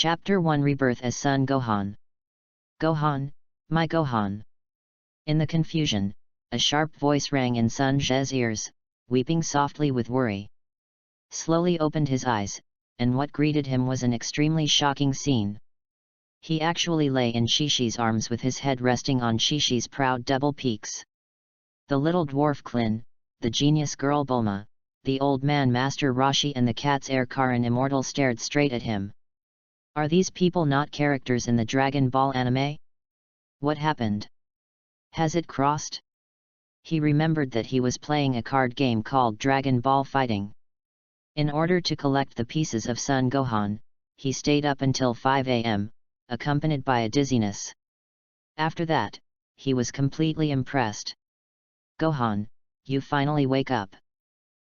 Chapter 1 Rebirth as Son Gohan. Gohan, my Gohan. In the confusion, a sharp voice rang in Sun Zhe's ears, weeping softly with worry. Slowly opened his eyes, and what greeted him was an extremely shocking scene. He actually lay in Shishi's arms with his head resting on Shishi's proud double peaks. The little dwarf Klin, the genius girl Bulma, the old man Master Roshi and the cat's heir Karin Immortal stared straight at him. Are these people not characters in the Dragon Ball anime? What happened? Has it crossed? He remembered that he was playing a card game called Dragon Ball Fighting. In order to collect the pieces of Son Gohan, he stayed up until 5 a.m., accompanied by a dizziness. After that, he was completely impressed. Gohan, you finally wake up.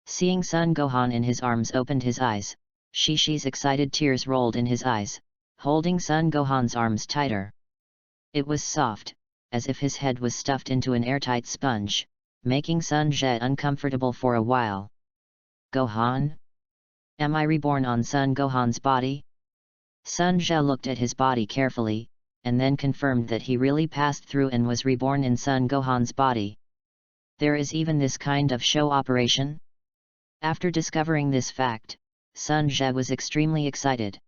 Seeing Son Gohan in his arms opened his eyes, Shishi's excited tears rolled in his eyes, holding Son Gohan's arms tighter. It was soft, as if his head was stuffed into an airtight sponge, making Sun Zhe uncomfortable for a while. Gohan? Am I reborn on Son Gohan's body? Sun Zhe looked at his body carefully, and then confirmed that he really passed through and was reborn in Son Gohan's body. There is even this kind of show operation? After discovering this fact, Sun Zhe was extremely excited.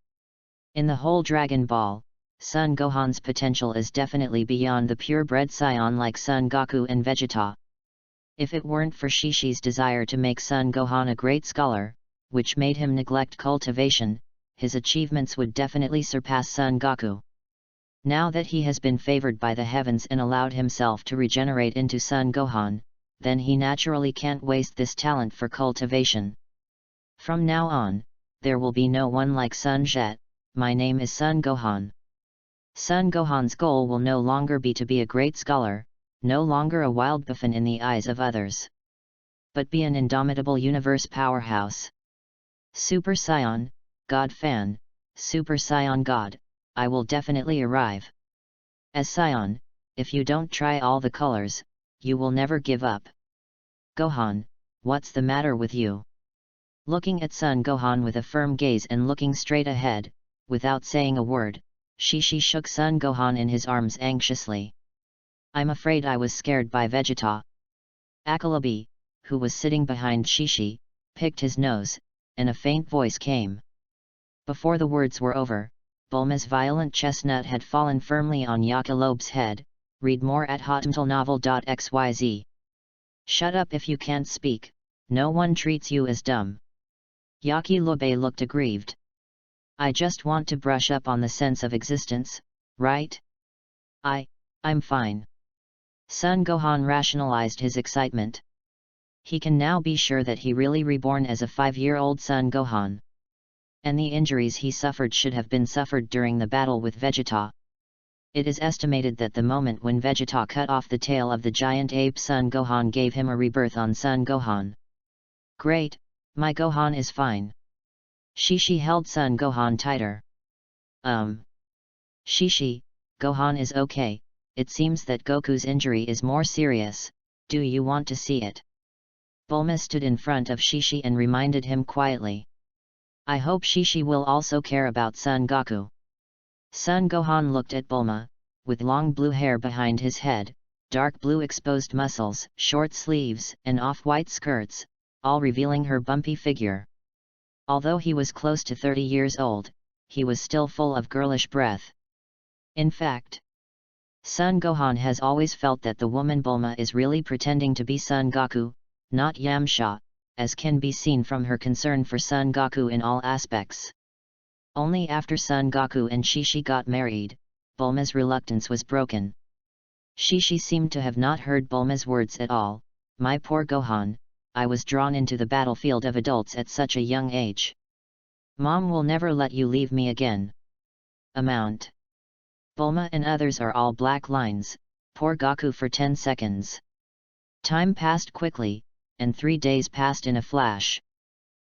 In the whole Dragon Ball, Son Gohan's potential is definitely beyond the purebred scion like Son Goku and Vegeta. If it weren't for Shishi's desire to make Son Gohan a great scholar, which made him neglect cultivation, his achievements would definitely surpass Son Goku. Now that he has been favored by the heavens and allowed himself to regenerate into Son Gohan, then he naturally can't waste this talent for cultivation. From now on, there will be no one like Sun Zhe. My name is Son Gohan. Son Gohan's goal will no longer be to be a great scholar, no longer a wild buffon in the eyes of others, but be an indomitable universe powerhouse. Super Saiyan, God Fan, Super Saiyan God, I will definitely arrive. As Saiyan, if you don't try all the colors, you will never give up. Gohan, what's the matter with you? Looking at Son Gohan with a firm gaze and looking straight ahead, without saying a word, Shishi shook Son Gohan in his arms anxiously. I'm afraid I was scared by Vegeta. Akalabi, who was sitting behind Shishi, picked his nose, and a faint voice came. Before the words were over, Bulma's violent chestnut had fallen firmly on Yakilobe's head. Read more at hotmtlnovel.xyz. Shut up if you can't speak, no one treats you as dumb. Yakilobe looked aggrieved. I just want to brush up on the sense of existence, right? I'm fine. Son Gohan rationalized his excitement. He can now be sure that he really reborn as a 5-year-old Son Gohan. And the injuries he suffered should have been suffered during the battle with Vegeta. It is estimated that the moment when Vegeta cut off the tail of the giant ape Son Gohan gave him a rebirth on Son Gohan. Great, my Gohan is fine. Shishi held Son Gohan tighter. Shishi, Gohan is okay, it seems that Goku's injury is more serious, do you want to see it? Bulma stood in front of Shishi and reminded him quietly. I hope Shishi will also care about Son Goku. Son Gohan looked at Bulma, with long blue hair behind his head, dark blue exposed muscles, short sleeves, and off-white skirts, all revealing her bumpy figure. Although he was close to 30 years old, he was still full of girlish breath. In fact, Son Gohan has always felt that the woman Bulma is really pretending to be Son Goku, not Yamcha, as can be seen from her concern for Son Goku in all aspects. Only after Son Goku and Shishi got married, Bulma's reluctance was broken. Shishi seemed to have not heard Bulma's words at all. My poor Gohan, I was drawn into the battlefield of adults at such a young age. Mom will never let you leave me again. Amount. Bulma and others are all black lines, poor Goku for 10 seconds. Time passed quickly, and 3 days passed in a flash.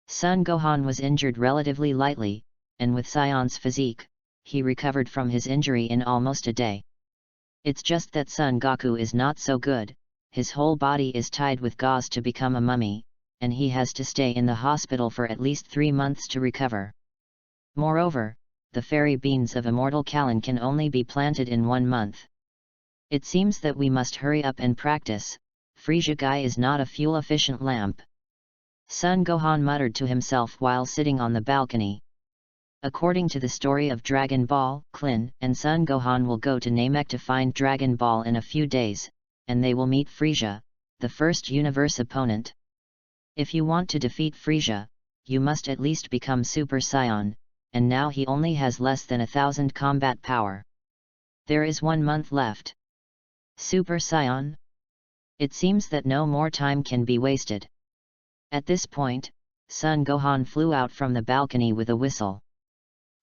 Son Gohan was injured relatively lightly, and with Scion's physique, he recovered from his injury in almost a day. It's just that Son Goku is not so good, his whole body is tied with gauze to become a mummy, and he has to stay in the hospital for at least 3 months to recover. Moreover, the fairy beans of immortal Callan can only be planted in 1 month. It seems that we must hurry up and practice. Frisia Guy is not a fuel-efficient lamp. Son Gohan muttered to himself while sitting on the balcony. According to the story of Dragon Ball, Klin and Son Gohan will go to Namek to find Dragon Ball in a few days, and they will meet Frisia, the first universe opponent. If you want to defeat Frisia, you must at least become Super Saiyan, and now he only has less than 1,000 combat power. There is 1 month left. Super Saiyan? It seems that no more time can be wasted. At this point, Son Gohan flew out from the balcony with a whistle.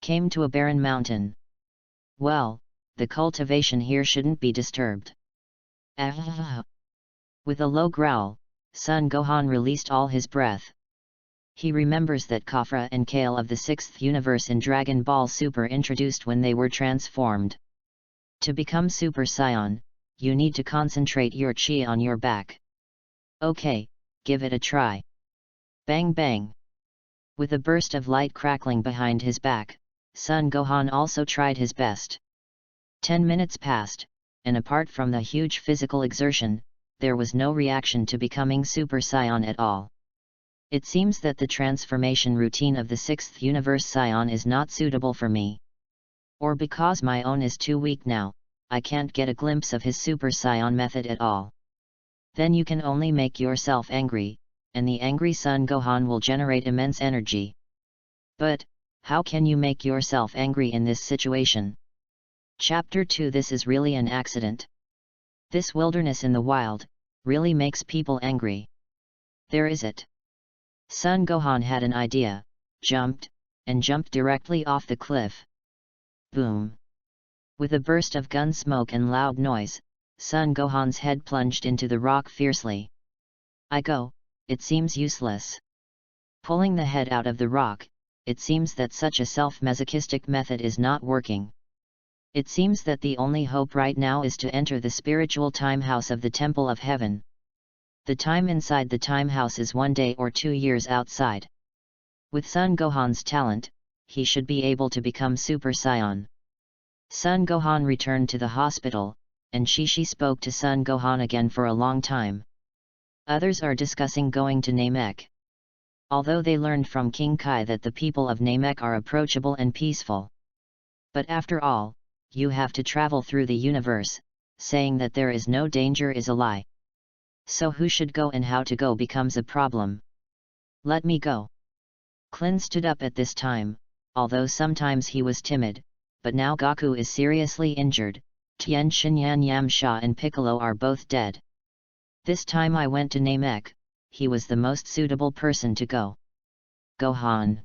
Came to a barren mountain. Well, the cultivation here shouldn't be disturbed. With a low growl, Son Gohan released all his breath. He remembers that Kafra and Kale of the 6th universe in Dragon Ball Super introduced when they were transformed. To become Super Saiyan, you need to concentrate your chi on your back. Okay, give it a try. Bang bang! With a burst of light crackling behind his back, Son Gohan also tried his best. 10 minutes passed, and apart from the huge physical exertion, there was no reaction to becoming Super Saiyan at all. It seems that the transformation routine of the 6th universe Saiyan is not suitable for me. Or because my own is too weak now, I can't get a glimpse of his Super Saiyan method at all. Then you can only make yourself angry, and the angry Son Gohan will generate immense energy. But, how can you make yourself angry in this situation? Chapter 2 This is really an accident. This wilderness in the wild, really makes people angry. There is it. Son Gohan had an idea, jumped directly off the cliff. Boom! With a burst of gun smoke and loud noise, Son Gohan's head plunged into the rock fiercely. It seems useless. Pulling the head out of the rock, it seems that such a self-masochistic method is not working. It seems that the only hope right now is to enter the spiritual time house of the Temple of Heaven. The time inside the time house is 1 day or 2 years outside. With Son Gohan's talent, he should be able to become Super Saiyan. Son Gohan returned to the hospital, and Shishi spoke to Son Gohan again for a long time. Others are discussing going to Namek. Although they learned from King Kai that the people of Namek are approachable and peaceful. But after all, you have to travel through the universe, saying that there is no danger is a lie. So who should go and how to go becomes a problem. Let me go. Klin stood up at this time, although sometimes he was timid, but now Goku is seriously injured, Tien Shinyan Yamcha and Piccolo are both dead. This time I went to Namek, he was the most suitable person to go. Gohan.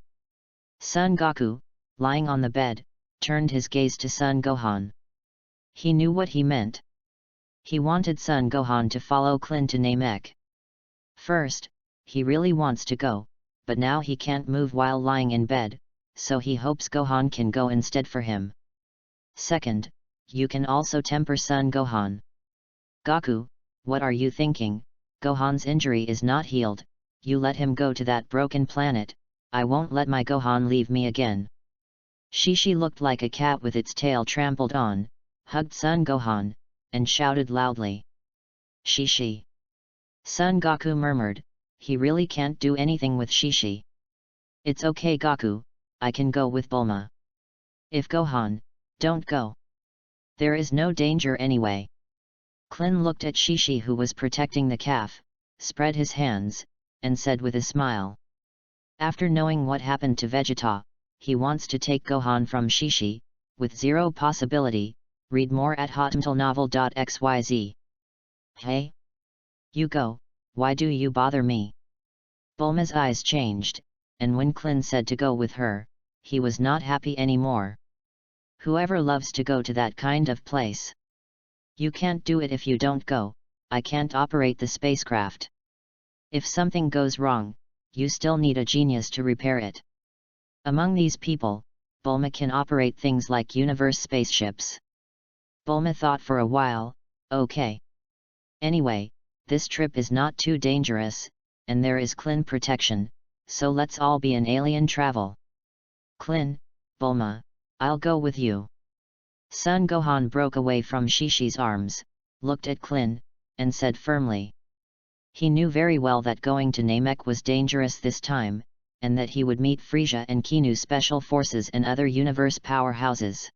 Son Goku, lying on the bed, turned his gaze to Son Gohan. He knew what he meant. He wanted Son Gohan to follow Klin to Namek. First, he really wants to go, but now he can't move while lying in bed, so he hopes Gohan can go instead for him. Second, you can also temper Son Gohan. Goku, what are you thinking? Gohan's injury is not healed, you let him go to that broken planet, I won't let my Gohan leave me again. Shishi looked like a cat with its tail trampled on, hugged Son Gohan, and shouted loudly. Shishi. Son Goku murmured, he really can't do anything with Shishi. It's okay Goku, I can go with Bulma. If Gohan, don't go. There is no danger anyway. Klin looked at Shishi who was protecting the calf, spread his hands, and said with a smile. After knowing what happened to Vegeta, he wants to take Gohan from Shishi, with zero possibility. Read more at hotmtlnovel.xyz. Hey? You go, why do you bother me? Bulma's eyes changed, and when Klin said to go with her, he was not happy anymore. Whoever loves to go to that kind of place. You can't do it if you don't go, I can't operate the spacecraft. If something goes wrong, you still need a genius to repair it. Among these people, Bulma can operate things like universe spaceships. Bulma thought for a while, okay. Anyway, this trip is not too dangerous, and there is Klin protection, so let's all be in alien travel. Klin, Bulma, I'll go with you. Son Gohan broke away from Shishi's arms, looked at Klin, and said firmly. He knew very well that going to Namek was dangerous this time, and that he would meet Frieza and Kinu special forces and other universe powerhouses.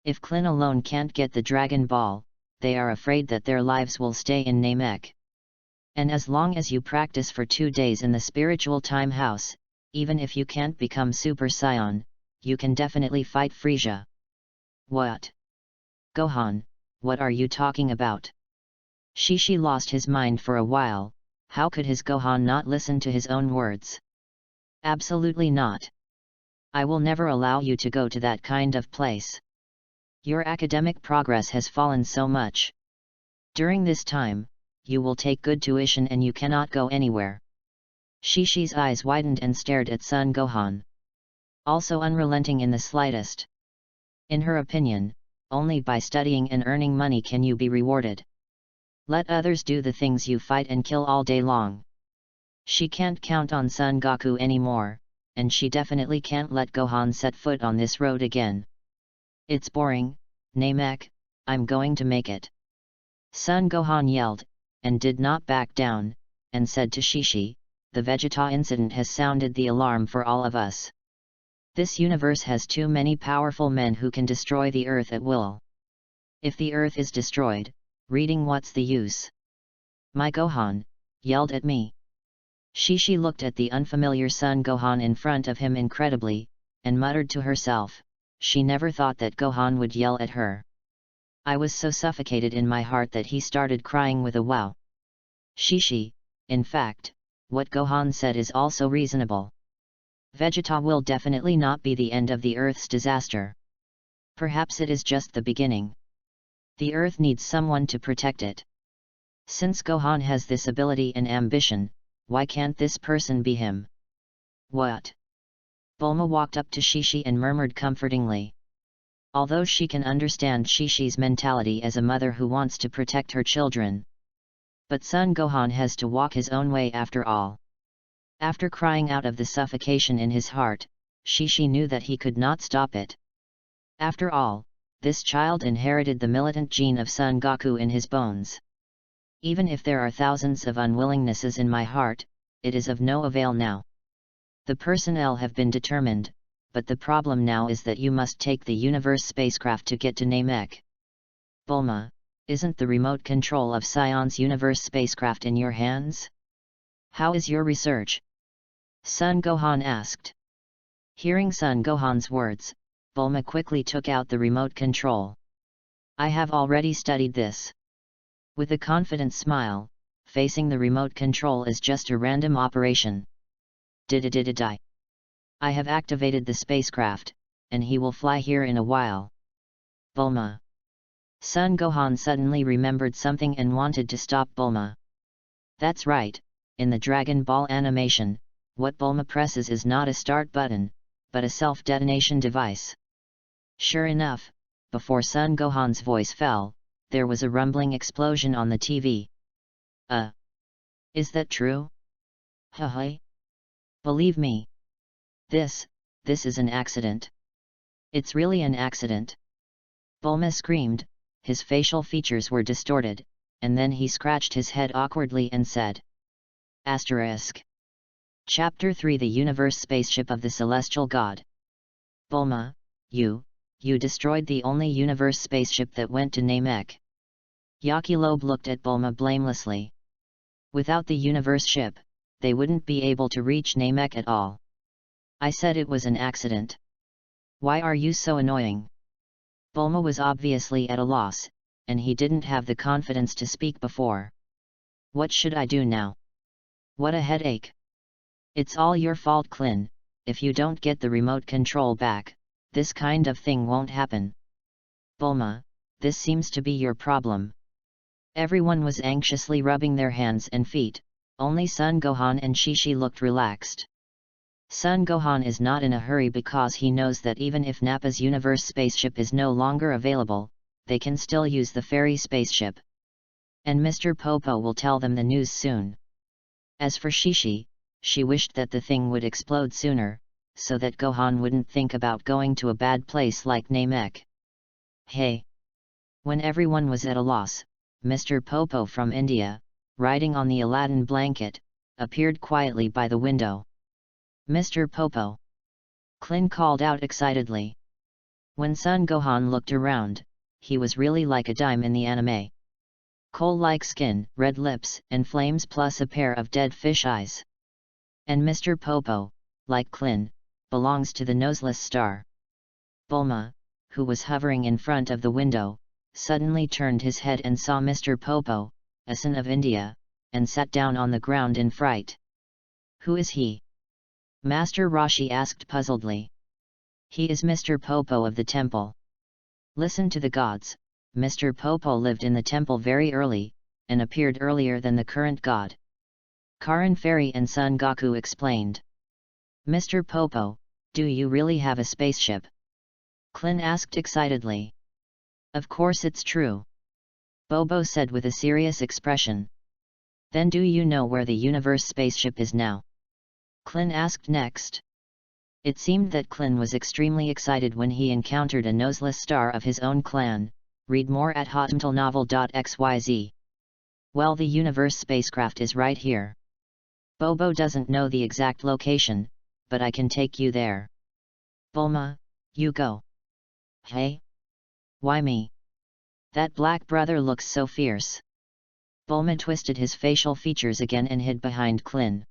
If Klin alone can't get the Dragon Ball, they are afraid that their lives will stay in Namek. And as long as you practice for 2 days in the spiritual time house, even if you can't become Super Saiyan, you can definitely fight Frieza. What? Gohan, what are you talking about? Shishi lost his mind for a while. How could his Gohan not listen to his own words? Absolutely not. I will never allow you to go to that kind of place. Your academic progress has fallen so much. During this time, you will take good tuition and you cannot go anywhere. Shishi's eyes widened and stared at Son Gohan. Also unrelenting in the slightest. In her opinion, only by studying and earning money can you be rewarded. Let others do the things you fight and kill all day long. She can't count on Son Goku anymore, and she definitely can't let Gohan set foot on this road again. It's boring, Namek, I'm going to make it. Son Gohan yelled, and did not back down, and said to Shishi, the Vegeta incident has sounded the alarm for all of us. This universe has too many powerful men who can destroy the Earth at will. If the Earth is destroyed, reading what's the use? My Gohan, yelled at me. Shishi looked at the unfamiliar Son Gohan in front of him incredibly, and muttered to herself, she never thought that Gohan would yell at her. I was so suffocated in my heart that he started crying with a wow. Shishi, in fact, what Gohan said is also reasonable. Vegeta will definitely not be the end of the Earth's disaster. Perhaps it is just the beginning. The Earth needs someone to protect it. Since Gohan has this ability and ambition, why can't this person be him? What? Bulma walked up to Shishi and murmured comfortingly. Although she can understand Shishi's mentality as a mother who wants to protect her children. But Son Gohan has to walk his own way after all. After crying out of the suffocation in his heart, Shishi knew that he could not stop it. After all, this child inherited the militant gene of Son Goku in his bones. Even if there are thousands of unwillingnesses in my heart, it is of no avail now. The personnel have been determined, but the problem now is that you must take the universe spacecraft to get to Namek. Bulma, isn't the remote control of Scion's universe spacecraft in your hands? How is your research? Son Gohan asked. Hearing Son Gohan's words, Bulma quickly took out the remote control. I have already studied this. With a confident smile, facing the remote control is just a random operation. Did-a-did-a-die. I have activated the spacecraft, and he will fly here in a while. Bulma. Son Gohan suddenly remembered something and wanted to stop Bulma. That's right, in the Dragon Ball animation, what Bulma presses is not a start button, but a self-detonation device. Sure enough, before Son Gohan's voice fell, there was a rumbling explosion on the TV. Is that true? Haha. Believe me. This is an accident. It's really an accident. Bulma screamed, his facial features were distorted, and then he scratched his head awkwardly and said. Asterisk. Chapter 3 The Universe Spaceship of the Celestial God. Bulma, you destroyed the only universe spaceship that went to Namek. Yakilobe looked at Bulma blamelessly. Without the universe ship, they wouldn't be able to reach Namek at all. I said it was an accident. Why are you so annoying? Bulma was obviously at a loss, and he didn't have the confidence to speak before. What should I do now? What a headache. It's all your fault, Klin. If you don't get the remote control back, this kind of thing won't happen. Bulma, this seems to be your problem. Everyone was anxiously rubbing their hands and feet, only Son Gohan and Shishi looked relaxed. Son Gohan is not in a hurry because he knows that even if Nappa's universe spaceship is no longer available, they can still use the fairy spaceship. And Mr. Popo will tell them the news soon. As for Shishi, she wished that the thing would explode sooner, so that Gohan wouldn't think about going to a bad place like Namek. Hey! When everyone was at a loss, Mr. Popo from India, riding on the Aladdin blanket, appeared quietly by the window. Mr. Popo! Klin called out excitedly. When Son Gohan looked around, he was really like a dime in the anime. Coal-like skin, red lips, and flames plus a pair of dead fish eyes. And Mr. Popo, like Klin, belongs to the noseless star. Bulma, who was hovering in front of the window, suddenly turned his head and saw Mr. Popo, a son of India, and sat down on the ground in fright. Who is he? Master Roshi asked puzzledly. He is Mr. Popo of the temple. Listen to the gods, Mr. Popo lived in the temple very early, and appeared earlier than the current god. Karin Fairy and Son Goku explained. Mr. Popo, do you really have a spaceship? Klin asked excitedly. Of course it's true. Bobo said with a serious expression. Then do you know where the universe spaceship is now? Klin asked next. It seemed that Klin was extremely excited when he encountered a noseless star of his own clan. Read more at hotmtlnovel.xyz. Well, the universe spacecraft is right here. Bobo doesn't know the exact location, but I can take you there. Bulma, you go. Hey? Why me? That black brother looks so fierce. Bulma twisted his facial features again and hid behind Klin.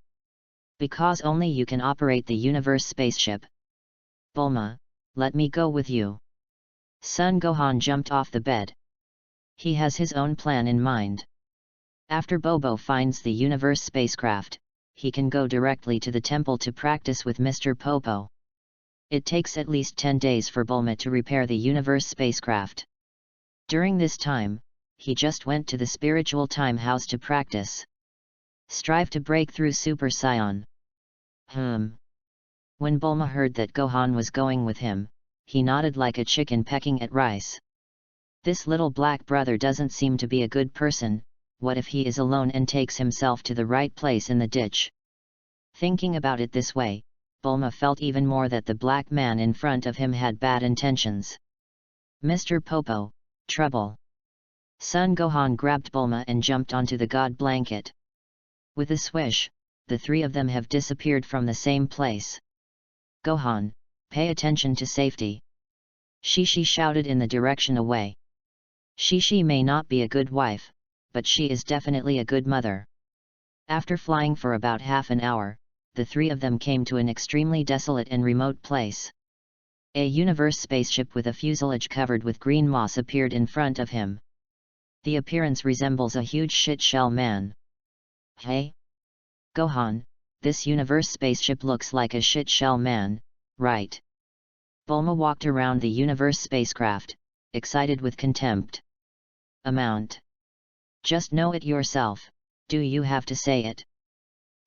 Because only you can operate the universe spaceship. Bulma, let me go with you. Son Gohan jumped off the bed. He has his own plan in mind. After Bobo finds the universe spacecraft, he can go directly to the temple to practice with Mr. Popo. It takes at least 10 days for Bulma to repair the universe spacecraft. During this time, he just went to the spiritual time house to practice. Strive to break through Super Saiyan. When Bulma heard that Gohan was going with him, he nodded like a chicken pecking at rice. This little black brother doesn't seem to be a good person. What if he is alone and takes himself to the right place in the ditch? Thinking about it this way, Bulma felt even more that the black man in front of him had bad intentions. Mr. Popo, trouble. Son Gohan grabbed Bulma and jumped onto the god blanket. With a swish, the three of them have disappeared from the same place. Gohan, pay attention to safety. Shishi shouted in the direction away. Shishi may not be a good wife, but she is definitely a good mother. After flying for about half an hour, the three of them came to an extremely desolate and remote place. A universe spaceship with a fuselage covered with green moss appeared in front of him. The appearance resembles a huge shit-shell man. Hey? Gohan, this universe spaceship looks like a shit-shell man, right? Bulma walked around the universe spacecraft, excited with contempt. Amount. Just know it yourself, do you have to say it?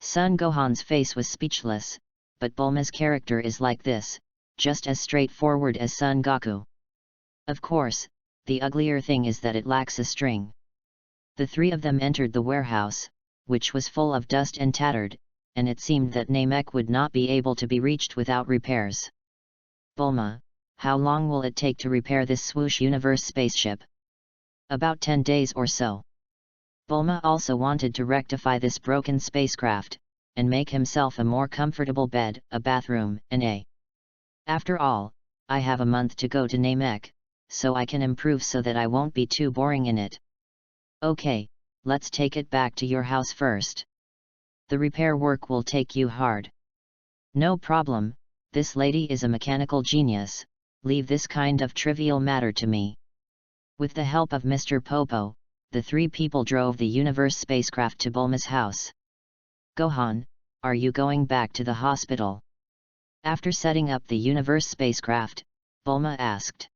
Son Gohan's face was speechless, but Bulma's character is like this, just as straightforward as Son Goku. Of course, the uglier thing is that it lacks a string. The three of them entered the warehouse, which was full of dust and tattered, and it seemed that Namek would not be able to be reached without repairs. Bulma, how long will it take to repair this swoosh universe spaceship? About 10 days or so. Bulma also wanted to rectify this broken spacecraft, and make himself a more comfortable bed, a bathroom, and After all, I have a month to go to Namek, so I can improve so that I won't be too boring in it. Okay, let's take it back to your house first. The repair work will take you hard. No problem, this lady is a mechanical genius, leave this kind of trivial matter to me. With the help of Mr. Popo, the three people drove the universe spacecraft to Bulma's house. Gohan, are you going back to the hospital? After setting up the universe spacecraft, Bulma asked.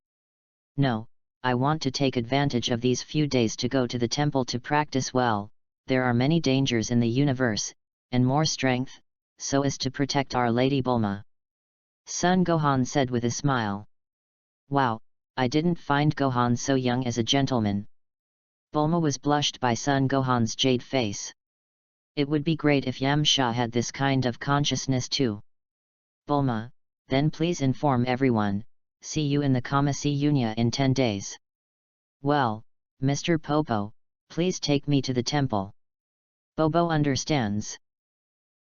No, I want to take advantage of these few days to go to the temple to practice well. There are many dangers in the universe, and more strength, so as to protect our Lady Bulma. Son Gohan said with a smile. Wow, I didn't find Gohan so young as a gentleman. Bulma was blushed by Son Gohan's jade face. It would be great if Yamcha had this kind of consciousness too. Bulma, then please inform everyone. See you in the Kamasunya in 10 days. Well, Mr. Popo, please take me to the temple. Bobo understands.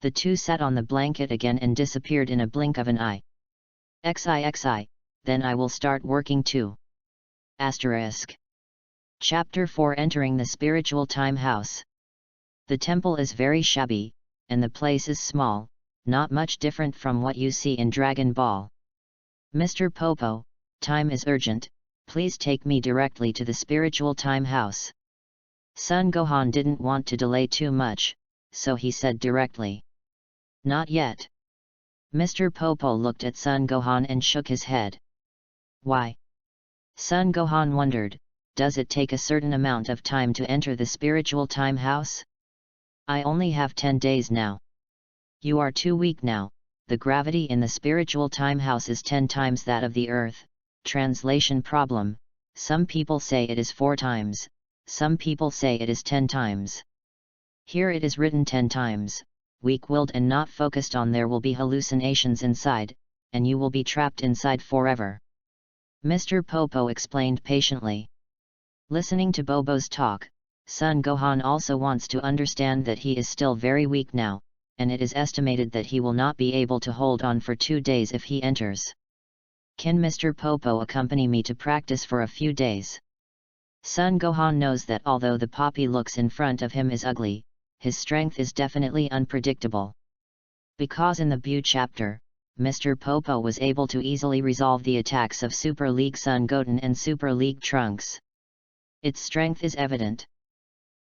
The two sat on the blanket again and disappeared in a blink of an eye. XI, then I will start working too. Asterisk. Chapter 4 Entering the Spiritual Time House. The temple is very shabby, and the place is small, not much different from what you see in Dragon Ball. Mr. Popo, time is urgent, please take me directly to the Spiritual Time House. Son Gohan didn't want to delay too much, so he said directly. Not yet. Mr. Popo looked at Son Gohan and shook his head. Why? Son Gohan wondered, does it take a certain amount of time to enter the Spiritual Time House? I only have 10 days now. You are too weak now, the gravity in the Spiritual Time House is 10 times that of the Earth. Translation problem, some people say it is 4 times, some people say it is 10 times. Here it is written 10 times, weak-willed and not focused on there will be hallucinations inside, and you will be trapped inside forever. Mr. Popo explained patiently. Listening to Bobo's talk, Son Gohan also wants to understand that he is still very weak now, and it is estimated that he will not be able to hold on for 2 days if he enters. Can Mr. Popo accompany me to practice for a few days? Son Gohan knows that although the poppy looks in front of him is ugly, his strength is definitely unpredictable. Because in the EPUB chapter, Mr. Popo was able to easily resolve the attacks of Super League Son Goten and Super League Trunks. Its strength is evident.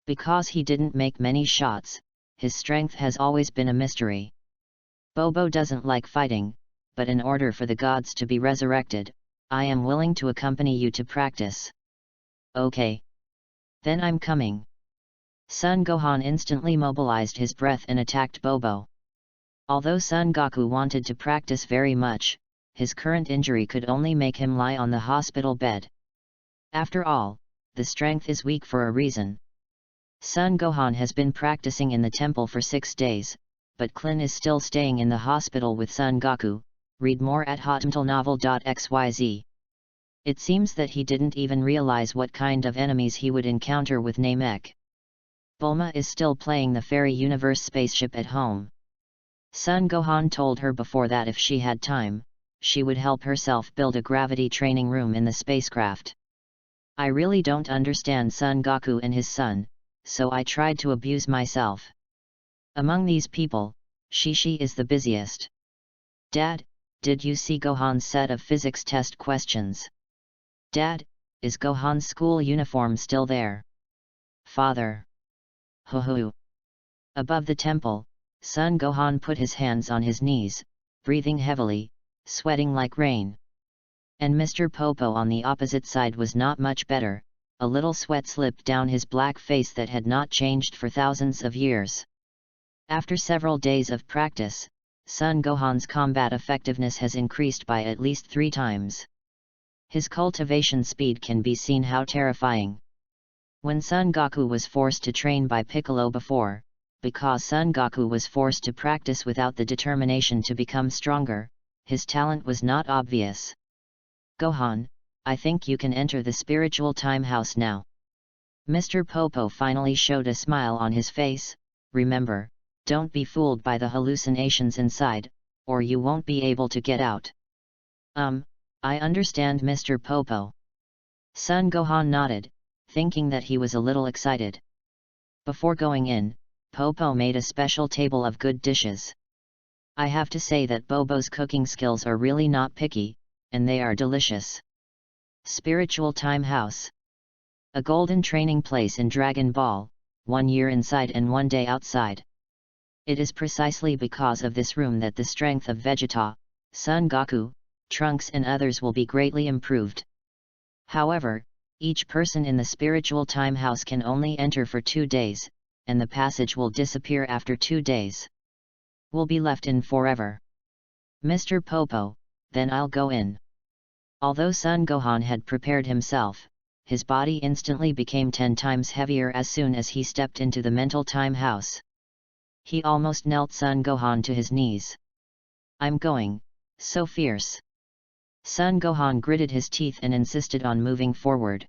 Because he didn't make many shots, his strength has always been a mystery. Bobo doesn't like fighting, but in order for the gods to be resurrected, I am willing to accompany you to practice. Okay. Then I'm coming. Son Gohan instantly mobilized his breath and attacked Bobo. Although Son Goku wanted to practice very much, his current injury could only make him lie on the hospital bed. After all, the strength is weak for a reason. Son Gohan has been practicing in the temple for 6 days, but Klin is still staying in the hospital with Son Goku. Read more at hotmtlnovel.xyz. It seems that he didn't even realize what kind of enemies he would encounter with Namek. Bulma is still playing the Fairy Universe spaceship at home. Son Gohan told her before that if she had time, she would help herself build a gravity training room in the spacecraft. I really don't understand Son Goku and his son, so I tried to abuse myself. Among these people, Shishi is the busiest. Dad, did you see Gohan's set of physics test questions? Dad, is Gohan's school uniform still there? Father. Hoo-hoo. Above the temple, Son Gohan put his hands on his knees, breathing heavily, sweating like rain. And Mr. Popo on the opposite side was not much better, a little sweat slipped down his black face that had not changed for thousands of years. After several days of practice, Son Gohan's combat effectiveness has increased by at least 3 times. His cultivation speed can be seen how terrifying. When Son Goku was forced to train by Piccolo before, because Son Goku was forced to practice without the determination to become stronger, his talent was not obvious. Gohan, I think you can enter the Spiritual Time House now. Mr. Popo finally showed a smile on his face. Remember, don't be fooled by the hallucinations inside, or you won't be able to get out. I understand, Mr. Popo. Son Gohan nodded, thinking that he was a little excited. Before going in, Popo made a special table of good dishes. I have to say that Bobo's cooking skills are really not picky, and they are delicious. Spiritual Time House. A golden training place in Dragon Ball, 1 year inside and 1 day outside. It is precisely because of this room that the strength of Vegeta, Son Goku, Trunks and others will be greatly improved. However, each person in the Spiritual Time House can only enter for 2 days, and the passage will disappear after 2 days. Will be left in forever. Mr. Popo, then I'll go in. Although Son Gohan had prepared himself, his body instantly became 10 times heavier as soon as he stepped into the mental time house. He almost knelt Son Gohan to his knees. I'm going, so fierce. Son Gohan gritted his teeth and insisted on moving forward.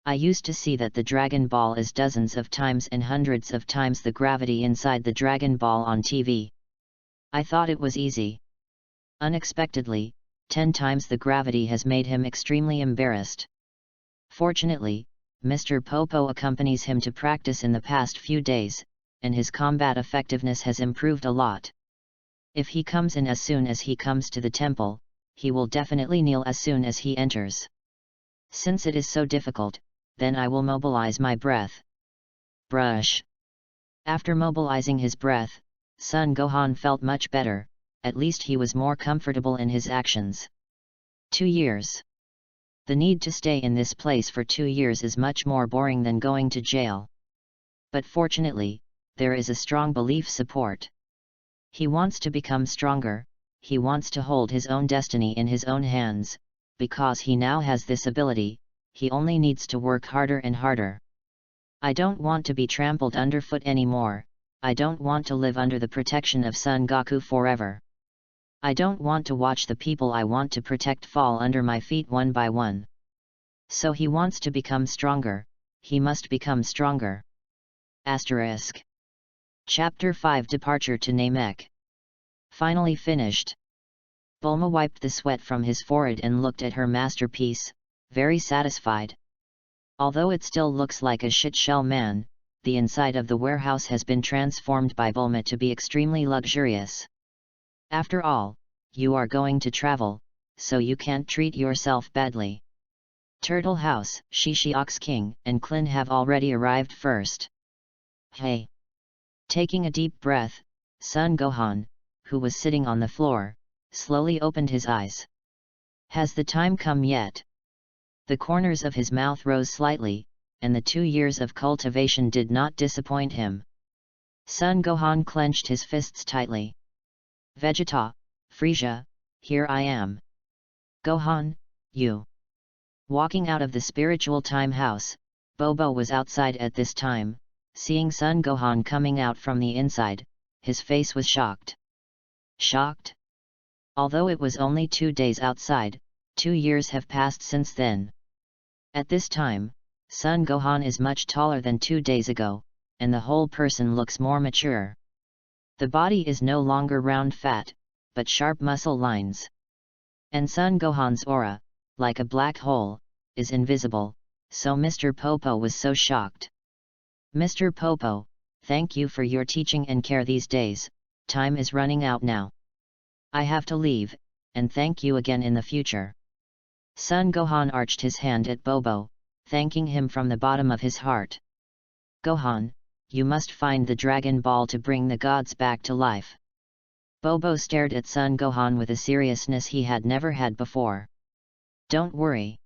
I used to see that the Dragon Ball is dozens of times and hundreds of times the gravity inside the Dragon Ball on TV. I thought it was easy. Unexpectedly, 10 times the gravity has made him extremely embarrassed. Fortunately, Mr. Popo accompanies him to practice in the past few days, and his combat effectiveness has improved a lot. If he comes in as soon as he comes to the temple, he will definitely kneel as soon as he enters. Since it is so difficult, then I will mobilize my breath. Brush. After mobilizing his breath, Son Gohan felt much better, at least he was more comfortable in his actions. 2 years. The need to stay in this place for 2 years is much more boring than going to jail. But fortunately, there is a strong belief support. He wants to become stronger, he wants to hold his own destiny in his own hands, because he now has this ability, he only needs to work harder and harder. I don't want to be trampled underfoot anymore, I don't want to live under the protection of Son Goku forever. I don't want to watch the people I want to protect fall under my feet one by one. So he wants to become stronger, he must become stronger. Asterisk. Chapter 5 Departure to Namek. Finally finished. Bulma wiped the sweat from his forehead and looked at her masterpiece, very satisfied. Although it still looks like a shit-shell man, the inside of the warehouse has been transformed by Bulma to be extremely luxurious. After all, you are going to travel, so you can't treat yourself badly. Turtle House, Shishi Ox King, and Klin have already arrived first. Hey! Taking a deep breath, Son Gohan, who was sitting on the floor, slowly opened his eyes. Has the time come yet? The corners of his mouth rose slightly, and the 2 years of cultivation did not disappoint him. Son Gohan clenched his fists tightly. Vegeta, Frieza, here I am. Gohan, you. Walking out of the spiritual time house, Bobo was outside at this time, seeing Son Gohan coming out from the inside, his face was shocked. Shocked? Although it was only 2 days outside, 2 years have passed since then. At this time, Son Gohan is much taller than 2 days ago, and the whole person looks more mature. The body is no longer round fat, but sharp muscle lines. And Son Gohan's aura, like a black hole, is invisible, so Mr. Popo was so shocked. Mr. Popo, thank you for your teaching and care these days, time is running out now. I have to leave, and thank you again in the future. Son Gohan arched his hand at Bobo, thanking him from the bottom of his heart. Gohan, you must find the Dragon Ball to bring the gods back to life. Bobo stared at Son Gohan with a seriousness he had never had before. Don't worry.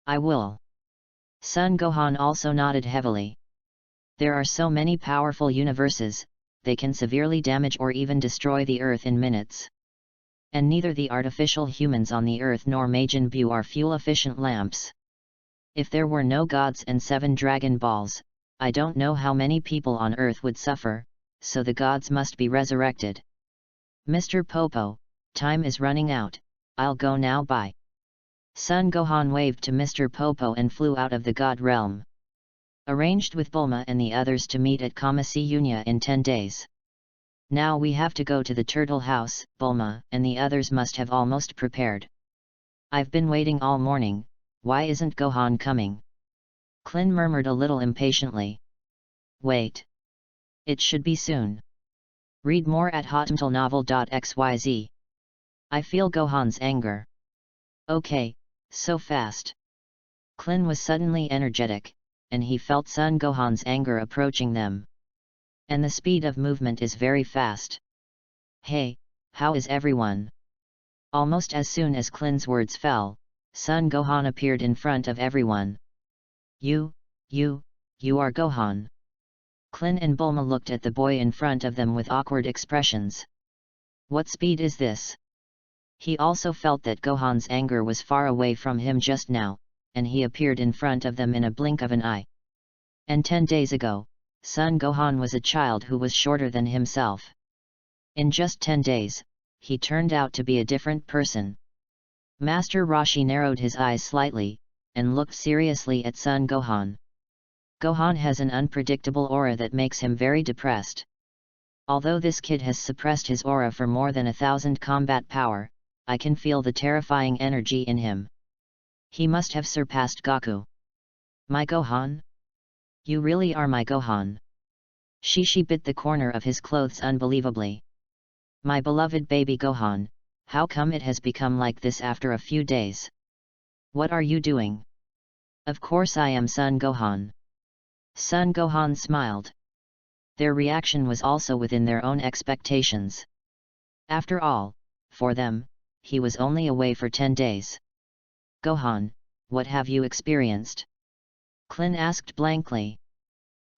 I will. Son Gohan also nodded heavily. There are so many powerful universes, they can severely damage or even destroy the Earth in minutes. And neither the artificial humans on the Earth nor Majin Buu are fuel-efficient lamps. If there were no gods and 7 Dragon Balls, I don't know how many people on Earth would suffer, so the gods must be resurrected. Mr. Popo, time is running out, I'll go now, bye. Son Gohan waved to Mr. Popo and flew out of the god realm. Arranged with Bulma and the others to meet at Kamasunya in 10 days. Now we have to go to the turtle house, Bulma and the others must have almost prepared. I've been waiting all morning, why isn't Gohan coming? Klin murmured a little impatiently. Wait. It should be soon. Read more at hotmtlnovel.xyz. I feel Gohan's anger. Okay, so fast. Klin was suddenly energetic, and he felt Son Gohan's anger approaching them. And the speed of movement is very fast. Hey, how is everyone? Almost as soon as Klin's words fell, Son Gohan appeared in front of everyone. You are Gohan. Klin and Bulma looked at the boy in front of them with awkward expressions. What speed is this? He also felt that Gohan's anger was far away from him just now, and he appeared in front of them in a blink of an eye. And 10 days ago, Son Gohan was a child who was shorter than himself. In just 10 days, he turned out to be a different person. Master Roshi narrowed his eyes slightly, and looked seriously at son Gohan. Gohan has an unpredictable aura that makes him very depressed. Although this kid has suppressed his aura for more than 1,000 combat power, I can feel the terrifying energy in him. He must have surpassed Goku. My Gohan? You really are my Gohan. Shishi bit the corner of his clothes unbelievably. My beloved baby Gohan, how come it has become like this after a few days? What are you doing? Of course I am son Gohan. Son Gohan smiled. Their reaction was also within their own expectations. After all, for them, he was only away for 10 days. Gohan, what have you experienced? Klin asked blankly.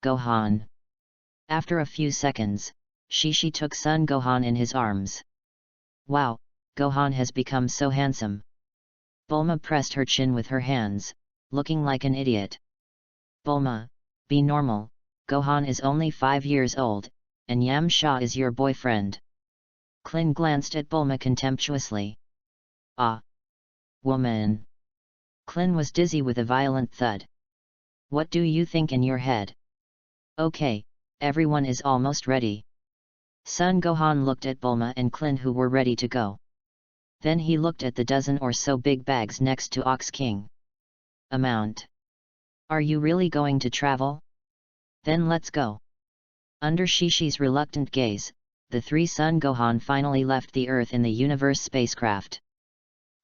Gohan. After a few seconds, Shishi took son Gohan in his arms. Wow, Gohan has become so handsome. Bulma pressed her chin with her hands, looking like an idiot. Bulma, be normal, Gohan is only 5 years old, and Yamcha is your boyfriend. Klin glanced at Bulma contemptuously. Ah! Woman! Klin was dizzy with a violent thud. What do you think in your head? Okay, everyone is almost ready. Son Gohan looked at Bulma and Klin who were ready to go. Then he looked at the dozen or so big bags next to Ox King. Amount. Are you really going to travel? Then let's go. Under Shishi's reluctant gaze, the 3 Son Gohan finally left the Earth in the Universe spacecraft.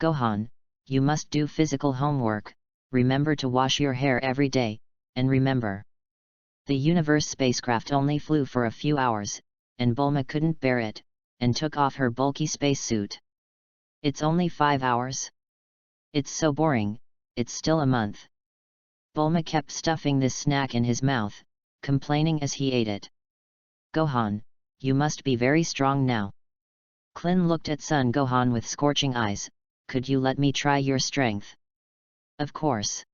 Gohan, you must do physical homework, remember to wash your hair every day, and remember. The Universe spacecraft only flew for a few hours, and Bulma couldn't bear it, and took off her bulky spacesuit. It's only 5 hours? It's so boring, it's still a month. Bulma kept stuffing this snack in his mouth, complaining as he ate it. Gohan, you must be very strong now. Klin looked at son Gohan with scorching eyes. Could you let me try your strength? Of course.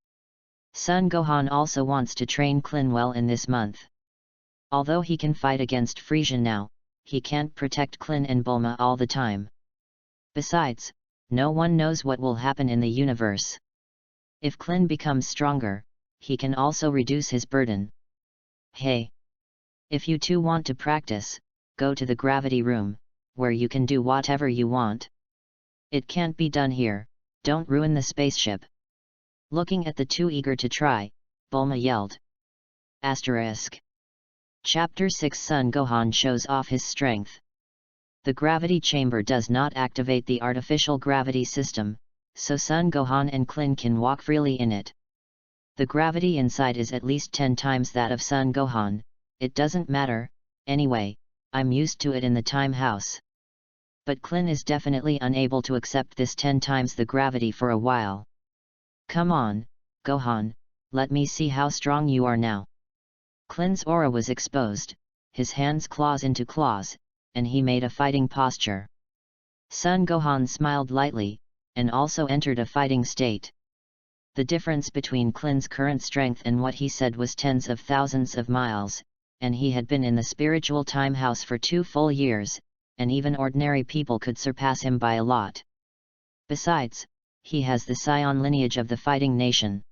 Son Gohan also wants to train Klin well in this month. Although he can fight against Frieza now, he can't protect Klin and Bulma all the time. Besides, no one knows what will happen in the universe. If Klin becomes stronger, he can also reduce his burden. Hey! If you two want to practice, go to the gravity room, where you can do whatever you want. It can't be done here, don't ruin the spaceship. Looking at the two eager to try, Bulma yelled. Asterisk. Chapter 6 Son Gohan shows off his strength. The gravity chamber does not activate the artificial gravity system, so Son Gohan and Klin can walk freely in it. The gravity inside is at least 10 times that of Son Gohan. It doesn't matter, anyway, I'm used to it in the time house. But Klin is definitely unable to accept this 10 times the gravity for a while. Come on, Gohan, let me see how strong you are now. Klin's aura was exposed, his hands claws into claws, and he made a fighting posture. Son Gohan smiled lightly, and also entered a fighting state. The difference between Klin's current strength and what he said was tens of thousands of miles, and he had been in the spiritual time house for 2 full years, and even ordinary people could surpass him by a lot. Besides, he has the scion lineage of the fighting nation.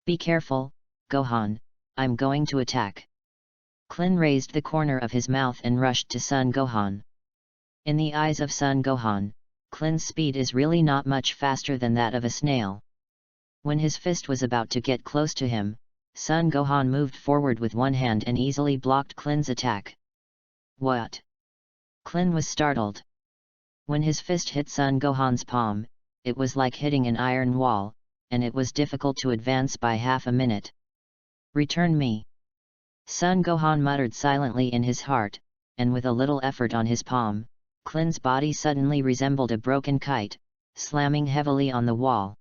Be careful, Gohan, I'm going to attack. Klin raised the corner of his mouth and rushed to Son Gohan. In the eyes of Son Gohan, Klin's speed is really not much faster than that of a snail. When his fist was about to get close to him, Son Gohan moved forward with one hand and easily blocked Klin's attack. What? Klin was startled. When his fist hit Son Gohan's palm, it was like hitting an iron wall, and it was difficult to advance by half a minute. Return me. Son Gohan muttered silently in his heart, and with a little effort on his palm, Klin's body suddenly resembled a broken kite, slamming heavily on the wall.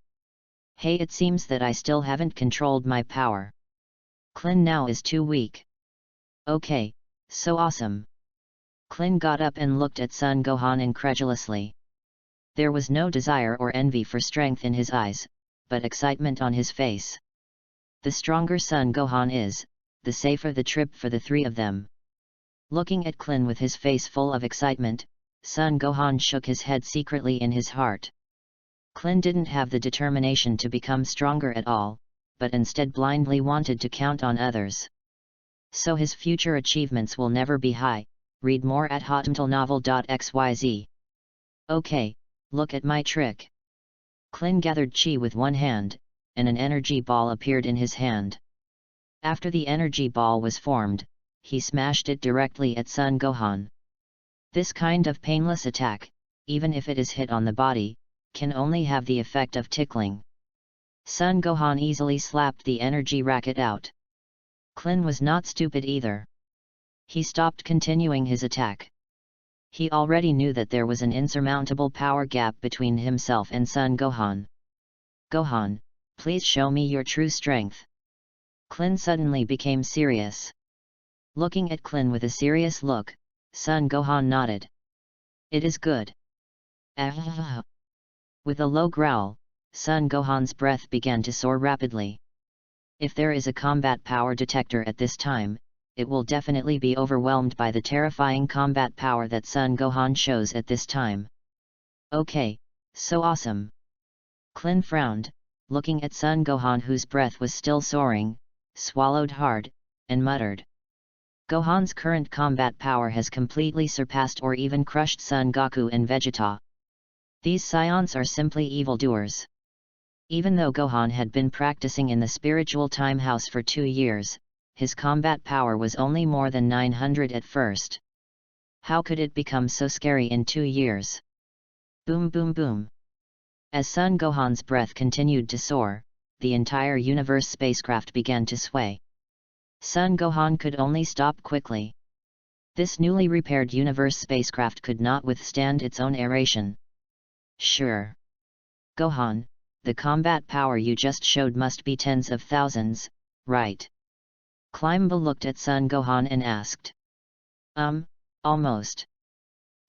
Hey, it seems that I still haven't controlled my power. Klin now is too weak. Okay, so awesome. Klin got up and looked at Son Gohan incredulously. There was no desire or envy for strength in his eyes, but excitement on his face. The stronger Son Gohan is, the safer the trip for the 3 of them. Looking at Klin with his face full of excitement, Son Gohan shook his head secretly in his heart. Klin didn't have the determination to become stronger at all, but instead blindly wanted to count on others. So his future achievements will never be high. Read more at hotmtlnovel.xyz. Okay, look at my trick. Klin gathered chi with one hand, and an energy ball appeared in his hand. After the energy ball was formed, he smashed it directly at Son Gohan. This kind of painless attack, even if it is hit on the body, can only have the effect of tickling. Son Gohan easily slapped the energy racket out. Klin was not stupid either. He stopped continuing his attack. He already knew that there was an insurmountable power gap between himself and Son Gohan. Gohan, please show me your true strength. Klin suddenly became serious. Looking at Klin with a serious look, Son Gohan nodded. It is good. With a low growl, Son Gohan's breath began to soar rapidly. If there is a combat power detector at this time, it will definitely be overwhelmed by the terrifying combat power that Son Gohan shows at this time. Okay, so awesome. Klin frowned, looking at Son Gohan whose breath was still soaring, swallowed hard, and muttered. Gohan's current combat power has completely surpassed or even crushed Son Goku and Vegeta. These scions are simply evildoers. Even though Gohan had been practicing in the spiritual time house for 2 years, his combat power was only more than 900 at first. How could it become so scary in 2 years? Boom boom boom. As Son Gohan's breath continued to soar, the entire universe spacecraft began to sway. Son Gohan could only stop quickly. This newly repaired universe spacecraft could not withstand its own aeration. Sure. Gohan, the combat power you just showed must be tens of thousands, right? Klimba looked at Son Gohan and asked. Almost.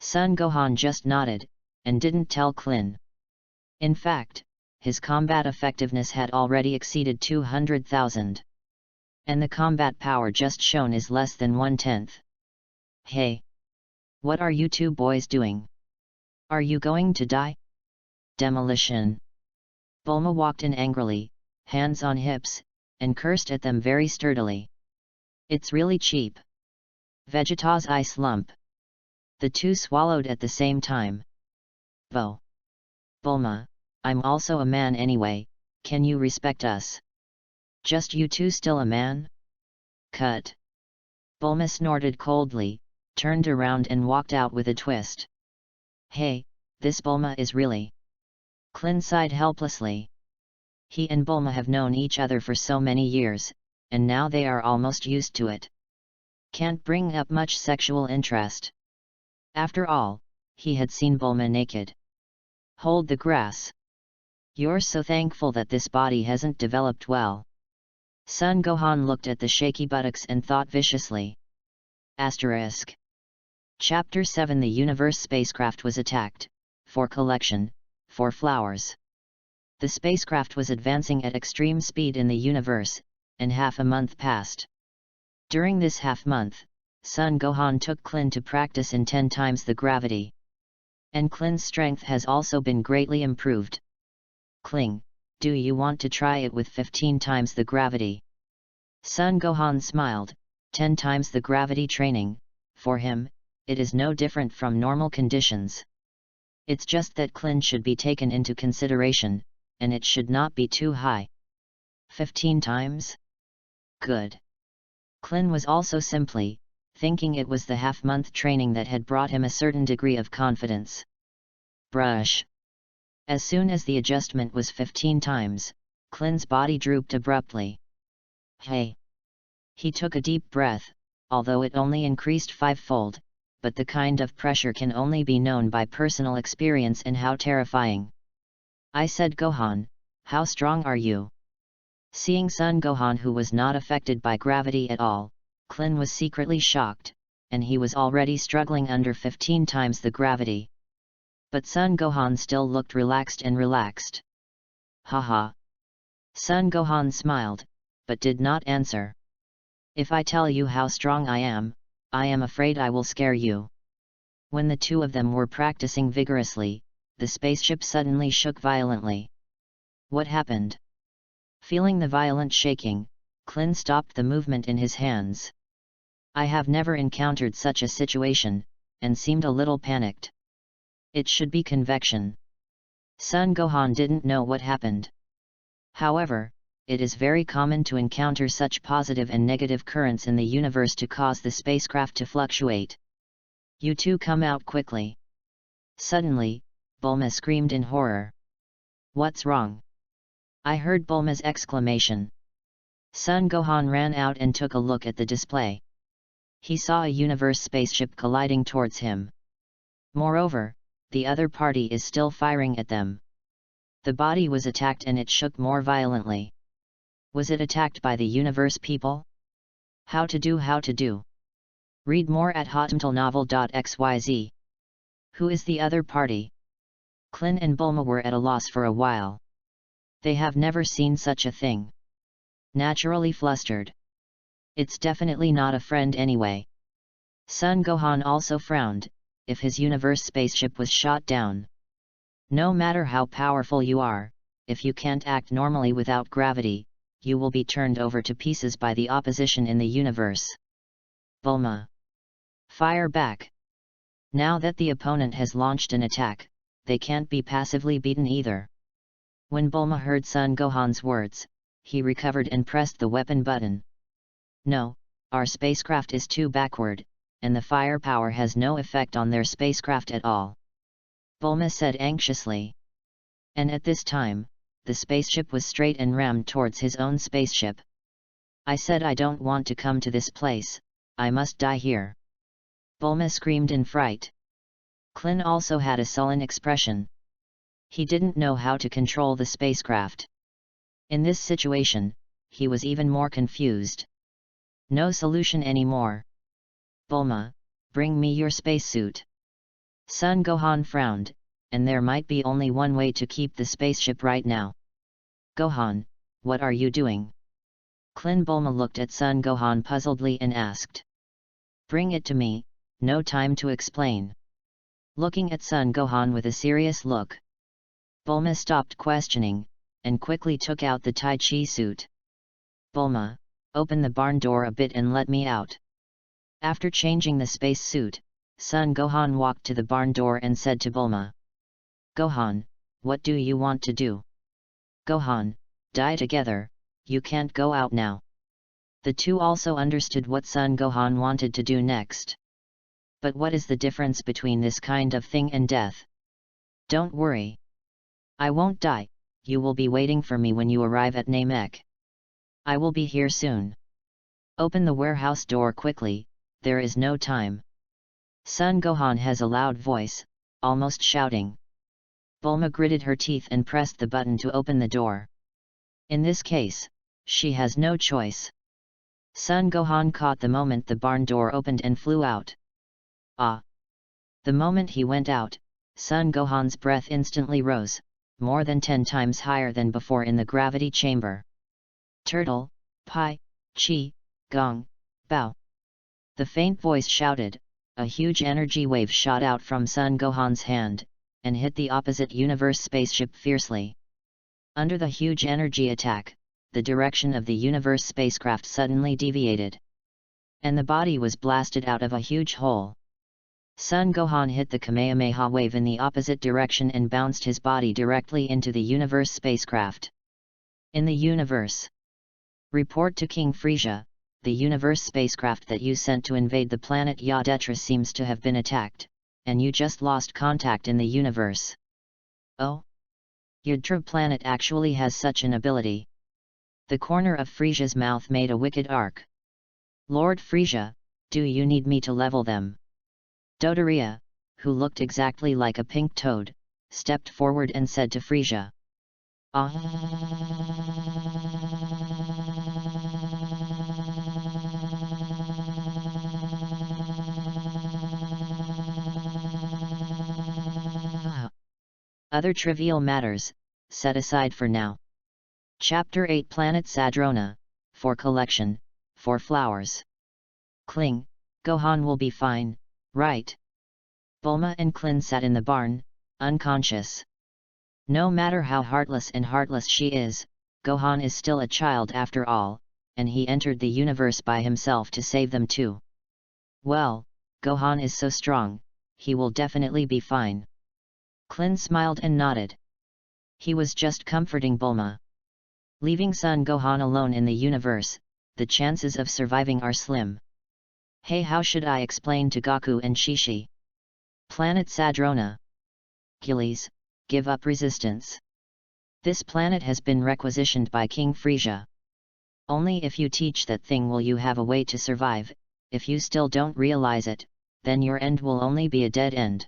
Son Gohan just nodded, and didn't tell Klin. In fact, his combat effectiveness had already exceeded 200,000. And the combat power just shown is less than 1/10. Hey! What are you two boys doing? Are you going to die? Demolition! Bulma walked in angrily, hands on hips, and cursed at them very sturdily. It's really cheap. Vegeta's eye slump. The two swallowed at the same time. Bo! Bulma, I'm also a man anyway, can you respect us? Just you two still a man? Cut! Bulma snorted coldly, turned around and walked out with a twist. Hey, this Bulma is really... Klin sighed helplessly. He and Bulma have known each other for so many years, and now they are almost used to it. Can't bring up much sexual interest. After all, he had seen Bulma naked. Hold the grass. You're so thankful that this body hasn't developed well. Son Gohan looked at the shaky buttocks and thought viciously. Asterisk. Chapter 7 The universe spacecraft was attacked. For collection, 4 flowers. The spacecraft was advancing at extreme speed in the universe, and half a month passed. During this half-month, Son Gohan took Klin to practice in 10 times the gravity. And Klin's strength has also been greatly improved. Kling, do you want to try it with 15 times the gravity? Son Gohan smiled. 10 times the gravity training, for him, it is no different from normal conditions. It's just that Klin should be taken into consideration, and it should not be too high. 15 times? Good. Klin was also simply thinking it was the half-month training that had brought him a certain degree of confidence. Brush. As soon as the adjustment was 15 times, Klin's body drooped abruptly. Hey! He took a deep breath, although it only increased 5-fold, but the kind of pressure can only be known by personal experience and how terrifying. I said, Gohan, how strong are you? Seeing Son Gohan who was not affected by gravity at all, Klin was secretly shocked, and he was already struggling under 15 times the gravity. But Son Gohan still looked relaxed and relaxed. Haha. Son Gohan smiled, but did not answer. If I tell you how strong I am afraid I will scare you. When the two of them were practicing vigorously, the spaceship suddenly shook violently. What happened? Feeling the violent shaking, Clin stopped the movement in his hands. I have never encountered such a situation, and seemed a little panicked. It should be convection. Son Gohan didn't know what happened. However, it is very common to encounter such positive and negative currents in the universe to cause the spacecraft to fluctuate. You two come out quickly. Suddenly, Bulma screamed in horror. What's wrong? I heard Bulma's exclamation. Son Gohan ran out and took a look at the display. He saw a universe spaceship colliding towards him. Moreover, the other party is still firing at them. The body was attacked and it shook more violently. Was it attacked by the universe people? How to do? Read more at hotmtlnovel.xyz. Who is the other party? Clin and Bulma were at a loss for a while. They have never seen such a thing. Naturally flustered. It's definitely not a friend anyway. Son Gohan also frowned. If his universe spaceship was shot down. No matter how powerful you are, if you can't act normally without gravity, you will be turned over to pieces by the opposition in the universe. Bulma. Fire back. Now that the opponent has launched an attack, they can't be passively beaten either. When Bulma heard Son Gohan's words, he recovered and pressed the weapon button. No, our spacecraft is too backward, and the firepower has no effect on their spacecraft at all. Bulma said anxiously. And at this time, the spaceship was straight and rammed towards his own spaceship. I said I don't want to come to this place, I must die here. Bulma screamed in fright. Clin also had a sullen expression. He didn't know how to control the spacecraft. In this situation, he was even more confused. No solution anymore. Bulma, bring me your spacesuit. Son Gohan frowned, and there might be only one way to keep the spaceship right now. Gohan, what are you doing? Clin. Bulma looked at Son Gohan puzzledly and asked. Bring it to me, no time to explain. Looking at Son Gohan with a serious look. Bulma stopped questioning, and quickly took out the Tai Chi suit. Bulma, open the barn door a bit and let me out. After changing the space suit, Son Gohan walked to the barn door and said to Bulma. Gohan, what do you want to do? Gohan, die together, you can't go out now. The two also understood what Son Gohan wanted to do next. But what is the difference between this kind of thing and death? Don't worry. I won't die, you will be waiting for me when you arrive at Namek. I will be here soon. Open the warehouse door quickly, there is no time. Son Gohan has a loud voice, almost shouting. Bulma gritted her teeth and pressed the button to open the door. In this case, she has no choice. Son Gohan caught the moment the barn door opened and flew out. Ah! The moment he went out, Son Gohan's breath instantly rose, more than 10 times higher than before in the gravity chamber. Turtle, Pi, Chi, Gong, Bao. The faint voice shouted, a huge energy wave shot out from Son Gohan's hand, and hit the opposite universe spaceship fiercely. Under the huge energy attack, the direction of the universe spacecraft suddenly deviated. And the body was blasted out of a huge hole. Son Gohan hit the Kamehameha wave in the opposite direction and bounced his body directly into the universe spacecraft. In the universe. Report to King Frieza, the universe spacecraft that you sent to invade the planet Yadetra seems to have been attacked, and you just lost contact in the universe. Oh? Yadra planet actually has such an ability. The corner of Frieza's mouth made a wicked arc. Lord Frieza, do you need me to level them? Dodoria, who looked exactly like a pink toad, stepped forward and said to Frieza. Other trivial matters, set aside for now. Chapter 8 Planet Sadrona, for collection, for flowers. Cling, Gohan will be fine, right? Bulma and Klin sat in the barn, unconscious. No matter how heartless she is, Gohan is still a child after all, and he entered the universe by himself to save them too. Well, Gohan is so strong, he will definitely be fine. Klin smiled and nodded. He was just comforting Bulma. Leaving Son Gohan alone in the universe, the chances of surviving are slim. Hey, how should I explain to Goku and Shishi? Planet Sadrona. Achilles, give up resistance. This planet has been requisitioned by King Frieza. Only if you teach that thing will you have a way to survive. If you still don't realize it, then your end will only be a dead end.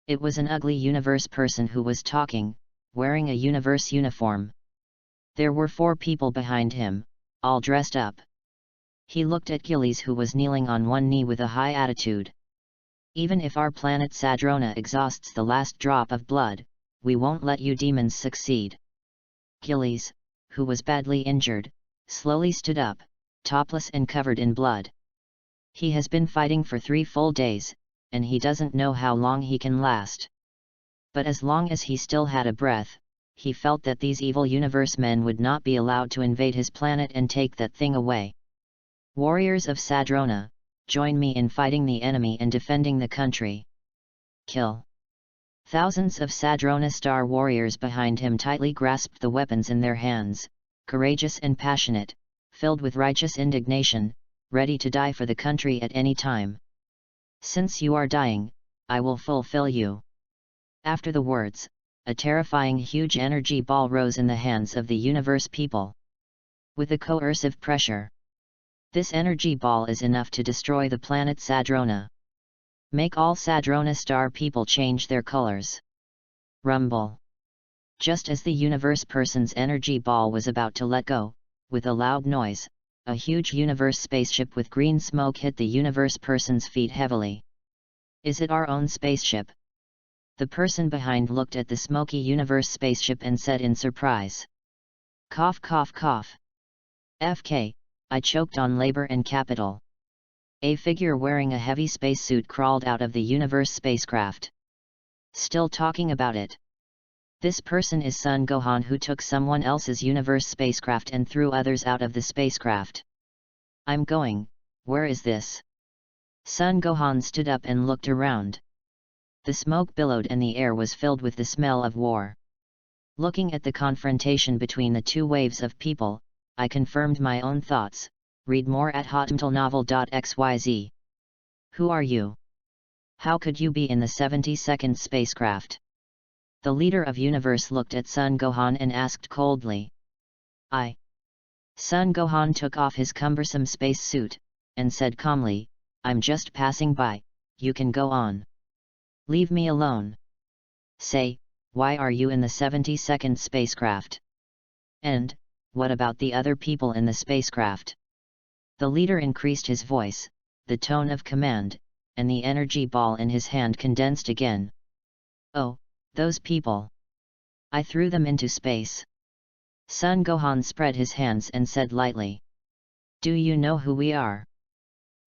It was an ugly universe person who was talking, wearing a universe uniform. There were 4 people behind him, all dressed up. He looked at Achilles, who was kneeling on one knee with a high attitude. Even if our planet Sadrona exhausts the last drop of blood, we won't let you demons succeed. Achilles, who was badly injured, slowly stood up, topless and covered in blood. He has been fighting for 3 full days, and he doesn't know how long he can last. But as long as he still had a breath, he felt that these evil universe men would not be allowed to invade his planet and take that thing away. Warriors of Sadrona, join me in fighting the enemy and defending the country. Kill. Thousands of Sadrona star warriors behind him tightly grasped the weapons in their hands, courageous and passionate, filled with righteous indignation, ready to die for the country at any time. Since you are dying, I will fulfill you. After the words, a terrifying huge energy ball rose in the hands of the universe people. With a coercive pressure. This energy ball is enough to destroy the planet Sadrona. Make all Sadrona star people change their colors. Rumble. Just as the universe person's energy ball was about to let go, with a loud noise, a huge universe spaceship with green smoke hit the universe person's feet heavily. Is it our own spaceship? The person behind looked at the smoky universe spaceship and said in surprise. Cough cough cough. FK, I choked on labor and capital. A figure wearing a heavy spacesuit crawled out of the universe spacecraft. Still talking about it. This person is Son Gohan, who took someone else's universe spacecraft and threw others out of the spacecraft. I'm going, where is this? Son Gohan stood up and looked around. The smoke billowed and the air was filled with the smell of war. Looking at the confrontation between the 2 waves of people, I confirmed my own thoughts. Read more at hotmtlnovel.xyz. Who are you? How could you be in the 72nd spacecraft? The leader of universe looked at Son Gohan and asked coldly. Son Gohan took off his cumbersome space suit, and said calmly, I'm just passing by, you can go on. Leave me alone. Say, why are you in the 72nd spacecraft? And, what about the other people in the spacecraft? The leader increased his voice, the tone of command, and the energy ball in his hand condensed again. Oh, those people. I threw them into space. Son Gohan spread his hands and said lightly. Do you know who we are?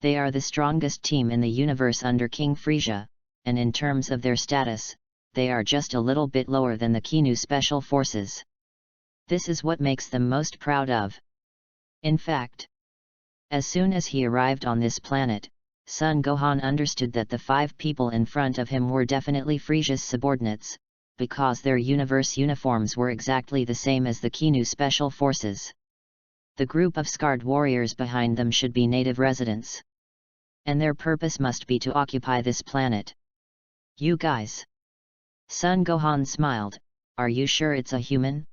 They are the strongest team in the universe under King Frieza, and in terms of their status, they are just a little bit lower than the Kinu Special Forces. This is what makes them most proud of. In fact, as soon as he arrived on this planet, Son Gohan understood that the 5 people in front of him were definitely Frieza's subordinates, because their universe uniforms were exactly the same as the Kinu Special Forces. The group of scarred warriors behind them should be native residents. And their purpose must be to occupy this planet. You guys. Son Gohan smiled, are you sure it's a human?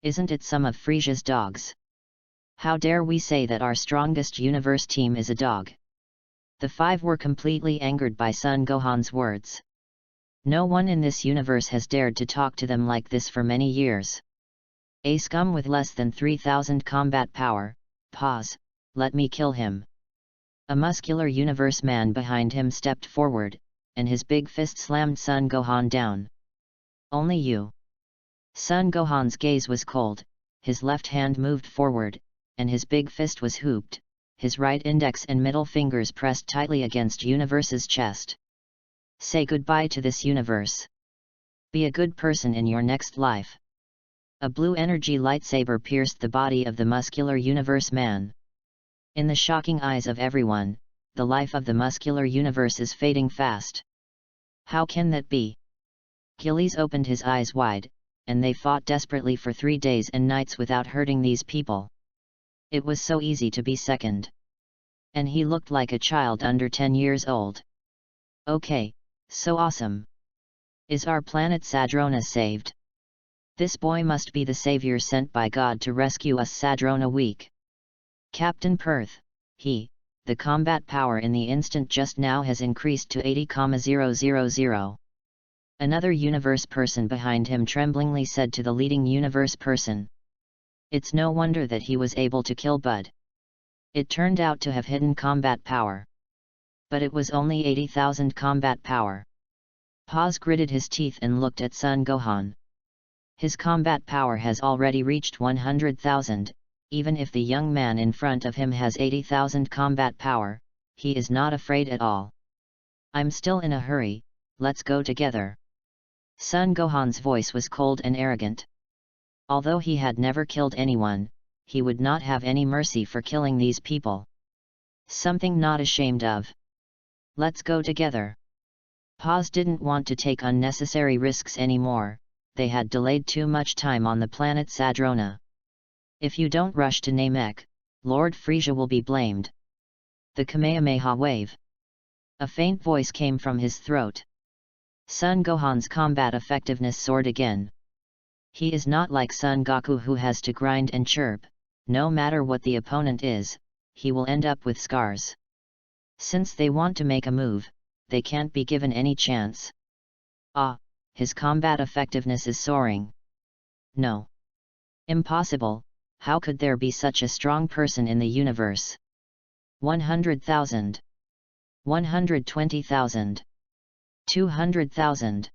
Isn't it some of Frieza's dogs? How dare we say that our strongest universe team is a dog? The 5 were completely angered by Son Gohan's words. No one in this universe has dared to talk to them like this for many years. A scum with less than 3,000 combat power. Pause, let me kill him. A muscular universe man behind him stepped forward, and his big fist slammed Son Gohan down. Only you. Son Gohan's gaze was cold, his left hand moved forward, and his big fist was hooped, his right index and middle fingers pressed tightly against Universe's chest. Say goodbye to this universe. Be a good person in your next life. A blue energy lightsaber pierced the body of the muscular universe man. In the shocking eyes of everyone, the life of the muscular universe is fading fast. How can that be? Gillies opened his eyes wide, and they fought desperately for 3 days and nights without hurting these people. It was so easy to be second. And he looked like a child under 10 years old. Okay, so awesome. Is our planet Sadrona saved? This boy must be the savior sent by God to rescue us Sadrona weak. Captain Perth, the combat power in the instant just now has increased to 80,000. Another universe person behind him tremblingly said to the leading universe person. It's no wonder that he was able to kill Bud. It turned out to have hidden combat power. But it was only 80,000 combat power. Paz gritted his teeth and looked at Son Gohan. His combat power has already reached 100,000, even if the young man in front of him has 80,000 combat power, he is not afraid at all. I'm still in a hurry, let's go together. Son Gohan's voice was cold and arrogant. Although he had never killed anyone, he would not have any mercy for killing these people. Something not ashamed of. Let's go together. Paz didn't want to take unnecessary risks anymore, they had delayed too much time on the planet Sadrona. If you don't rush to Namek, Lord Frisia will be blamed. The Kamehameha wave. A faint voice came from his throat. Son Gohan's combat effectiveness soared again. He is not like Son Goku who has to grind and chirp, no matter what the opponent is, he will end up with scars. Since they want to make a move, they can't be given any chance. His combat effectiveness is soaring. No. Impossible, how could there be such a strong person in the universe? 100,000. 120,000. 200,000.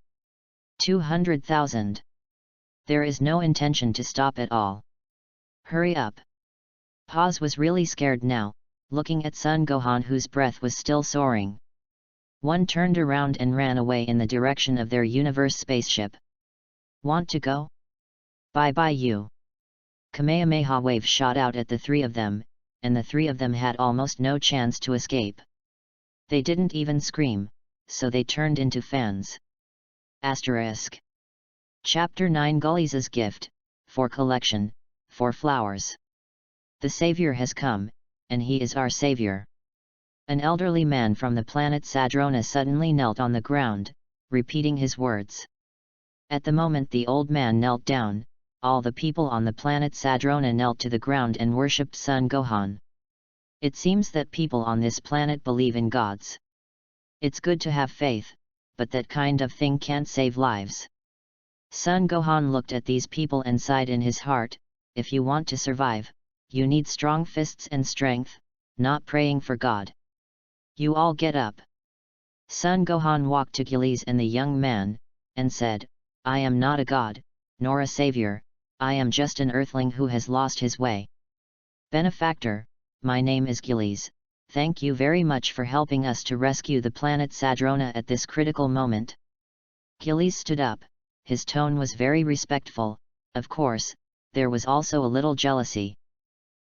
200,000. There is no intention to stop at all. Hurry up. Paz was really scared now, looking at Son Gohan whose breath was still soaring. One turned around and ran away in the direction of their universe spaceship. Want to go? Bye-bye you. Kamehameha wave shot out at the three of them, and the three of them had almost no chance to escape. They didn't even scream, so they turned into fans. Asterisk. Chapter 9 Gullies' Gift, for collection, for flowers. The Savior has come, and he is our Savior. An elderly man from the planet Sadrona suddenly knelt on the ground, repeating his words. At the moment the old man knelt down, all the people on the planet Sadrona knelt to the ground and worshipped Son Gohan. It seems that people on this planet believe in gods. It's good to have faith, but that kind of thing can't save lives. Son Gohan looked at these people and sighed in his heart, if you want to survive, you need strong fists and strength, not praying for God. You all get up. Son Gohan walked to Gillies and the young man, and said, I am not a god, nor a savior, I am just an earthling who has lost his way. Benefactor, my name is Gillies, thank you very much for helping us to rescue the planet Sadrona at this critical moment. Gillies stood up, his tone was very respectful, of course, there was also a little jealousy.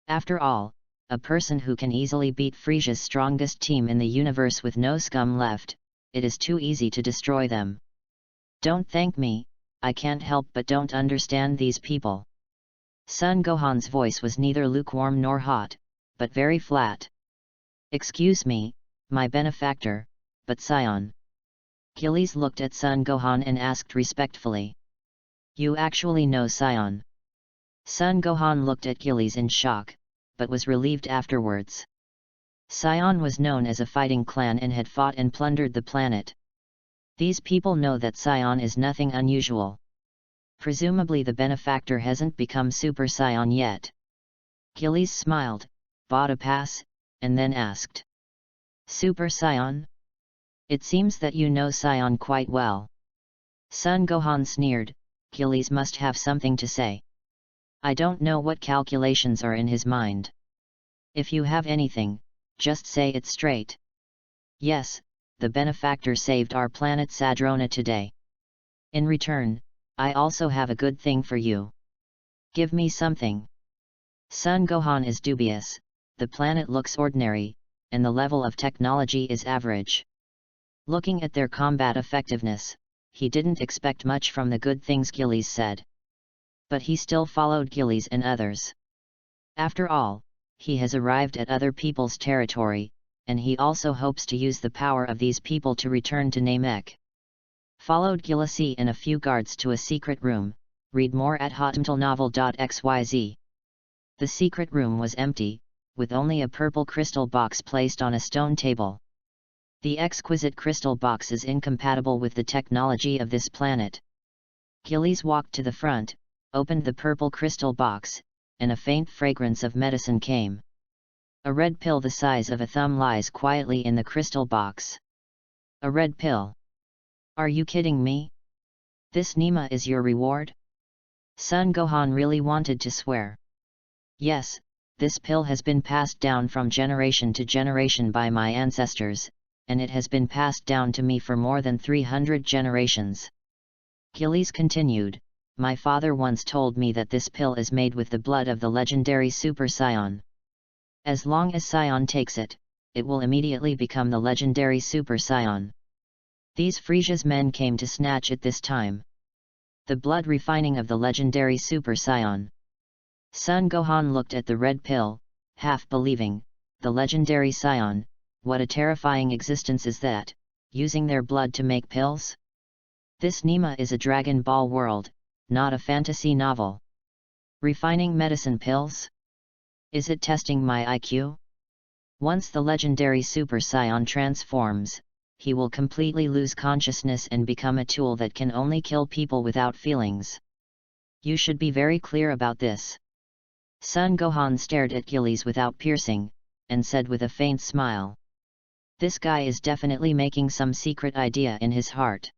After all, a person who can easily beat Frisia's strongest team in the universe with no scum left, it is too easy to destroy them. Don't thank me, I can't help but don't understand these people. Son Gohan's voice was neither lukewarm nor hot, but very flat. Excuse me, my benefactor, but Scion. Gillies looked at Son Gohan and asked respectfully. You actually know Scion? Son Gohan looked at Gillies in shock, but was relieved afterwards. Scion was known as a fighting clan and had fought and plundered the planet. These people know that Scion is nothing unusual. Presumably the benefactor hasn't become Super Scion yet. Gillies smiled, bought a pass, and then asked. Super Scion? It seems that you know Scion quite well. Son Gohan sneered, Gillies must have something to say. I don't know what calculations are in his mind. If you have anything, just say it straight. Yes, the benefactor saved our planet Sadrona today. In return, I also have a good thing for you. Give me something. Son Gohan is dubious, the planet looks ordinary, and the level of technology is average. Looking at their combat effectiveness, he didn't expect much from the good things Gillies said. But he still followed Gillies and others. After all, he has arrived at other people's territory, and he also hopes to use the power of these people to return to Namek. Followed Gillies and a few guards to a secret room. Read more at hotmtlnovel.xyz. The secret room was empty, with only a purple crystal box placed on a stone table. The exquisite crystal box is incompatible with the technology of this planet. Gillies walked to the front, opened the purple crystal box, and a faint fragrance of medicine came. A red pill the size of a thumb lies quietly in the crystal box. A red pill. Are you kidding me? This Nima is your reward? Son Gohan really wanted to swear. Yes, this pill has been passed down from generation to generation by my ancestors, and it has been passed down to me for more than 300 generations. Gillies continued, my father once told me that this pill is made with the blood of the legendary Super Saiyan. As long as Saiyan takes it, it will immediately become the legendary Super Saiyan. These Frisia's men came to snatch it this time. The blood refining of the legendary Super Saiyan. Son Gohan looked at the red pill, half believing, the legendary Saiyan, what a terrifying existence is that, using their blood to make pills? This Nima is a Dragon Ball world, not a fantasy novel. Refining medicine pills? Is it testing my IQ? Once the legendary Super Saiyan transforms, he will completely lose consciousness and become a tool that can only kill people without feelings. You should be very clear about this. Son Gohan stared at Gillies without piercing, and said with a faint smile. This guy is definitely making some secret idea in his heart.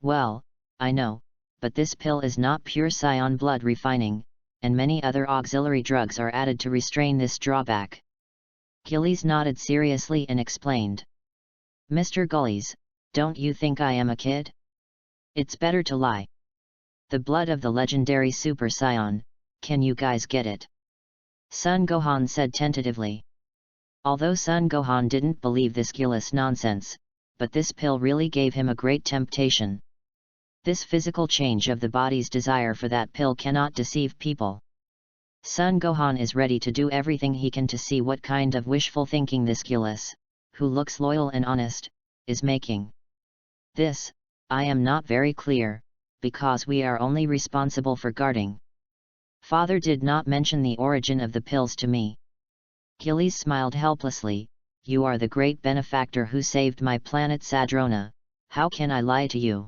Well, I know, but this pill is not pure Saiyan blood refining, and many other auxiliary drugs are added to restrain this drawback. Gillies nodded seriously and explained. Mr. Gullies, don't you think I am a kid? It's better to lie. The blood of the legendary Super Saiyan, can you guys get it? Son Gohan said tentatively. Although Son Gohan didn't believe this Gillies nonsense, but this pill really gave him a great temptation. This physical change of the body's desire for that pill cannot deceive people. Son Gohan is ready to do everything he can to see what kind of wishful thinking this Gillies, who looks loyal and honest, is making. This, I am not very clear, because we are only responsible for guarding. Father did not mention the origin of the pills to me. Gillies smiled helplessly, you are the great benefactor who saved my planet Sadrona, how can I lie to you?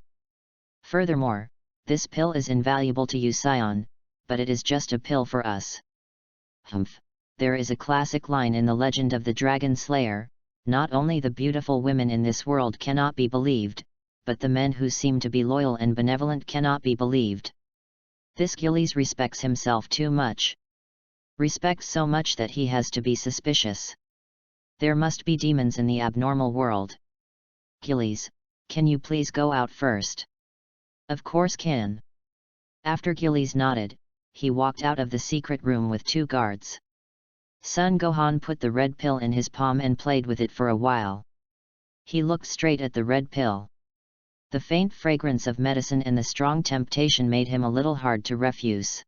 Furthermore, this pill is invaluable to you Saiyan, but it is just a pill for us. Humph, there is a classic line in the legend of the Dragon Slayer, not only the beautiful women in this world cannot be believed, but the men who seem to be loyal and benevolent cannot be believed. This Gillies respects himself too much. Respects so much that he has to be suspicious. There must be demons in the abnormal world. Gillies, can you please go out first? Of course can. After Gillies nodded, he walked out of the secret room with 2 guards. Son Gohan put the red pill in his palm and played with it for a while. He looked straight at the red pill. The faint fragrance of medicine and the strong temptation made him a little hard to refuse.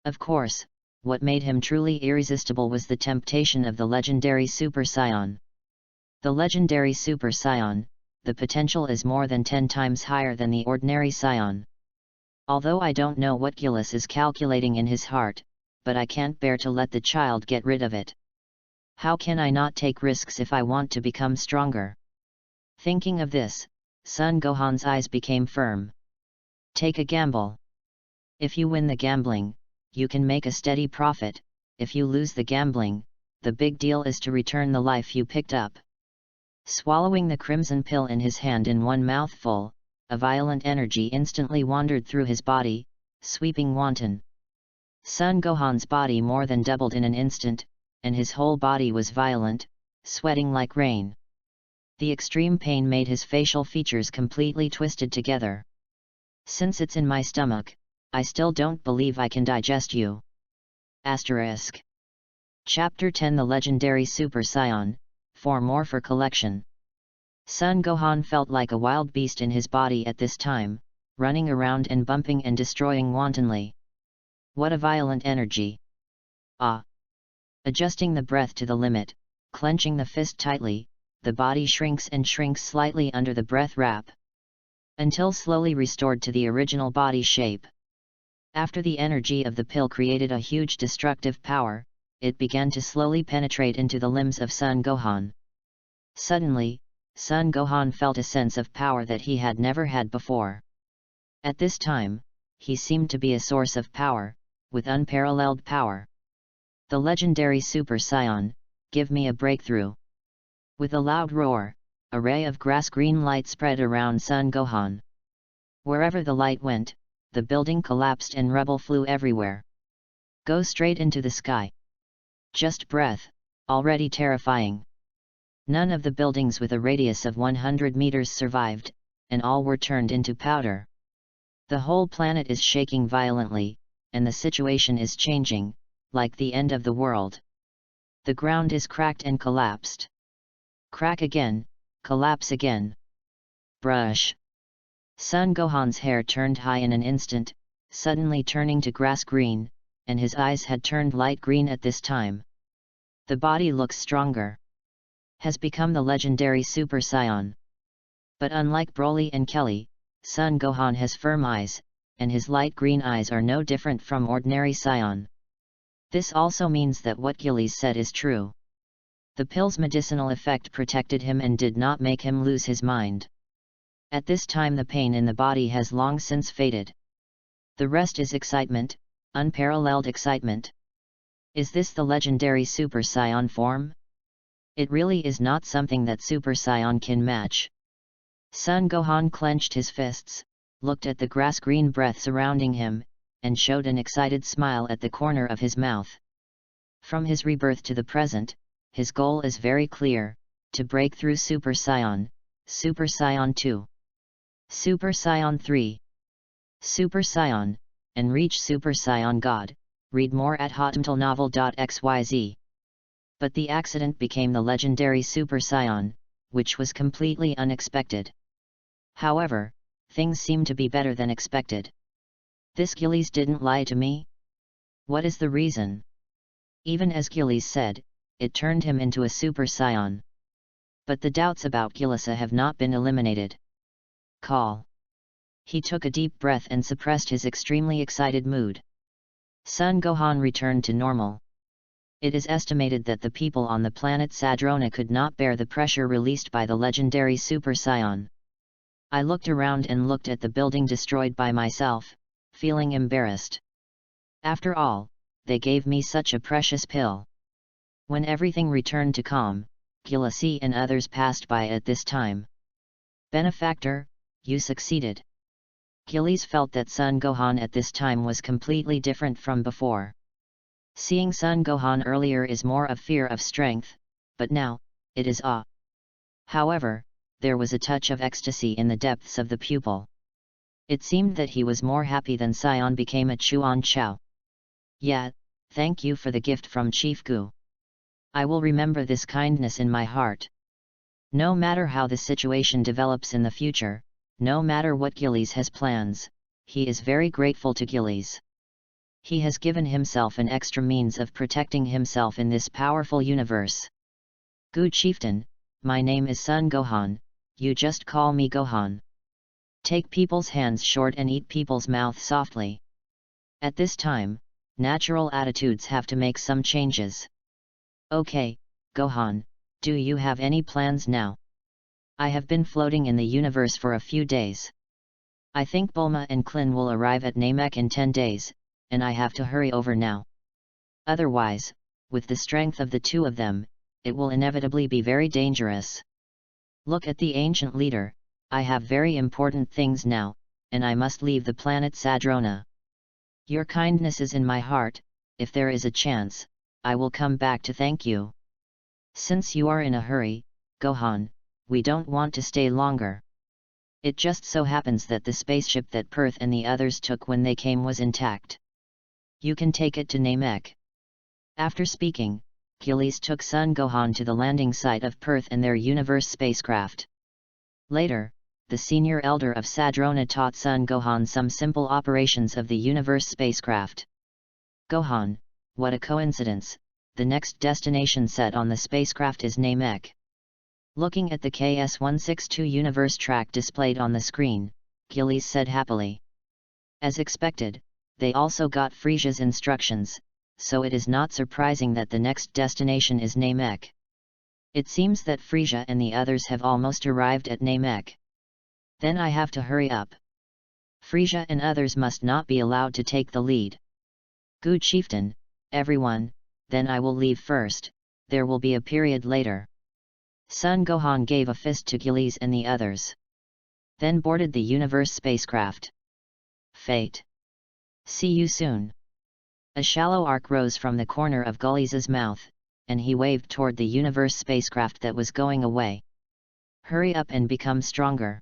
Of course, what made him truly irresistible was the temptation of the legendary Super Saiyan. The legendary Super Saiyan, the potential is more than 10 times higher than the ordinary Saiyan. Although I don't know what Gillies is calculating in his heart, but I can't bear to let the child get rid of it. How can I not take risks if I want to become stronger? Thinking of this, Son Gohan's eyes became firm. Take a gamble. If you win the gambling, you can make a steady profit. If you lose the gambling, the big deal is to return the life you picked up. Swallowing the crimson pill in his hand in one mouthful, a violent energy instantly wandered through his body, sweeping wanton. Son Gohan's body more than doubled in an instant, and his whole body was violent, sweating like rain. The extreme pain made his facial features completely twisted together. Since it's in my stomach, I still don't believe I can digest you. Asterisk. Chapter 10 The Legendary Super Saiyan, 4 more for collection. Son Gohan felt like a wild beast in his body at this time, running around and bumping and destroying wantonly. What a violent energy! Ah! Adjusting the breath to the limit, clenching the fist tightly, the body shrinks and shrinks slightly under the breath wrap, until slowly restored to the original body shape. After the energy of the pill created a huge destructive power, it began to slowly penetrate into the limbs of Son Gohan. Suddenly, Son Gohan felt a sense of power that he had never had before. At this time, he seemed to be a source of power, with unparalleled power. The legendary Super Saiyan, give me a breakthrough. With a loud roar, a ray of grass-green light spread around Son Gohan. Wherever the light went, the building collapsed and rubble flew everywhere. Go straight into the sky. Just breath, already terrifying. None of the buildings with a radius of 100 meters survived, and all were turned into powder. The whole planet is shaking violently, and the situation is changing, like the end of the world. The ground is cracked and collapsed. Crack again, collapse again. Brush. Son Gohan's hair turned high in an instant, suddenly turning to grass green, and his eyes had turned light green at this time. The body looks stronger. Has become the legendary Super Saiyan. But unlike Broly and Kelly, Son Gohan has firm eyes, and his light green eyes are no different from ordinary Saiyan. This also means that what Gillies said is true. The pill's medicinal effect protected him and did not make him lose his mind. At this time the pain in the body has long since faded. The rest is excitement, unparalleled excitement. Is this the legendary Super Saiyan form? It really is not something that Super Saiyan can match. Son Gohan clenched his fists, looked at the grass-green breath surrounding him, and showed an excited smile at the corner of his mouth. From his rebirth to the present, his goal is very clear: to break through Super Saiyan, Super Saiyan 2, Super Saiyan 3, Super Saiyan, and reach Super Saiyan God. Read more at hotmtlnovel.xyz. But the accident became the legendary Super Saiyan, which was completely unexpected. However, things seem to be better than expected. This Gillies didn't lie to me? What is the reason? Even as Gillies said, it turned him into a Super Saiyan. But the doubts about Gilisa have not been eliminated. Call. He took a deep breath and suppressed his extremely excited mood. Son Gohan returned to normal. It is estimated that the people on the planet Sadrona could not bear the pressure released by the legendary Super Saiyan. I looked around and looked at the building destroyed by myself, feeling embarrassed. After all, they gave me such a precious pill. When everything returned to calm, Gilisi and others passed by at this time. Benefactor, you succeeded. Gillies felt that Son Gohan at this time was completely different from before. Seeing Son Gohan earlier is more of fear of strength, but now, it is awe. However, there was a touch of ecstasy in the depths of the pupil. It seemed that he was more happy than Saiyan became a Chuan Chao. Yeah, thank you for the gift from Chief Gu. I will remember this kindness in my heart. No matter how the situation develops in the future, no matter what Gillies has plans, he is very grateful to Gillies. He has given himself an extra means of protecting himself in this powerful universe. Gu Chieftain, my name is Son Gohan, you just call me Gohan. Take people's hands short and eat people's mouth softly. At this time, natural attitudes have to make some changes. Okay, Gohan, do you have any plans now? I have been floating in the universe for a few days. I think Bulma and Klin will arrive at Namek in 10 days, and I have to hurry over now. Otherwise, with the strength of the two of them, it will inevitably be very dangerous. Look at the ancient leader, I have very important things now, and I must leave the planet Sadrona. Your kindness is in my heart, if there is a chance, I will come back to thank you. Since you are in a hurry, Gohan, we don't want to stay longer. It just so happens that the spaceship that Perth and the others took when they came was intact. You can take it to Namek." After speaking, Achilles took Son Gohan to the landing site of Perth and their universe spacecraft. Later, the senior elder of Sadrona taught Son Gohan some simple operations of the universe spacecraft. "Gohan, what a coincidence, the next destination set on the spacecraft is Namek." Looking at the KS-162 universe track displayed on the screen, Achilles said happily. As expected, they also got Frisia's instructions, so it is not surprising that the next destination is Namek. It seems that Frisia and the others have almost arrived at Namek. Then I have to hurry up. Frisia and others must not be allowed to take the lead. "Good chieftain, everyone, then I will leave first, there will be a period later." Son Gohan gave a fist to Achilles and the others. Then boarded the universe spacecraft. Fate. "See you soon." A shallow arc rose from the corner of Gully's mouth, and he waved toward the universe spacecraft that was going away. "Hurry up and become stronger.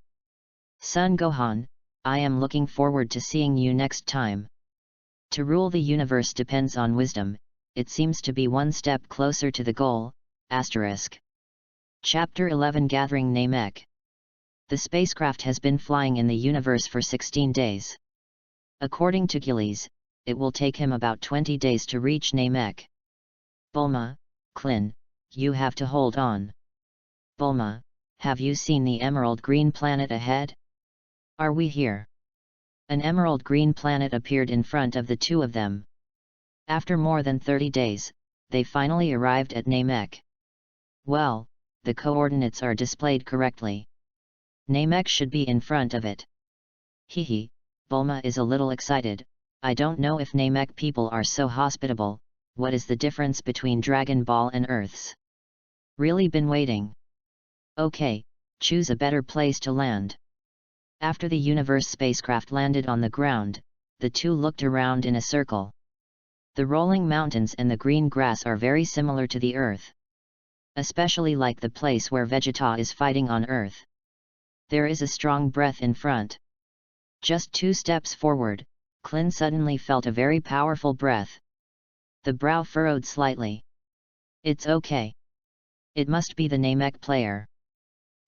Son Gohan, I am looking forward to seeing you next time. To rule the universe depends on wisdom, it seems to be one step closer to the goal, **. Chapter 11 Gathering Namek. The spacecraft has been flying in the universe for 16 days. According to Achilles, it will take him about 20 days to reach Namek. "Bulma, Klin, you have to hold on. Bulma, have you seen the emerald green planet ahead? Are we here?" An emerald green planet appeared in front of the two of them. After more than 30 days, they finally arrived at Namek. "Well, the coordinates are displayed correctly. Namek should be in front of it." "Hehe, Bulma is a little excited, I don't know if Namek people are so hospitable, what is the difference between Dragon Ball and Earth's? Really been waiting. Okay, choose a better place to land." After the universe spacecraft landed on the ground, the two looked around in a circle. The rolling mountains and the green grass are very similar to the Earth. Especially like the place where Vegeta is fighting on Earth. There is a strong breath in front. Just 2 steps forward, Klin suddenly felt a very powerful breath. The brow furrowed slightly. "It's okay. It must be the Namek player."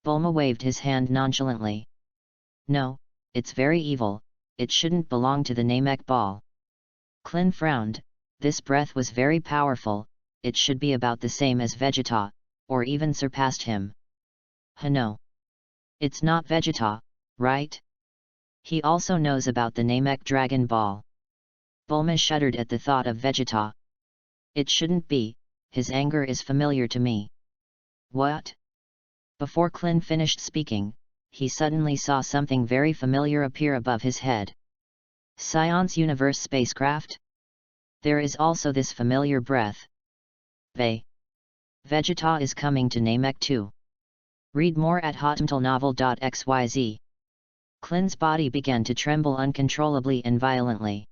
Bulma waved his hand nonchalantly. "No, it's very evil, it shouldn't belong to the Namek ball." Klin frowned, this breath was very powerful, it should be about the same as Vegeta, or even surpassed him. No. It's not Vegeta, right? He also knows about the Namek Dragon Ball." Bulma shuddered at the thought of Vegeta. "It shouldn't be, his anger is familiar to me." "What?" Before Klin finished speaking, he suddenly saw something very familiar appear above his head. Scion's universe spacecraft? There is also this familiar breath. Vegeta is coming to Namek too. Read more at hotmtlnovel.xyz. Klin's body began to tremble uncontrollably and violently.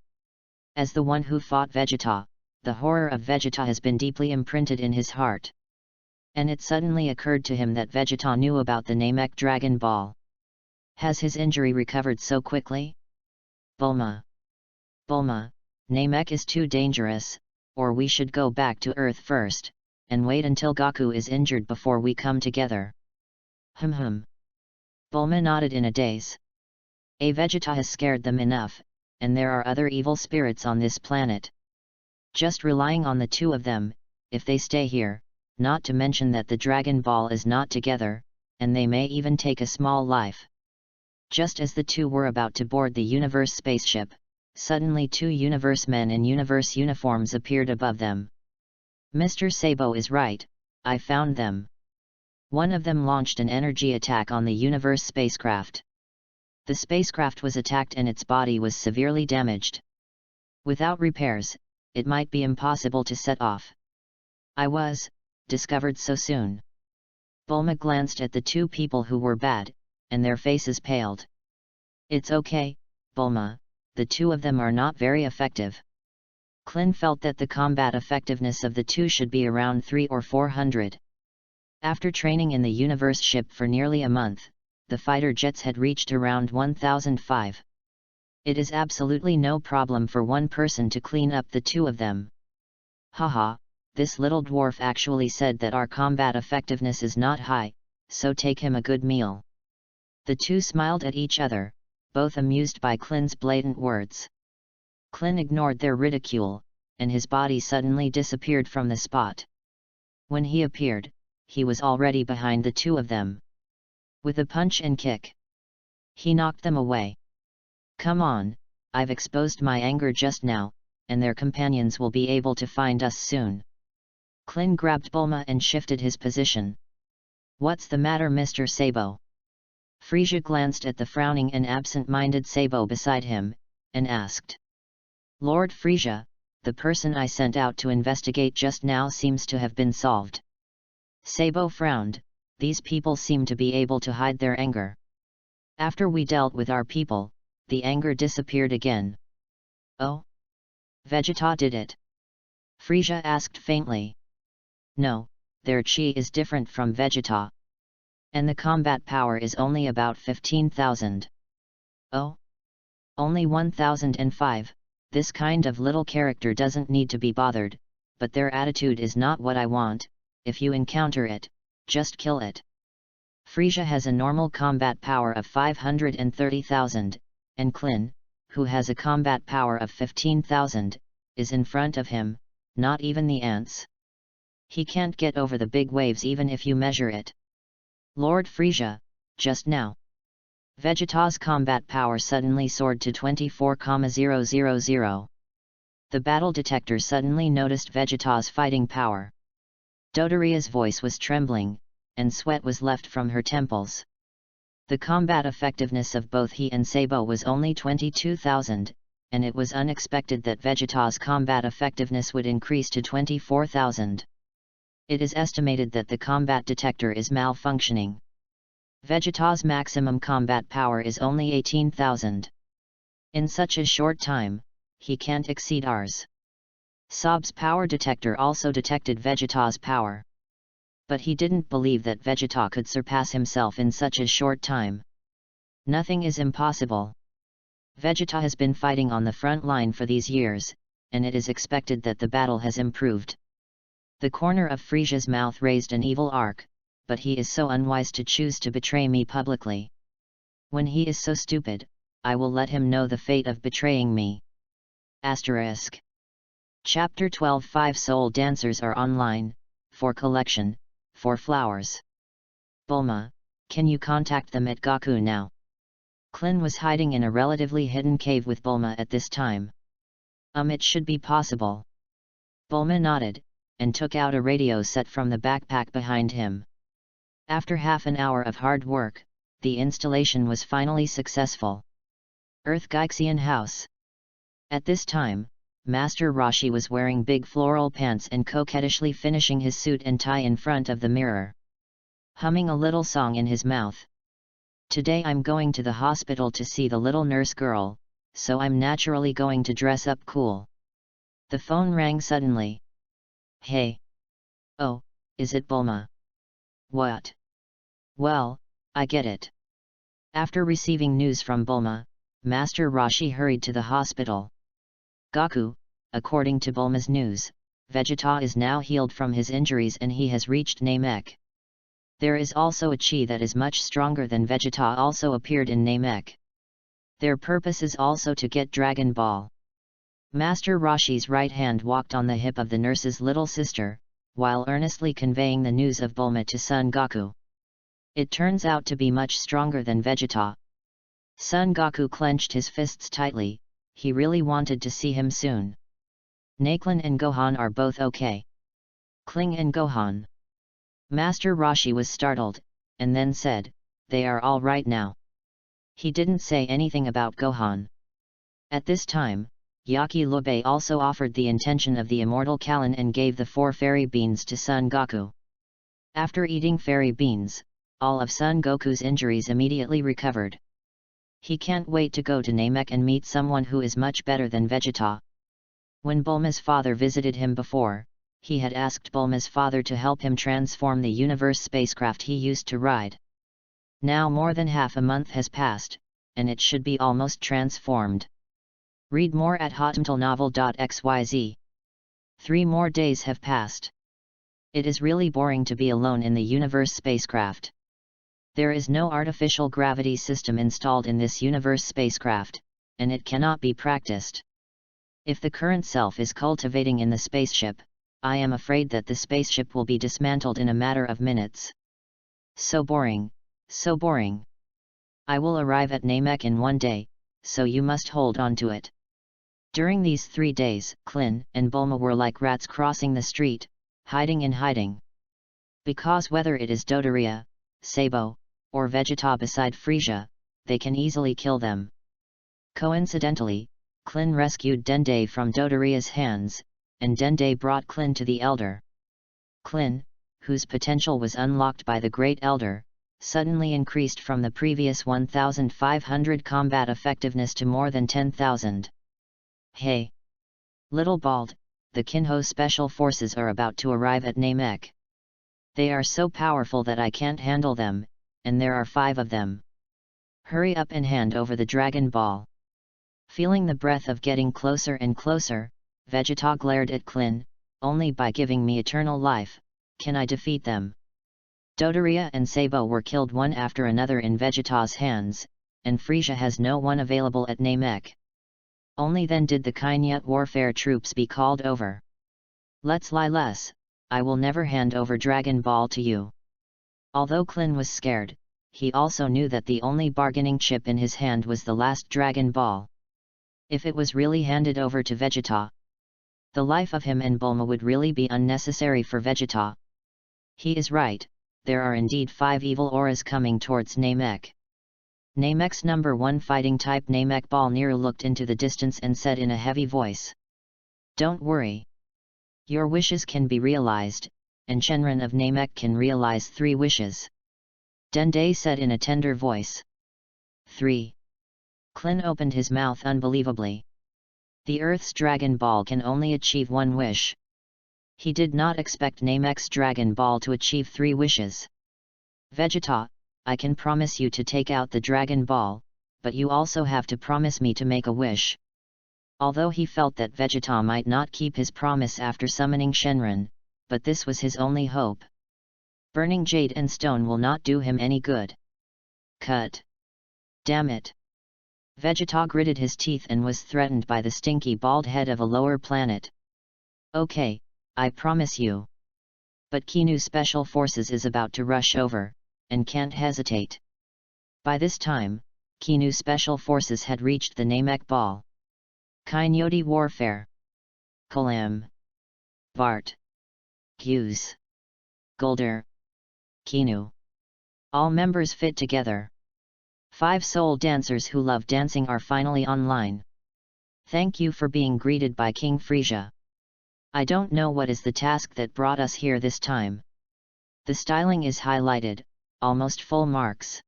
As the one who fought Vegeta, the horror of Vegeta has been deeply imprinted in his heart. And it suddenly occurred to him that Vegeta knew about the Namek Dragon Ball. Has his injury recovered so quickly? Bulma, Namek is too dangerous, or we should go back to Earth first, and wait until Goku is injured before we come together. Bulma nodded in a daze. Vegeta has scared them enough, and there are other evil spirits on this planet. Just relying on the two of them, if they stay here, not to mention that the Dragon Ball is not together, and they may even take a small life. Just as the two were about to board the universe spaceship, suddenly 2 universe men in universe uniforms appeared above them. Mr. Sabo is right, I found them. One of them launched an energy attack on the universe spacecraft. The spacecraft was attacked and its body was severely damaged. Without repairs, it might be impossible to set off. I was discovered so soon. Bulma glanced at the 2 people who were bad, and their faces paled. It's okay, Bulma, the 2 of them are not very effective. Klin felt that the combat effectiveness of the 2 should be around 300 or 400. After training in the universe ship for nearly a month, the fighter jets had reached around 1005. It is absolutely no problem for one person to clean up the two of them. Haha, this little dwarf actually said that our combat effectiveness is not high, so take him a good meal. The two smiled at each other, both amused by Clint's blatant words. Clint ignored their ridicule, and his body suddenly disappeared from the spot. When he appeared, he was already behind the two of them. With a punch and kick, he knocked them away. Come on, I've exposed my anger just now, and their companions will be able to find us soon. Clint grabbed Bulma and shifted his position. What's the matter, Mr. Sabo? Frisia glanced at the frowning and absent-minded Sabo beside him, and asked. Lord Frisia, the person I sent out to investigate just now seems to have been solved. Sabo frowned. These people seem to be able to hide their anger. After we dealt with our people, the anger disappeared again. Oh? Vegeta did it? Frisia asked faintly. No, their chi is different from Vegeta. And the combat power is only about 15,000. Oh? Only 1005, this kind of little character doesn't need to be bothered, but their attitude is not what I want. If you encounter it, just kill it. Frisia has a normal combat power of 530,000, and Klin, who has a combat power of 15,000, is in front of him, not even the ants. He can't get over the big waves even if you measure it. Lord Frisia, just now. Vegeta's combat power suddenly soared to 24,000. The battle detector suddenly noticed Vegeta's fighting power. Dodoria's voice was trembling, and sweat was left from her temples. The combat effectiveness of both he and Sabo was only 22,000, and it was unexpected that Vegeta's combat effectiveness would increase to 24,000. It is estimated that the combat detector is malfunctioning. Vegeta's maximum combat power is only 18,000. In such a short time, he can't exceed ours. Sob's power detector also detected Vegeta's power. But he didn't believe that Vegeta could surpass himself in such a short time. Nothing is impossible. Vegeta has been fighting on the front line for these years, and it is expected that the battle has improved. The corner of Frisia's mouth raised an evil arc, but he is so unwise to choose to betray me publicly. When he is so stupid, I will let him know the fate of betraying me. Asterisk. Chapter 12 5 Soul Dancers are online, for collection, for flowers. Bulma, can you contact them at Gaku now? Klin was hiding in a relatively hidden cave with Bulma at this time. It should be possible. Bulma nodded, and took out a radio set from the backpack behind him. After half an hour of hard work, the installation was finally successful. Earth Gaixian House. At this time, Master Roshi was wearing big floral pants and coquettishly finishing his suit and tie in front of the mirror. Humming a little song in his mouth. Today I'm going to the hospital to see the little nurse girl, so I'm naturally going to dress up cool. The phone rang suddenly. Hey. Oh, is it Bulma? What? Well, I get it. After receiving news from Bulma, Master Roshi hurried to the hospital. Gaku, according to Bulma's news, Vegeta is now healed from his injuries and he has reached Namek. There is also a chi that is much stronger than Vegeta also appeared in Namek. Their purpose is also to get Dragon Ball. Master Roshi's right hand walked on the hip of the nurse's little sister, while earnestly conveying the news of Bulma to Son Goku. It turns out to be much stronger than Vegeta. Son Goku clenched his fists tightly, he really wanted to see him soon. Naklin and Gohan are both okay. Kling and Gohan. Master Roshi was startled, and then said, they are all right now. He didn't say anything about Gohan. At this time, Yaki Lube also offered the intention of the immortal Kallen and gave the 4 fairy beans to Son Goku. After eating fairy beans, all of Son Goku's injuries immediately recovered. He can't wait to go to Namek and meet someone who is much better than Vegeta. When Bulma's father visited him before, he had asked Bulma's father to help him transform the universe spacecraft he used to ride. Now more than half a month has passed, and it should be almost transformed. Read more at hotmtlnovel.xyz. 3 more days have passed. It is really boring to be alone in the universe spacecraft. There is no artificial gravity system installed in this universe spacecraft, and it cannot be practiced. If the current self is cultivating in the spaceship, I am afraid that the spaceship will be dismantled in a matter of minutes. So boring, so boring. I will arrive at Namek in 1 day, so you must hold on to it. During these 3 days, Klin and Bulma were like rats crossing the street, hiding in hiding. Because whether it is Dodoria, Sabo, or Vegeta beside Frieza, they can easily kill them. Coincidentally, Klin rescued Dende from Dodoria's hands, and Dende brought Klin to the Elder. Klin, whose potential was unlocked by the Great Elder, suddenly increased from the previous 1,500 combat effectiveness to more than 10,000. Hey! Little Bald, the Kinho Special Forces are about to arrive at Namek. They are so powerful that I can't handle them, and there are 5 of them. Hurry up and hand over the Dragon Ball. Feeling the breath of getting closer and closer, Vegeta glared at Klin. Only by giving me eternal life can I defeat them. Dodoria and Sabo were killed one after another in Vegeta's hands, and Frieza has no one available at Namek. Only then did the Kainyut warfare troops be called over. Let's lie less, I will never hand over Dragon Ball to you. Although Klin was scared, he also knew that the only bargaining chip in his hand was the last Dragon Ball. If it was really handed over to Vegeta, the life of him and Bulma would really be unnecessary for Vegeta. He is right, there are indeed 5 evil auras coming towards Namek. Namek's number 1 fighting type Namek Ball-Niru looked into the distance and said in a heavy voice. Don't worry. Your wishes can be realized, and Shenron of Namek can realize 3 wishes. Dende said in a tender voice. 3. Klin opened his mouth unbelievably. The Earth's Dragon Ball can only achieve 1 wish. He did not expect Namek's Dragon Ball to achieve 3 wishes. Vegeta, I can promise you to take out the Dragon Ball, but you also have to promise me to make a wish. Although he felt that Vegeta might not keep his promise after summoning Shenron, but this was his only hope. Burning jade and stone will not do him any good. Cut. Damn it. Vegeta gritted his teeth and was threatened by the stinky bald head of a lower planet. Okay, I promise you. But Kinu Special Forces is about to rush over, and can't hesitate. By this time, Kinu Special Forces had reached the Namek Ball. Kainyoti Warfare. Kolam. Vart. Hughes. Golder. Kinu. All members fit together. 5 soul dancers who love dancing are finally online. Thank you for being greeted by King Frieza. I don't know what is the task that brought us here this time. The styling is highlighted, almost full marks.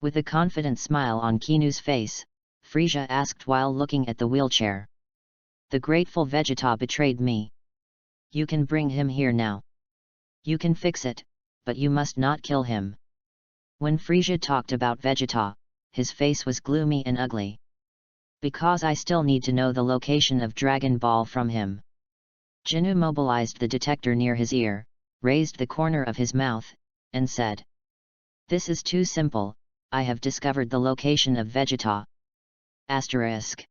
With a confident smile on Kinu's face, Frieza asked while looking at the wheelchair. The grateful Vegeta betrayed me. You can bring him here now. You can fix it, but you must not kill him. When Frieza talked about Vegeta, his face was gloomy and ugly. Because I still need to know the location of Dragon Ball from him. Jinnu mobilized the detector near his ear, raised the corner of his mouth, and said. This is too simple, I have discovered the location of Vegeta. Asterisk.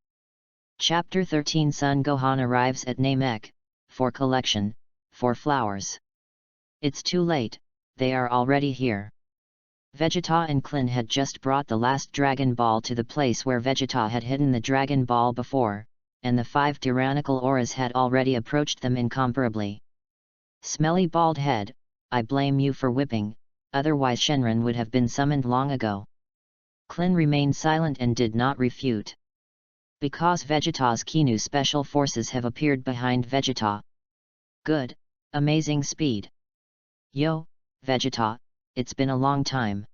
Chapter 13 Son Gohan arrives at Namek, for collection, for flowers. It's too late, they are already here. Vegeta and Klin had just brought the last Dragon Ball to the place where Vegeta had hidden the Dragon Ball before, and the 5 tyrannical auras had already approached them incomparably. Smelly bald head, I blame you for whipping, otherwise Shenron would have been summoned long ago. Klin remained silent and did not refute. Because Vegeta's Kinu Special Forces have appeared behind Vegeta. Good, amazing speed. Yo, Vegeta, it's been a long time.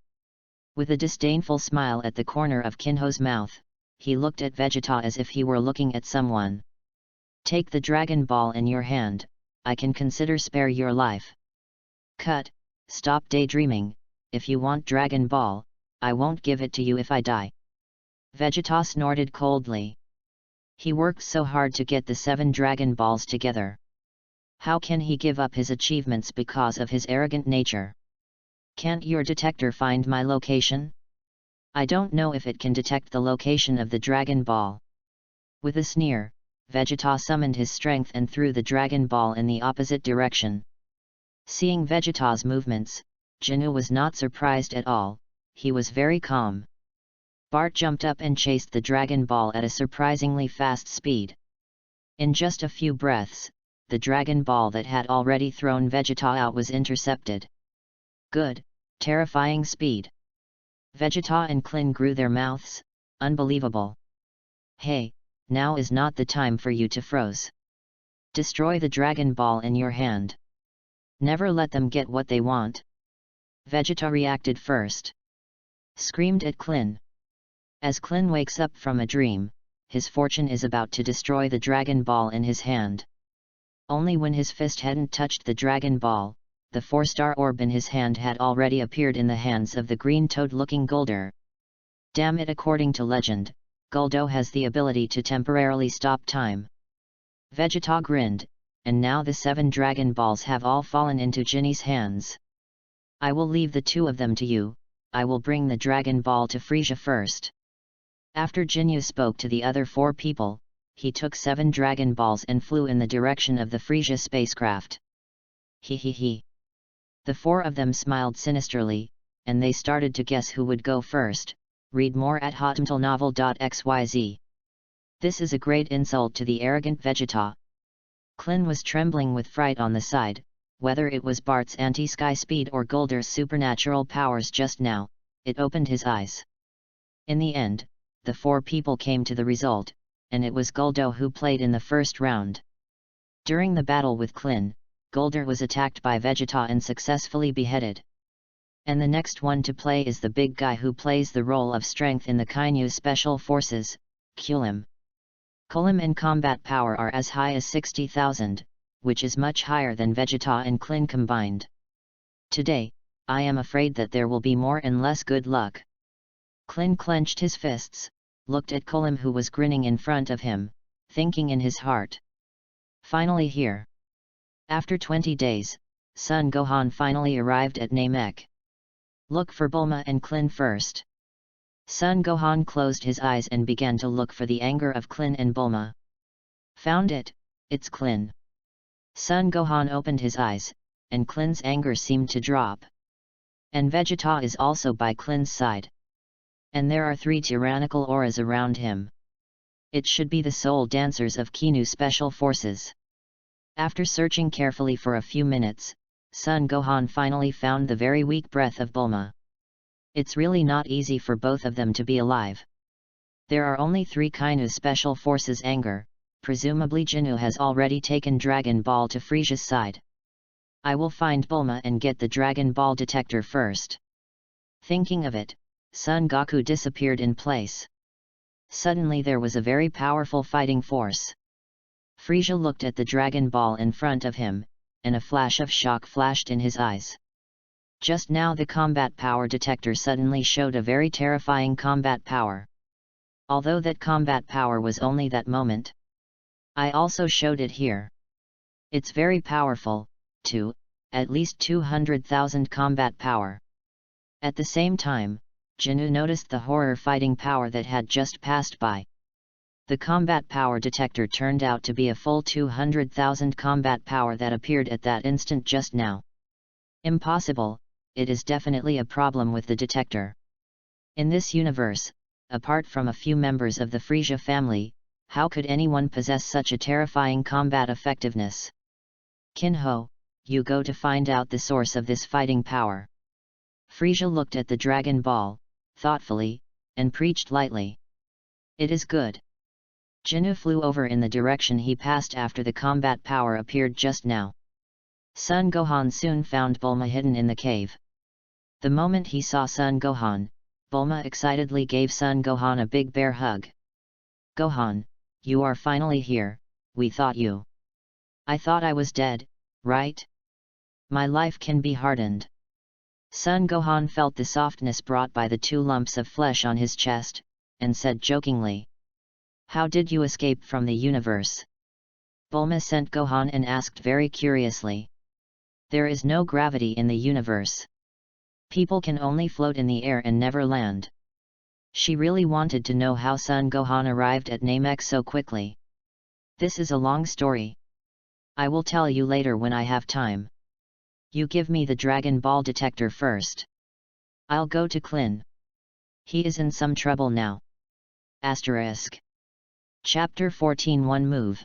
With a disdainful smile at the corner of Kinho's mouth, he looked at Vegeta as if he were looking at someone. Take the Dragon Ball in your hand, I can consider spare your life. Cut, stop daydreaming, if you want Dragon Ball, I won't give it to you if I die. Vegeta snorted coldly. He worked so hard to get the 7 Dragon Balls together. How can he give up his achievements because of his arrogant nature? Can't your detector find my location? I don't know if it can detect the location of the Dragon Ball. With a sneer, Vegeta summoned his strength and threw the Dragon Ball in the opposite direction. Seeing Vegeta's movements, Jinnu was not surprised at all, he was very calm. Bart jumped up and chased the Dragon Ball at a surprisingly fast speed. In just a few breaths, the Dragon Ball that had already thrown Vegeta out was intercepted. Good, terrifying speed. Vegeta and Klin grew their mouths, unbelievable. Hey, now is not the time for you to froze. Destroy the Dragon Ball in your hand. Never let them get what they want. Vegeta reacted first. Screamed at Klin. As Klin wakes up from a dream, his fortune is about to destroy the Dragon Ball in his hand. Only when his fist hadn't touched the Dragon Ball, the 4-star orb in his hand had already appeared in the hands of the green toad-looking Guldur. Damn it, according to legend, Guldo has the ability to temporarily stop time. Vegeta grinned, and now the 7 Dragon Balls have all fallen into Jinny's hands. I will leave the 2 of them to you, I will bring the Dragon Ball to Frieza first. After Jinyu spoke to the other 4 people, he took 7 Dragon Balls and flew in the direction of the Frieza spacecraft. He. The 4 of them smiled sinisterly, and they started to guess who would go first. Read more at hotmtlnovel.xyz. This is a great insult to the arrogant Vegeta. Klin was trembling with fright on the side, whether it was Bart's anti-sky speed or Guldur's supernatural powers just now, it opened his eyes. In the end, the 4 people came to the result, and it was Guldo who played in the first round. During the battle with Klin, Guldur was attacked by Vegeta and successfully beheaded. And the next one to play is the big guy who plays the role of strength in the Kainu Special Forces, Kulim. Kulim and combat power are as high as 60,000, which is much higher than Vegeta and Klin combined. Today, I am afraid that there will be more and less good luck. Klin clenched his fists, looked at Kulim who was grinning in front of him, thinking in his heart. Finally here. After 20 days, Son Gohan finally arrived at Namek. Look for Bulma and Klin first. Son Gohan closed his eyes and began to look for the anger of Klin and Bulma. Found it, it's Klin. Son Gohan opened his eyes, and Klin's anger seemed to drop. And Vegeta is also by Klin's side. And there are 3 tyrannical auras around him. It should be the soul dancers of Kainu Special Forces. After searching carefully for a few minutes, Son Gohan finally found the very weak breath of Bulma. It's really not easy for both of them to be alive. There are only 3 Kainu Special Forces anger, presumably Jinnu has already taken Dragon Ball to Frieza's side. I will find Bulma and get the Dragon Ball detector first. Thinking of it, Son Goku disappeared in place. Suddenly there was a very powerful fighting force. Frieza looked at the Dragon Ball in front of him, and a flash of shock flashed in his eyes. Just now the combat power detector suddenly showed a very terrifying combat power. Although that combat power was only that moment. I also showed it here. It's very powerful, too, at least 200,000 combat power. At the same time, Jinnu noticed the horror fighting power that had just passed by. The combat power detector turned out to be a full 200,000 combat power that appeared at that instant just now. Impossible, it is definitely a problem with the detector. In this universe, apart from a few members of the Frieza family, how could anyone possess such a terrifying combat effectiveness? Kinho, you go to find out the source of this fighting power. Frieza looked at the Dragon Ball, thoughtfully, and preached lightly. It is good. Jinnu flew over in the direction he passed after the combat power appeared just now. Son Gohan soon found Bulma hidden in the cave. The moment he saw Son Gohan, Bulma excitedly gave Son Gohan a big bear hug. Gohan, you are finally here, we thought you. I thought I was dead, right? My life can be hardened. Son Gohan felt the softness brought by the 2 lumps of flesh on his chest, and said jokingly, "How did you escape from the universe?" Bulma sent Gohan and asked very curiously. "There is no gravity in the universe. People can only float in the air and never land." She really wanted to know how Son Gohan arrived at Namek so quickly. This is a long story. I will tell you later when I have time. You give me the Dragon Ball detector first. I'll go to Klin. He is in some trouble now. Asterisk. Chapter 14 One Move.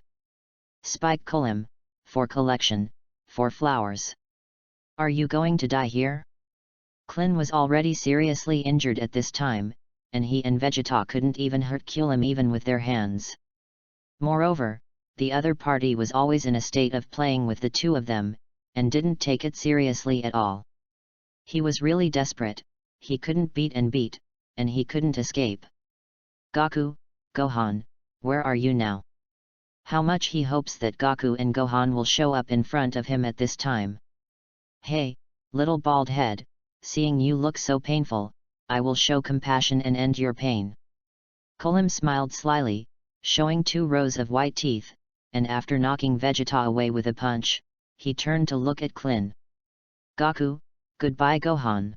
Spike Column, for collection, for flowers. Are you going to die here? Klin was already seriously injured at this time, and he and Vegeta couldn't even hurt Kulim even with their hands. Moreover, the other party was always in a state of playing with the 2 of them, and didn't take it seriously at all. He was really desperate, he couldn't beat, and he couldn't escape. Goku, Gohan, where are you now? How much he hopes that Goku and Gohan will show up in front of him at this time. Hey, little bald head, seeing you look so painful, I will show compassion and end your pain. Kolim smiled slyly, showing 2 rows of white teeth, and after knocking Vegeta away with a punch, he turned to look at Klin. Goku, goodbye Gohan.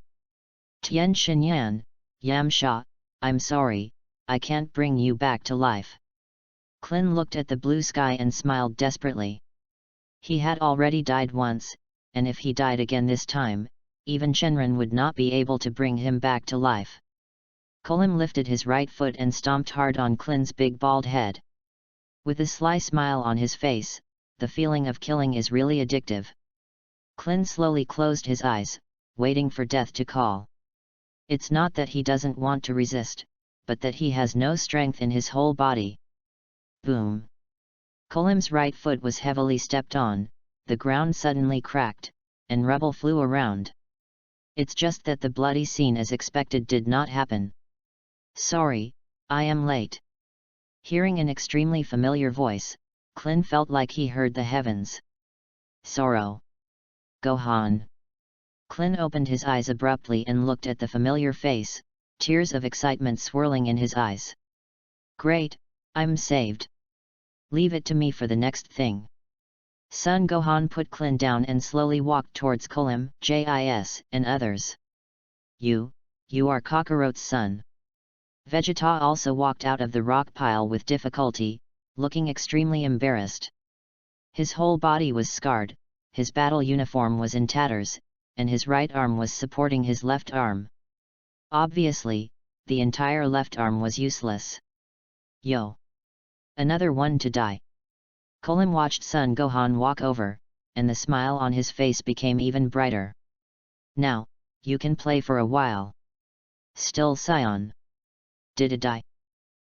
Tien Shinyan, Yamcha, I'm sorry, I can't bring you back to life. Klin looked at the blue sky and smiled desperately. He had already died once, and if he died again this time, even Shenron would not be able to bring him back to life. Kolim lifted his right foot and stomped hard on Klin's big bald head. With a sly smile on his face, the feeling of killing is really addictive. Klin slowly closed his eyes, waiting for death to call. It's not that he doesn't want to resist, but that he has no strength in his whole body. Boom! Kolim's right foot was heavily stepped on, the ground suddenly cracked, and rubble flew around. It's just that the bloody scene as expected did not happen. Sorry, I am late. Hearing an extremely familiar voice, Klin felt like he heard the heavens. Sorrow. Gohan. Klin opened his eyes abruptly and looked at the familiar face, tears of excitement swirling in his eyes. Great, I'm saved. Leave it to me for the next thing. Son Gohan put Klin down and slowly walked towards Kolim, Jis, and others. You are Kakarot's son. Vegeta also walked out of the rock pile with difficulty, looking extremely embarrassed. His whole body was scarred, his battle uniform was in tatters, and his right arm was supporting his left arm. Obviously, the entire left arm was useless. Yo! Another one to die. Kolim watched Son Gohan walk over, and the smile on his face became even brighter. Now, you can play for a while. Still Sion. Did it die?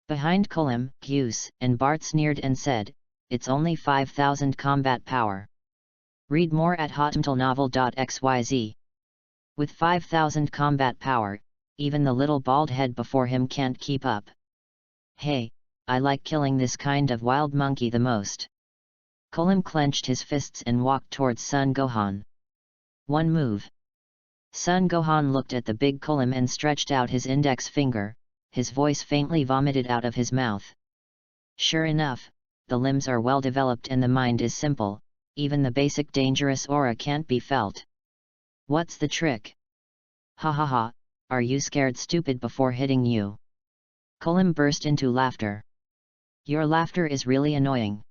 Behind Kolim, Gyus and Bart sneered and said, it's only 5,000 combat power. Read more at hotmtlnovel.xyz. With 5,000 combat power, even the little bald head before him can't keep up. Hey, I like killing this kind of wild monkey the most. Kolim clenched his fists and walked towards Son Gohan. One move. Son Gohan looked at the big Kolim and stretched out his index finger, his voice faintly vomited out of his mouth. Sure enough, the limbs are well developed and the mind is simple, even the basic dangerous aura can't be felt. What's the trick? Ha ha ha, are you scared stupid before hitting you? Kolim burst into laughter. Your laughter is really annoying.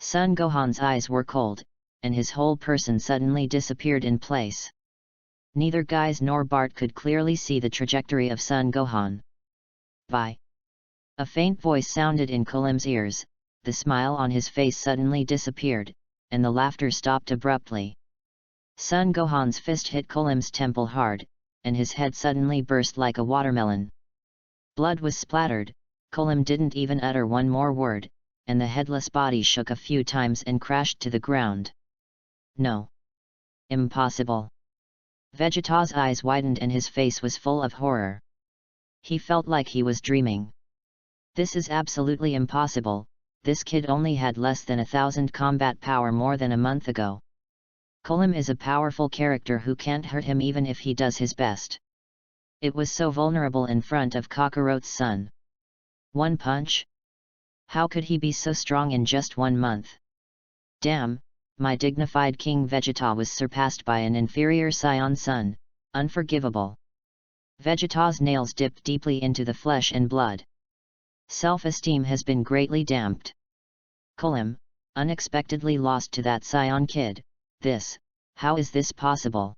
Son Gohan's eyes were cold, and his whole person suddenly disappeared in place. Neither Guys nor Bart could clearly see the trajectory of Son Gohan. Bye. A faint voice sounded in Kolim's ears, the smile on his face suddenly disappeared, and the laughter stopped abruptly. Son Gohan's fist hit Kolim's temple hard, and his head suddenly burst like a watermelon. Blood was splattered, Kolim didn't even utter one more word, and the headless body shook a few times and crashed to the ground. No. Impossible. Vegeta's eyes widened and his face was full of horror. He felt like he was dreaming. This is absolutely impossible, this kid only had less than 1,000 combat power more than a month ago. Kolim is a powerful character who can't hurt him even if he does his best. It was so vulnerable in front of Kakarot's son. One punch? How could he be so strong in just 1 month? Damn, my dignified King Vegeta was surpassed by an inferior scion son, unforgivable. Vegeta's nails dipped deeply into the flesh and blood. Self-esteem has been greatly damped. Kolim, unexpectedly lost to that scion kid, how is this possible?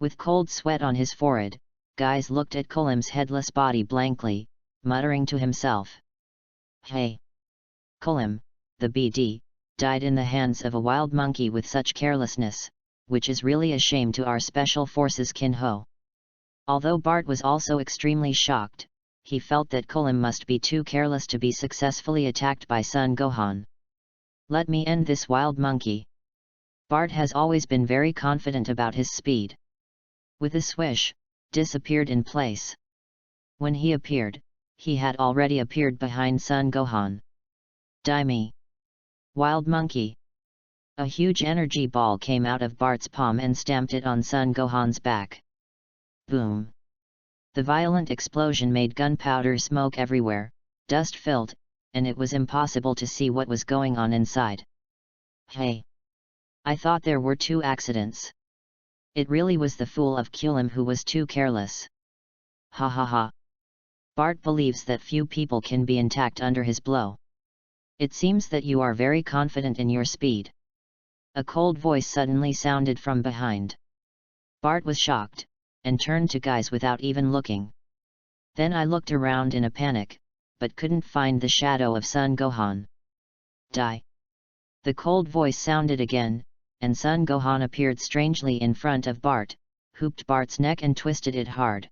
With cold sweat on his forehead, Guys looked at Kolim's headless body blankly, muttering to himself. Hey! Kolim, the BD, died in the hands of a wild monkey with such carelessness, which is really a shame to our special forces Kinho. Although Bart was also extremely shocked, he felt that Kolim must be too careless to be successfully attacked by Son Gohan. Let me end this wild monkey. Bart has always been very confident about his speed. With a swish, disappeared in place. When he appeared, he had already appeared behind Son Gohan. Die me! Wild monkey! A huge energy ball came out of Bart's palm and stamped it on Son Gohan's back. Boom! The violent explosion made gunpowder smoke everywhere, dust filled, and it was impossible to see what was going on inside. Hey! I thought there were 2 accidents. It really was the fool of Kolim who was too careless. Ha ha ha! Bart believes that few people can be intact under his blow. It seems that you are very confident in your speed. A cold voice suddenly sounded from behind. Bart was shocked, and turned to Guys without even looking. Then I looked around in a panic, but couldn't find the shadow of Son Gohan. Die! The cold voice sounded again, and Son Gohan appeared strangely in front of Bart, hooped Bart's neck and twisted it hard.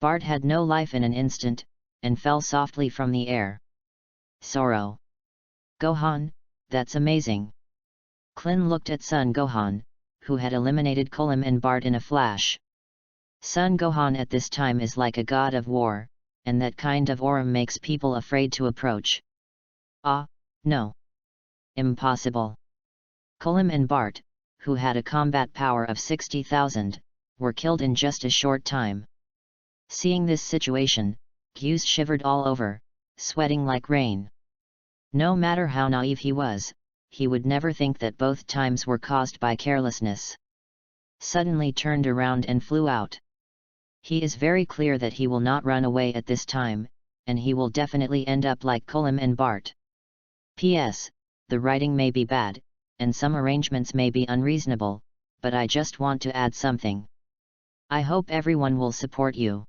Bart had no life in an instant, and fell softly from the air. Sorrow! Gohan, that's amazing! Klin looked at Son Gohan, who had eliminated Kolim and Bart in a flash. Son Gohan at this time is like a god of war, and that kind of aura makes people afraid to approach. Ah, no! Impossible! Kolim and Bart, who had a combat power of 60,000, were killed in just a short time. Seeing this situation, Guise shivered all over, sweating like rain. No matter how naive he was, he would never think that both times were caused by carelessness. Suddenly turned around and flew out. He is very clear that he will not run away at this time, and he will definitely end up like Kolim and Bart. P.S. The writing may be bad, and some arrangements may be unreasonable, but I just want to add something. I hope everyone will support you.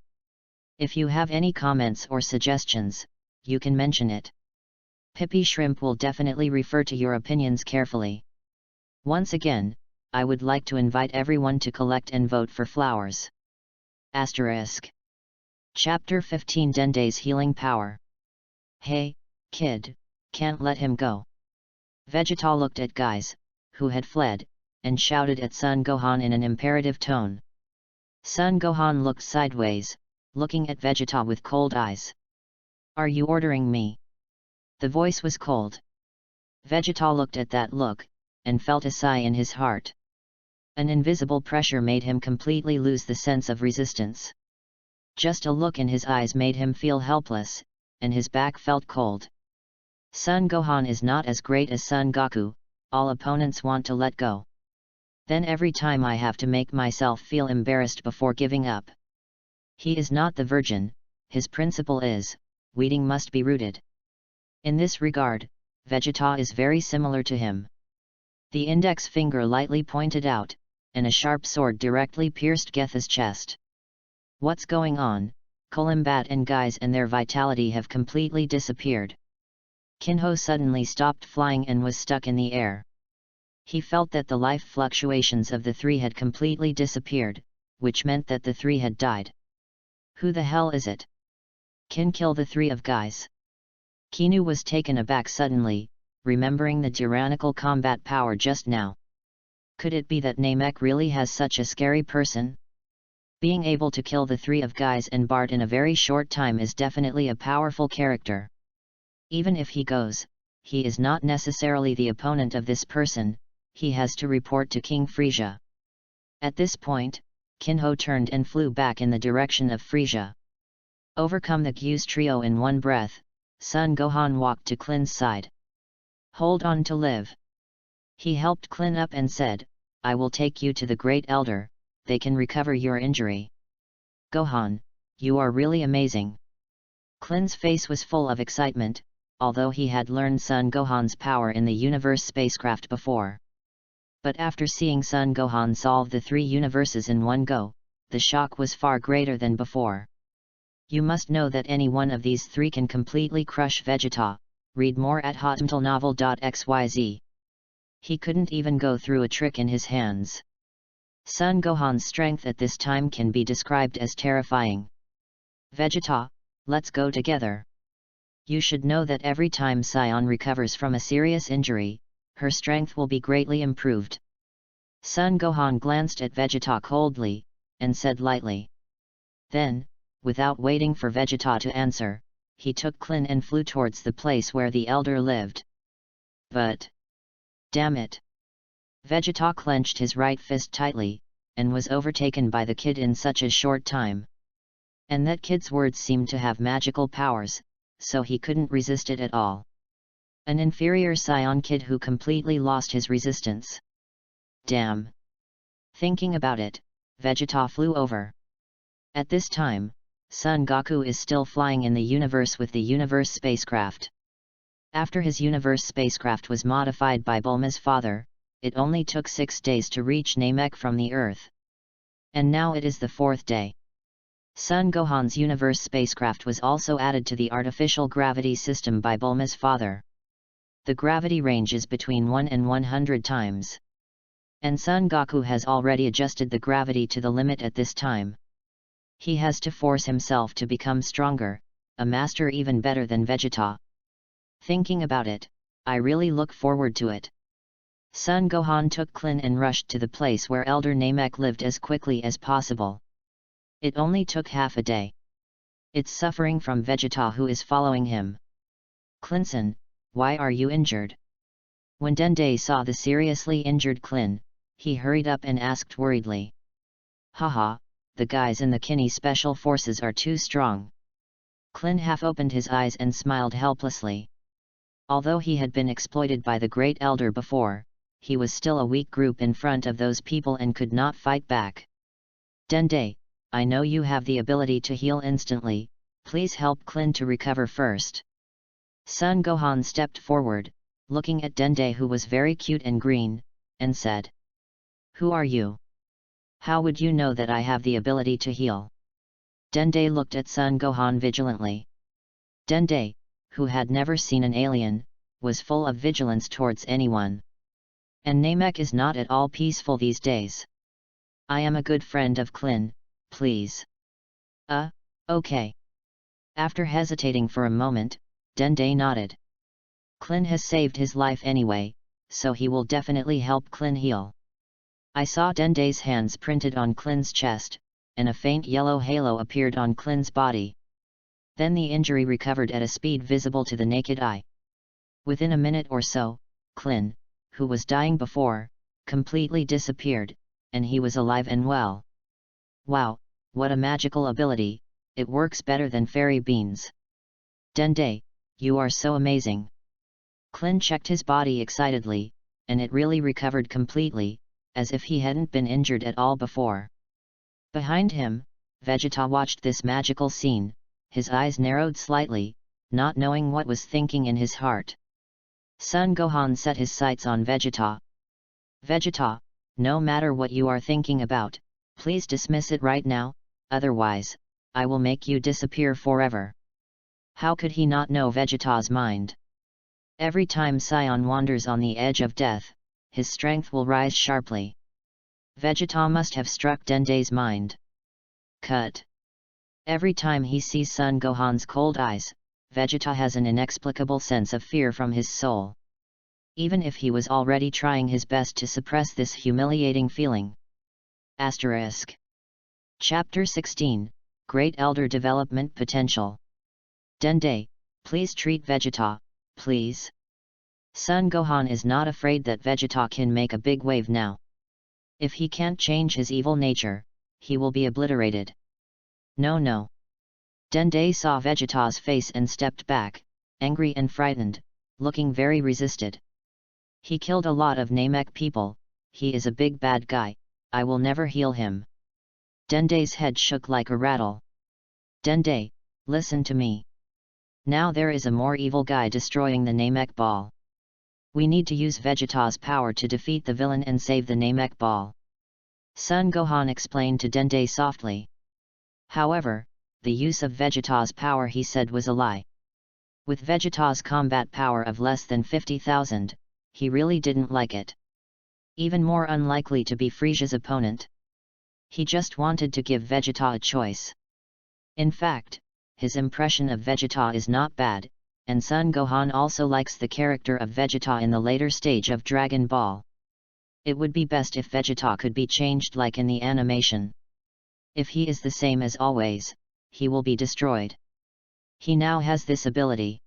If you have any comments or suggestions, you can mention it. Pippi Shrimp will definitely refer to your opinions carefully. Once again, I would like to invite everyone to collect and vote for flowers. Asterisk. Chapter 15 Dende's Healing Power. Hey, kid, can't let him go. Vegeta looked at Guys, who had fled, and shouted at Son Gohan in an imperative tone. Son Gohan looked sideways, looking at Vegeta with cold eyes. Are you ordering me? The voice was cold. Vegeta looked at that look, and felt a sigh in his heart. An invisible pressure made him completely lose the sense of resistance. Just a look in his eyes made him feel helpless, and his back felt cold. Son Gohan is not as great as Son Goku, all opponents want to let go. Then every time I have to make myself feel embarrassed before giving up. He is not the virgin, his principle is, weeding must be rooted. In this regard, Vegeta is very similar to him. The index finger lightly pointed out, and a sharp sword directly pierced Getha's chest. What's going on? Kolimbat and Guys and their vitality have completely disappeared. Kinho suddenly stopped flying and was stuck in the air. He felt that the life fluctuations of the 3 had completely disappeared, which meant that the 3 had died. Who the hell is it? Can kill the 3 of Guys? Kinu was taken aback suddenly, remembering the tyrannical combat power just now. Could it be that Namek really has such a scary person? Being able to kill the 3 of Guys and Bart in a very short time is definitely a powerful character. Even if he goes, he is not necessarily the opponent of this person, he has to report to King Frisia. At this point, Kinho turned and flew back in the direction of Frisia. Overcome the Gyu's trio in one breath, Son Gohan walked to Klin's side. Hold on to live. He helped Klin up and said, I will take you to the Great Elder, they can recover your injury. Gohan, you are really amazing. Klin's face was full of excitement, although he had learned Son Gohan's power in the universe spacecraft before. But after seeing Son Gohan solve the 3 universes in one go, the shock was far greater than before. You must know that any one of these 3 can completely crush Vegeta. Read more at hotmtlnovel.xyz. He couldn't even go through a trick in his hands. Son Gohan's strength at this time can be described as terrifying. Vegeta, let's go together. You should know that every time Sion recovers from a serious injury, her strength will be greatly improved. Son Gohan glanced at Vegeta coldly, and said lightly. Then, without waiting for Vegeta to answer, he took Klin and flew towards the place where the elder lived. But... damn it! Vegeta clenched his right fist tightly, and was overtaken by the kid in such a short time. And that kid's words seemed to have magical powers, so he couldn't resist it at all. An inferior Scion kid who completely lost his resistance. Damn! Thinking about it, Vegeta flew over. At this time, Son Goku is still flying in the universe with the universe spacecraft. After his universe spacecraft was modified by Bulma's father, it only took 6 days to reach Namek from the Earth. And now it is the 4th day. Son Gohan's universe spacecraft was also added to the artificial gravity system by Bulma's father. The gravity range is between 1 and 100 times. And Son Goku has already adjusted the gravity to the limit at this time. He has to force himself to become stronger, a master even better than Vegeta. Thinking about it, I really look forward to it. Son Gohan took Klin and rushed to the place where Elder Namek lived as quickly as possible. It only took half a day. It's suffering from Vegeta who is following him. Klinson, why are you injured? When Dende saw the seriously injured Klin, he hurried up and asked worriedly. Haha, the guys in the Kinney Special Forces are too strong. Klin half opened his eyes and smiled helplessly. Although he had been exploited by the Great Elder before, he was still a weak group in front of those people and could not fight back. Dende, I know you have the ability to heal instantly, please help Klin to recover first. Son Gohan stepped forward, looking at Dende who was very cute and green, and said. Who are you? How would you know that I have the ability to heal? Dende looked at Son Gohan vigilantly. Dende, who had never seen an alien, was full of vigilance towards anyone. And Namek is not at all peaceful these days. I am a good friend of Klin, please. Okay. After hesitating for a moment, Dende nodded. Klin has saved his life anyway, so he will definitely help Klin heal. I saw Dende's hands printed on Klin's chest, and a faint yellow halo appeared on Klin's body. Then the injury recovered at a speed visible to the naked eye. Within a minute or so, Klin, who was dying before, completely disappeared, and he was alive and well. Wow, what a magical ability, it works better than fairy beans. Dende, you are so amazing. Klin checked his body excitedly, and it really recovered completely, as if he hadn't been injured at all before. Behind him, Vegeta watched this magical scene, his eyes narrowed slightly, not knowing what was thinking in his heart. Son Gohan set his sights on Vegeta. Vegeta, no matter what you are thinking about, please dismiss it right now, otherwise, I will make you disappear forever. How could he not know Vegeta's mind? Every time Sion wanders on the edge of death, his strength will rise sharply. Vegeta must have struck Dende's mind. Cut. Every time he sees Son Gohan's cold eyes, Vegeta has an inexplicable sense of fear from his soul. Even if he was already trying his best to suppress this humiliating feeling. Asterisk. Chapter 16, Great Elder Development Potential. Dende, please treat Vegeta, please. Son Gohan is not afraid that Vegeta can make a big wave now. If he can't change his evil nature, he will be obliterated. No no. Dende saw Vegeta's face and stepped back, angry and frightened, looking very resisted. He killed a lot of Namek people, he is a big bad guy, I will never heal him. Dende's head shook like a rattle. Dende, listen to me. Now there is a more evil guy destroying the Namek ball. We need to use Vegeta's power to defeat the villain and save the Namek ball. Son Gohan explained to Dende softly. However, the use of Vegeta's power he said was a lie. With Vegeta's combat power of less than 50,000, he really didn't like it. Even more unlikely to be Frisia's opponent. He just wanted to give Vegeta a choice. In fact, his impression of Vegeta is not bad, and Son Gohan also likes the character of Vegeta in the later stage of Dragon Ball. It would be best if Vegeta could be changed like in the animation. If he is the same as always, he will be destroyed. He now has this ability.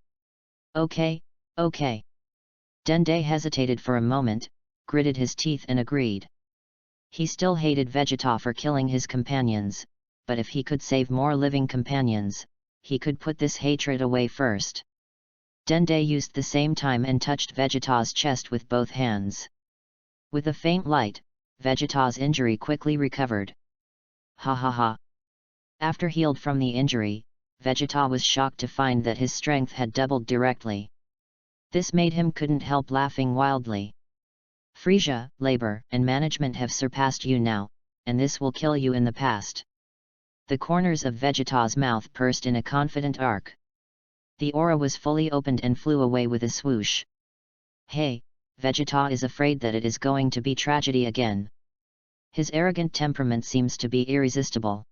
Okay. Dende hesitated for a moment, gritted his teeth and agreed. He still hated Vegeta for killing his companions, but if he could save more living companions, he could put this hatred away first. Dende used the same time and touched Vegeta's chest with both hands. With a faint light, Vegeta's injury quickly recovered. Ha ha ha. After healed from the injury, Vegeta was shocked to find that his strength had doubled directly. This made him couldn't help laughing wildly. Frisia, labor and management have surpassed you now, and this will kill you in the past. The corners of Vegeta's mouth pursed in a confident arc. The aura was fully opened and flew away with a swoosh. Hey, Vegeta is afraid that it is going to be tragedy again. His arrogant temperament seems to be irresistible.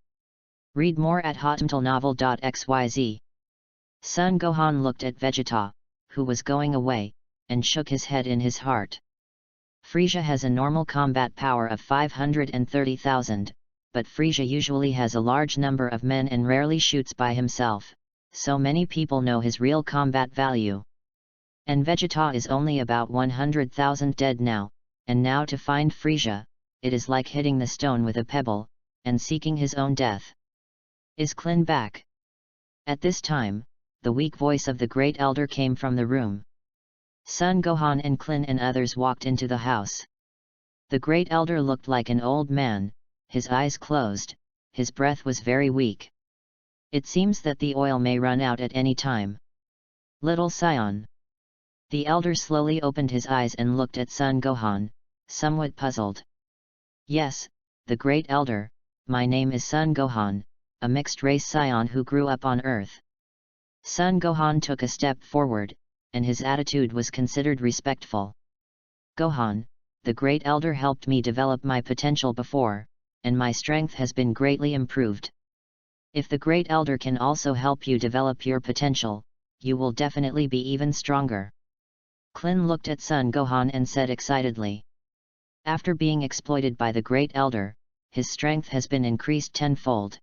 Read more at hotmtlnovel.xyz. Son Gohan looked at Vegeta, who was going away, and shook his head in his heart. Frisia has a normal combat power of 530,000, but Frisia usually has a large number of men and rarely shoots by himself, so many people know his real combat value. And Vegeta is only about 100,000 dead now, and now to find Frisia, it is like hitting the stone with a pebble, and seeking his own death. Is Klin back? At this time, the weak voice of the Great Elder came from the room. Son Gohan and Klin and others walked into the house. The Great Elder looked like an old man, his eyes closed, his breath was very weak. It seems that the oil may run out at any time. Little Scion. The elder slowly opened his eyes and looked at Son Gohan, somewhat puzzled. Yes, the Great Elder, my name is Son Gohan, a mixed-race Scion who grew up on Earth. Son Gohan took a step forward, and his attitude was considered respectful. Gohan, the Great Elder helped me develop my potential before, and my strength has been greatly improved. If the Great Elder can also help you develop your potential, you will definitely be even stronger. Klin looked at Son Gohan and said excitedly. After being exploited by the Great Elder, his strength has been increased tenfold.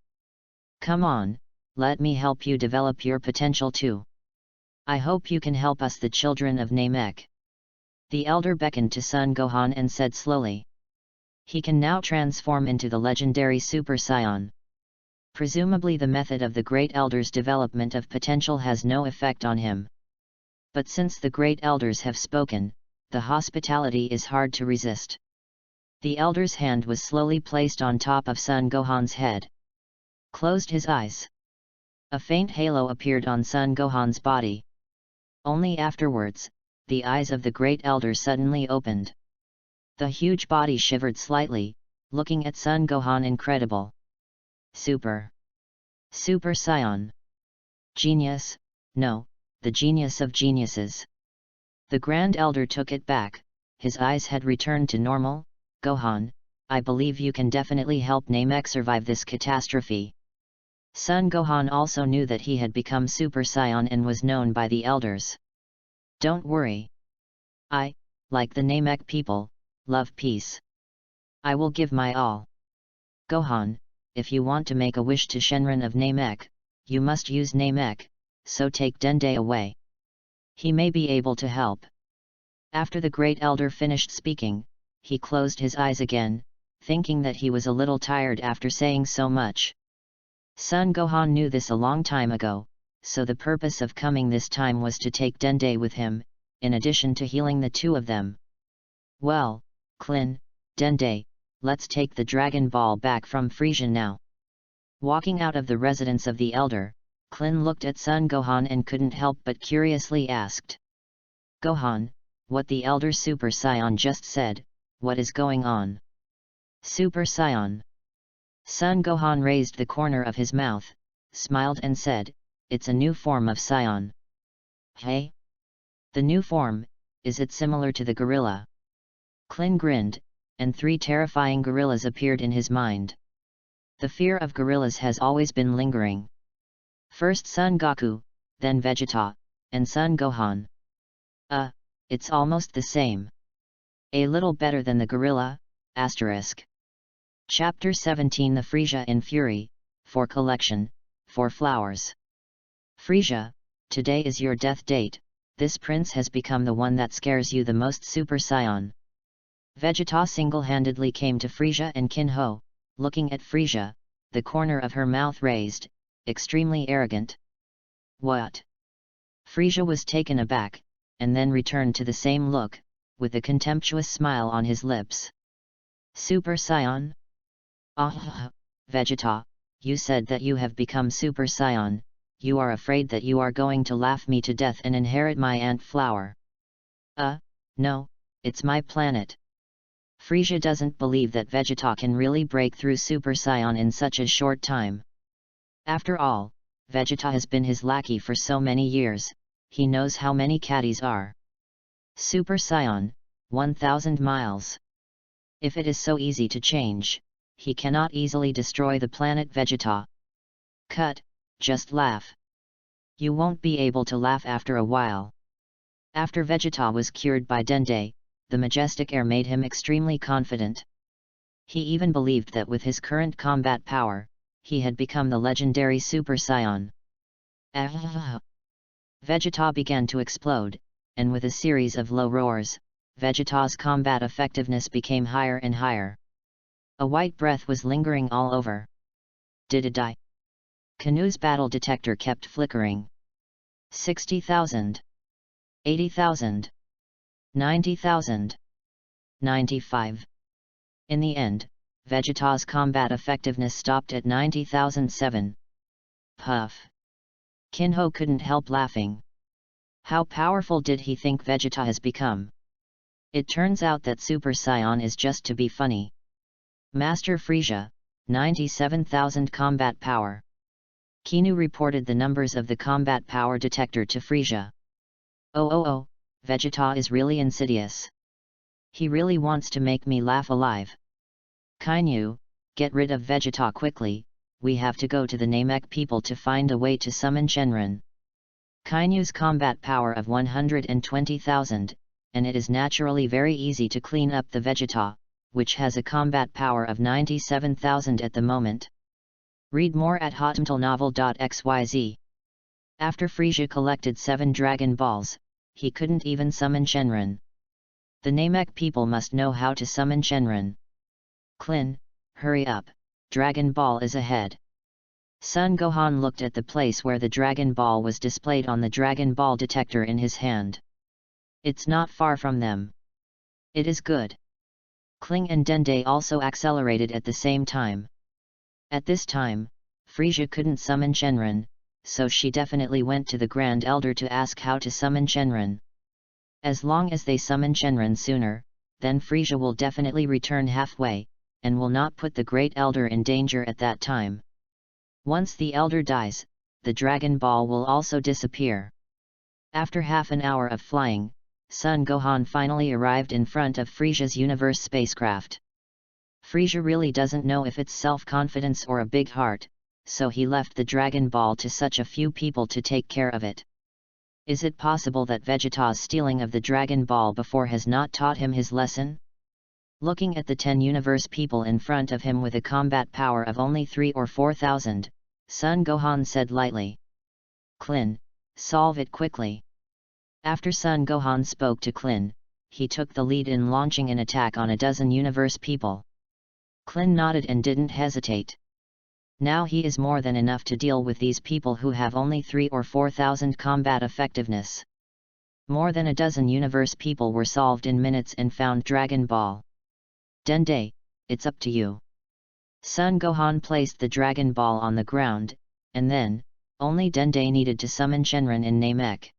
Come on, let me help you develop your potential too. I hope you can help us, the children of Namek. The elder beckoned to Son Gohan and said slowly. He can now transform into the legendary Super Saiyan. Presumably the method of the Great Elder's development of potential has no effect on him. But since the Great Elders have spoken, the hospitality is hard to resist. The elder's hand was slowly placed on top of Son Gohan's head. Closed his eyes. A faint halo appeared on Son Gohan's body. Only afterwards, the eyes of the Great Elder suddenly opened. The huge body shivered slightly, looking at Son Gohan incredible. Super Saiyan. Genius, no, the genius of geniuses. The Grand Elder took it back, his eyes had returned to normal. Gohan, I believe you can definitely help Namek survive this catastrophe. Son Gohan also knew that he had become Super Saiyan and was known by the elders. Don't worry. I, like the Namek people, love peace. I will give my all. Gohan, if you want to make a wish to Shenron of Namek, you must use Namek, so take Dende away. He may be able to help. After the great elder finished speaking, he closed his eyes again, thinking that he was a little tired after saying so much. Son Gohan knew this a long time ago, so the purpose of coming this time was to take Dende with him, in addition to healing the two of them. Well, Klin, Dende, let's take the Dragon Ball back from Frisia now. Walking out of the residence of the elder, Klin looked at Son Gohan and couldn't help but curiously asked. Gohan, what the elder Super Saiyan just said, what is going on? Super Saiyan. Son Gohan raised the corner of his mouth, smiled and said, it's a new form of Saiyan. Hey? The new form, is it similar to the gorilla? Klin grinned, and 3 terrifying gorillas appeared in his mind. The fear of gorillas has always been lingering. First Son Goku, then Vegeta, and Son Gohan. It's almost the same. A little better than the gorilla, asterisk. Chapter 17 The Frisia in Fury, for collection, for flowers. Frisia, today is your death date, this prince has become the one that scares you the most Super Saiyan. Vegeta single-handedly came to Frisia and Kinho, looking at Frisia, the corner of her mouth raised, extremely arrogant. What? Frisia was taken aback, and then returned to the same look, with a contemptuous smile on his lips. Super Saiyan? Vegeta, you said that you have become Super Saiyan, you are afraid that you are going to laugh me to death and inherit my ant flower. No, it's my planet. Frisia doesn't believe that Vegeta can really break through Super Saiyan in such a short time. After all, Vegeta has been his lackey for so many years, he knows how many caddies are. Super Saiyan, 1000 miles. If it is so easy to change, he cannot easily destroy the planet Vegeta. Cut, just laugh. You won't be able to laugh after a while. After Vegeta was cured by Dende, the majestic air made him extremely confident. He even believed that with his current combat power, he had become the legendary Super Saiyan. Vegeta began to explode, and with a series of low roars, Vegeta's combat effectiveness became higher and higher. A white breath was lingering all over. Did it die? Kanu's battle detector kept flickering. 60,000. 80,000. 90,000. 95. In the end, Vegeta's combat effectiveness stopped at 90,007. Puff. Kinho couldn't help laughing. How powerful did he think Vegeta has become? It turns out that Super Saiyan is just to be funny. Master Frisia, 97,000 combat power. Kinu reported the numbers of the combat power detector to Frisia. Oh, Vegeta is really insidious. He really wants to make me laugh alive. Kainu, get rid of Vegeta quickly, we have to go to the Namek people to find a way to summon Shenron. Kainu's combat power of 120,000, and it is naturally very easy to clean up the Vegeta, which has a combat power of 97,000 at the moment. Read more at hotmtlnovel.xyz. After Frisia collected 7 Dragon Balls, he couldn't even summon Shenron. The Namek people must know how to summon Shenron. Klin, hurry up, Dragon Ball is ahead. Son Gohan looked at the place where the Dragon Ball was displayed on the Dragon Ball detector in his hand. It's not far from them. It is good. Kling and Dende also accelerated at the same time. At this time, Frisia couldn't summon Shenron, so she definitely went to the Grand Elder to ask how to summon Shenron. As long as they summon Shenron sooner, then Frisia will definitely return halfway, and will not put the Great Elder in danger at that time. Once the Elder dies, the Dragon Ball will also disappear. After half an hour of flying, Son Gohan finally arrived in front of Frisia's universe spacecraft. Frisia really doesn't know if it's self-confidence or a big heart, so he left the Dragon Ball to such a few people to take care of it. Is it possible that Vegeta's stealing of the Dragon Ball before has not taught him his lesson? Looking at the 10 universe people in front of him with a combat power of only 3 or 4,000, Son Gohan said lightly. Klin, solve it quickly. After Son Gohan spoke to Klin, he took the lead in launching an attack on a dozen universe people. Klin nodded and didn't hesitate. Now he is more than enough to deal with these people who have only 3,000 or 4,000 combat effectiveness. More than a dozen universe people were solved in minutes and found Dragon Ball. Dende, it's up to you. Son Gohan placed the Dragon Ball on the ground, and then, only Dende needed to summon Shenron in Namek.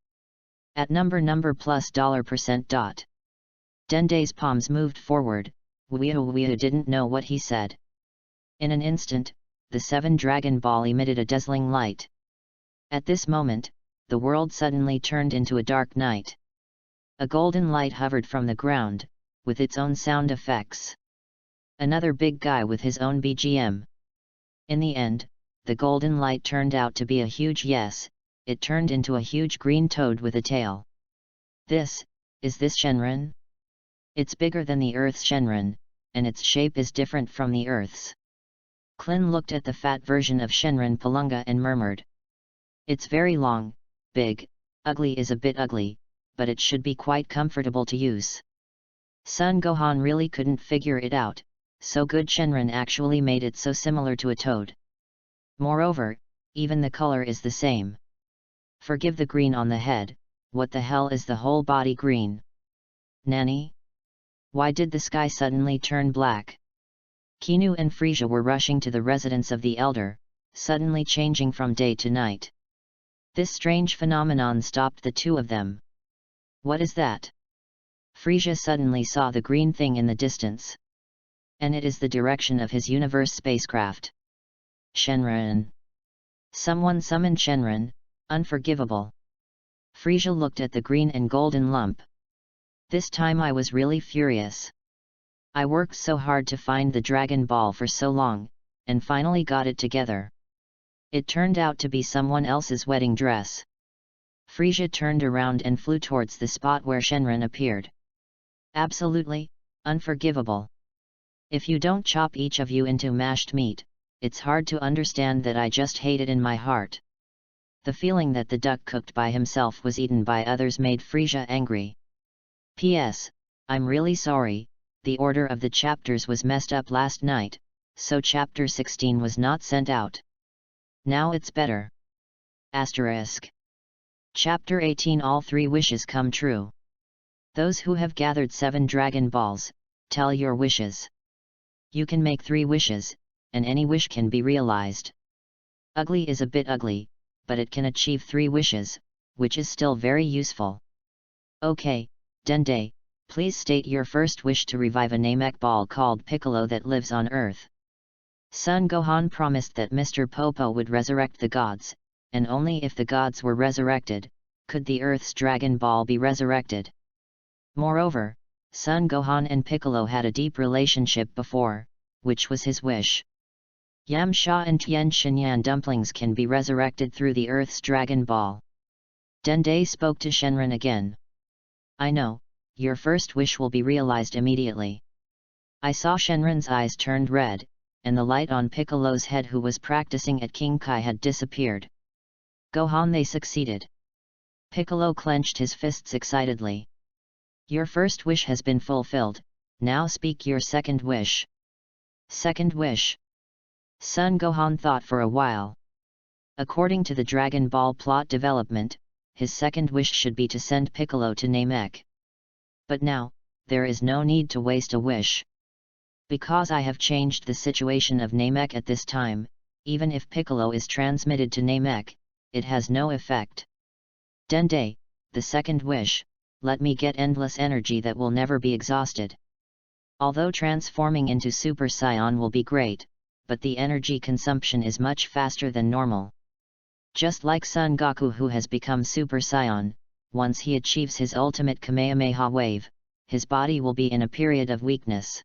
At number plus $%. Dende's palms moved forward. Wii didn't know what he said. In an instant, the 7 Dragon Ball emitted a dazzling light. At this moment, the world suddenly turned into a dark night. A golden light hovered from the ground, with its own sound effects. Another big guy with his own BGM. In the end, the golden light turned out to be a huge yes, it turned into a huge green toad with a tail. Is this Shenron? It's bigger than the Earth's Shenron, and its shape is different from the Earth's. Klin looked at the fat version of Shenron Palunga and murmured. It's very long, big, ugly is a bit ugly, but it should be quite comfortable to use. Son Gohan really couldn't figure it out, so good Shenron actually made it so similar to a toad. Moreover, even the color is the same. Forgive the green on the head, what the hell is the whole body green? Nanny? Why did the sky suddenly turn black? Kinu and Frisia were rushing to the residence of the elder, suddenly changing from day to night. This strange phenomenon stopped the two of them. What is that? Frisia suddenly saw the green thing in the distance. And it is the direction of his universe spacecraft. Shenron. Someone summoned Shenron, unforgivable. Frisia looked at the green and golden lump. This time I was really furious. I worked so hard to find the Dragon Ball for so long, and finally got it together. It turned out to be someone else's wedding dress. Frisia turned around and flew towards the spot where Shenron appeared. Absolutely, unforgivable. If you don't chop each of you into mashed meat, it's hard to understand that I just hate it in my heart. The feeling that the duck cooked by himself was eaten by others made Frisia angry. P.S. I'm really sorry, the order of the chapters was messed up last night, so chapter 16 was not sent out. Now it's better. Asterisk. Chapter 18 All 3 wishes come true. Those who have gathered 7 Dragon Balls, tell your wishes. You can make 3 wishes, and any wish can be realized. Ugly is a bit ugly, but it can achieve 3 wishes, which is still very useful. Okay, Dende, please state your first wish to revive a Namek ball called Piccolo that lives on Earth. Son Gohan promised that Mr. Popo would resurrect the gods, and only if the gods were resurrected, could the Earth's Dragon Ball be resurrected. Moreover, Son Gohan and Piccolo had a deep relationship before, which was his wish. Yamcha and Tien Shinyan dumplings can be resurrected through the Earth's Dragon Ball. Dende spoke to Shenron again. I know, your first wish will be realized immediately. I saw Shenron's eyes turned red, and the light on Piccolo's head who was practicing at King Kai had disappeared. Gohan, they succeeded. Piccolo clenched his fists excitedly. Your first wish has been fulfilled, now speak your second wish. Second wish. Son Gohan thought for a while. According to the Dragon Ball plot development, his second wish should be to send Piccolo to Namek. But now, there is no need to waste a wish. Because I have changed the situation of Namek at this time, even if Piccolo is transmitted to Namek, it has no effect. Dende, the second wish, let me get endless energy that will never be exhausted. Although transforming into Super Saiyan will be great, but the energy consumption is much faster than normal. Just like Son Goku who has become Super Saiyan, once he achieves his ultimate Kamehameha wave, his body will be in a period of weakness.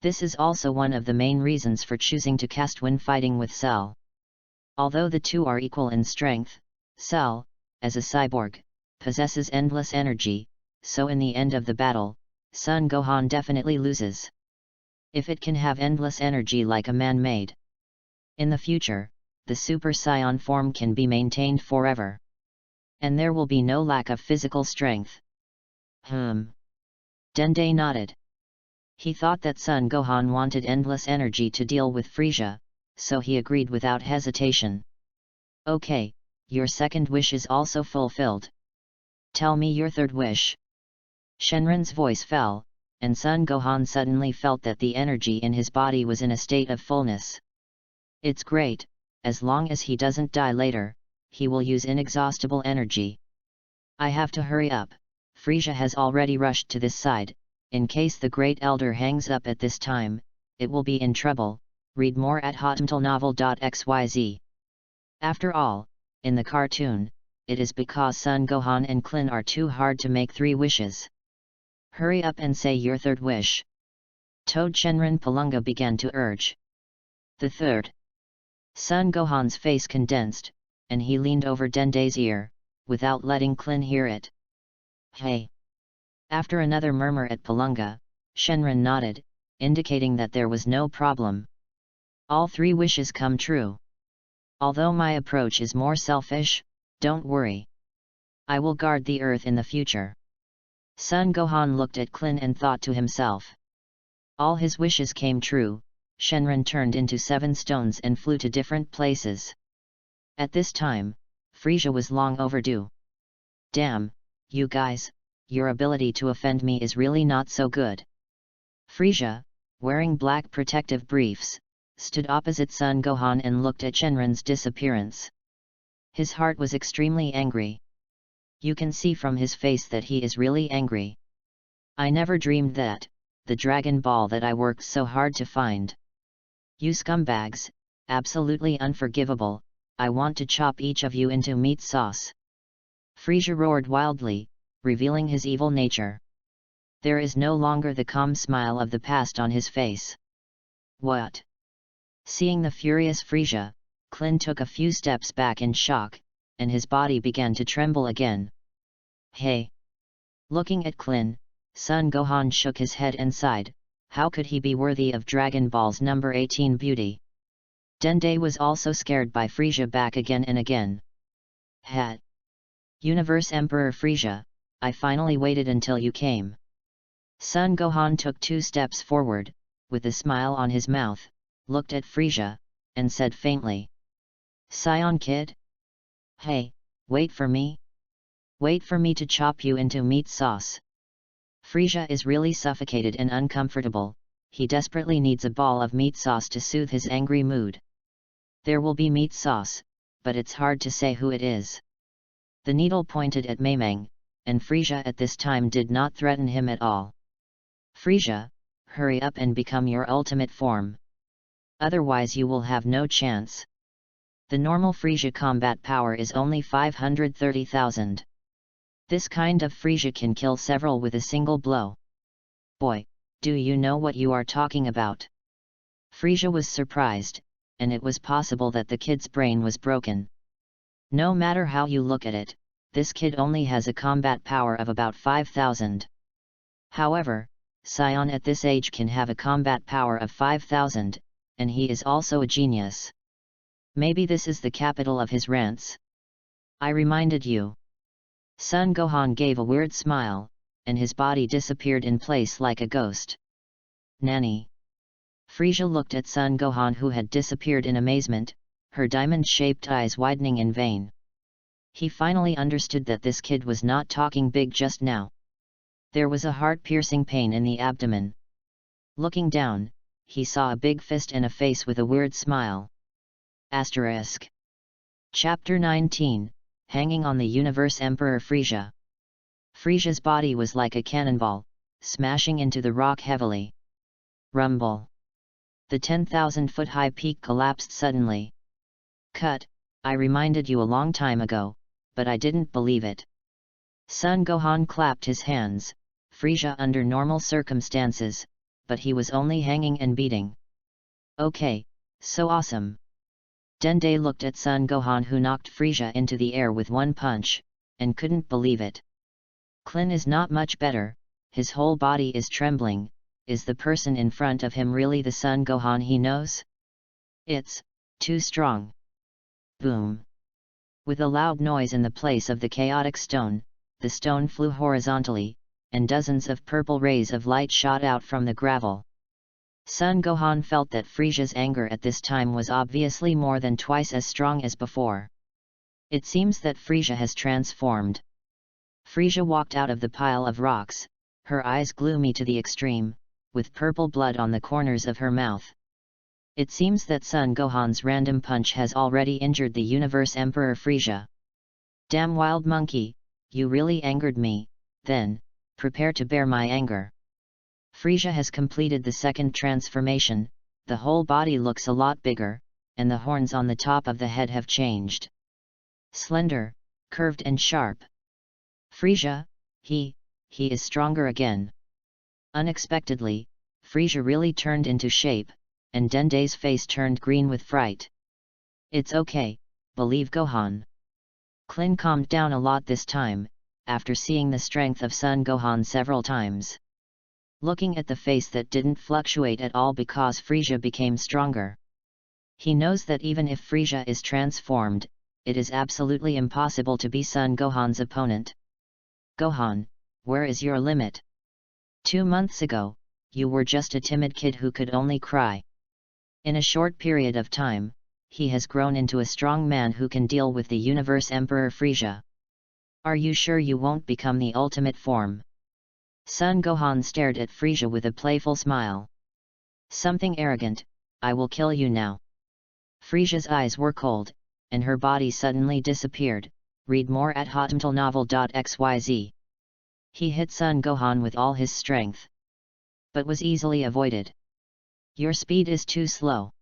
This is also one of the main reasons for choosing to cast when fighting with Cell. Although the two are equal in strength, Cell, as a cyborg, possesses endless energy, so in the end of the battle, Son Gohan definitely loses. If it can have endless energy like a man-made. In the future, the Super Saiyan form can be maintained forever. And there will be no lack of physical strength. Dende nodded. He thought that Son Gohan wanted endless energy to deal with Frisia, so he agreed without hesitation. Okay, your second wish is also fulfilled. Tell me your third wish. Shenron's voice fell, and Son Gohan suddenly felt that the energy in his body was in a state of fullness. It's great, as long as he doesn't die later, he will use inexhaustible energy. I have to hurry up, Frisia has already rushed to this side, in case the Great Elder hangs up at this time, it will be in trouble. Read more at hotmtlnovel.xyz. After all, in the cartoon, it is because Son Gohan and Klin are too hard to make 3 wishes. Hurry up and say your third wish. Toad Shenron Palunga began to urge. The third. Son Gohan's face condensed, and he leaned over Dende's ear, without letting Klin hear it. Hey! After another murmur at Palunga, Shenron nodded, indicating that there was no problem. All 3 wishes come true. Although my approach is more selfish, don't worry. I will guard the earth in the future. Son Gohan looked at Klin and thought to himself. All his wishes came true. Shenron turned into 7 stones and flew to different places. At this time, Frisia was long overdue. Damn, you guys, your ability to offend me is really not so good. Frisia, wearing black protective briefs, stood opposite Son Gohan and looked at Shenron's disappearance. His heart was extremely angry. You can see from his face that he is really angry. I never dreamed that, the Dragon Ball that I worked so hard to find. You scumbags, absolutely unforgivable, I want to chop each of you into meat sauce. Frisia roared wildly, revealing his evil nature. There is no longer the calm smile of the past on his face. What? Seeing the furious Frisia, Klin took a few steps back in shock, and his body began to tremble again. Hey! Looking at Klin, Son Gohan shook his head and sighed, how could he be worthy of Dragon Ball's number 18 beauty? Dende was also scared by Frisia back again and again. Hat! Universe Emperor Frisia, I finally waited until you came. Son Gohan took 2 steps forward, with a smile on his mouth, looked at Frisia, and said faintly. Scion kid? Hey, wait for me? Wait for me to chop you into meat sauce. Frisia is really suffocated and uncomfortable, he desperately needs a ball of meat sauce to soothe his angry mood. There will be meat sauce, but it's hard to say who it is. The needle pointed at Maimeng, and Frisia at this time did not threaten him at all. Frisia, hurry up and become your ultimate form. Otherwise you will have no chance. The normal Frisia combat power is only 530,000. This kind of Frisia can kill several with a single blow. Boy, do you know what you are talking about? Frisia was surprised, and it was possible that the kid's brain was broken. No matter how you look at it, this kid only has a combat power of about 5,000. However, Scion at this age can have a combat power of 5,000, and he is also a genius. Maybe this is the capital of his rants. I reminded you. Son Gohan gave a weird smile, and his body disappeared in place like a ghost. Nanny. Frisia looked at Son Gohan who had disappeared in amazement, her diamond-shaped eyes widening in vain. He finally understood that this kid was not talking big just now. There was a heart-piercing pain in the abdomen. Looking down, he saw a big fist and a face with a weird smile. Asterisk. Chapter 19, Hanging on the Universe Emperor Frisia. Frisia's body was like a cannonball, smashing into the rock heavily. Rumble. The 10,000-foot-high peak collapsed suddenly. Cut, I reminded you a long time ago, but I didn't believe it. Son Gohan clapped his hands, Frisia under normal circumstances, but he was only hanging and beating. Okay, so awesome. Dende looked at Son Gohan who knocked Frisia into the air with one punch, and couldn't believe it. Klin is not much better, his whole body is trembling, is the person in front of him really the Son Gohan he knows? It's too strong. Boom. With a loud noise in the place of the chaotic stone, the stone flew horizontally, and dozens of purple rays of light shot out from the gravel. Son Gohan felt that Frisia's anger at this time was obviously more than twice as strong as before. It seems that Frisia has transformed. Frisia walked out of the pile of rocks, her eyes gloomy to the extreme, with purple blood on the corners of her mouth. It seems that Son Gohan's random punch has already injured the Universe Emperor Frisia. Damn wild monkey, you really angered me, then, prepare to bear my anger. Frisia has completed the second transformation, the whole body looks a lot bigger, and the horns on the top of the head have changed. Slender, curved and sharp. Frisia, he is stronger again. Unexpectedly, Frisia really turned into shape, and Dende's face turned green with fright. It's okay, believe Gohan. Klin calmed down a lot this time, after seeing the strength of Son Gohan several times. Looking at the face that didn't fluctuate at all because Frisia became stronger. He knows that even if Frisia is transformed, it is absolutely impossible to be Son Gohan's opponent. Gohan, where is your limit? 2 months ago, you were just a timid kid who could only cry. In a short period of time, he has grown into a strong man who can deal with the Universe Emperor Frisia. Are you sure you won't become the ultimate form? Son Gohan stared at Frisia with a playful smile. Something arrogant, I will kill you now. Frisia's eyes were cold, and her body suddenly disappeared. Read more at hotmtlnovel.xyz. He hit Son Gohan with all his strength, but was easily avoided. Your speed is too slow.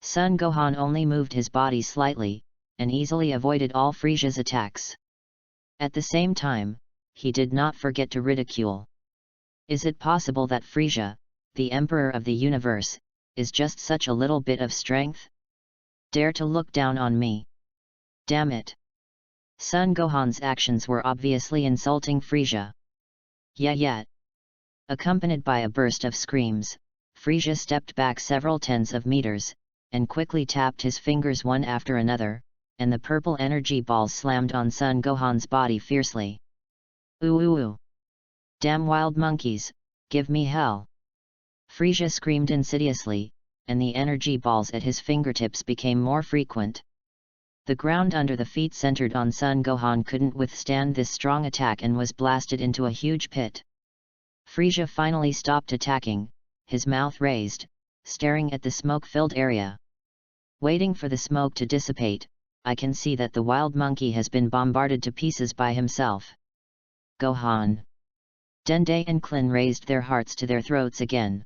Son Gohan only moved his body slightly, and easily avoided all Frisia's attacks. At the same time, he did not forget to ridicule. Is it possible that Frisia, the Emperor of the Universe, is just such a little bit of strength? Dare to look down on me? Damn it! Son Gohan's actions were obviously insulting Frisia. Yeah. Accompanied by a burst of screams, Frisia stepped back several tens of meters, and quickly tapped his fingers one after another, and the purple energy balls slammed on Son Gohan's body fiercely. Ooh! Damn wild monkeys, give me hell! Frisia screamed insidiously, and the energy balls at his fingertips became more frequent. The ground under the feet centered on Son Gohan couldn't withstand this strong attack and was blasted into a huge pit. Frisia finally stopped attacking, his mouth raised, staring at the smoke-filled area. Waiting for the smoke to dissipate, I can see that the wild monkey has been bombarded to pieces by himself. Gohan! Dende and Klin raised their hearts to their throats again.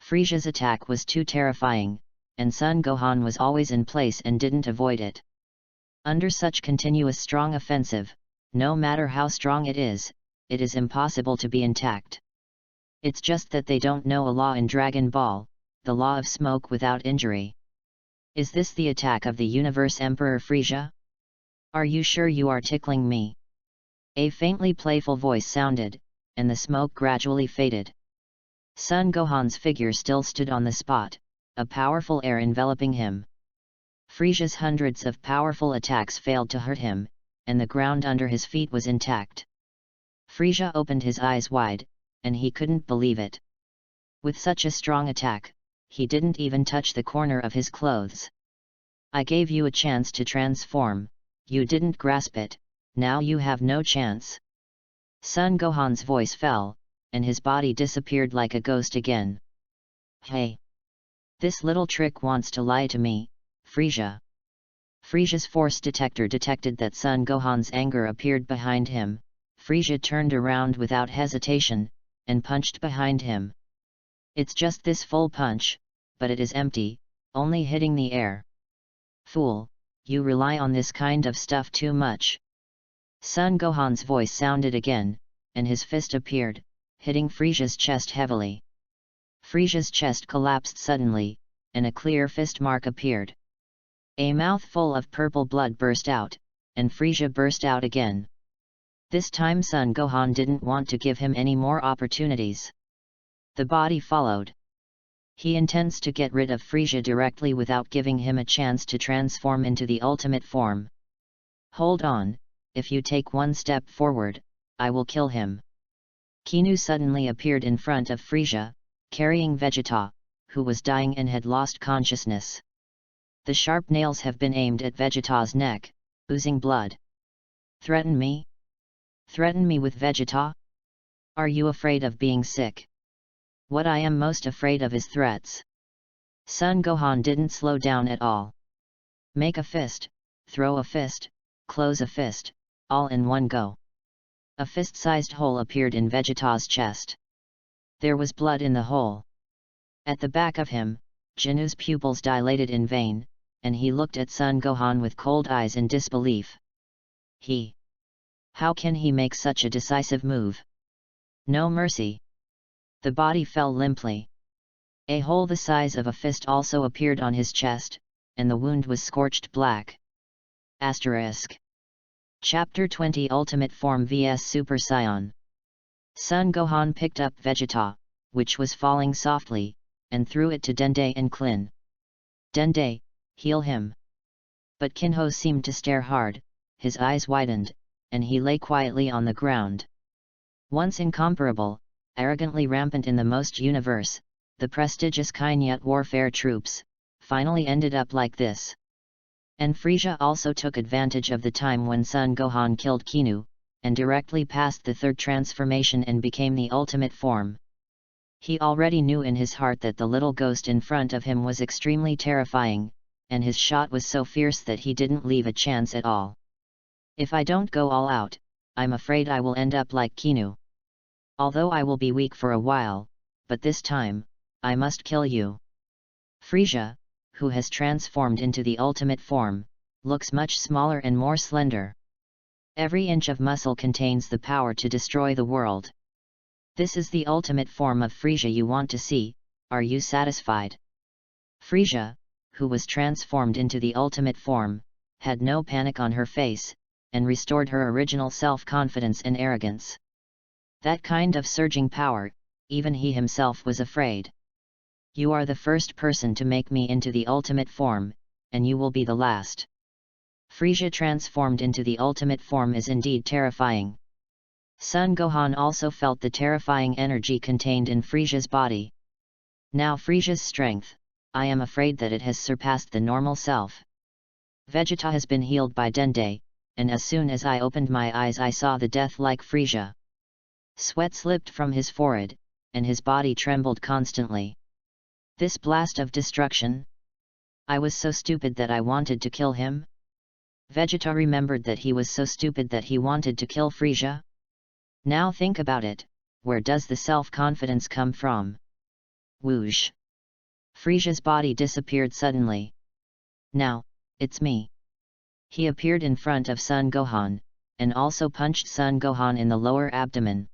Frisia's attack was too terrifying, and Son Gohan was always in place and didn't avoid it. Under such continuous strong offensive, no matter how strong it is impossible to be intact. It's just that they don't know a law in Dragon Ball, the law of smoke without injury. Is this the attack of the Universe Emperor Frisia? Are you sure you are tickling me? A faintly playful voice sounded, and the smoke gradually faded. Son Gohan's figure still stood on the spot, a powerful air enveloping him. Frisia's hundreds of powerful attacks failed to hurt him, and the ground under his feet was intact. Frisia opened his eyes wide, and he couldn't believe it. With such a strong attack, he didn't even touch the corner of his clothes. I gave you a chance to transform, you didn't grasp it, now you have no chance. Son Gohan's voice fell, and his body disappeared like a ghost again. Hey! This little trick wants to lie to me, Frisia. Frisia's force detector detected that Son Gohan's anger appeared behind him. Frisia turned around without hesitation, and punched behind him. It's just this full punch, but it is empty, only hitting the air. Fool, you rely on this kind of stuff too much. Son Gohan's voice sounded again, and his fist appeared, hitting Frisia's chest heavily. Frisia's chest collapsed suddenly, and a clear fist mark appeared. A mouthful of purple blood burst out, and Frisia burst out again. This time Son Gohan didn't want to give him any more opportunities. The body followed. He intends to get rid of Frisia directly without giving him a chance to transform into the ultimate form. Hold on, if you take one step forward, I will kill him. Kinu suddenly appeared in front of Frisia, carrying Vegeta, who was dying and had lost consciousness. The sharp nails have been aimed at Vegeta's neck, oozing blood. Threaten me? Threaten me with Vegeta? Are you afraid of being sick? What I am most afraid of is threats. Son Gohan didn't slow down at all. Make a fist, throw a fist, close a fist, all in one go. A fist-sized hole appeared in Vegeta's chest. There was blood in the hole. At the back of him, Jinu's pupils dilated in vain, and he looked at Son Gohan with cold eyes in disbelief. How can he make such a decisive move? No mercy. The body fell limply. A hole the size of a fist also appeared on his chest, and the wound was scorched black. Asterisk. Chapter 20 Ultimate Form vs Super Saiyan. Son Gohan picked up Vegeta, which was falling softly, and threw it to Dende and Klin. Dende, heal him. But Kinho seemed to stare hard, his eyes widened, and he lay quietly on the ground. Once incomparable, arrogantly rampant in the most universe, the prestigious Kinyut warfare troops, finally ended up like this. And Frisia also took advantage of the time when Son Gohan killed Kinu, and directly passed the third transformation and became the ultimate form. He already knew in his heart that the little ghost in front of him was extremely terrifying, and his shot was so fierce that he didn't leave a chance at all. If I don't go all out, I'm afraid I will end up like Kinu. Although I will be weak for a while, but this time, I must kill you. Frisia, who has transformed into the ultimate form, looks much smaller and more slender. Every inch of muscle contains the power to destroy the world. This is the ultimate form of Frisia you want to see, are you satisfied? Frisia, who was transformed into the ultimate form, had no panic on her face, and restored her original self-confidence and arrogance. That kind of surging power, even he himself was afraid. You are the first person to make me into the ultimate form, and you will be the last. Frisia transformed into the ultimate form is indeed terrifying. Son Gohan also felt the terrifying energy contained in Frisia's body. Now Frisia's strength, I am afraid that it has surpassed the normal self. Vegeta has been healed by Dende, and as soon as I opened my eyes I saw the death-like Frisia. Sweat slipped from his forehead, and his body trembled constantly. This blast of destruction? I was so stupid that I wanted to kill him? Vegeta remembered that he was so stupid that he wanted to kill Frisia? Now think about it, where does the self-confidence come from? Whoosh! Frisia's body disappeared suddenly. Now, it's me. He appeared in front of Son Gohan, and also punched Son Gohan in the lower abdomen.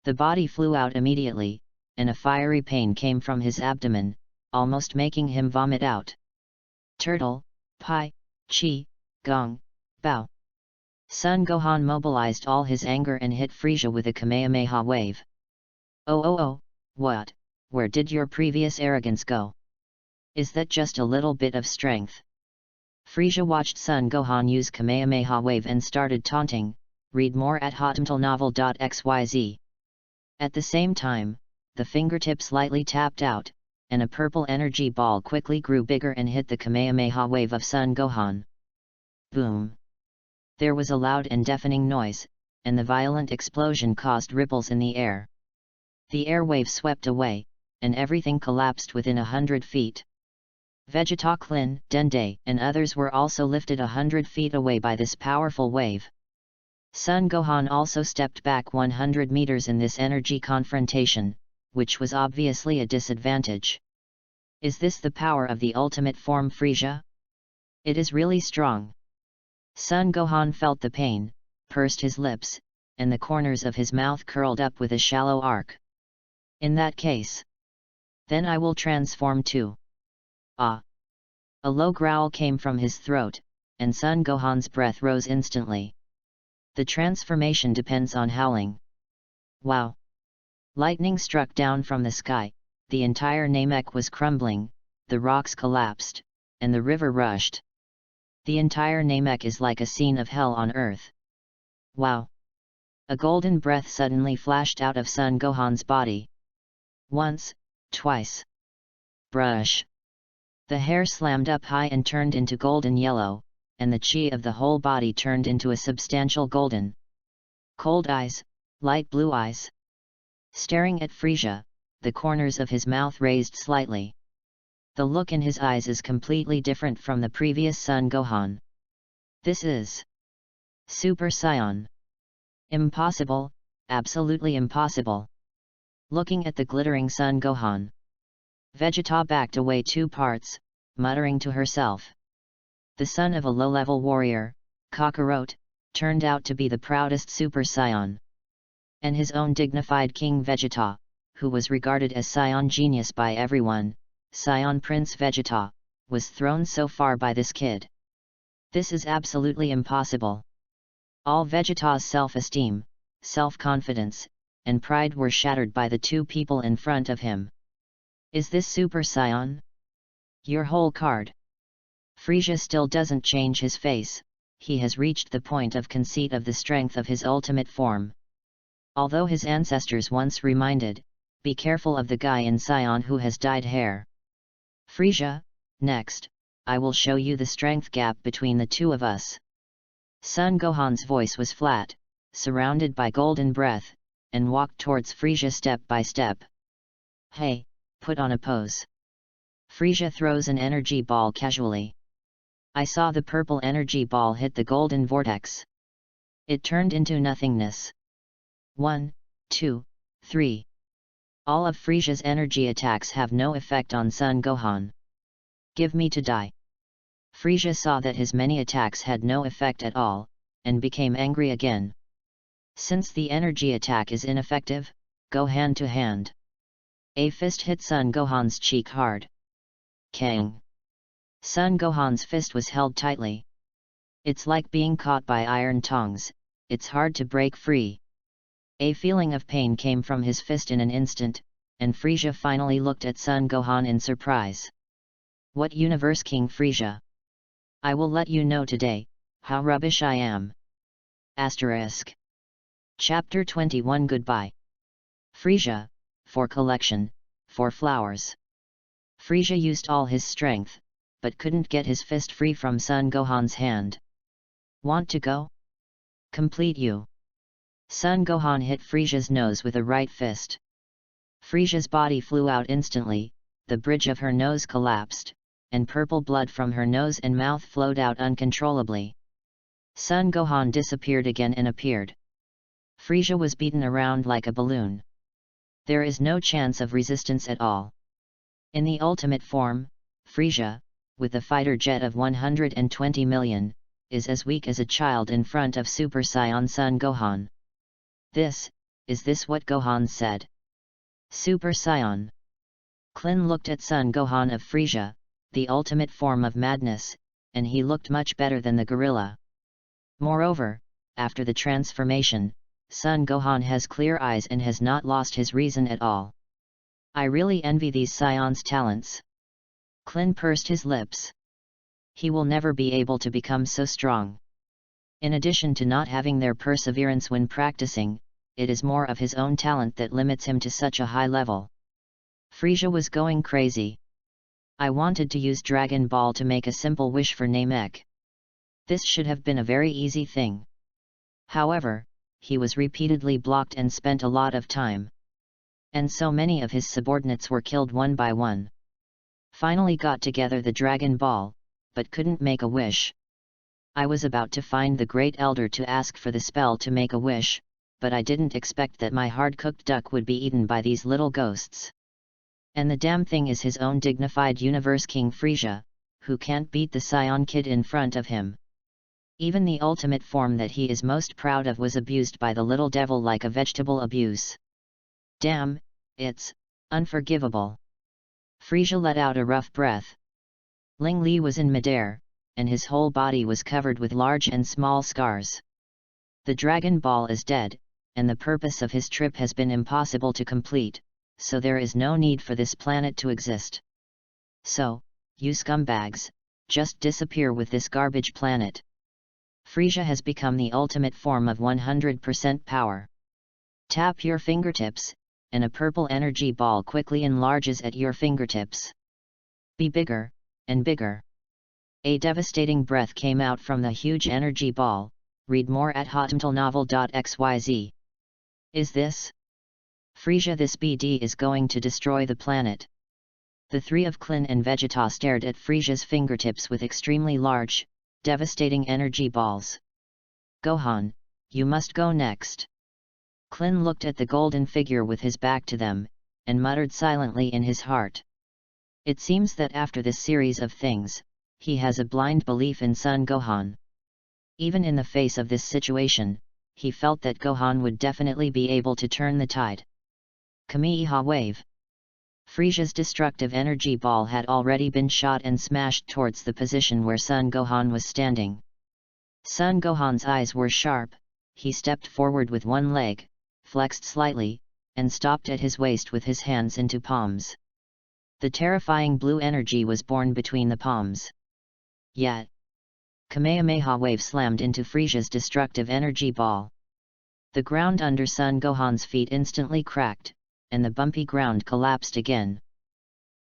The body flew out immediately, and a fiery pain came from his abdomen, almost making him vomit out. Turtle, Pi, Chi, Gong, Bao. Son Gohan mobilized all his anger and hit Frisia with a Kamehameha wave. Oh, what? Where did your previous arrogance go? Is that just a little bit of strength? Frisia watched Son Gohan use Kamehameha wave and started taunting, read more at hotmtlnovel.xyz. At the same time, the fingertips lightly tapped out, and a purple energy ball quickly grew bigger and hit the Kamehameha wave of Son Gohan. Boom! There was a loud and deafening noise, and the violent explosion caused ripples in the air. The air wave swept away, and everything collapsed within 100 feet. Vegeta, Klin, Dende, and others were also lifted 100 feet away by this powerful wave. Son Gohan also stepped back 100 meters in this energy confrontation, which was obviously a disadvantage. Is this the power of the ultimate form Frisia? It is really strong. Son Gohan felt the pain, pursed his lips, and the corners of his mouth curled up with a shallow arc. In that case, then I will transform too. Ah! A low growl came from his throat, and Son Gohan's breath rose instantly. The transformation depends on howling. Wow! Lightning struck down from the sky, the entire Namek was crumbling, the rocks collapsed, and the river rushed. The entire Namek is like a scene of hell on earth. Wow! A golden breath suddenly flashed out of Son Gohan's body. Once, twice. Brush. The hair slammed up high and turned into golden yellow, and the chi of the whole body turned into a substantial golden. Cold eyes, light blue eyes. Staring at Frisia, the corners of his mouth raised slightly. The look in his eyes is completely different from the previous Son Gohan. This is Super Saiyan. Impossible, absolutely impossible. Looking at the glittering Son Gohan, Vegeta backed away 2 parts, muttering to herself. The son of a low-level warrior, Kakarot, turned out to be the proudest Super Saiyan. And his own dignified King Vegeta, who was regarded as Saiyan genius by everyone, Saiyan Prince Vegeta, was thrown so far by this kid. This is absolutely impossible. All Vegeta's self-esteem, self-confidence, and pride were shattered by the 2 people in front of him. Is this Super Saiyan? Your whole card. Frisia still doesn't change his face, he has reached the point of conceit of the strength of his ultimate form. Although his ancestors once reminded, be careful of the guy in Saiyan who has dyed hair. Frisia, next, I will show you the strength gap between the 2 of us. Son Gohan's voice was flat, surrounded by golden breath, and walked towards Frisia step by step. Hey, put on a pose. Frisia throws an energy ball casually. I saw the purple energy ball hit the golden vortex. It turned into nothingness. 1, 2, 3. All of Frisia's energy attacks have no effect on Son Gohan. Give me to die. Frisia saw that his many attacks had no effect at all, and became angry again. Since the energy attack is ineffective, go hand to hand. A fist hit Son Gohan's cheek hard. Kang! Son Gohan's fist was held tightly. It's like being caught by iron tongs, it's hard to break free. A feeling of pain came from his fist in an instant, and Frisia finally looked at Son Gohan in surprise. What universe King Frisia? I will let you know today, how rubbish I am. Asterisk. Chapter 21 Goodbye. Frisia, for collection, for flowers. Frisia used all his strength, but couldn't get his fist free from Son Gohan's hand. Want to go? Complete you. Son Gohan hit Frisia's nose with a right fist. Frisia's body flew out instantly, the bridge of her nose collapsed, and purple blood from her nose and mouth flowed out uncontrollably. Son Gohan disappeared again and appeared. Frisia was beaten around like a balloon. There is no chance of resistance at all. In the ultimate form, Frisia, with a fighter jet of 120 million, is as weak as a child in front of Super Saiyan Son Gohan. Is this what Gohan said? Super Saiyan. Klin looked at Son Gohan of Frisia, the ultimate form of madness, and he looked much better than the gorilla. Moreover, after the transformation, Son Gohan has clear eyes and has not lost his reason at all. I really envy these Saiyans' talents. Klin pursed his lips. He will never be able to become so strong. In addition to not having their perseverance when practicing, it is more of his own talent that limits him to such a high level. Frisia was going crazy. I wanted to use Dragon Ball to make a simple wish for Namek. This should have been a very easy thing. However, he was repeatedly blocked and spent a lot of time. And so many of his subordinates were killed one by one. Finally got together the Dragon Ball, but couldn't make a wish. I was about to find the Great Elder to ask for the spell to make a wish, but I didn't expect that my hard-cooked duck would be eaten by these little ghosts. And the damn thing is his own dignified universe King Frisia, who can't beat the Saiyan kid in front of him. Even the ultimate form that he is most proud of was abused by the little devil like a vegetable abuse. Damn, it's unforgivable. Frisia let out a rough breath. Ling Li was in midair, and his whole body was covered with large and small scars. The Dragon Ball is dead, and the purpose of his trip has been impossible to complete, so there is no need for this planet to exist. So, you scumbags, just disappear with this garbage planet. Frisia has become the ultimate form of 100% power. Tap your fingertips, and a purple energy ball quickly enlarges at your fingertips. Be bigger, and bigger. A devastating breath came out from the huge energy ball. Read more at hotmtlnovel.xyz. Is this? Frisia, this BD is going to destroy the planet. The three of Klin and Vegeta stared at Frisia's fingertips with extremely large, devastating energy balls. Gohan, you must go next. Klin looked at the golden figure with his back to them, and muttered silently in his heart. It seems that after this series of things, he has a blind belief in Son Gohan. Even in the face of this situation, he felt that Gohan would definitely be able to turn the tide. Kamehameha Wave. Frisia's destructive energy ball had already been shot and smashed towards the position where Son Gohan was standing. Son Gohan's eyes were sharp. He stepped forward with one leg, flexed slightly, and stopped at his waist with his hands into palms. The terrifying blue energy was born between the palms. Yet, Kamehameha Wave slammed into Frisia's destructive energy ball. The ground under Son Gohan's feet instantly cracked, and the bumpy ground collapsed again.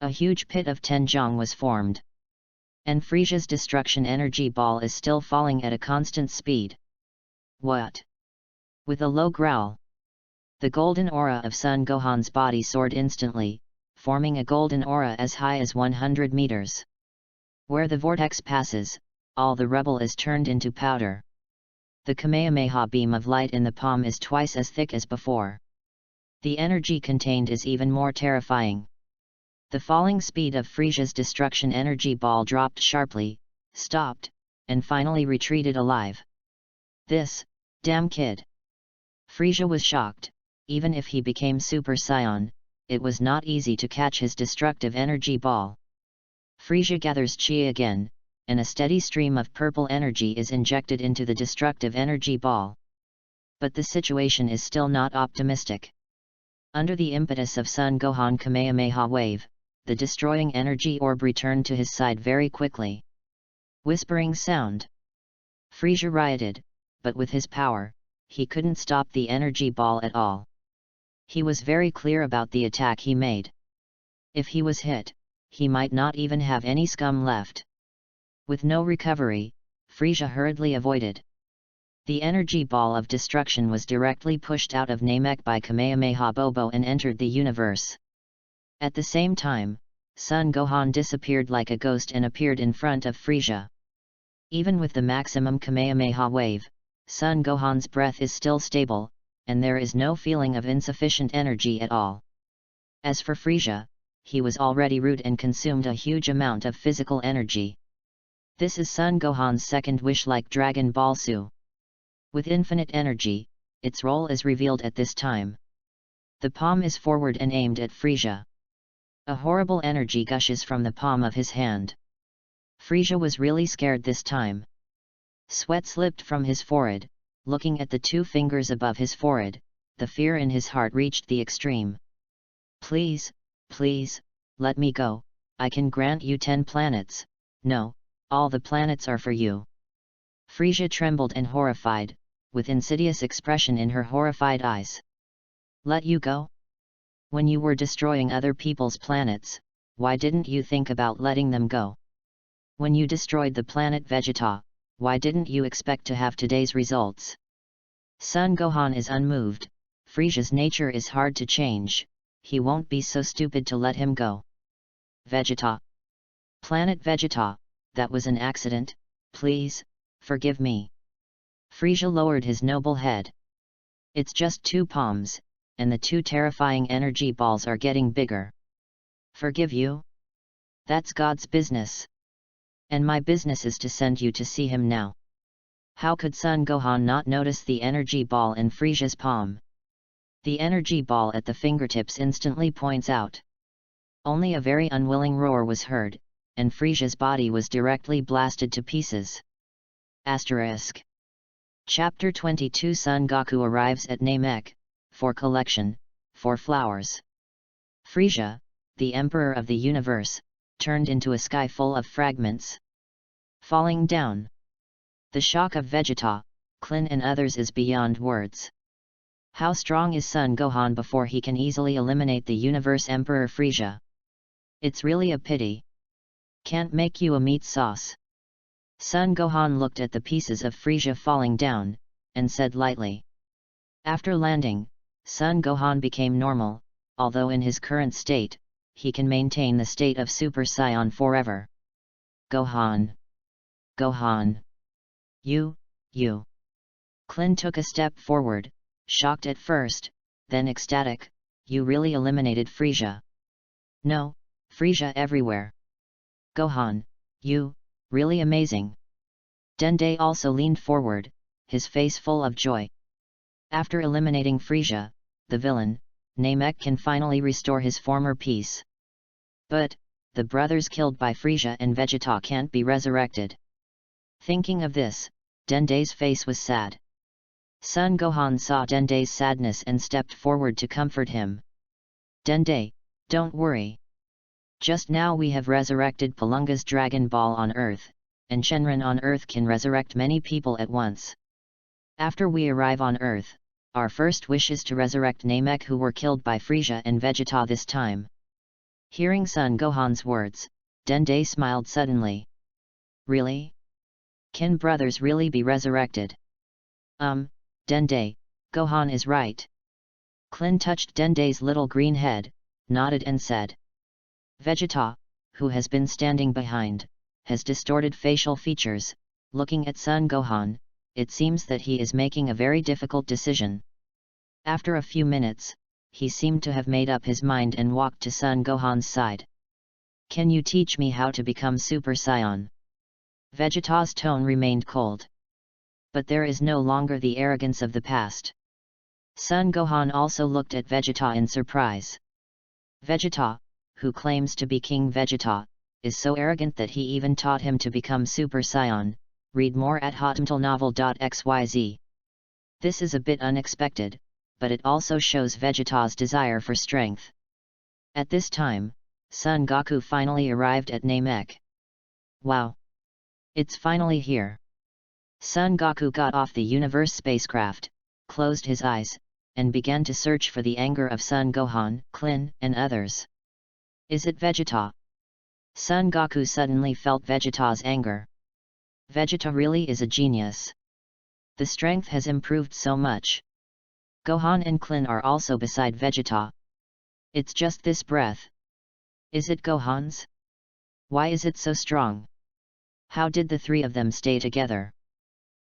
A huge pit of Tenjong was formed. And Frisia's destruction energy ball is still falling at a constant speed. What? With a low growl, the golden aura of Son Gohan's body soared instantly, forming a golden aura as high as 100 meters. Where the vortex passes, all the rubble is turned into powder. The Kamehameha beam of light in the palm is twice as thick as before. The energy contained is even more terrifying. The falling speed of Frisia's destruction energy ball dropped sharply, stopped, and finally retreated alive. This, damn kid! Frisia was shocked. Even if he became Super Saiyan, it was not easy to catch his destructive energy ball. Frisia gathers chi again, and a steady stream of purple energy is injected into the destructive energy ball. But the situation is still not optimistic. Under the impetus of Son Gohan Kamehameha Wave, the destroying energy orb returned to his side very quickly. Whispering sound. Frisia rioted, but with his power, he couldn't stop the energy ball at all. He was very clear about the attack he made. If he was hit, he might not even have any scum left. With no recovery, Frisia hurriedly avoided. The energy ball of destruction was directly pushed out of Namek by Kamehameha Bobo and entered the universe. At the same time, Son Gohan disappeared like a ghost and appeared in front of Frisia. Even with the maximum Kamehameha wave, Son Gohan's breath is still stable, and there is no feeling of insufficient energy at all. As for Frisia, he was already rude and consumed a huge amount of physical energy. This is Son Gohan's second wish like Dragon Ball Su. With infinite energy, its role is revealed at this time. The palm is forward and aimed at Frisia. A horrible energy gushes from the palm of his hand. Frisia was really scared this time. Sweat slipped from his forehead. Looking at the two fingers above his forehead, the fear in his heart reached the extreme. Please, please, let me go. I can grant you 10 planets. No, all the planets are for you. Frisia trembled and horrified, with insidious expression in her horrified eyes. Let you go? When you were destroying other people's planets, why didn't you think about letting them go? When you destroyed the planet Vegeta, why didn't you expect to have today's results? Son Gohan is unmoved. Frisia's nature is hard to change. He won't be so stupid to let him go. Vegeta. Planet Vegeta, that was an accident, please, forgive me. Frisia lowered his noble head. It's just 2 palms, and the 2 terrifying energy balls are getting bigger. Forgive you? That's God's business. And my business is to send you to see him now. How could Son Gohan not notice the energy ball in Frisia's palm? The energy ball at the fingertips instantly points out. Only a very unwilling roar was heard, and Frisia's body was directly blasted to pieces. Asterisk. Chapter 22 Son Goku arrives at Namek, for collection, for flowers. Frisia, the emperor of the universe, turned into a sky full of fragments. Falling down. The shock of Vegeta, Klin and others is beyond words. How strong is Son Gohan before he can easily eliminate the Universe Emperor Frieza? It's really a pity. Can't make you a meat sauce. Son Gohan looked at the pieces of Frieza falling down, and said lightly. After landing, Son Gohan became normal, although in his current state, he can maintain the state of Super Saiyan forever. Gohan. Gohan. You. Klin took a step forward, shocked at first, then ecstatic. You really eliminated Frieza. No, Frieza everywhere. Gohan, you, really amazing. Dende also leaned forward, his face full of joy. After eliminating Frieza, the villain, Namek can finally restore his former peace. But, the brothers killed by Frieza and Vegeta can't be resurrected. Thinking of this, Dende's face was sad. Son Gohan saw Dende's sadness and stepped forward to comfort him. Dende, don't worry. Just now we have resurrected Palunga's Dragon Ball on Earth, and Shenron on Earth can resurrect many people at once. After we arrive on Earth, our first wish is to resurrect Namek who were killed by Frieza and Vegeta this time. Hearing Son Gohan's words, Dende smiled suddenly. Really? Can brothers really be resurrected? Dende, Gohan is right. Klin touched Dende's little green head, nodded and said. Vegeta, who has been standing behind, has distorted facial features. Looking at Son Gohan, it seems that he is making a very difficult decision. After a few minutes, he seemed to have made up his mind and walked to Son Gohan's side. Can you teach me how to become Super Saiyan? Vegeta's tone remained cold. But there is no longer the arrogance of the past. Son Gohan also looked at Vegeta in surprise. Vegeta, who claims to be King Vegeta, is so arrogant that he even taught him to become Super Saiyan. Read more at hotmtlnovel.xyz. This is a bit unexpected, but it also shows Vegeta's desire for strength. At this time, Son Goku finally arrived at Namek. Wow! It's finally here. Son Goku got off the Universe spacecraft, closed his eyes, and began to search for the anger of Son Gohan, Klin, and others. Is it Vegeta? Son Goku suddenly felt Vegeta's anger. Vegeta really is a genius. The strength has improved so much. Gohan and Klin are also beside Vegeta. It's just this breath. Is it Gohan's? Why is it so strong? How did the three of them stay together?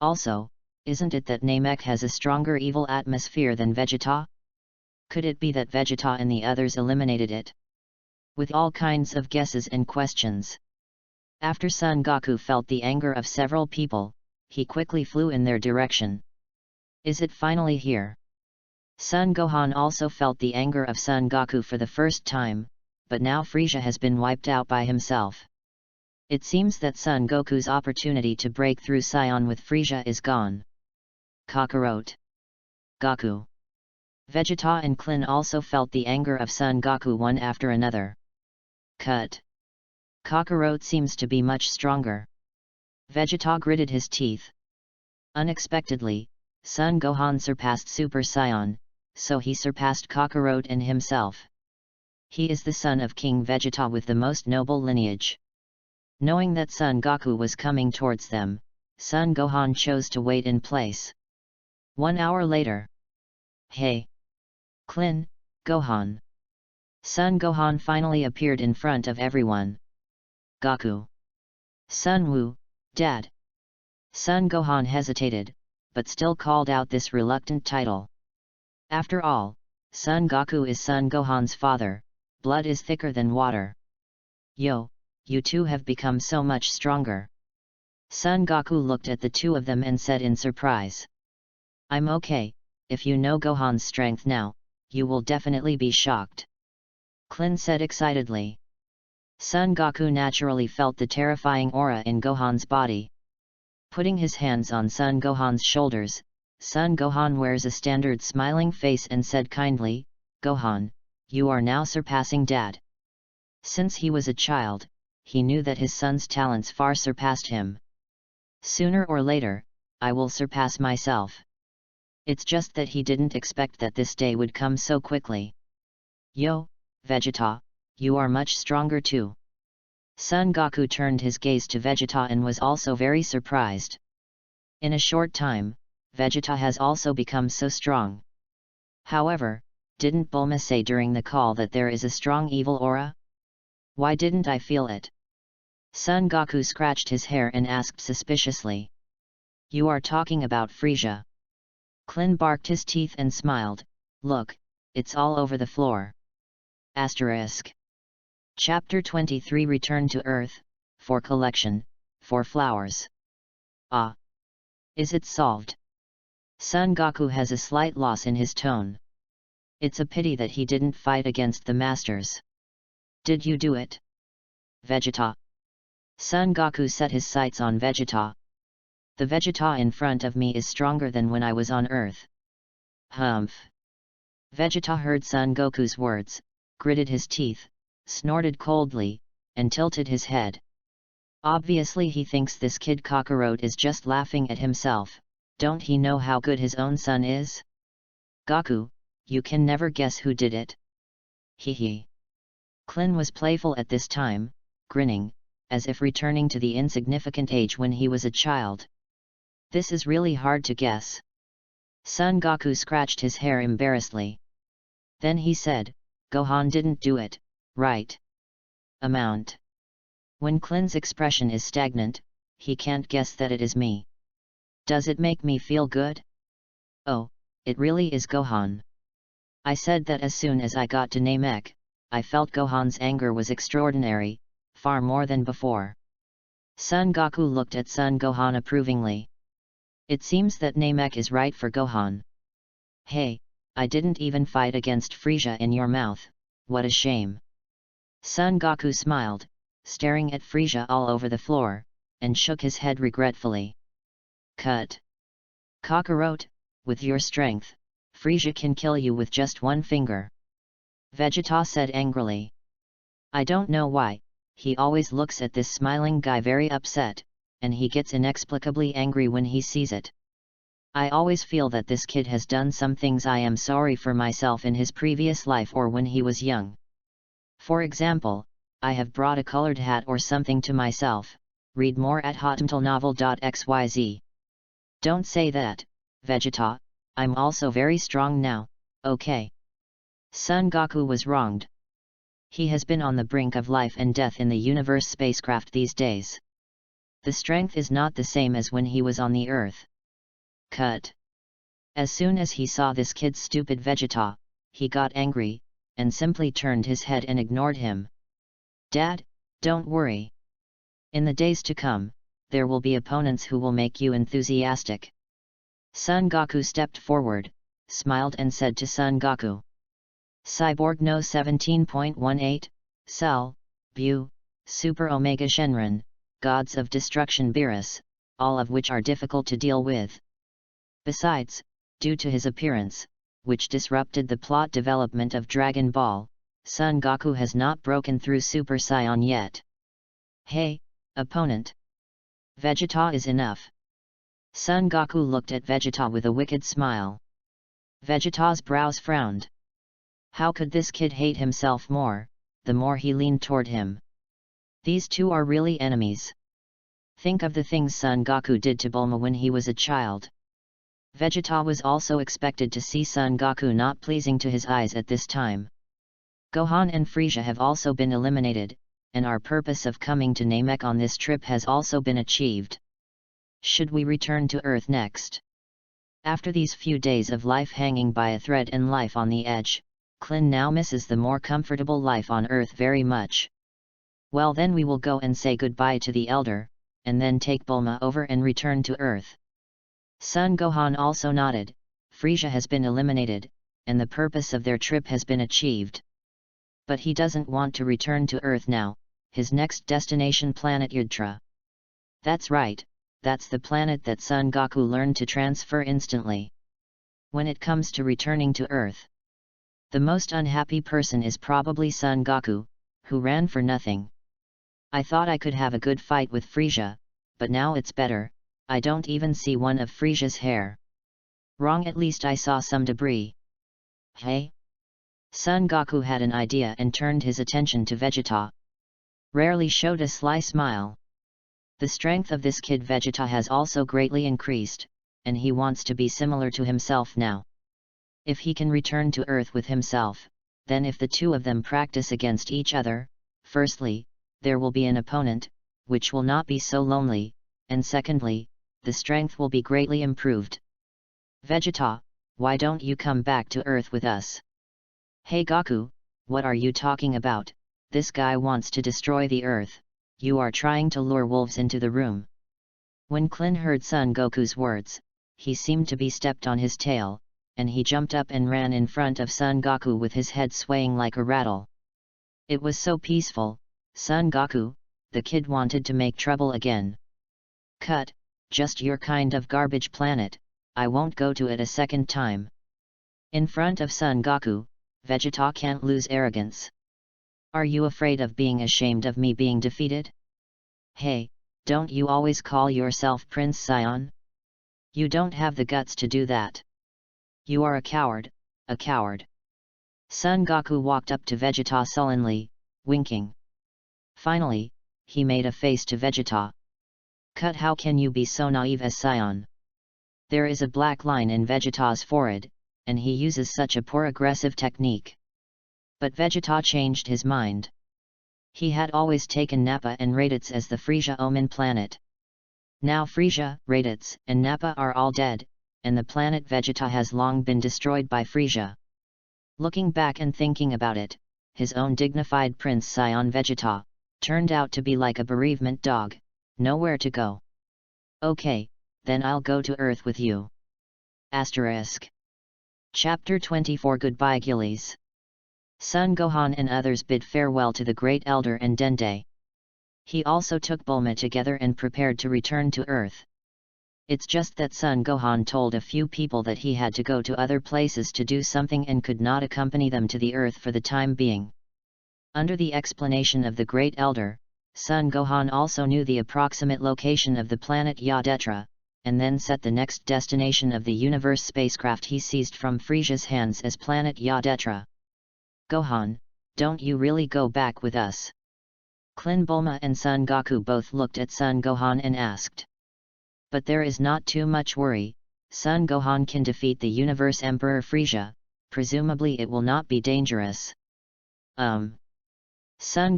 Also, isn't it that Namek has a stronger evil atmosphere than Vegeta? Could it be that Vegeta and the others eliminated it? With all kinds of guesses and questions. After Son Goku felt the anger of several people, he quickly flew in their direction. Is it finally here? Son Gohan also felt the anger of Son Goku for the first time, but now Frieza has been wiped out by himself. It seems that Son Goku's opportunity to break through Saiyan with Frieza is gone. Kakarot. Goku. Vegeta and Klin also felt the anger of Son Goku one after another. Cut. Kakarot seems to be much stronger. Vegeta gritted his teeth. Unexpectedly, Son Gohan surpassed Super Saiyan, so he surpassed Kakarot and himself. He is the son of King Vegeta with the most noble lineage. Knowing that Son Goku was coming towards them, Son Gohan chose to wait in place. 1 hour later. Hey! Klin, Gohan. Son Gohan finally appeared in front of everyone. Goku. Son Wu, Dad. Son Gohan hesitated, but still called out this reluctant title. After all, Son Goku is Son Gohan's father, blood is thicker than water. Yo, you two have become so much stronger. Son Goku looked at the two of them and said in surprise. I'm okay, if you know Gohan's strength now, you will definitely be shocked. Klin said excitedly. Son Goku naturally felt the terrifying aura in Gohan's body. Putting his hands on Son Gohan's shoulders, Son Gohan wears a standard smiling face and said kindly, Gohan, you are now surpassing Dad. Since he was a child, he knew that his son's talents far surpassed him. Sooner or later, I will surpass myself. It's just that he didn't expect that this day would come so quickly. Yo, Vegeta, you are much stronger too. Son Goku turned his gaze to Vegeta and was also very surprised. In a short time, Vegeta has also become so strong. However, didn't Bulma say during the call that there is a strong evil aura? Why didn't I feel it? Son Goku scratched his hair and asked suspiciously. You are talking about Frieza. Klin barked his teeth and smiled. Look, it's all over the floor. Asterisk. Chapter 23 Return to Earth, 4 Collection, 4 Flowers. Ah! Is it solved? Son Goku has a slight loss in his tone. It's a pity that he didn't fight against the masters. Did you do it? Vegeta. Son Goku set his sights on Vegeta. The Vegeta in front of me is stronger than when I was on Earth. Humph. Vegeta heard Son Goku's words, gritted his teeth, snorted coldly, and tilted his head. Obviously he thinks this kid Kakarot is just laughing at himself. Don't he know how good his own son is? Goku, you can never guess who did it. Hee hee. Klin was playful at this time, grinning, as if returning to the insignificant age when he was a child. This is really hard to guess. Son Goku scratched his hair embarrassedly. Then he said, Gohan didn't do it, right? Amount. When Klin's expression is stagnant, he can't guess that it is me. Does it make me feel good? Oh, it really is Gohan. I said that as soon as I got to Namek, I felt Gohan's anger was extraordinary, far more than before. Son Goku looked at Son Gohan approvingly. It seems that Namek is right for Gohan. Hey, I didn't even fight against Frieza in your mouth, what a shame. Son Goku smiled, staring at Frieza all over the floor, and shook his head regretfully. Cut. Kakarot, with your strength, Frieza can kill you with just one finger. Vegeta said angrily. I don't know why, he always looks at this smiling guy very upset, and he gets inexplicably angry when he sees it. I always feel that this kid has done some things I am sorry for myself in his previous life or when he was young. For example, I have brought a colored hat or something to myself. Read more at hotmtlnovel.xyz. Don't say that, Vegeta, I'm also very strong now, okay? Son Goku was wronged. He has been on the brink of life and death in the universe spacecraft these days. The strength is not the same as when he was on the Earth. Cut. As soon as he saw this kid's stupid Vegeta, he got angry, and simply turned his head and ignored him. Dad, don't worry. In the days to come, there will be opponents who will make you enthusiastic. Son Goku stepped forward, smiled and said to Son Goku. Cyborg No 17.18, Cell, Bu, Super Omega Shenron, Gods of Destruction Beerus, all of which are difficult to deal with. Besides, due to his appearance, which disrupted the plot development of Dragon Ball, Son Goku has not broken through Super Saiyan yet. Hey, opponent! Vegeta is enough. Son Goku looked at Vegeta with a wicked smile. Vegeta's brows frowned. How could this kid hate himself more, the more he leaned toward him? These two are really enemies. Think of the things Son Goku did to Bulma when he was a child. Vegeta was also expected to see Son Goku not pleasing to his eyes at this time. Gohan and Frieza have also been eliminated, and our purpose of coming to Namek on this trip has also been achieved. Should we return to Earth next? After these few days of life hanging by a thread and life on the edge, Klin now misses the more comfortable life on Earth very much. Well, then we will go and say goodbye to the Elder, and then take Bulma over and return to Earth. Son Gohan also nodded. Frieza has been eliminated, and the purpose of their trip has been achieved. But he doesn't want to return to Earth now, his next destination planet Yudhra. That's right, that's the planet that Son Goku learned to transfer instantly. When it comes to returning to Earth, the most unhappy person is probably Son Goku, who ran for nothing. I thought I could have a good fight with Frieza, but now it's better, I don't even see one of Frisia's hair. Wrong, at least I saw some debris. Hey? Son Goku had an idea and turned his attention to Vegeta. Rarely showed a sly smile. The strength of this kid Vegeta has also greatly increased, and he wants to be similar to himself now. If he can return to Earth with himself, then if the two of them practice against each other, firstly, there will be an opponent, which will not be so lonely, and secondly, the strength will be greatly improved. Vegeta, why don't you come back to Earth with us? Hey Goku, what are you talking about? This guy wants to destroy the Earth. You are trying to lure wolves into the room. When Klin heard Son Goku's words, he seemed to be stepped on his tail, and he jumped up and ran in front of Son Goku with his head swaying like a rattle. It was so peaceful. Son Goku, the kid wanted to make trouble again. Cut, just your kind of garbage planet, I won't go to it a second time. In front of Son Goku, Vegeta can't lose arrogance. Are you afraid of being ashamed of me being defeated? Hey, don't you always call yourself Prince Saiyan? You don't have the guts to do that. You are a coward, a coward. Son Goku walked up to Vegeta sullenly, winking. Finally, he made a face to Vegeta. Cut, how can you be so naive as Saiyan? There is a black line in Vegeta's forehead, and he uses such a poor aggressive technique. But Vegeta changed his mind. He had always taken Nappa and Raditz as the Frisia Omen planet. Now Frisia, Raditz, and Nappa are all dead, and the planet Vegeta has long been destroyed by Frisia. Looking back and thinking about it, his own dignified Prince Saiyan Vegeta turned out to be like a bereavement dog, nowhere to go. Okay, then I'll go to Earth with you. Asterisk. Chapter 24 Goodbye Gillies. Son Gohan and others bid farewell to the Great Elder and Dende. He also took Bulma together and prepared to return to Earth. It's just that Son Gohan told a few people that he had to go to other places to do something and could not accompany them to the Earth for the time being. Under the explanation of the Great Elder, Son Gohan also knew the approximate location of the planet Yadetra, and then set the next destination of the universe spacecraft he seized from Frisia's hands as planet Yadetra. Gohan, don't you really go back with us? Klin, Bulma and Son Goku both looked at Son Gohan and asked. But there is not too much worry, Son Gohan can defeat the Universe Emperor Frisia, presumably it will not be dangerous. Son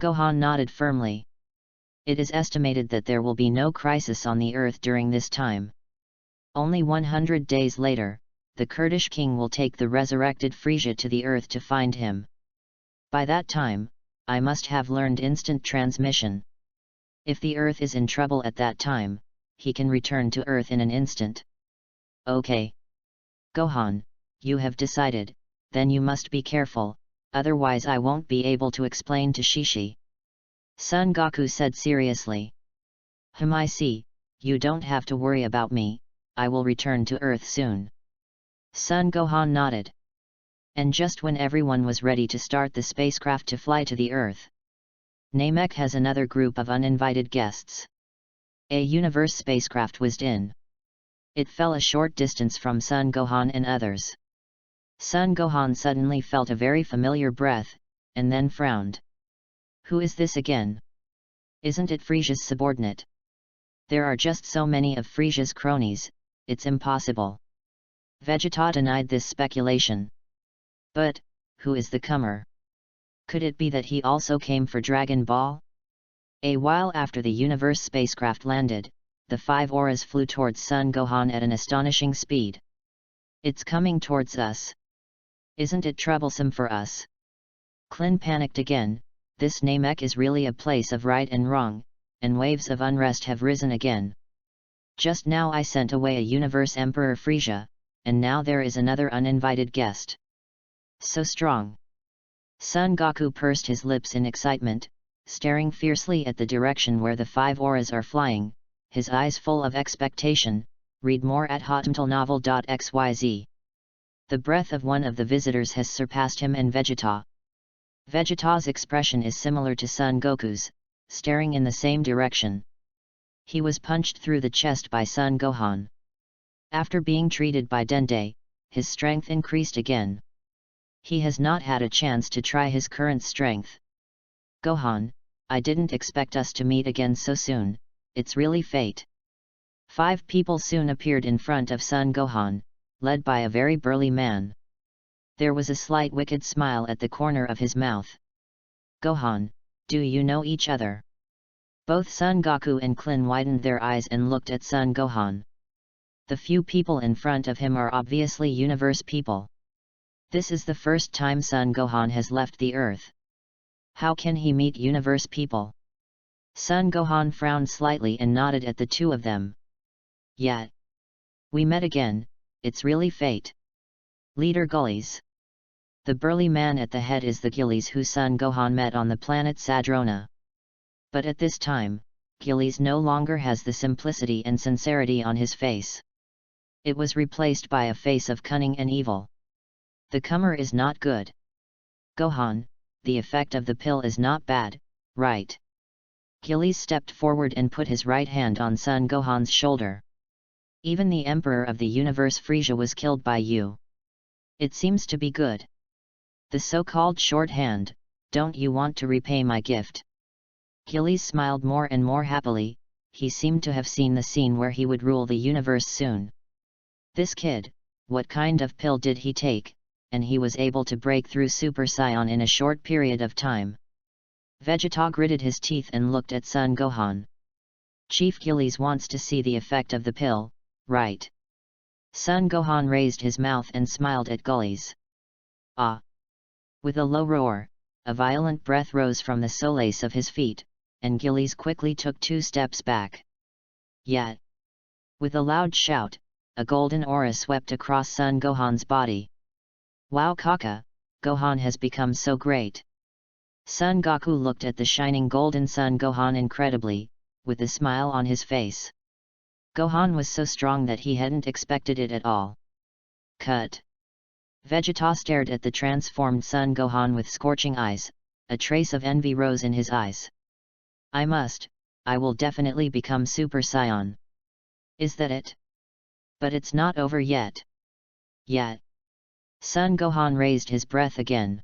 Gohan nodded firmly. It is estimated that there will be no crisis on the Earth during this time. Only 100 days later, the Kurdish king will take the resurrected Frisia to the Earth to find him. By that time, I must have learned instant transmission. If the Earth is in trouble at that time, he can return to Earth in an instant. Okay. Gohan, you have decided, then you must be careful, otherwise I won't be able to explain to Shishi. Son Goku said seriously. I see, you don't have to worry about me, I will return to Earth soon. Son Gohan nodded. And just when everyone was ready to start the spacecraft to fly to the Earth, Namek has another group of uninvited guests. A universe spacecraft whizzed in. It fell a short distance from Son Gohan and others. Son Gohan suddenly felt a very familiar breath, and then frowned. Who is this again? Isn't it Frisia's subordinate? There are just so many of Frisia's cronies, it's impossible. Vegeta denied this speculation. But, who is the comer? Could it be that he also came for Dragon Ball? A while after the universe spacecraft landed, the 5 auras flew towards Son Gohan at an astonishing speed. It's coming towards us. Isn't it troublesome for us? Klin panicked again. This Namek is really a place of right and wrong, and waves of unrest have risen again. Just now I sent away a universe Emperor Frisia, and now there is another uninvited guest. So strong. Son Goku pursed his lips in excitement, staring fiercely at the direction where the 5 auras are flying, his eyes full of expectation. Read more at hotmtlnovel.xyz. The breath of one of the visitors has surpassed him and Vegeta. Vegeta's expression is similar to Son Goku's, staring in the same direction. He was punched through the chest by Son Gohan. After being treated by Dende, his strength increased again. He has not had a chance to try his current strength. Gohan, I didn't expect us to meet again so soon, it's really fate. 5 people soon appeared in front of Son Gohan, led by a very burly man. There was a slight wicked smile at the corner of his mouth. Gohan, do you know each other? Both Son Goku and Klin widened their eyes and looked at Son Gohan. The few people in front of him are obviously universe people. This is the first time Son Gohan has left the Earth. How can he meet universe people? Son Gohan frowned slightly and nodded at the two of them. Yeah. We met again, it's really fate. Leader Gullies. The burly man at the head is the Gillies who Son Gohan met on the planet Sadrona. But at this time, Gillies no longer has the simplicity and sincerity on his face. It was replaced by a face of cunning and evil. The comer is not good. Gohan, the effect of the pill is not bad, right? Gillies stepped forward and put his right hand on Son Gohan's shoulder. Even the Emperor of the Universe Frieza was killed by you. It seems to be good. The so-called shorthand, don't you want to repay my gift? Gillies smiled more and more happily, he seemed to have seen the scene where he would rule the universe soon. This kid, what kind of pill did he take, and he was able to break through Super Saiyan in a short period of time? Vegeta gritted his teeth and looked at Son Gohan. Chief Gillies wants to see the effect of the pill, right? Son Gohan raised his mouth and smiled at Gullies. Ah! With a low roar, a violent breath rose from the solace of his feet, and Gillies quickly took 2 steps back. Yet! With a loud shout, a golden aura swept across Son Gohan's body. Wow Kaka, Gohan has become so great! Son Goku looked at the shining golden Son Gohan incredibly, with a smile on his face. Gohan was so strong that he hadn't expected it at all. Cut! Vegeta stared at the transformed Son Gohan with scorching eyes, a trace of envy rose in his eyes. I will definitely become Super Saiyan. Is that it? But it's not over yet. Yet. Son Gohan raised his breath again.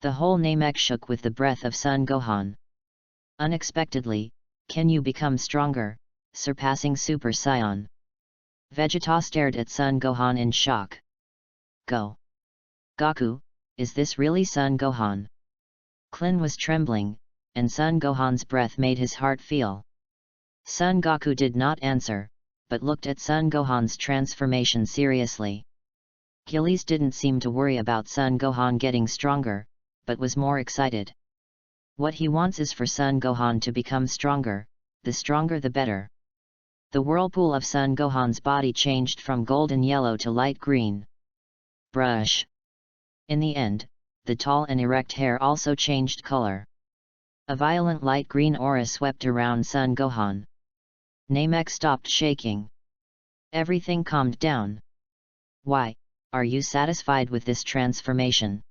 The whole Namek shook with the breath of Son Gohan. Unexpectedly, can you become stronger, surpassing Super Saiyan? Vegeta stared at Son Gohan in shock. Goku, is this really Son Gohan? Klin was trembling, and Son Gohan's breath made his heart feel. Son Goku did not answer, but looked at Son Gohan's transformation seriously. Gillies didn't seem to worry about Son Gohan getting stronger, but was more excited. What he wants is for Son Gohan to become stronger, the stronger the better. The whirlpool of Son Gohan's body changed from golden yellow to light green. Brush. In the end, the tall and erect hair also changed color. A violent light green aura swept around Son Gohan. Namek stopped shaking. Everything calmed down. Why, are you satisfied with this transformation?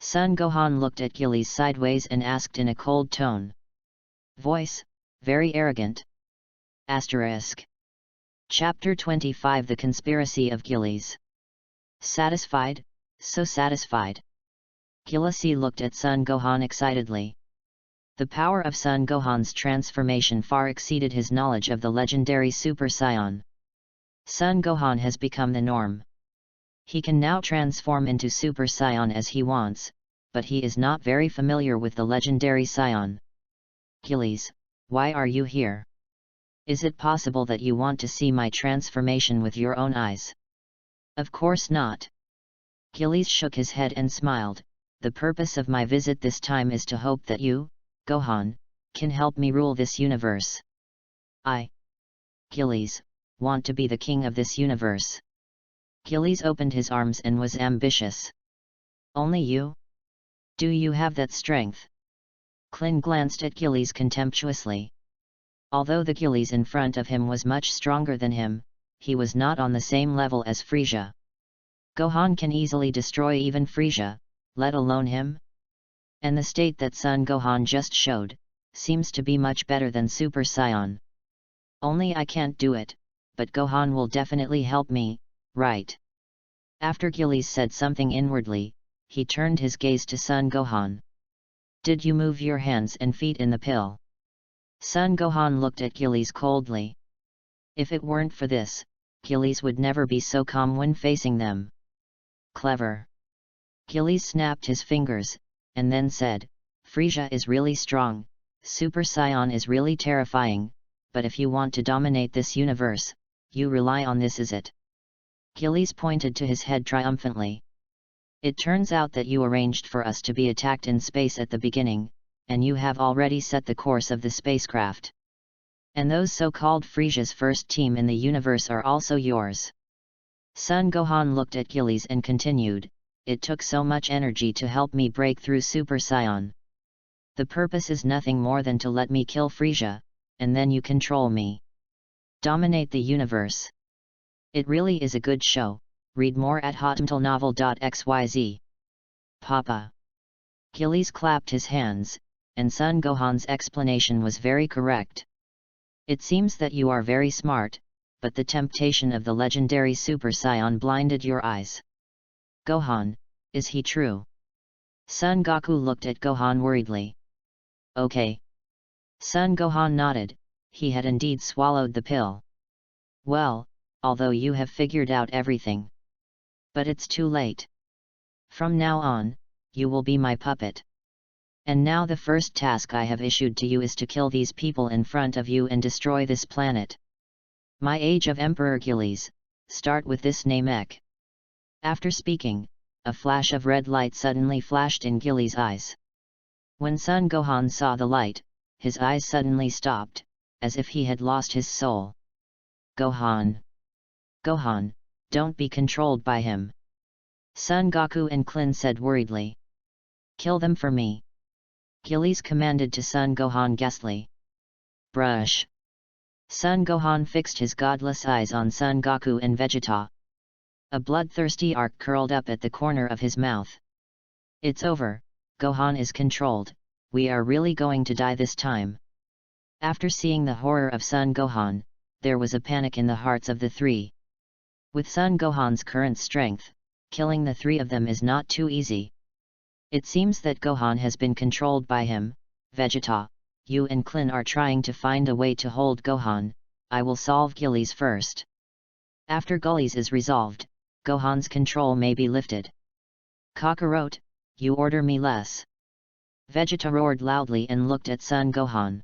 Son Gohan looked at Gillies sideways and asked in a cold tone. Voice, very arrogant. Asterisk. Chapter 25 The Conspiracy of Gillies. Satisfied, so satisfied. Gillies looked at Son Gohan excitedly. The power of Son Gohan's transformation far exceeded his knowledge of the legendary Super Saiyan. Son Gohan has become the norm. He can now transform into Super Saiyan as he wants, but he is not very familiar with the legendary Saiyan. Gillies, why are you here? Is it possible that you want to see my transformation with your own eyes? Of course not. Gillies shook his head and smiled. The purpose of my visit this time is to hope that you, Gohan, can help me rule this universe. I, Gillies, want to be the king of this universe. Gillies opened his arms and was ambitious. Only you? Do you have that strength? Klin glanced at Gillies contemptuously. Although the Gillies in front of him was much stronger than him, he was not on the same level as Frieza. Gohan can easily destroy even Frieza, let alone him? And the state that Son Gohan just showed, seems to be much better than Super Saiyan. Only I can't do it, but Gohan will definitely help me, right? After Gillies said something inwardly, he turned his gaze to Son Gohan. Did you move your hands and feet in the pill? Son Gohan looked at Gillies coldly. If it weren't for this, Gillies would never be so calm when facing them. Clever. Gillies snapped his fingers, and then said, Frieza is really strong, Super Saiyan is really terrifying, but if you want to dominate this universe, you rely on this, is it? Gillies pointed to his head triumphantly. It turns out that you arranged for us to be attacked in space at the beginning, and you have already set the course of the spacecraft. And those so-called Frieza's first team in the universe are also yours. Son Gohan looked at Gillies and continued, it took so much energy to help me break through Super Saiyan. The purpose is nothing more than to let me kill Frieza, and then you control me. Dominate the universe. It really is a good show. Read more at hotmtlnovel.xyz. Papa. Gillies clapped his hands, and Son Gohan's explanation was very correct. It seems that you are very smart, but the temptation of the legendary Super Saiyan blinded your eyes. Gohan, is he true? Son Goku looked at Gohan worriedly. Okay. Son Gohan nodded, he had indeed swallowed the pill. Well, although you have figured out everything. But it's too late. From now on, you will be my puppet. And now the first task I have issued to you is to kill these people in front of you and destroy this planet. My age of Emperor Gillies, start with this Namek. After speaking, a flash of red light suddenly flashed in Gillies' eyes. When Son Gohan saw the light, his eyes suddenly stopped, as if he had lost his soul. Gohan! Gohan, don't be controlled by him. Son Goku and Klin said worriedly. Kill them for me. Gillies commanded to Son Gohan ghastly. Brush. Son Gohan fixed his godless eyes on Son Goku and Vegeta. A bloodthirsty arc curled up at the corner of his mouth. It's over, Gohan is controlled, we are really going to die this time. After seeing the horror of Son Gohan, there was a panic in the hearts of the three. With Son Gohan's current strength, killing the three of them is not too easy. It seems that Gohan has been controlled by him. Vegeta, you and Klin are trying to find a way to hold Gohan, I will solve Gillies first. After Gillies is resolved, Gohan's control may be lifted. Kakarot, you order me less. Vegeta roared loudly and looked at Son Gohan.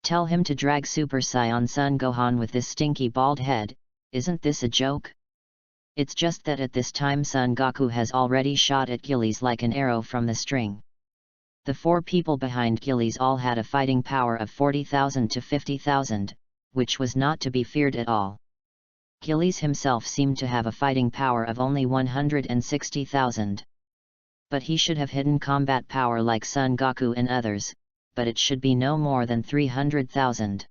Tell him to drag Super Saiyan Son Gohan with this stinky bald head, isn't this a joke? It's just that at this time Son Goku has already shot at Gillies like an arrow from the string. The four people behind Gillies all had a fighting power of 40,000 to 50,000, which was not to be feared at all. Gillies himself seemed to have a fighting power of only 160,000. But he should have hidden combat power like Son Goku and others, but it should be no more than 300,000.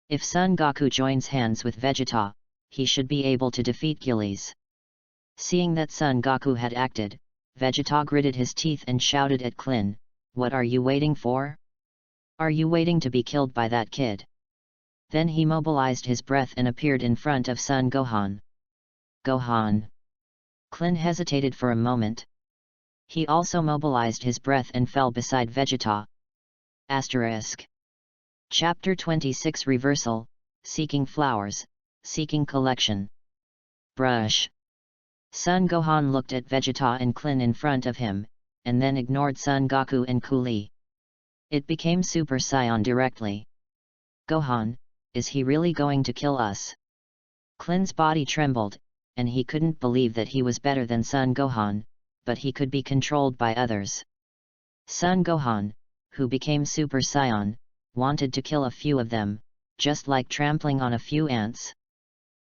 If Son Goku joins hands with Vegeta, he should be able to defeat Gillies. Seeing that Son Goku had acted, Vegeta gritted his teeth and shouted at Klin, what are you waiting for? Are you waiting to be killed by that kid? Then he mobilized his breath and appeared in front of Son Gohan. Gohan. Klin hesitated for a moment. He also mobilized his breath and fell beside Vegeta. Asterisk. Chapter 26 Reversal, Seeking Flowers, Seeking Collection. Brush. Son Gohan looked at Vegeta and Klin in front of him, and then ignored Son Goku and Coolie. It became Super Saiyan directly. Gohan, is he really going to kill us? Klin's body trembled, and he couldn't believe that he was better than Son Gohan, but he could be controlled by others. Son Gohan, who became Super Saiyan, wanted to kill a few of them, just like trampling on a few ants.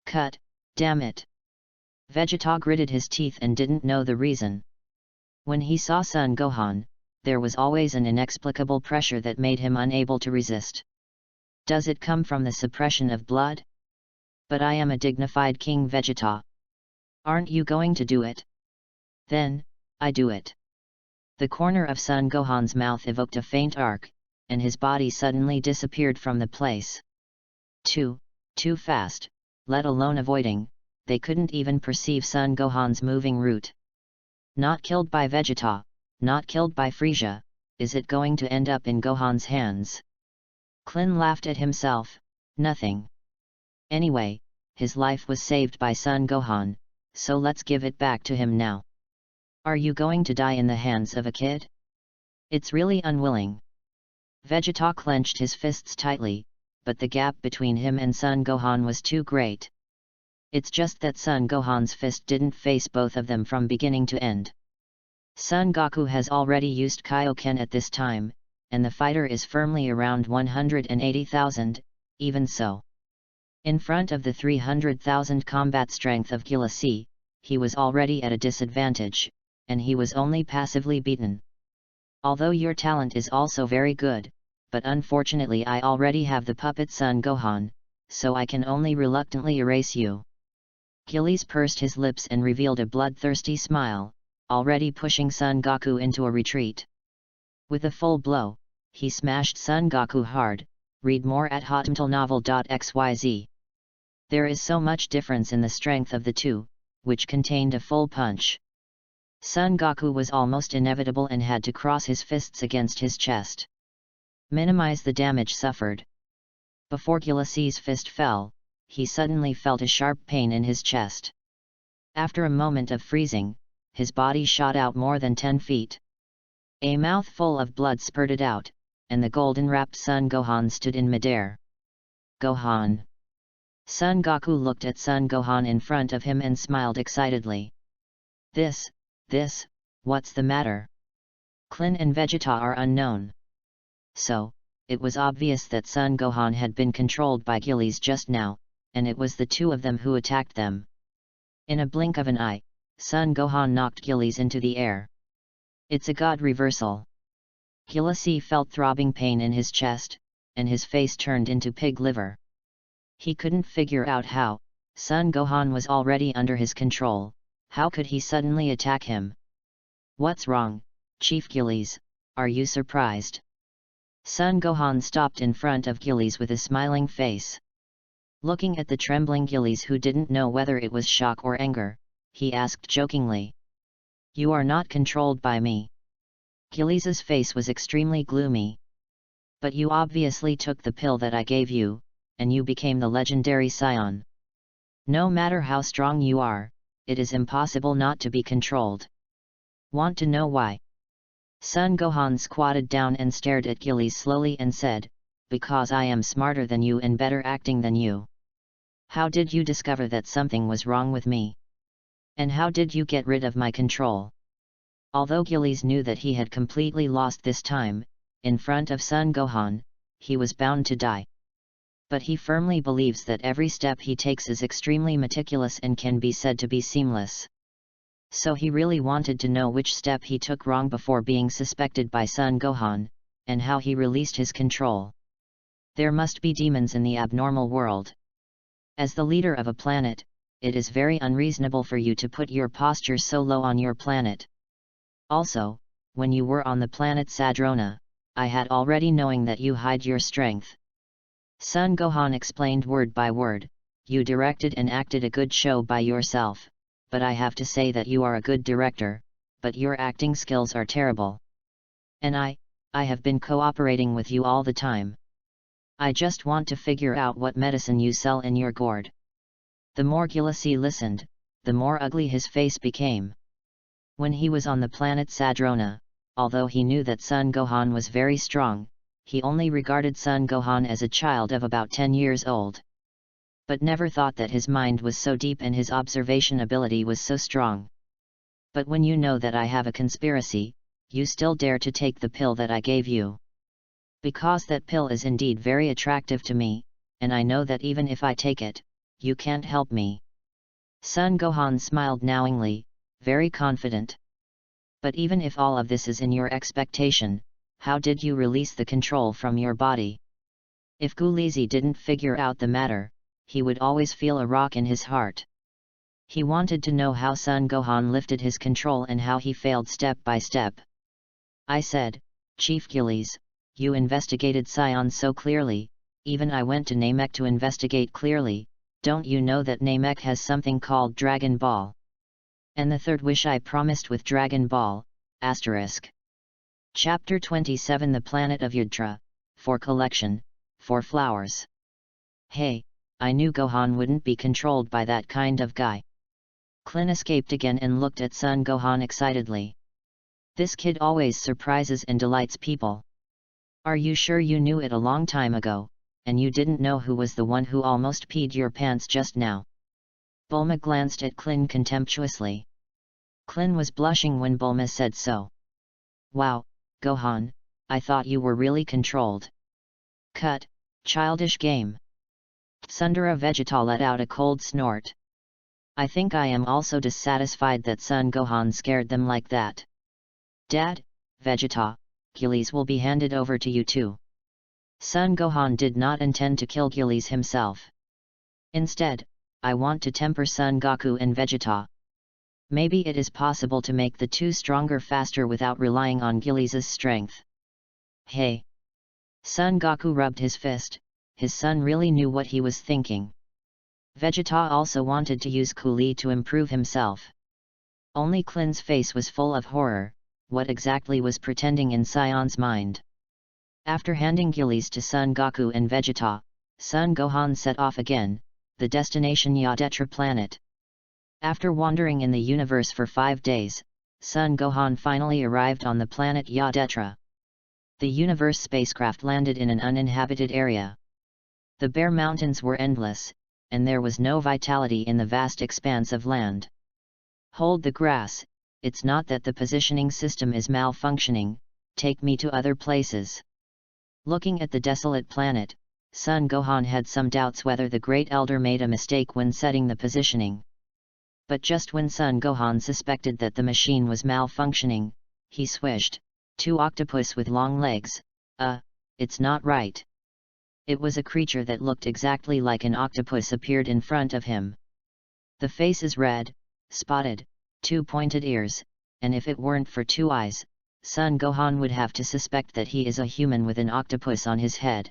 Cut, damn it! Vegeta gritted his teeth and didn't know the reason. When he saw Son Gohan, there was always an inexplicable pressure that made him unable to resist. Does it come from the suppression of blood? But I am a dignified king, Vegeta. Aren't you going to do it? Then, I do it. The corner of Son Gohan's mouth evoked a faint arc, and his body suddenly disappeared from the place. Too fast, let alone avoiding, they couldn't even perceive Son Gohan's moving route. Not killed by Vegeta, not killed by Frieza, is it going to end up in Gohan's hands? Klin laughed at himself, nothing. Anyway, his life was saved by Son Gohan, so let's give it back to him now. Are you going to die in the hands of a kid? It's really unwilling. Vegeta clenched his fists tightly, but the gap between him and Son Gohan was too great. It's just that Son Gohan's fist didn't face both of them from beginning to end. Son Goku has already used Kaioken at this time, and the fighter is firmly around 180,000, even so. In front of the 300,000 combat strength of Gilasi, he was already at a disadvantage, and he was only passively beaten. Although your talent is also very good, but unfortunately I already have the puppet Son Gohan, so I can only reluctantly erase you. Gilles pursed his lips and revealed a bloodthirsty smile, already pushing Son Goku into a retreat. With a full blow, he smashed Son Goku hard. Read more at hotmtlnovel.xyz. There is so much difference in the strength of the two, which contained a full punch. Son Goku was almost inevitable and had to cross his fists against his chest. Minimize the damage suffered. Before Gilasi's fist fell, he suddenly felt a sharp pain in his chest. After a moment of freezing, his body shot out more than 10 feet. A mouthful of blood spurted out, and the golden-wrapped Son Gohan stood in midair. Gohan! Son Goku looked at Son Gohan in front of him and smiled excitedly. This, what's the matter? Klin and Vegeta are unknown. So, it was obvious that Son Gohan had been controlled by Gilles just now, and it was the two of them who attacked them. In a blink of an eye, Son Gohan knocked Gilles into the air. It's a god reversal. Gilles felt throbbing pain in his chest, and his face turned into pig liver. He couldn't figure out how. Son Gohan was already under his control. How could he suddenly attack him? What's wrong, Chief Gilles? Are you surprised? Son Gohan stopped in front of Gilles with a smiling face. Looking at the trembling Gilles, who didn't know whether it was shock or anger, he asked jokingly. You are not controlled by me. Gilles' face was extremely gloomy. But you obviously took the pill that I gave you, and you became the legendary scion. No matter how strong you are, it is impossible not to be controlled. Want to know why? Son Gohan squatted down and stared at Gilles slowly and said, because I am smarter than you and better acting than you. How did you discover that something was wrong with me? And how did you get rid of my control? Although Gilles knew that he had completely lost this time, in front of Son Gohan, he was bound to die. But he firmly believes that every step he takes is extremely meticulous and can be said to be seamless. So he really wanted to know which step he took wrong before being suspected by Son Gohan, and how he released his control. There must be demons in the abnormal world. As the leader of a planet, it is very unreasonable for you to put your posture so low on your planet. Also, when you were on the planet Sadrona, I had already knowing that you hide your strength. Son Gohan explained word by word, you directed and acted a good show by yourself, but I have to say that you are a good director, but your acting skills are terrible. And I have been cooperating with you all the time. I just want to figure out what medicine you sell in your gourd. The more Gilles listened, the more ugly his face became. When he was on the planet Sadrona, although he knew that Son Gohan was very strong, he only regarded Son Gohan as a child of about 10 years old. But never thought that his mind was so deep and his observation ability was so strong. But when you know that I have a conspiracy, you still dare to take the pill that I gave you. Because that pill is indeed very attractive to me, and I know that even if I take it, you can't help me. Son Gohan smiled knowingly, very confident. But even if all of this is in your expectation, how did you release the control from your body? If Gulizzi didn't figure out the matter, he would always feel a rock in his heart. He wanted to know how Son Gohan lifted his control and how he failed step by step. I said, Chief Gilles, you investigated Scion so clearly, even I went to Namek to investigate clearly. Don't you know that Namek has something called Dragon Ball? And the third wish I promised with Dragon Ball, asterisk. Chapter 27 The Planet of Yudra, for collection, for flowers. Hey, I knew Gohan wouldn't be controlled by that kind of guy. Klin escaped again and looked at Son Gohan excitedly. This kid always surprises and delights people. Are you sure you knew it a long time ago, and you didn't know who was the one who almost peed your pants just now? Bulma glanced at Klin contemptuously. Klin was blushing when Bulma said so. Wow, Gohan, I thought you were really controlled. Cut, childish game. Tsundere Vegeta let out a cold snort. I think I am also dissatisfied that Son Gohan scared them like that. Dad, Vegeta, Gillies will be handed over to you too. Son Gohan did not intend to kill Gillies himself. Instead, I want to temper Son Goku and Vegeta. Maybe it is possible to make the two stronger faster without relying on Gillies' strength. Hey! Son Goku rubbed his fist. His son really knew what he was thinking. Vegeta also wanted to use Coolie to improve himself. Only Klin's face was full of horror. What exactly was pretending in Sion's mind? After handing Gillies to Son Goku and Vegeta, Son Gohan set off again, the destination Yadetra planet. After wandering in the universe for 5 days, Son Gohan finally arrived on the planet Yadetra. The universe spacecraft landed in an uninhabited area. The bare mountains were endless, and there was no vitality in the vast expanse of land. Hold the grass, it's not that the positioning system is malfunctioning, take me to other places. Looking at the desolate planet, Son Gohan had some doubts whether the Great Elder made a mistake when setting the positioning. But just when Son Gohan suspected that the machine was malfunctioning, he swished, 2 octopus with long legs, it's not right. It was a creature that looked exactly like an octopus appeared in front of him. The face is red, spotted, 2 pointed ears, and if it weren't for 2 eyes, Son Gohan would have to suspect that he is a human with an octopus on his head.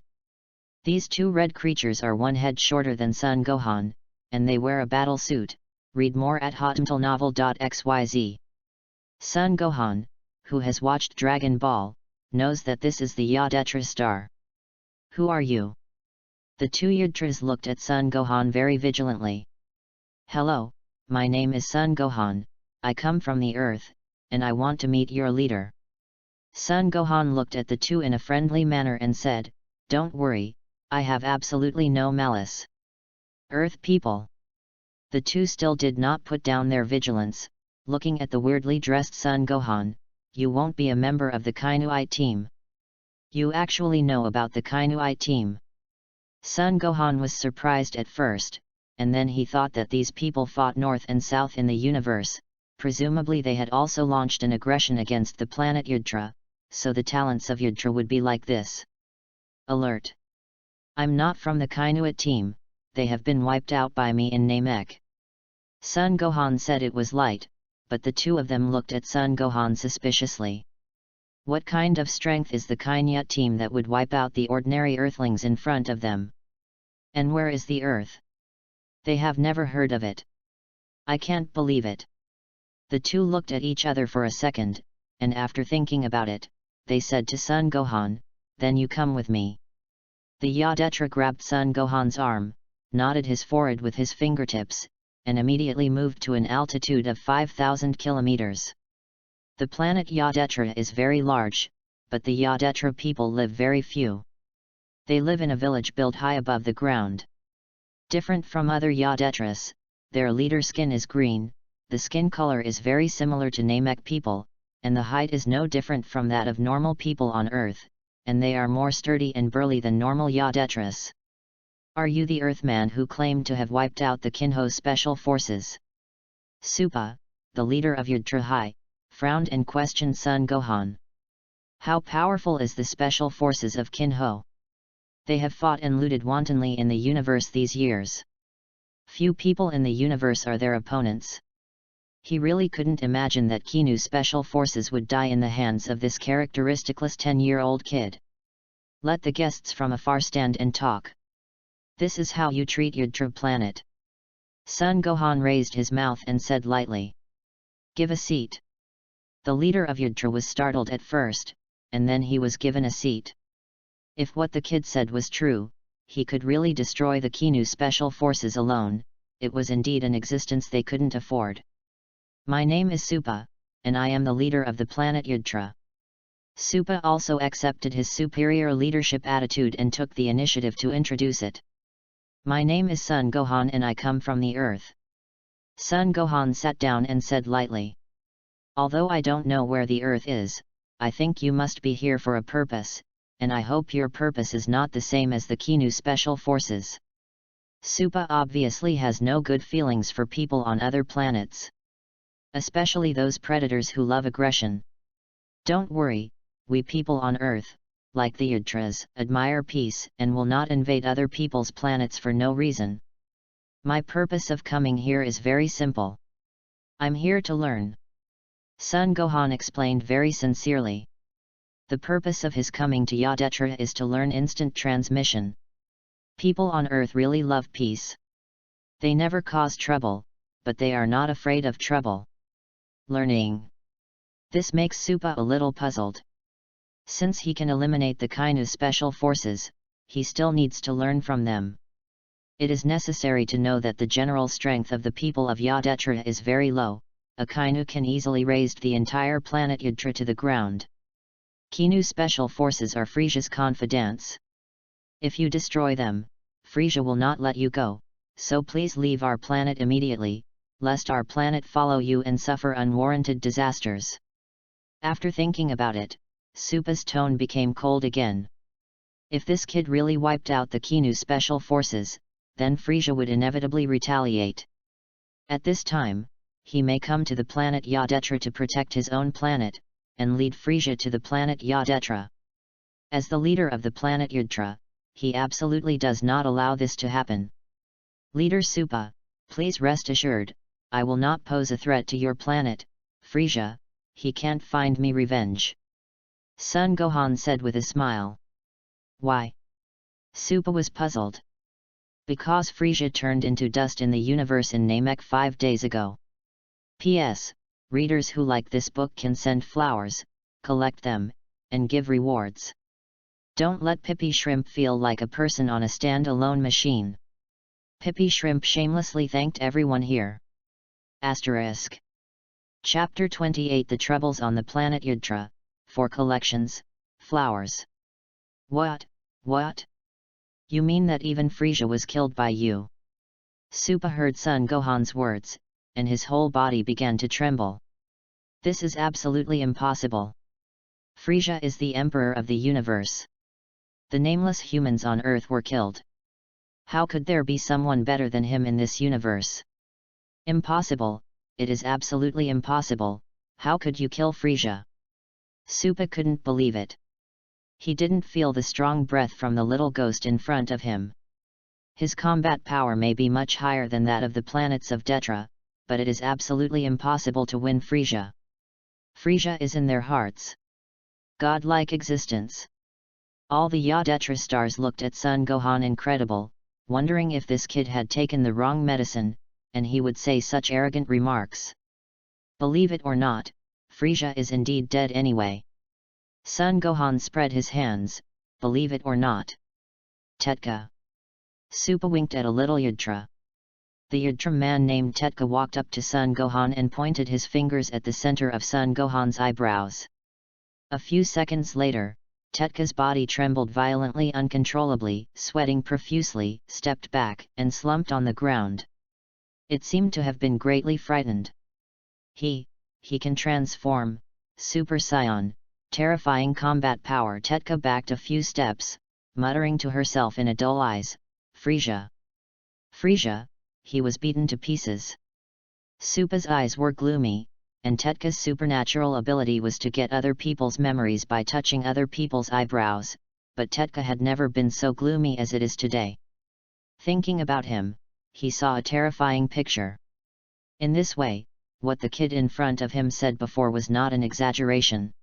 These 2 red creatures are 1 head shorter than Son Gohan, and they wear a battle suit. Read more at hotmtlnovel.xyz. Son Gohan, who has watched Dragon Ball, knows that this is the Yadetra star. Who are you? The 2 Yudras looked at Son Gohan very vigilantly. Hello, my name is Son Gohan, I come from the Earth, and I want to meet your leader. Son Gohan looked at the 2 in a friendly manner and said, don't worry, I have absolutely no malice. Earth people. The 2 still did not put down their vigilance, looking at the weirdly dressed Son Gohan. You won't be a member of the Kainuite team. You actually know about the Kainuite team. Son Gohan was surprised at first, and then he thought that these people fought north and south in the universe. Presumably they had also launched an aggression against the planet Yudra, so the talents of Yudra would be like this. Alert! I'm not from the Kainuit team, they have been wiped out by me in Namek. Son Gohan said it was light, but the 2 of them looked at Son Gohan suspiciously. What kind of strength is the Kainuit team that would wipe out the ordinary Earthlings in front of them? And where is the Earth? They have never heard of it. I can't believe it. The 2 looked at each other for a second, and after thinking about it, they said to Son Gohan, then you come with me. The Yadetra grabbed Son Gohan's arm, knotted his forehead with his fingertips, and immediately moved to an altitude of 5,000 kilometers. The planet Yadetra is very large, but the Yadetra people live very few. They live in a village built high above the ground. Different from other Yadetras, their leader's skin is green, the skin color is very similar to Namek people, and the height is no different from that of normal people on Earth, and they are more sturdy and burly than normal Yadetras. Are you the Earthman who claimed to have wiped out the Kinho Special Forces? Supa, the leader of Yudra High, frowned and questioned Son Gohan. How powerful is the Special Forces of Kinho? They have fought and looted wantonly in the universe these years. Few people in the universe are their opponents. He really couldn't imagine that Kinu's Special Forces would die in the hands of this characteristicless 10-year-old kid. Let the guests from afar stand and talk. This is how you treat Yudra planet. Son Gohan raised his mouth and said lightly. Give a seat. The leader of Yudra was startled at first, and then he was given a seat. If what the kid said was true, he could really destroy the Kinu special forces alone. It was indeed an existence they couldn't afford. My name is Supa, and I am the leader of the planet Yudra. Supa also accepted his superior leadership attitude and took the initiative to introduce it. My name is Son Gohan and I come from the Earth. Son Gohan sat down and said lightly. Although I don't know where the Earth is, I think you must be here for a purpose, and I hope your purpose is not the same as the Kinu special forces. Supa obviously has no good feelings for people on other planets. Especially those predators who love aggression. Don't worry, we people on Earth, like the Yudras, admire peace and will not invade other people's planets for no reason. My purpose of coming here is very simple. I'm here to learn. Son Gohan explained very sincerely. The purpose of his coming to Yadetra is to learn instant transmission. People on Earth really love peace. They never cause trouble, but they are not afraid of trouble. Learning. This makes Supa a little puzzled. Since he can eliminate the Kinu special forces, he still needs to learn from them. It is necessary to know that the general strength of the people of Yadetra is very low. A Kinu can easily raise the entire planet Yudra to the ground. Kinu special forces are Frisia's confidants. If you destroy them, Frisia will not let you go, so please leave our planet immediately, lest our planet follow you and suffer unwarranted disasters. After thinking about it, Supa's tone became cold again. If this kid really wiped out the Kinu special forces, then Frisia would inevitably retaliate. At this time, he may come to the planet Yadetra to protect his own planet, and lead Frisia to the planet Yadetra. As the leader of the planet Yudra, he absolutely does not allow this to happen. Leader Supa, please rest assured, I will not pose a threat to your planet, Frisia. He can't find me revenge. Son Gohan said with a smile. Why? Supa was puzzled. Because Frisia turned into dust in the universe in Namek 5 days ago. P.S. Readers who like this book can send flowers, collect them, and give rewards. Don't let Pippi Shrimp feel like a person on a stand-alone machine. Pippi Shrimp shamelessly thanked everyone here. Asterisk. Chapter 28 The Troubles on the Planet Yudra, for collections, flowers. What? You mean that even Frisia was killed by you? Supa heard Son Gohan's words, and his whole body began to tremble. This is absolutely impossible. Frisia is the emperor of the universe. The nameless humans on Earth were killed. How could there be someone better than him in this universe? Impossible, it is absolutely impossible. How could you kill Frisia? Supa couldn't believe it. He didn't feel the strong breath from the little ghost in front of him. His combat power may be much higher than that of the planets of Detra, but it is absolutely impossible to win Frisia. Frisia is in their hearts. Godlike existence. All the Yadetra stars looked at Son Gohan incredible, wondering if this kid had taken the wrong medicine, and he would say such arrogant remarks. Believe it or not, Frisia is indeed dead anyway. Son Gohan spread his hands, believe it or not. Tetka. Supa winked at a little Yudra. The Yudra man named Tetka walked up to Son Gohan and pointed his fingers at the center of Son Gohan's eyebrows. A few seconds later, Tetka's body trembled violently, uncontrollably, sweating profusely, stepped back, and slumped on the ground. It seemed to have been greatly frightened. He can transform, Super Saiyan, terrifying combat power. Tetka backed a few steps, muttering to herself in a dull eyes, Frisia. He was beaten to pieces. Supa's eyes were gloomy, and Tetka's supernatural ability was to get other people's memories by touching other people's eyebrows, but Tetka had never been so gloomy as it is today. Thinking about him, he saw a terrifying picture. In this way, what the kid in front of him said before was not an exaggeration.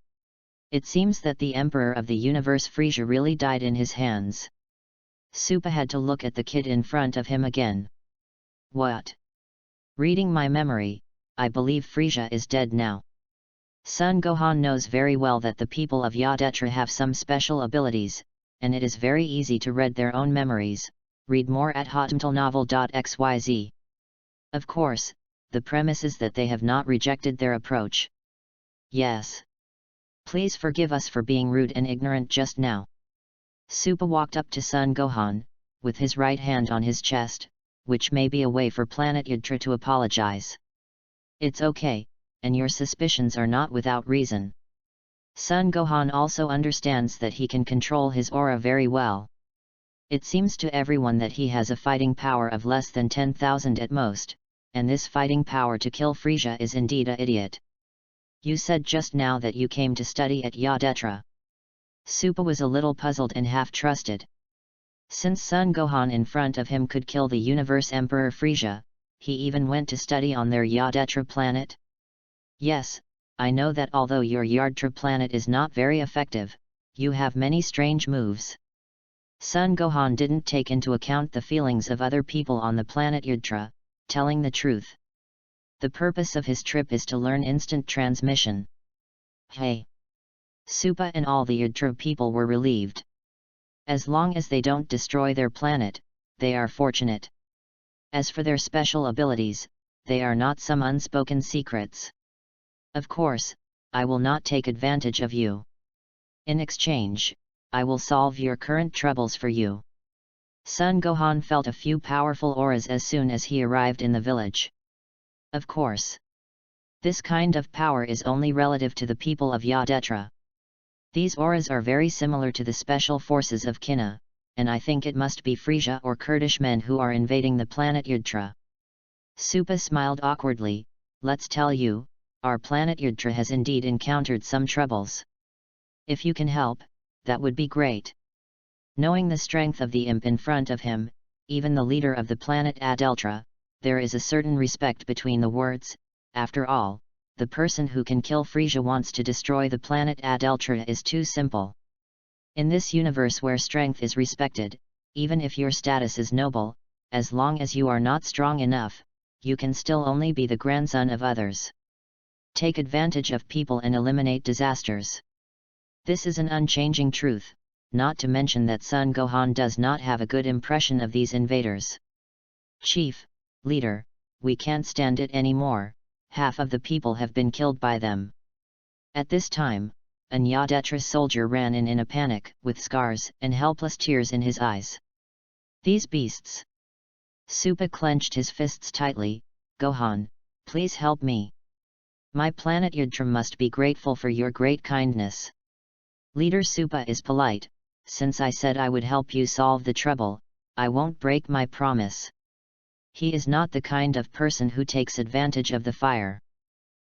It seems that the Emperor of the Universe Frisia really died in his hands. Supa had to look at the kid in front of him again. What? Reading my memory, I believe Frisia is dead now. Son Gohan knows very well that the people of Yadetra have some special abilities, and it is very easy to read their own memories. Read more at hotmtlnovel.xyz. Of course, the premise is that they have not rejected their approach. Yes. Please forgive us for being rude and ignorant just now. Supa walked up to Son Gohan, with his right hand on his chest, which may be a way for Planet Yudra to apologize. It's okay, and your suspicions are not without reason. Son Gohan also understands that he can control his aura very well. It seems to everyone that he has a fighting power of less than 10,000 at most, and this fighting power to kill Frisia is indeed an idiot. You said just now that you came to study at Yadetra. Supa was a little puzzled and half-trusted. Since Son Gohan in front of him could kill the Universe Emperor Frisia, he even went to study on their Yadetra planet? Yes, I know that although your Yardra planet is not very effective, you have many strange moves. Son Gohan didn't take into account the feelings of other people on the planet Yudra, telling the truth. The purpose of his trip is to learn instant transmission. Hey! Supa and all the Yudra people were relieved. As long as they don't destroy their planet, they are fortunate. As for their special abilities, they are not some unspoken secrets. Of course, I will not take advantage of you. In exchange, I will solve your current troubles for you. Son Gohan felt a few powerful auras as soon as he arrived in the village. Of course. This kind of power is only relative to the people of Yadetra. These auras are very similar to the special forces of Kinna, and I think it must be Frisia or Kurdish men who are invading the planet Yudra. Supa smiled awkwardly. Let's tell you, our planet Yudra has indeed encountered some troubles. If you can help, that would be great. Knowing the strength of the imp in front of him, even the leader of the planet Adeltra, there is a certain respect between the words. After all, the person who can kill Frisia wants to destroy the planet Adeltra is too simple. In this universe where strength is respected, even if your status is noble, as long as you are not strong enough, you can still only be the grandson of others. Take advantage of people and eliminate disasters. This is an unchanging truth, not to mention that Son Gohan does not have a good impression of these invaders. Chief, leader, we can't stand it anymore, half of the people have been killed by them. At this time, a Yadetra soldier ran in a panic, with scars and helpless tears in his eyes. These beasts! Supa clenched his fists tightly. Gohan, please help me. My planet Yudra must be grateful for your great kindness. Leader Supa is polite. Since I said I would help you solve the trouble, I won't break my promise. He is not the kind of person who takes advantage of the fire.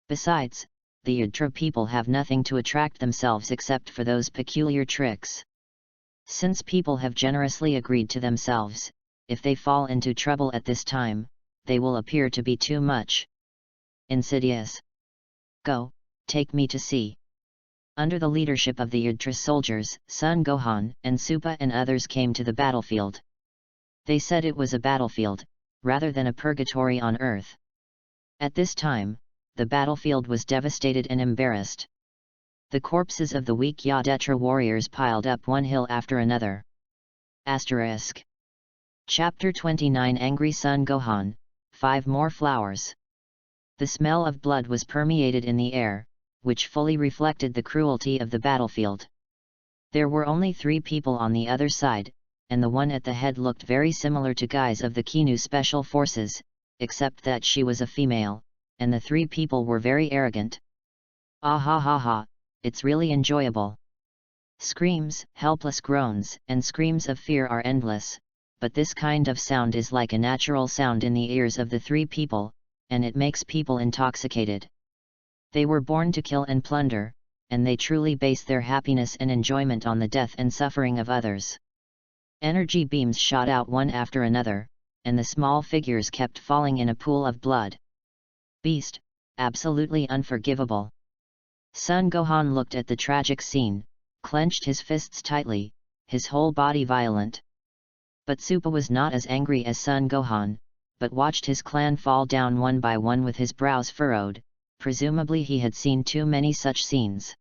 Besides, the Yudra people have nothing to attract themselves except for those peculiar tricks. Since people have generously agreed to themselves, if they fall into trouble at this time, they will appear to be too much insidious. Go, take me to see. Under the leadership of the Yudra soldiers, Son Gohan and Supa and others came to the battlefield. They said it was a battlefield, rather than a purgatory on earth. At this time, the battlefield was devastated and embarrassed. The corpses of the weak Yadetra warriors piled up one hill after another. Asterisk. Chapter 29 Angry Son Gohan, 5 more flowers. The smell of blood was permeated in the air, which fully reflected the cruelty of the battlefield. There were only 3 people on the other side, and the one at the head looked very similar to guys of the Kinu Special Forces, except that she was a female, and the 3 people were very arrogant. Ah ha ha ha, it's really enjoyable. Screams, helpless groans, and screams of fear are endless, but this kind of sound is like a natural sound in the ears of the 3 people, and it makes people intoxicated. They were born to kill and plunder, and they truly base their happiness and enjoyment on the death and suffering of others. Energy beams shot out one after another, and the small figures kept falling in a pool of blood. Beast, absolutely unforgivable. Son Gohan looked at the tragic scene, clenched his fists tightly, his whole body violent. But Supa was not as angry as Son Gohan, but watched his clan fall down one by one with his brows furrowed. Presumably he had seen too many such scenes.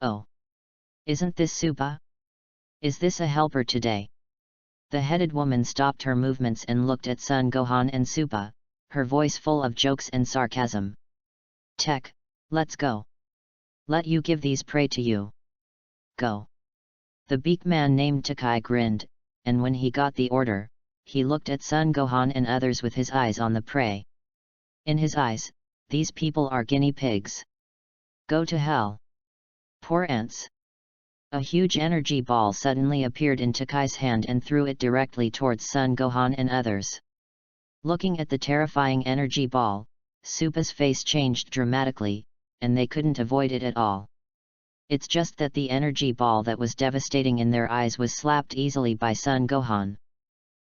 Oh! Isn't this Supa? Is this a helper today? The headed woman stopped her movements and looked at Son Gohan and Supa, her voice full of jokes and sarcasm. Tech, let's go. Let you give these prey to you. Go. The beak man named Takai grinned, and when he got the order, he looked at Son Gohan and others with his eyes on the prey. In his eyes, these people are guinea pigs. Go to hell. Poor ants. A huge energy ball suddenly appeared in Takai's hand and threw it directly towards Son Gohan and others. Looking at the terrifying energy ball, Supa's face changed dramatically, and they couldn't avoid it at all. It's just that the energy ball that was devastating in their eyes was slapped easily by Son Gohan.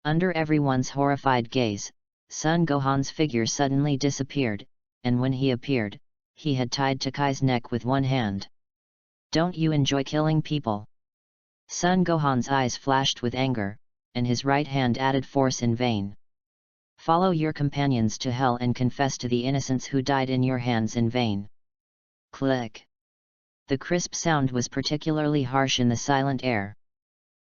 Under everyone's horrified gaze, Son Gohan's figure suddenly disappeared, and when he appeared, he had tied Takai's neck with one hand. Don't you enjoy killing people? Son Gohan's eyes flashed with anger, and his right hand added force in vain. Follow your companions to hell and confess to the innocents who died in your hands in vain. Click. The crisp sound was particularly harsh in the silent air.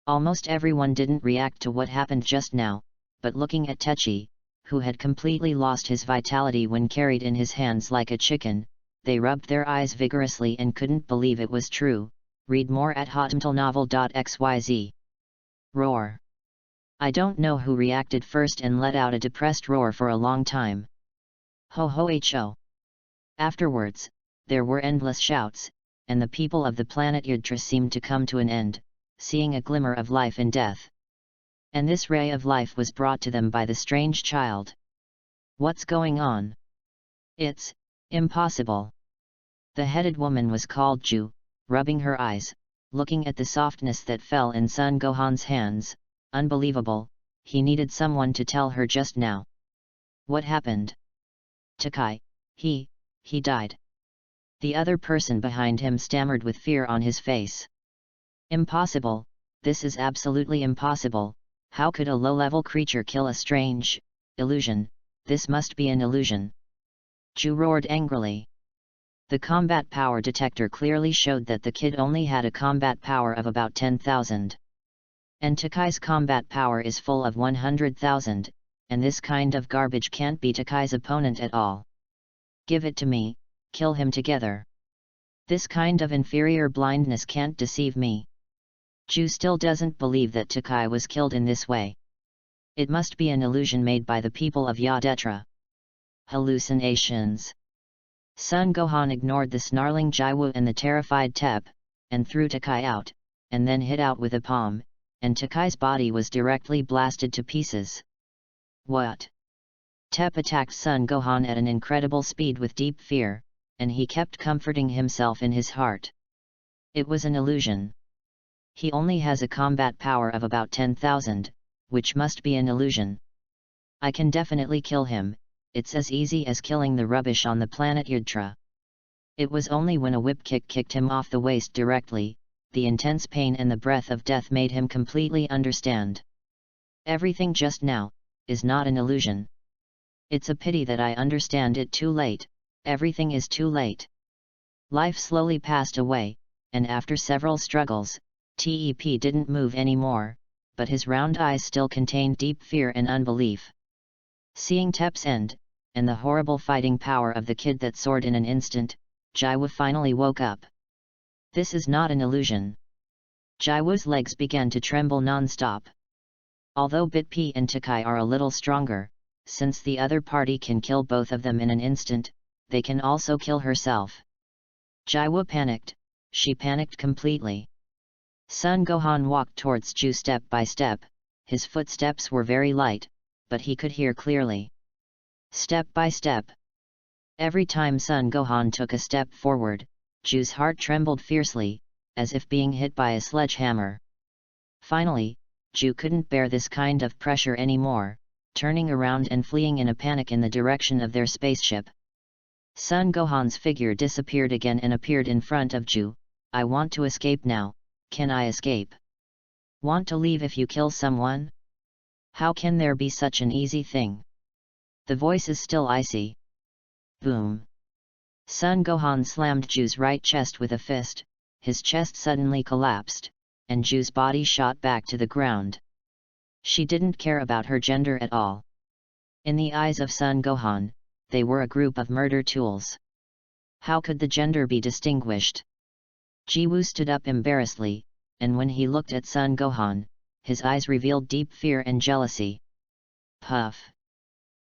Almost everyone didn't react to what happened just now, but looking at Techi, who had completely lost his vitality when carried in his hands like a chicken, they rubbed their eyes vigorously and couldn't believe it was true. Read more at hotmtlnovel.xyz. Roar. I don't know who reacted first and let out a depressed roar for a long time. Ho ho ho. Afterwards, there were endless shouts, and the people of the planet Yudra seemed to come to an end, seeing a glimmer of life in death. And this ray of life was brought to them by the strange child. What's going on? It's impossible. The headed woman was called Ju, rubbing her eyes, looking at the softness that fell in Son Gohan's hands. Unbelievable, he needed someone to tell her just now. What happened? Takai, he died. The other person behind him stammered with fear on his face. Impossible, this is absolutely impossible. How could a low-level creature kill a strange illusion? This must be an illusion. Ju roared angrily. The combat power detector clearly showed that the kid only had a combat power of about 10,000. And Takai's combat power is full of 100,000, and this kind of garbage can't be Takai's opponent at all. Give it to me, kill him together. This kind of inferior blindness can't deceive me. Ju still doesn't believe that Takai was killed in this way. It must be an illusion made by the people of Yadetra. Hallucinations. Son Gohan ignored the snarling Jaiwu and the terrified Tep, and threw Takai out, and then hit out with a palm, and Takai's body was directly blasted to pieces. What? Tep attacked Son Gohan at an incredible speed with deep fear, and he kept comforting himself in his heart. It was an illusion. He only has a combat power of about 10,000, which must be an illusion. I can definitely kill him, it's as easy as killing the rubbish on the planet Yudra. It was only when a whip kick kicked him off the waist directly, the intense pain and the breath of death made him completely understand. Everything just now is not an illusion. It's a pity that I understand it too late. Everything is too late. Life slowly passed away, and after several struggles, Tep didn't move anymore, but his round eyes still contained deep fear and unbelief. Seeing Tep's end, and the horrible fighting power of the kid that soared in an instant, Jaiwu finally woke up. This is not an illusion. Jaiwu's legs began to tremble non-stop. Although Bitp and Takai are a little stronger, since the other party can kill both of them in an instant, they can also kill herself. Jaiwu panicked, she panicked completely. Son Gohan walked towards Ju step by step, his footsteps were very light, but he could hear clearly. Step by step. Every time Son Gohan took a step forward, Ju's heart trembled fiercely, as if being hit by a sledgehammer. Finally, Ju couldn't bear this kind of pressure anymore, turning around and fleeing in a panic in the direction of their spaceship. Son Gohan's figure disappeared again and appeared in front of Ju. I want to escape now, can I escape? Want to leave if you kill someone? How can there be such an easy thing? The voice is still icy. Boom. Son Gohan slammed Ju's right chest with a fist, his chest suddenly collapsed, and Ju's body shot back to the ground. She didn't care about her gender at all. In the eyes of Son Gohan, they were a group of murder tools. How could the gender be distinguished? Jiwoo stood up embarrassedly, and when he looked at Son Gohan, his eyes revealed deep fear and jealousy. Puff.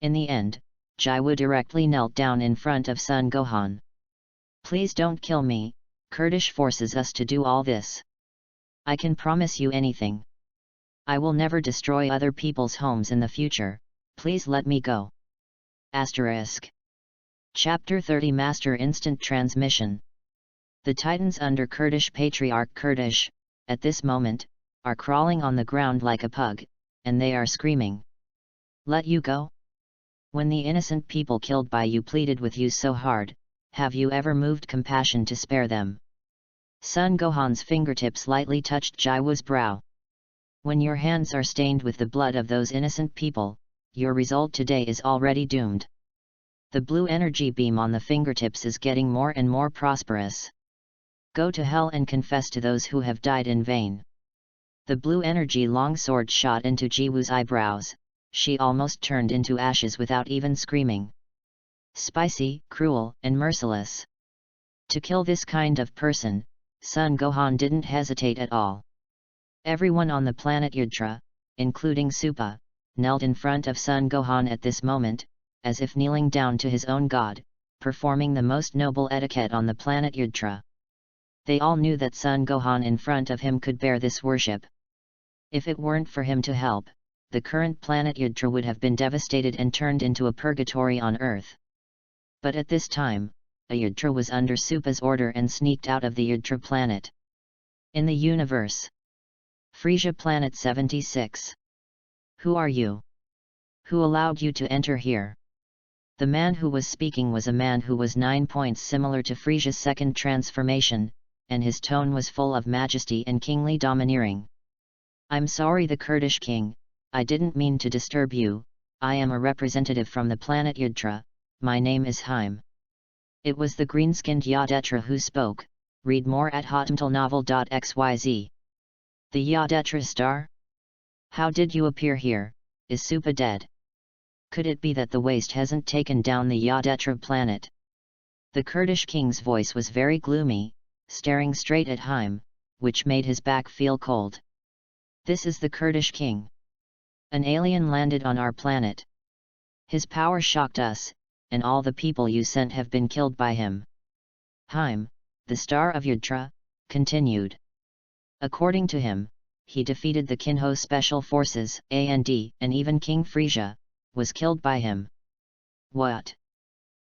In the end, Jiwoo directly knelt down in front of Son Gohan. Please don't kill me, Kurdish forces us to do all this. I can promise you anything. I will never destroy other people's homes in the future, please let me go. Asterisk. Chapter 30 Master Instant Transmission. The Titans under Kurdish Patriarch Kurdish, at this moment, are crawling on the ground like a pug, and they are screaming. Let you go? When the innocent people killed by you pleaded with you so hard, have you ever moved compassion to spare them? Son Gohan's fingertips lightly touched Jiwoo's brow. When your hands are stained with the blood of those innocent people, your result today is already doomed. The blue energy beam on the fingertips is getting more and more prosperous. Go to hell and confess to those who have died in vain. The blue energy longsword shot into Jiwoo's eyebrows. She almost turned into ashes without even screaming. Spicy, cruel, and merciless. To kill this kind of person, Son Gohan didn't hesitate at all. Everyone on the planet Yudra, including Supa, knelt in front of Son Gohan at this moment, as if kneeling down to his own god, performing the most noble etiquette on the planet Yudra. They all knew that Son Gohan in front of him could bear this worship. If it weren't for him to help, the current planet Yudra would have been devastated and turned into a purgatory on Earth. But at this time, a Yudra was under Supa's order and sneaked out of the Yudra planet. In the universe. Frisia Planet 76. Who are you? Who allowed you to enter here? The man who was speaking was a man who was 9 points similar to Frisia's second transformation, and his tone was full of majesty and kingly domineering. I'm sorry, the Kurdish king, I didn't mean to disturb you. I am a representative from the planet Yudra, my name is Haim. It was the green-skinned Yadetra who spoke. Read more at hotmtlnovel.xyz. The Yadetra star? How did you appear here? Is Supa dead? Could it be that the waste hasn't taken down the Yadetra planet? The Kurdish king's voice was very gloomy, staring straight at Haim, which made his back feel cold. This is the Kurdish king. An alien landed on our planet. His power shocked us, and all the people you sent have been killed by him. Haim, the star of Yudra, continued. According to him, he defeated the Kinho Special Forces, and even King Frisia, was killed by him. What?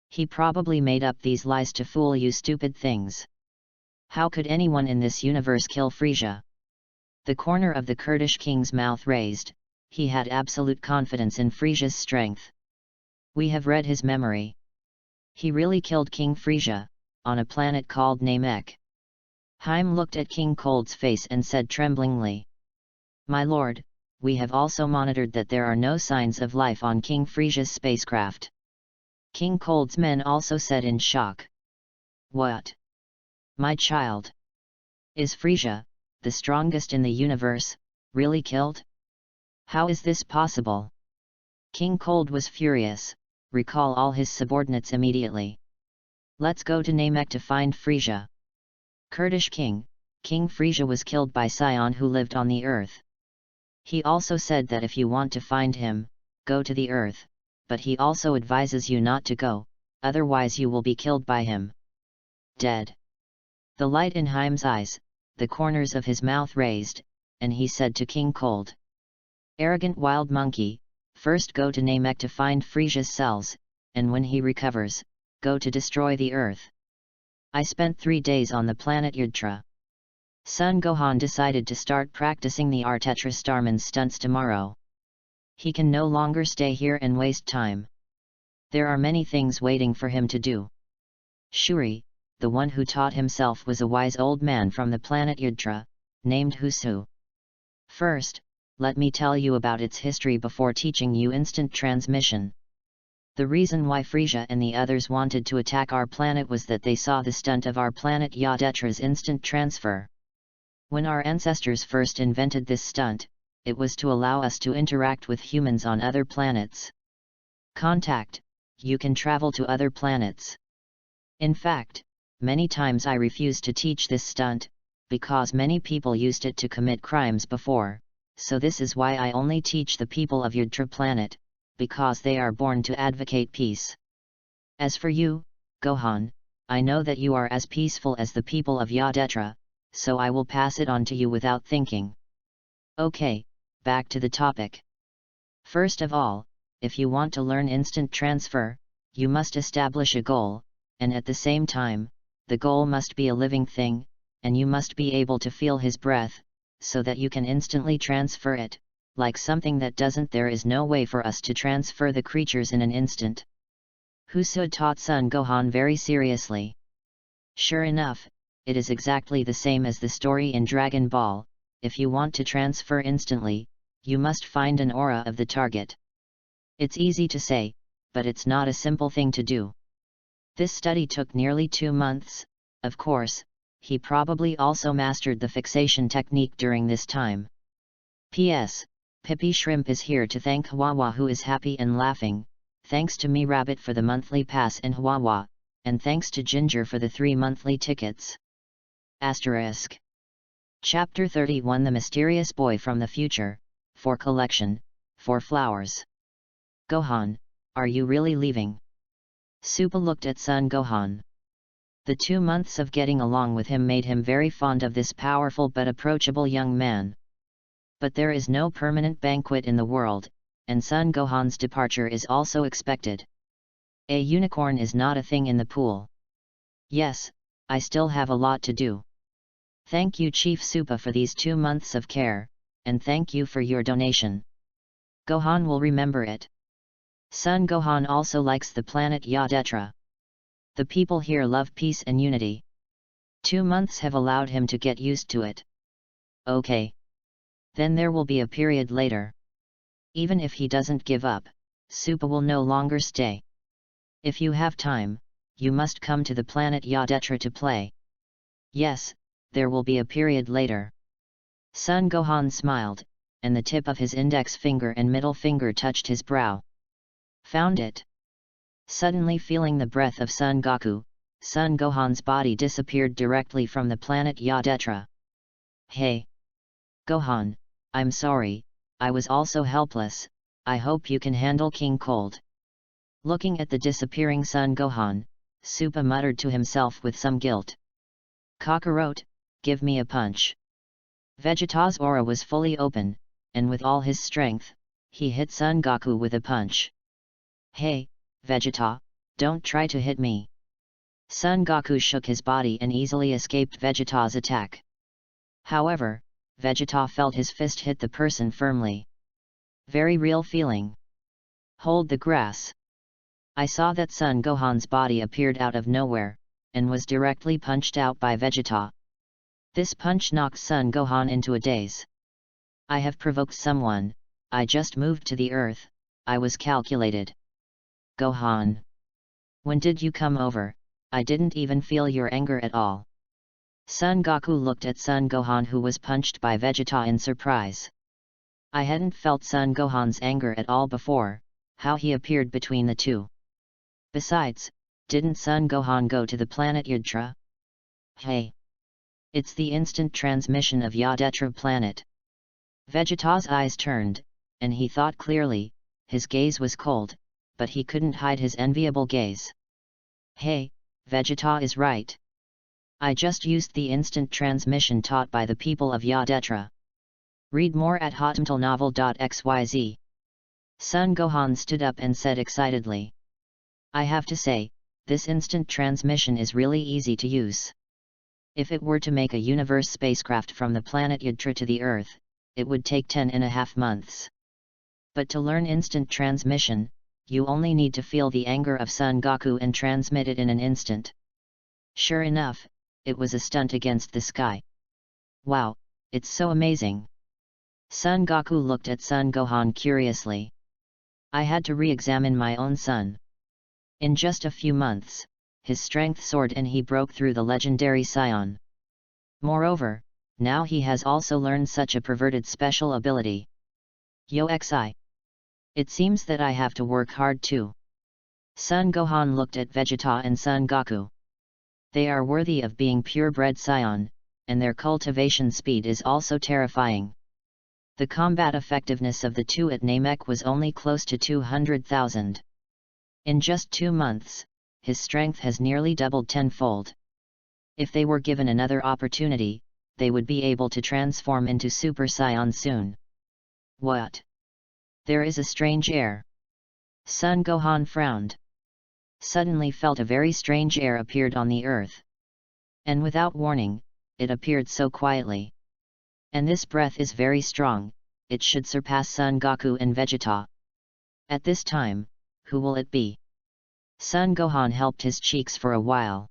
He probably made up these lies to fool you, stupid things. How could anyone in this universe kill Frisia? The corner of the Kurdish king's mouth raised. He had absolute confidence in Frisia's strength. We have read his memory. He really killed King Frisia, on a planet called Namek. Haim looked at King Cold's face and said tremblingly. My lord, we have also monitored that there are no signs of life on King Frisia's spacecraft. King Cold's men also said in shock. What? My child? Is Frisia, the strongest in the universe, really killed? How is this possible? King Cold was furious. Recall all his subordinates immediately. Let's go to Namek to find Frisia. Kurdish king, King Frisia was killed by Sion who lived on the earth. He also said that if you want to find him, go to the earth, but he also advises you not to go, otherwise you will be killed by him. Dead. The light in Haim's eyes, the corners of his mouth raised, and he said to King Cold. Arrogant wild monkey, first go to Namek to find Frisia's cells, and when he recovers, go to destroy the earth. I spent 3 days on the planet Yudra. Son Gohan decided to start practicing the Artetra Starman stunts tomorrow. He can no longer stay here and waste time. There are many things waiting for him to do. Shuri, the one who taught himself, was a wise old man from the planet Yudra, named Husu. First, let me tell you about its history before teaching you instant transmission. The reason why Frisia and the others wanted to attack our planet was that they saw the stunt of our planet Yadetra's instant transfer. When our ancestors first invented this stunt, it was to allow us to interact with humans on other planets. Contact, you can travel to other planets. In fact, many times I refused to teach this stunt, because many people used it to commit crimes before, so this is why I only teach the people of Yudra planet, because they are born to advocate peace. As for you, Gohan, I know that you are as peaceful as the people of Yadetra, so I will pass it on to you without thinking. Okay, back to the topic. First of all, if you want to learn instant transfer, you must establish a goal, and at the same time, the goal must be a living thing, and you must be able to feel his breath, so that you can instantly transfer it. Like something that doesn't, there is no way for us to transfer the creatures in an instant. Husu taught Son Gohan very seriously. Sure enough, it is exactly the same as the story in Dragon Ball. If you want to transfer instantly, you must find an aura of the target. It's easy to say, but it's not a simple thing to do. This study took nearly 2 months. Of course, he probably also mastered the fixation technique during this time. P.S. Pippi Shrimp is here to thank Hawawa, who is happy and laughing, thanks to me Rabbit for the monthly pass in Hawawa, and thanks to Ginger for the 3 monthly tickets. Asterisk. Chapter 31, The Mysterious Boy from the Future, for collection, 4 flowers. Gohan, are you really leaving? Supa looked at Son Gohan. The 2 months of getting along with him made him very fond of this powerful but approachable young man. But there is no permanent banquet in the world, and Son Gohan's departure is also expected. A unicorn is not a thing in the pool. Yes, I still have a lot to do. Thank you Chief Supa for these 2 months of care, and thank you for your donation. Gohan will remember it. Son Gohan also likes the planet Yadetra. The people here love peace and unity. 2 months have allowed him to get used to it. Okay. Then there will be a period later. Even if he doesn't give up, Supa will no longer stay. If you have time, you must come to the planet Yadetra to play. Yes, there will be a period later. Son Gohan smiled, and the tip of his index finger and middle finger touched his brow. Found it. Suddenly feeling the breath of Son Goku, Son Gohan's body disappeared directly from the planet Yadetra. Hey! Gohan, I'm sorry, I was also helpless. I hope you can handle King Cold. Looking at the disappearing Son Gohan, Supa muttered to himself with some guilt. Kakarot, give me a punch. Vegeta's aura was fully open, and with all his strength, he hit Son Goku with a punch. Hey, Vegeta, don't try to hit me. Son Goku shook his body and easily escaped Vegeta's attack. However, Vegeta felt his fist hit the person firmly. Very real feeling. Hold the grass. I saw that Son Gohan's body appeared out of nowhere, and was directly punched out by Vegeta. This punch knocked Son Gohan into a daze. I have provoked someone, I just moved to the earth, I was calculated. Gohan. When did you come over? I didn't even feel your anger at all. Son Goku looked at Son Gohan, who was punched by Vegeta, in surprise. I hadn't felt Son Gohan's anger at all before. How he appeared between the two. Besides, didn't Son Gohan go to the planet Yudra? Hey! It's the instant transmission of Yadetra planet. Vegeta's eyes turned, and he thought clearly. His gaze was cold, but he couldn't hide his enviable gaze. Hey, Vegeta is right. I just used the instant transmission taught by the people of Yadetra. Read more at hotmtlnovel.xyz. Son Gohan stood up and said excitedly. I have to say, this instant transmission is really easy to use. If it were to make a universe spacecraft from the planet Yudra to the Earth, it would take 10.5 months. But to learn instant transmission, you only need to feel the anger of Son Goku and transmit it in an instant. Sure enough, it was a stunt against the sky. Wow, it's so amazing. Son Goku looked at Son Gohan curiously. I had to re-examine my own son. In just a few months, his strength soared and he broke through the legendary Scion. Moreover, now he has also learned such a perverted special ability. Yo xi. It seems that I have to work hard too. Son Gohan looked at Vegeta and Son Goku. They are worthy of being purebred Scion, and their cultivation speed is also terrifying. The combat effectiveness of the two at Namek was only close to 200,000. In just 2 months, his strength has nearly doubled tenfold. If they were given another opportunity, they would be able to transform into Super Saiyan soon. What? There is a strange air. Son Gohan frowned. Suddenly felt a very strange air appeared on the earth. And without warning, it appeared so quietly. And this breath is very strong, it should surpass Son Goku and Vegeta. At this time, who will it be? Son Gohan helped his cheeks for a while.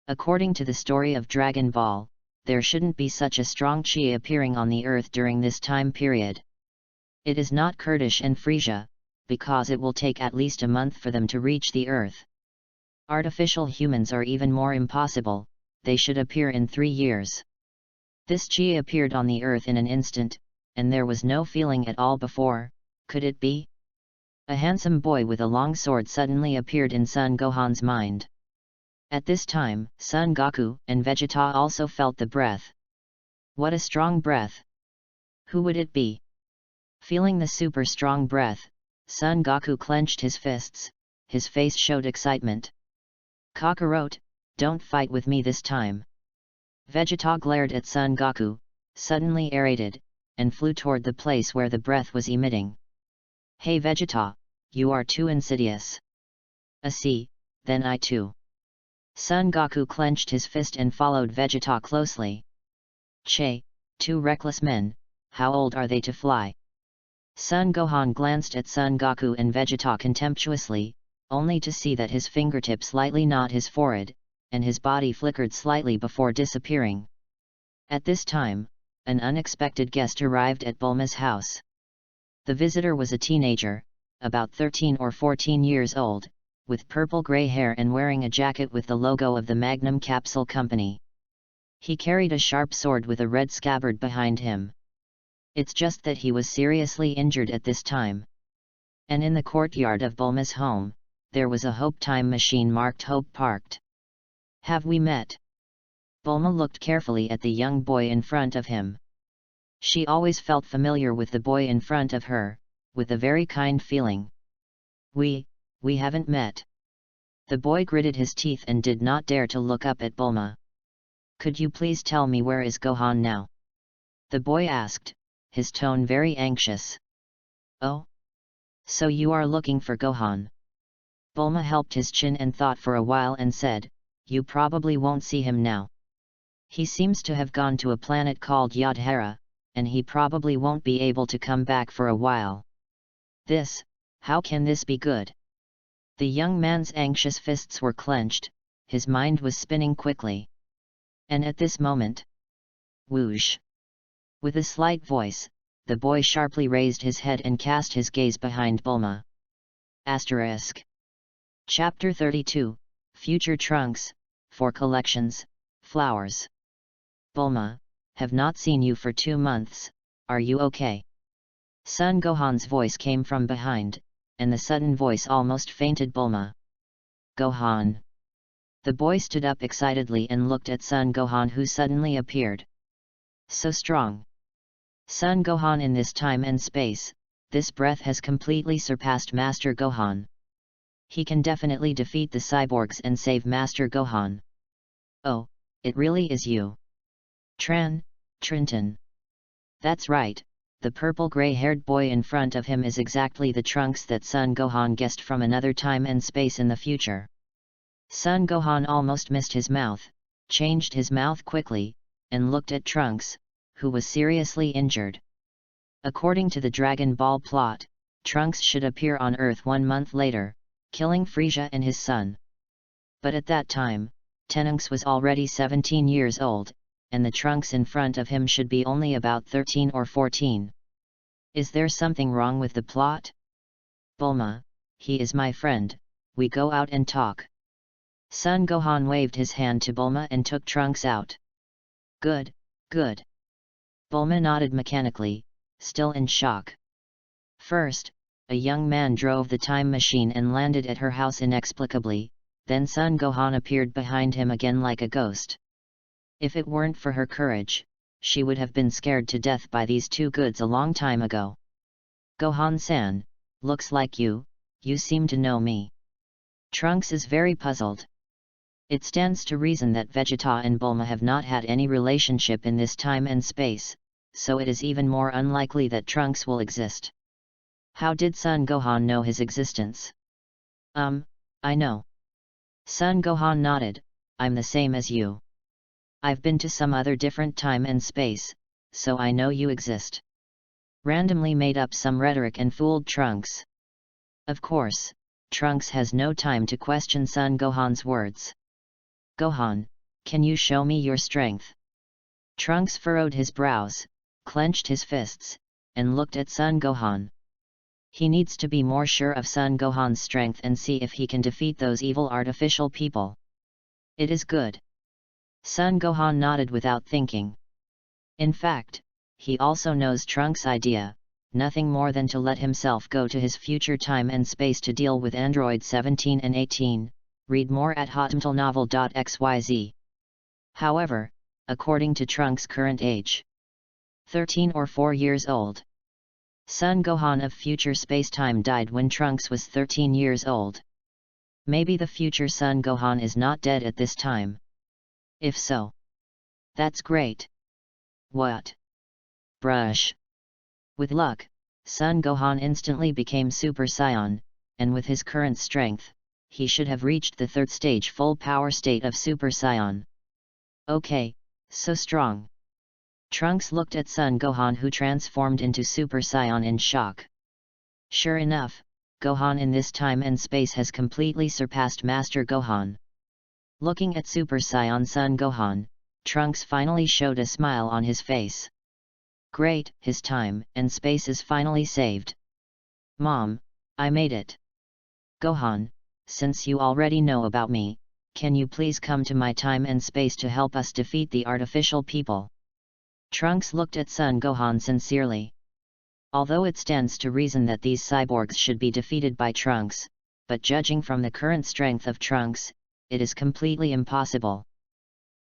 According to the story of Dragon Ball, there shouldn't be such a strong chi appearing on the earth during this time period. It is not Kurdish and Frisia, because it will take at least a month for them to reach the earth. Artificial humans are even more impossible, they should appear in 3 years. This chi appeared on the earth in an instant, and there was no feeling at all before. Could it be? A handsome boy with a long sword suddenly appeared in Son Gohan's mind. At this time, Son Goku and Vegeta also felt the breath. What a strong breath! Who would it be? Feeling the super strong breath, Son Goku clenched his fists, his face showed excitement. Kakarot, don't fight with me this time. Vegeta glared at Son Goku, suddenly aerated, and flew toward the place where the breath was emitting. Hey Vegeta, you are too insidious. See, then I too. Son Goku clenched his fist and followed Vegeta closely. Che, 2 reckless men, how old are they to fly? Son Gohan glanced at Son Goku and Vegeta contemptuously, only to see that his fingertips lightly gnawed his forehead, and his body flickered slightly before disappearing. At this time, an unexpected guest arrived at Bulma's house. The visitor was a teenager, about 13 or 14 years old, with purple-gray hair and wearing a jacket with the logo of the Magnum Capsule Company. He carried a sharp sword with a red scabbard behind him. It's just that he was seriously injured at this time. And in the courtyard of Bulma's home, there was a Hope time machine marked Hope parked. Have we met? Bulma looked carefully at the young boy in front of him. She always felt familiar with the boy in front of her, with a very kind feeling. We haven't met. The boy gritted his teeth and did not dare to look up at Bulma. Could you please tell me where is Gohan now? The boy asked, his tone very anxious. Oh? So you are looking for Gohan? Bulma helped his chin and thought for a while and said, you probably won't see him now. He seems to have gone to a planet called Yadhara, and he probably won't be able to come back for a while. How can this be good? The young man's anxious fists were clenched, his mind was spinning quickly. And at this moment, whoosh! With a slight voice, the boy sharply raised his head and cast his gaze behind Bulma. Asterisk. Chapter 32, Future Trunks, 4 collections, Flowers. Bulma, have not seen you for 2 months, are you okay? Son Gohan's voice came from behind, and the sudden voice almost fainted Bulma. Gohan. The boy stood up excitedly and looked at Son Gohan, who suddenly appeared. So strong. Son Gohan in this time and space, this breath has completely surpassed Master Gohan. He can definitely defeat the cyborgs and save Master Gohan. Oh, it really is you. Trenton. That's right, the purple gray-haired boy in front of him is exactly the Trunks that Son Gohan guessed from another time and space in the future. Son Gohan almost missed his mouth, changed his mouth quickly, and looked at Trunks, who was seriously injured. According to the Dragon Ball plot, Trunks should appear on Earth 1 month later, killing Frieza and his son. But at that time, Trunks was already 17 years old, and the Trunks in front of him should be only about 13 or 14. Is there something wrong with the plot? Bulma, he is my friend, we go out and talk. Son Gohan waved his hand to Bulma and took Trunks out. Good, good. Bulma nodded mechanically, still in shock. First, a young man drove the time machine and landed at her house inexplicably, then Son Gohan appeared behind him again like a ghost. If it weren't for her courage, she would have been scared to death by these two goods a long time ago. Gohan-san, looks like you seem to know me. Trunks is very puzzled. It stands to reason that Vegeta and Bulma have not had any relationship in this time and space, so it is even more unlikely that Trunks will exist. How did Son Gohan know his existence? I know. Son Gohan nodded, I'm the same as you. I've been to some other different time and space, so I know you exist. Randomly made up some rhetoric and fooled Trunks. Of course, Trunks has no time to question Son Gohan's words. Gohan, can you show me your strength? Trunks furrowed his brows, clenched his fists, and looked at Son Gohan. He needs to be more sure of Son Gohan's strength and see if he can defeat those evil artificial people. It is good. Son Gohan nodded without thinking. In fact, he also knows Trunks' idea, nothing more than to let himself go to his future time and space to deal with Android 17 and 18, read more at hotmtlnovel.xyz. However, according to Trunks' current age, 13 or 4 years old. Son Gohan of future space-time died when Trunks was 13 years old. Maybe the future Son Gohan is not dead at this time. If so, that's great. What? Brush. With luck, Son Gohan instantly became Super Saiyan, and with his current strength, he should have reached the third stage full power state of Super Saiyan. Okay, so strong. Trunks looked at Son Gohan, who transformed into Super Saiyan, in shock. Sure enough, Gohan in this time and space has completely surpassed Master Gohan. Looking at Super Saiyan Son Gohan, Trunks finally showed a smile on his face. Great, his time and space is finally saved. Mom, I made it. Gohan, since you already know about me, can you please come to my time and space to help us defeat the artificial people? Trunks looked at Son Gohan sincerely. Although it stands to reason that these cyborgs should be defeated by Trunks, but judging from the current strength of Trunks, it is completely impossible.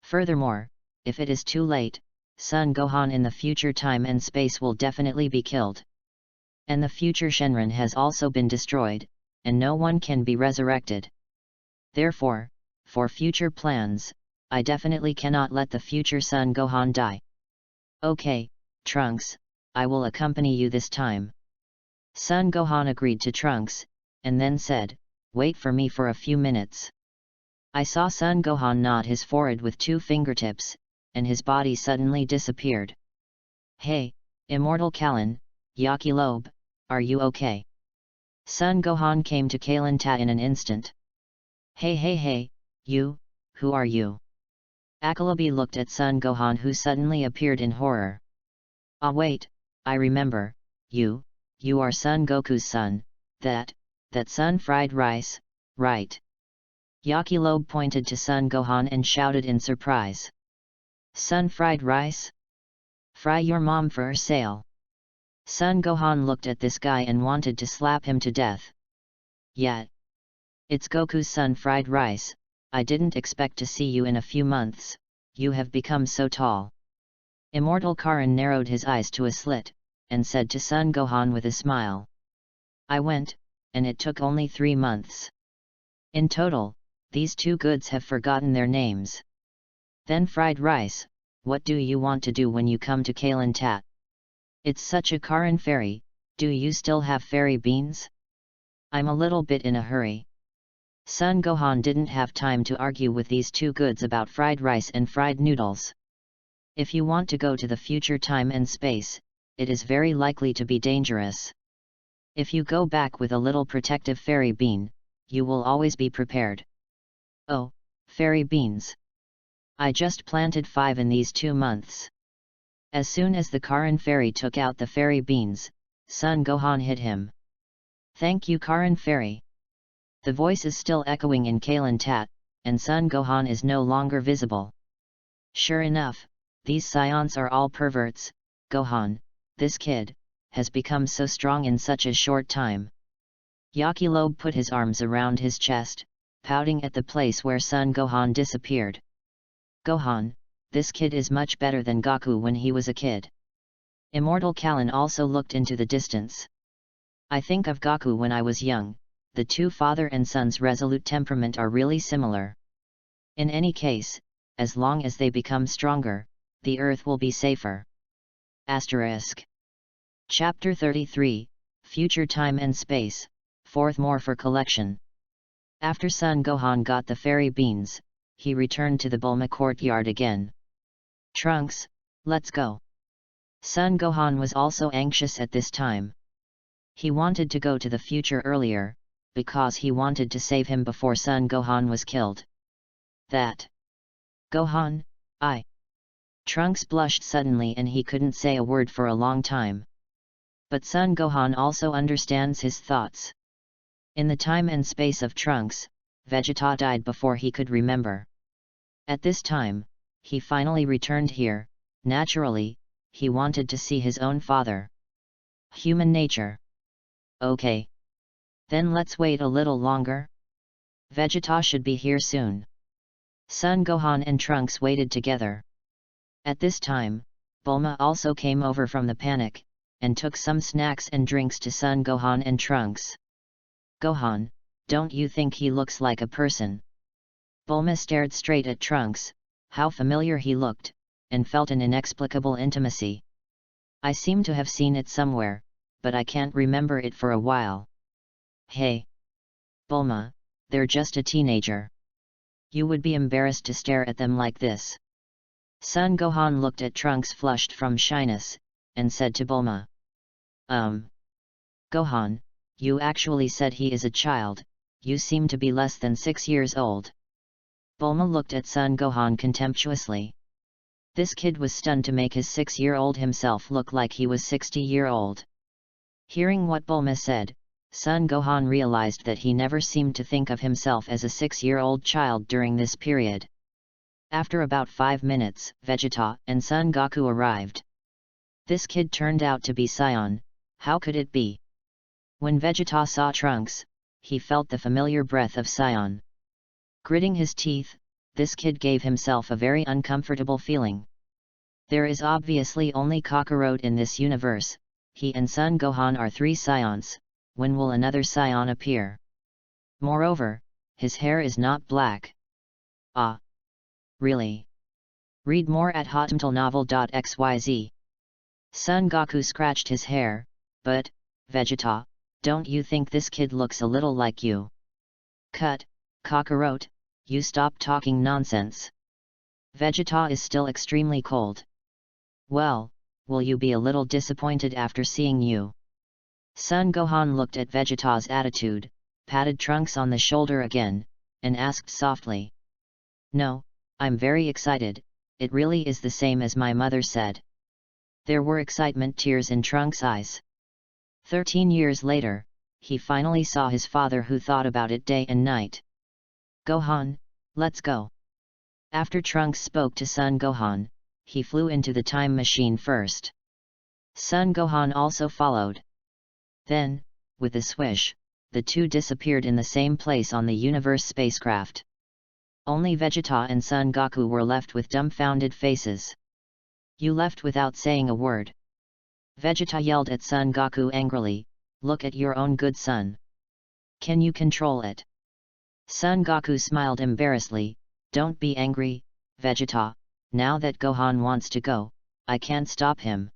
Furthermore, if it is too late, Son Gohan in the future time and space will definitely be killed. And the future Shenron has also been destroyed, and no one can be resurrected. Therefore, for future plans, I definitely cannot let the future Son Gohan die. Okay, Trunks, I will accompany you this time. Son Gohan agreed to Trunks, and then said, wait for me for a few minutes. I saw Son Gohan nod his forehead with 2 fingertips, and his body suddenly disappeared. Hey, Immortal Kalin, Yakilobe, are you okay? Son Gohan came to Kalin Ta in an instant. Hey, you, who are you? Akilobe looked at Son Gohan, who suddenly appeared in horror. Ah wait, I remember, you are Son Goku's son, that son fried rice, right? Yakilobe pointed to Son Gohan and shouted in surprise. Son fried rice? Fry your mom for sale. Son Gohan looked at this guy and wanted to slap him to death. Yeah. It's Goku's son fried rice, I didn't expect to see you in a few months, you have become so tall. Immortal Karin narrowed his eyes to a slit, and said to Son Gohan with a smile. I went, and it took only 3 months. In total, these 2 goods have forgotten their names. Then fried rice, what do you want to do when you come to Kalin Tat? It's such a Karin fairy, do you still have fairy beans? I'm a little bit in a hurry. Son Gohan didn't have time to argue with these 2 goods about fried rice and fried noodles. If you want to go to the future time and space, it is very likely to be dangerous. If you go back with a little protective fairy bean, you will always be prepared. Oh, Fairy beans. I just planted 5 in these 2 months. As soon as the Karan fairy took out the fairy beans, Son Gohan hit him. Thank you Karan fairy. The voice is still echoing in Kalen Tat, and Son Gohan is no longer visible. Sure enough, these scions are all perverts. Gohan, this kid, has become so strong in such a short time. Yakilobe put his arms around his chest, pouting at the place where Son Gohan disappeared. Gohan, this kid is much better than Goku when he was a kid. Immortal Kallen also looked into the distance. I think of Goku when I was young. The two father and son's resolute temperament are really similar. In any case, as long as they become stronger, the earth will be safer. Asterisk. Chapter 33, Future Time and Space, 4th more for collection. After Son Gohan got the fairy beans, he returned to the Bulma courtyard again. Trunks, let's go. Son Gohan was also anxious at this time. He wanted to go to the future earlier, because he wanted to save him before Son Gohan was killed. That. Gohan, I. Trunks blushed suddenly and he couldn't say a word for a long time. But Son Gohan also understands his thoughts. In the time and space of Trunks, Vegeta died before he could remember. At this time, he finally returned here. Naturally, he wanted to see his own father. Human nature. Okay. Then let's wait a little longer. Vegeta should be here soon. Son Gohan and Trunks waited together. At this time, Bulma also came over from the panic, and took some snacks and drinks to Son Gohan and Trunks. Gohan, don't you think he looks like a person? Bulma stared straight at Trunks, how familiar he looked, and felt an inexplicable intimacy. I seem to have seen it somewhere, but I can't remember it for a while. Hey! Bulma, they're just a teenager. You would be embarrassed to stare at them like this. Son Gohan looked at Trunks flushed from shyness, and said to Bulma. Gohan, you actually said he is a child, you seem to be less than 6 years old. Bulma looked at Son Gohan contemptuously. This kid was stunned to make his 6-year-old himself look like he was 60-year-old. Hearing what Bulma said, Son Gohan realized that he never seemed to think of himself as a 6-year-old child during this period. After about 5 minutes, Vegeta and Son Goku arrived. This kid turned out to be Saiyan. How could it be? When Vegeta saw Trunks, he felt the familiar breath of Saiyan. Gritting his teeth, this kid gave himself a very uncomfortable feeling. There is obviously only Kakarot in this universe. He and Son Gohan are 3 Saiyans. When will another Saiyan appear? Moreover, his hair is not black. Ah! Really? Read more at hotmtlnovel.xyz. Son Goku scratched his hair, but, Vegeta, don't you think this kid looks a little like you? Cut, Kakarot, you stop talking nonsense. Vegeta is still extremely cold. Well, will you be a little disappointed after seeing you? Son Gohan looked at Vegeta's attitude, patted Trunks on the shoulder again, and asked softly. No, I'm very excited, it really is the same as my mother said. There were excitement tears in Trunks' eyes. 13 years later, he finally saw his father who thought about it day and night. Gohan, let's go. After Trunks spoke to Son Gohan, he flew into the time machine first. Son Gohan also followed. Then, with a swish, the two disappeared in the same place on the universe spacecraft. Only Vegeta and Son Goku were left with dumbfounded faces. You left without saying a word. Vegeta yelled at Son Goku angrily, look at your own good son. Can you control it? Son Goku smiled embarrassedly, don't be angry, Vegeta, now that Gohan wants to go, I can't stop him.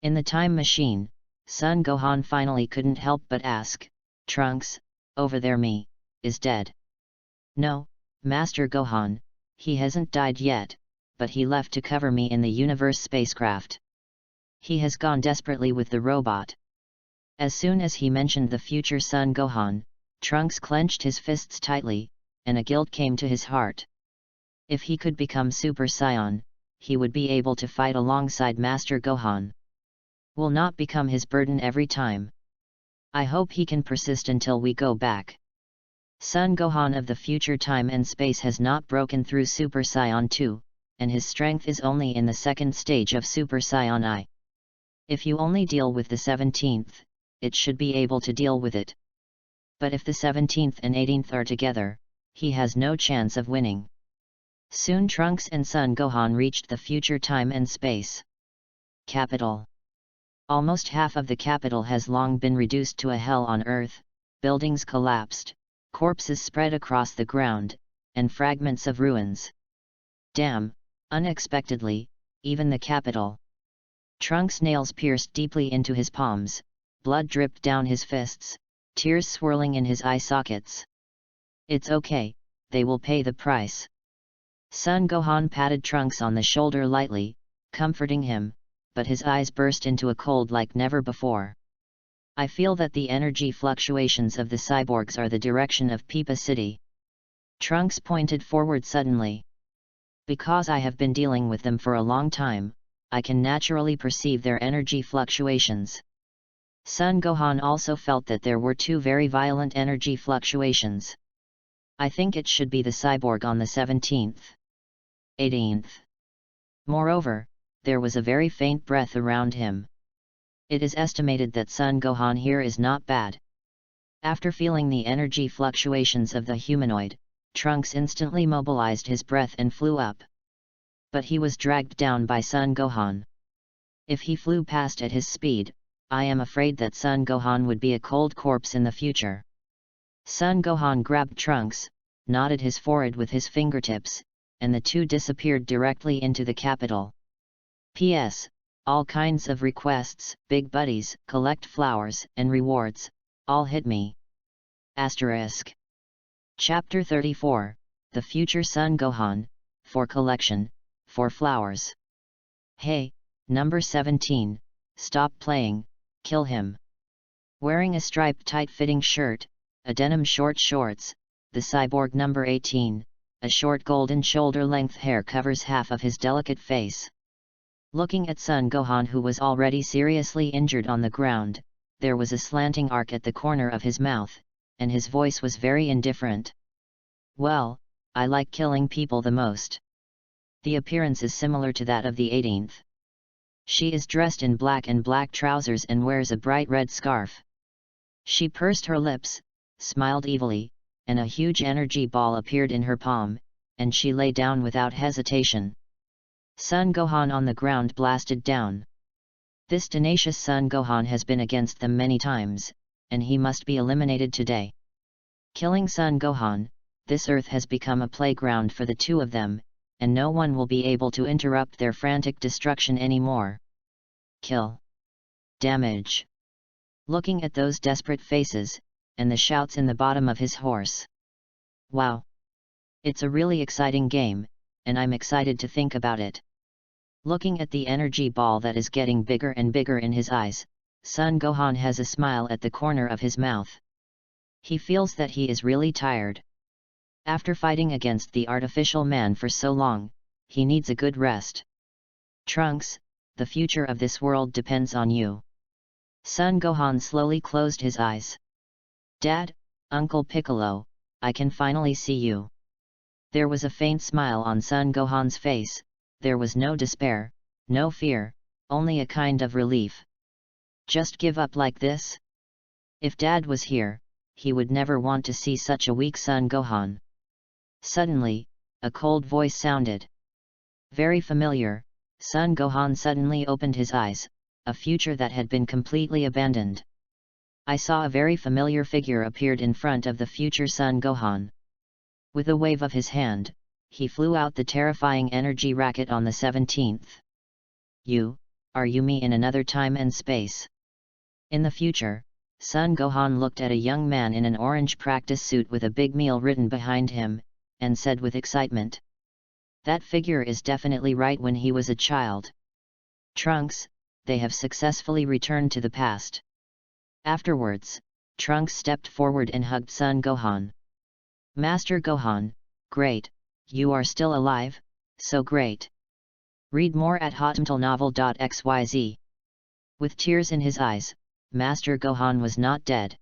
In the time machine, Son Gohan finally couldn't help but ask, Trunks, over there is dead. No, Master Gohan, he hasn't died yet, but he left to cover me in the universe spacecraft. He has gone desperately with the robot. As soon as he mentioned the future Son Gohan, Trunks clenched his fists tightly, and a guilt came to his heart. If he could become Super Saiyan, he would be able to fight alongside Master Gohan. Will not become his burden every time. I hope he can persist until we go back. Son Gohan of the future time and space has not broken through Super Saiyan 2, and his strength is only in the second stage of Super Saiyan I. If you only deal with the 17th, it should be able to deal with it. But if the 17th and 18th are together, he has no chance of winning. Soon Trunks and Son Gohan reached the future time and space. Capital. Almost half of the capital has long been reduced to a hell on earth, buildings collapsed, corpses spread across the ground, and fragments of ruins. Damn, unexpectedly, even the capital. Trunks' nails pierced deeply into his palms, blood dripped down his fists, tears swirling in his eye sockets. It's okay, they will pay the price. Son Gohan patted Trunks on the shoulder lightly, comforting him, but his eyes burst into a cold like never before. I feel that the energy fluctuations of the cyborgs are the direction of Pepa City. Trunks pointed forward suddenly. Because I have been dealing with them for a long time, I can naturally perceive their energy fluctuations. Son Gohan also felt that there were two very violent energy fluctuations. I think it should be the cyborg on the 17th. 18th. Moreover, there was a very faint breath around him. It is estimated that Son Gohan here is not bad. After feeling the energy fluctuations of the humanoid, Trunks instantly mobilized his breath and flew up. But he was dragged down by Son Gohan. If he flew past at his speed, I am afraid that Son Gohan would be a cold corpse in the future. Son Gohan grabbed Trunks, knotted his forehead with his fingertips, and the two disappeared directly into the capital. P.S. All kinds of requests, big buddies, collect flowers, and rewards, all hit me. Asterisk. Chapter 34, The Future Son Gohan, for collection, for flowers. Hey, number 17, stop playing, kill him. Wearing a striped tight-fitting shirt, a denim short shorts, the cyborg number 18, a short golden shoulder-length hair covers half of his delicate face. Looking at Son Gohan, who was already seriously injured on the ground, there was a slanting arc at the corner of his mouth, and his voice was very indifferent. Well, I like killing people the most. The appearance is similar to that of the 18th. She is dressed in black and black trousers and wears a bright red scarf. She pursed her lips, smiled evilly, and a huge energy ball appeared in her palm, and she lay down without hesitation. Son Gohan on the ground blasted down. This tenacious Son Gohan has been against them many times, and he must be eliminated today. Killing Son Gohan, this earth has become a playground for the two of them, and no one will be able to interrupt their frantic destruction anymore. Kill. Damage. Looking at those desperate faces, and the shouts in the bottom of his horse. Wow! It's a really exciting game, and I'm excited to think about it. Looking at the energy ball that is getting bigger and bigger in his eyes, Son Gohan has a smile at the corner of his mouth. He feels that he is really tired. After fighting against the artificial man for so long, he needs a good rest. Trunks, the future of this world depends on you. Son Gohan slowly closed his eyes. Dad, Uncle Piccolo, I can finally see you. There was a faint smile on Son Gohan's face. There was no despair, no fear, only a kind of relief. Just give up like this? If Dad was here, he would never want to see such a weak Son Gohan. Suddenly, a cold voice sounded. Very familiar. Son Gohan suddenly opened his eyes, a future that had been completely abandoned. I saw a very familiar figure appeared in front of the future Son Gohan. With a wave of his hand, he flew out the terrifying energy racket on the 17th. Are you me in another time and space? In the future, Son Gohan looked at a young man in an orange practice suit with a big meal written behind him, and said with excitement. That figure is definitely right when he was a child. Trunks, they have successfully returned to the past. Afterwards, Trunks stepped forward and hugged Son Gohan. Master Gohan, great, you are still alive, so great. Read more at hotmtlnovel.xyz. With tears in his eyes, Master Gohan was not dead.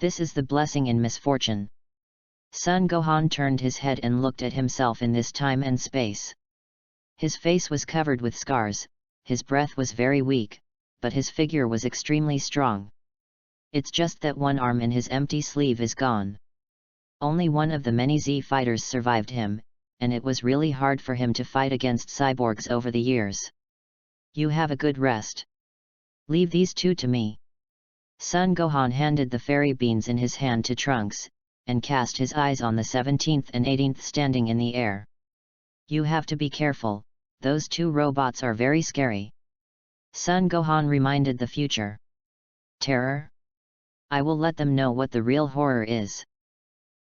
This is the blessing in misfortune. Son Gohan turned his head and looked at himself in this time and space. His face was covered with scars, his breath was very weak, but his figure was extremely strong. It's just that one arm in his empty sleeve is gone. Only one of the many Z fighters survived him, and it was really hard for him to fight against cyborgs over the years. You have a good rest. Leave these two to me. Son Gohan handed the fairy beans in his hand to Trunks, and cast his eyes on the 17th and 18th standing in the air. You have to be careful, those two robots are very scary. Son Gohan reminded the future. Terror? I will let them know what the real horror is.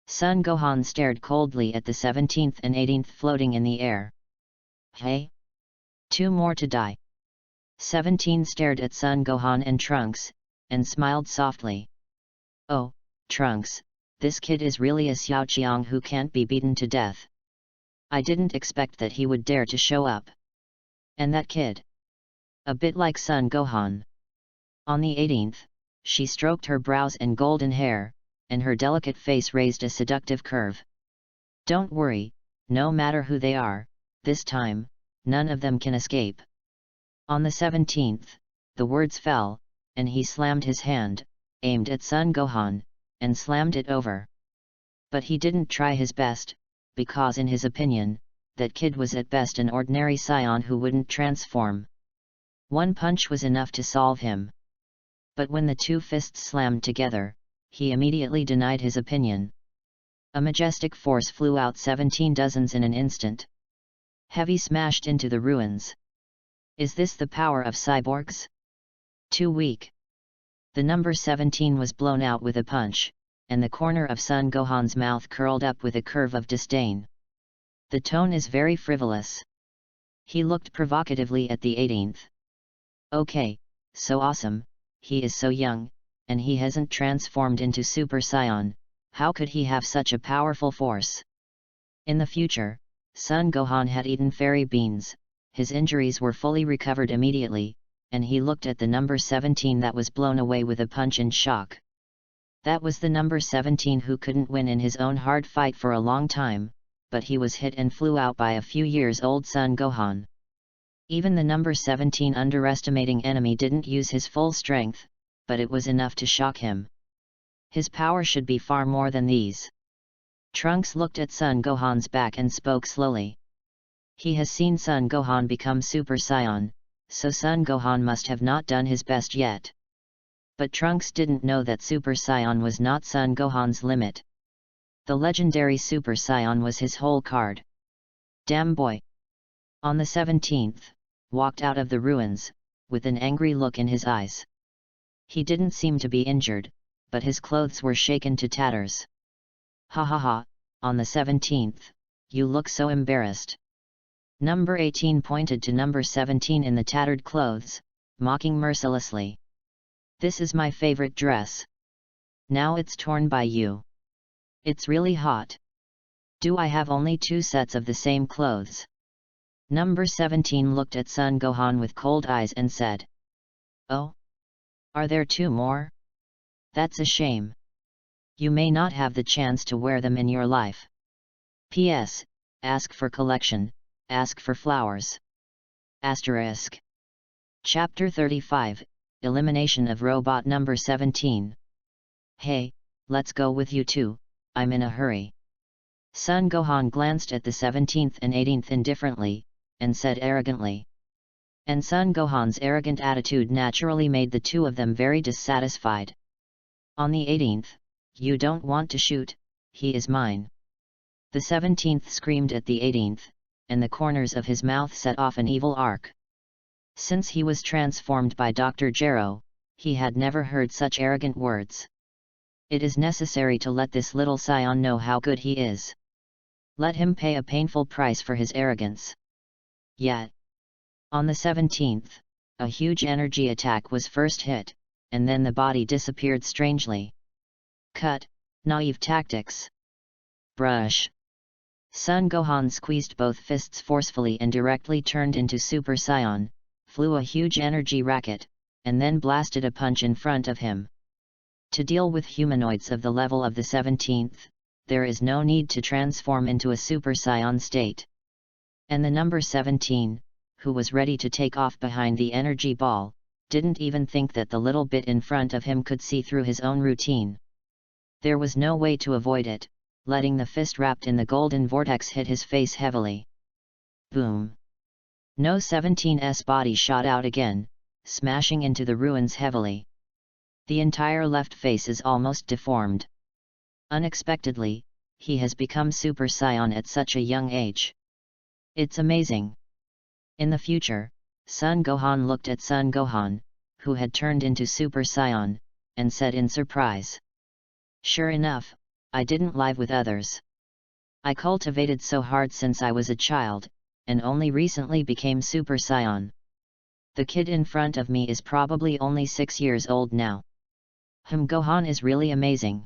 Son Gohan stared coldly at the 17th and 18th floating in the air. Hey? Two more to die. 17 stared at Son Gohan and Trunks, and smiled softly. Oh, Trunks, this kid is really a Xiaoqiang who can't be beaten to death. I didn't expect that he would dare to show up. And that kid? A bit like Son Gohan. On the 18th, she stroked her brows and golden hair, and her delicate face raised a seductive curve. Don't worry, no matter who they are, this time, none of them can escape. On the 17th, the words fell, and he slammed his hand, aimed at Son Gohan, and slammed it over. But he didn't try his best, because in his opinion, that kid was at best an ordinary scion who wouldn't transform. One punch was enough to solve him. But when the two fists slammed together, he immediately denied his opinion. A majestic force flew out 17 dozens in an instant. Heavy smashed into the ruins. Is this the power of cyborgs? Too weak. The number 17 was blown out with a punch, and the corner of Son Gohan's mouth curled up with a curve of disdain. The tone is very frivolous. He looked provocatively at the 18th. Okay, so awesome, he is so young, and he hasn't transformed into Super Saiyan, how could he have such a powerful force? In the future, Son Gohan had eaten fairy beans, his injuries were fully recovered immediately, and he looked at the number 17 that was blown away with a punch in shock. That was the number 17 who couldn't win in his own hard fight for a long time, but he was hit and flew out by a few years old Son Gohan. Even the number 17 underestimating enemy didn't use his full strength, but it was enough to shock him. His power should be far more than these. Trunks looked at Son Gohan's back and spoke slowly. He has seen Son Gohan become Super Saiyan, so Son Gohan must have not done his best yet. But Trunks didn't know that Super Saiyan was not Son Gohan's limit. The legendary Super Saiyan was his whole card. Damn boy! On the 17th, walked out of the ruins, with an angry look in his eyes. He didn't seem to be injured, but his clothes were shaken to tatters. Ha ha ha, on the 17th, you look so embarrassed. Number 18 pointed to number 17 in the tattered clothes, mocking mercilessly. This is my favorite dress. Now it's torn by you. It's really hot. Do I have only 2 sets of the same clothes? Number 17 looked at Son Gohan with cold eyes and said. Oh? Are there 2 more? That's a shame. You may not have the chance to wear them in your life. P.S. Ask for collection, ask for flowers. Asterisk. Chapter 35, Elimination of Robot Number 17. Hey, let's go with you too, I'm in a hurry. Son Gohan glanced at the 17th and 18th indifferently, and said arrogantly. And Son Gohan's arrogant attitude naturally made the two of them very dissatisfied. On the 18th, you don't want to shoot, he is mine. The 17th screamed at the 18th, and the corners of his mouth set off an evil arc. Since he was transformed by Dr. Gero, he had never heard such arrogant words. It is necessary to let this little scion know how good he is. Let him pay a painful price for his arrogance. Yet, on the 17th, a huge energy attack was first hit, and then the body disappeared strangely. Cut, naive tactics. Brush. Son Gohan squeezed both fists forcefully and directly turned into Super Saiyan, flew a huge energy racket, and then blasted a punch in front of him. To deal with humanoids of the level of the 17th, there is no need to transform into a Super Saiyan state. And the number 17, who was ready to take off behind the energy ball, didn't even think that the little bit in front of him could see through his own routine. There was no way to avoid it, letting the fist wrapped in the golden vortex hit his face heavily. Boom! No 17's body shot out again, smashing into the ruins heavily. The entire left face is almost deformed. Unexpectedly, he has become Super Saiyan at such a young age. It's amazing. In the future, Son Gohan looked at Son Gohan, who had turned into Super Saiyan, and said in surprise. Sure enough, I didn't live with others. I cultivated so hard since I was a child, and only recently became Super Saiyan. The kid in front of me is probably only 6 years old now. Gohan is really amazing.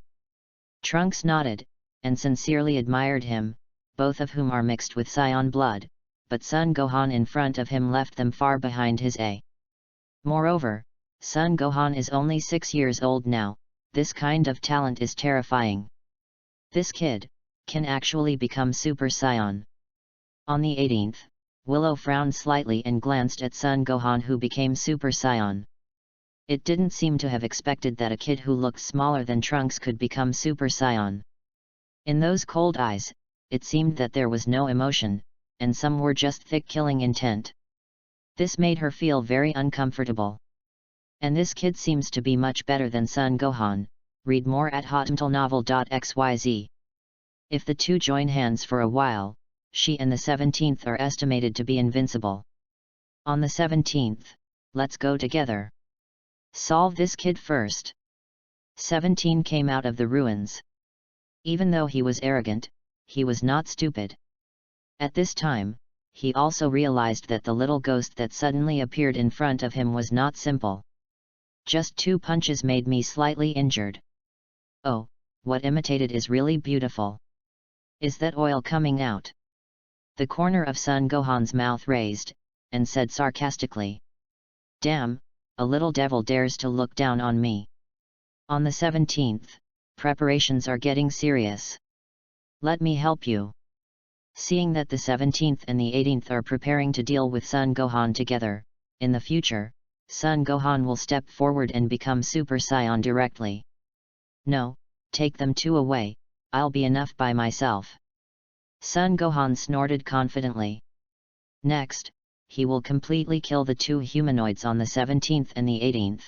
Trunks nodded, and sincerely admired him, both of whom are mixed with Saiyan blood, but Son Gohan in front of him left them far behind his A. Moreover, Son Gohan is only 6 years old now. This kind of talent is terrifying. This kid can actually become Super Saiyan. On the 18th, Willow frowned slightly and glanced at Son Gohan, who became Super Saiyan. It didn't seem to have expected that a kid who looked smaller than Trunks could become Super Saiyan. In those cold eyes, it seemed that there was no emotion, and some were just thick killing intent. This made her feel very uncomfortable. And this kid seems to be much better than Son Gohan. Read more at hotmtlnovel.xyz. If the two join hands for a while, she and the 17th are estimated to be invincible. On the 17th, let's go together. Solve this kid first. 17 came out of the ruins. Even though he was arrogant, he was not stupid. At this time, he also realized that the little ghost that suddenly appeared in front of him was not simple. Just 2 punches made me slightly injured. Oh, what imitated is really beautiful. Is that oil coming out? The corner of Son Gohan's mouth raised, and said sarcastically. Damn, a little devil dares to look down on me. On the 17th, preparations are getting serious. Let me help you. Seeing that the 17th and the 18th are preparing to deal with Son Gohan together, in the future, Son Gohan will step forward and become Super Saiyan directly. No, take them 2 away, I'll be enough by myself. Son Gohan snorted confidently. Next, he will completely kill the 2 humanoids on the 17th and the 18th.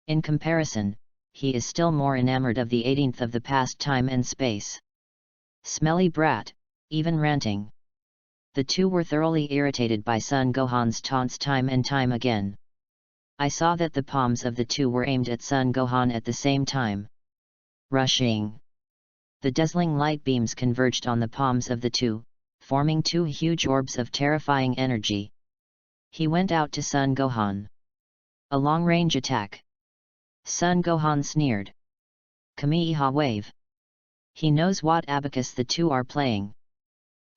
In comparison, he is still more enamored of the 18th of the past time and space. Smelly brat, even ranting. The 2 were thoroughly irritated by Son Gohan's taunts time and time again. I saw that the palms of the 2 were aimed at Son Gohan at the same time. Rushing. The dazzling light beams converged on the palms of the 2, forming 2 huge orbs of terrifying energy. He went out to Son Gohan. A long-range attack. Son Gohan sneered. Kamehameha wave. He knows what abacus the 2 are playing.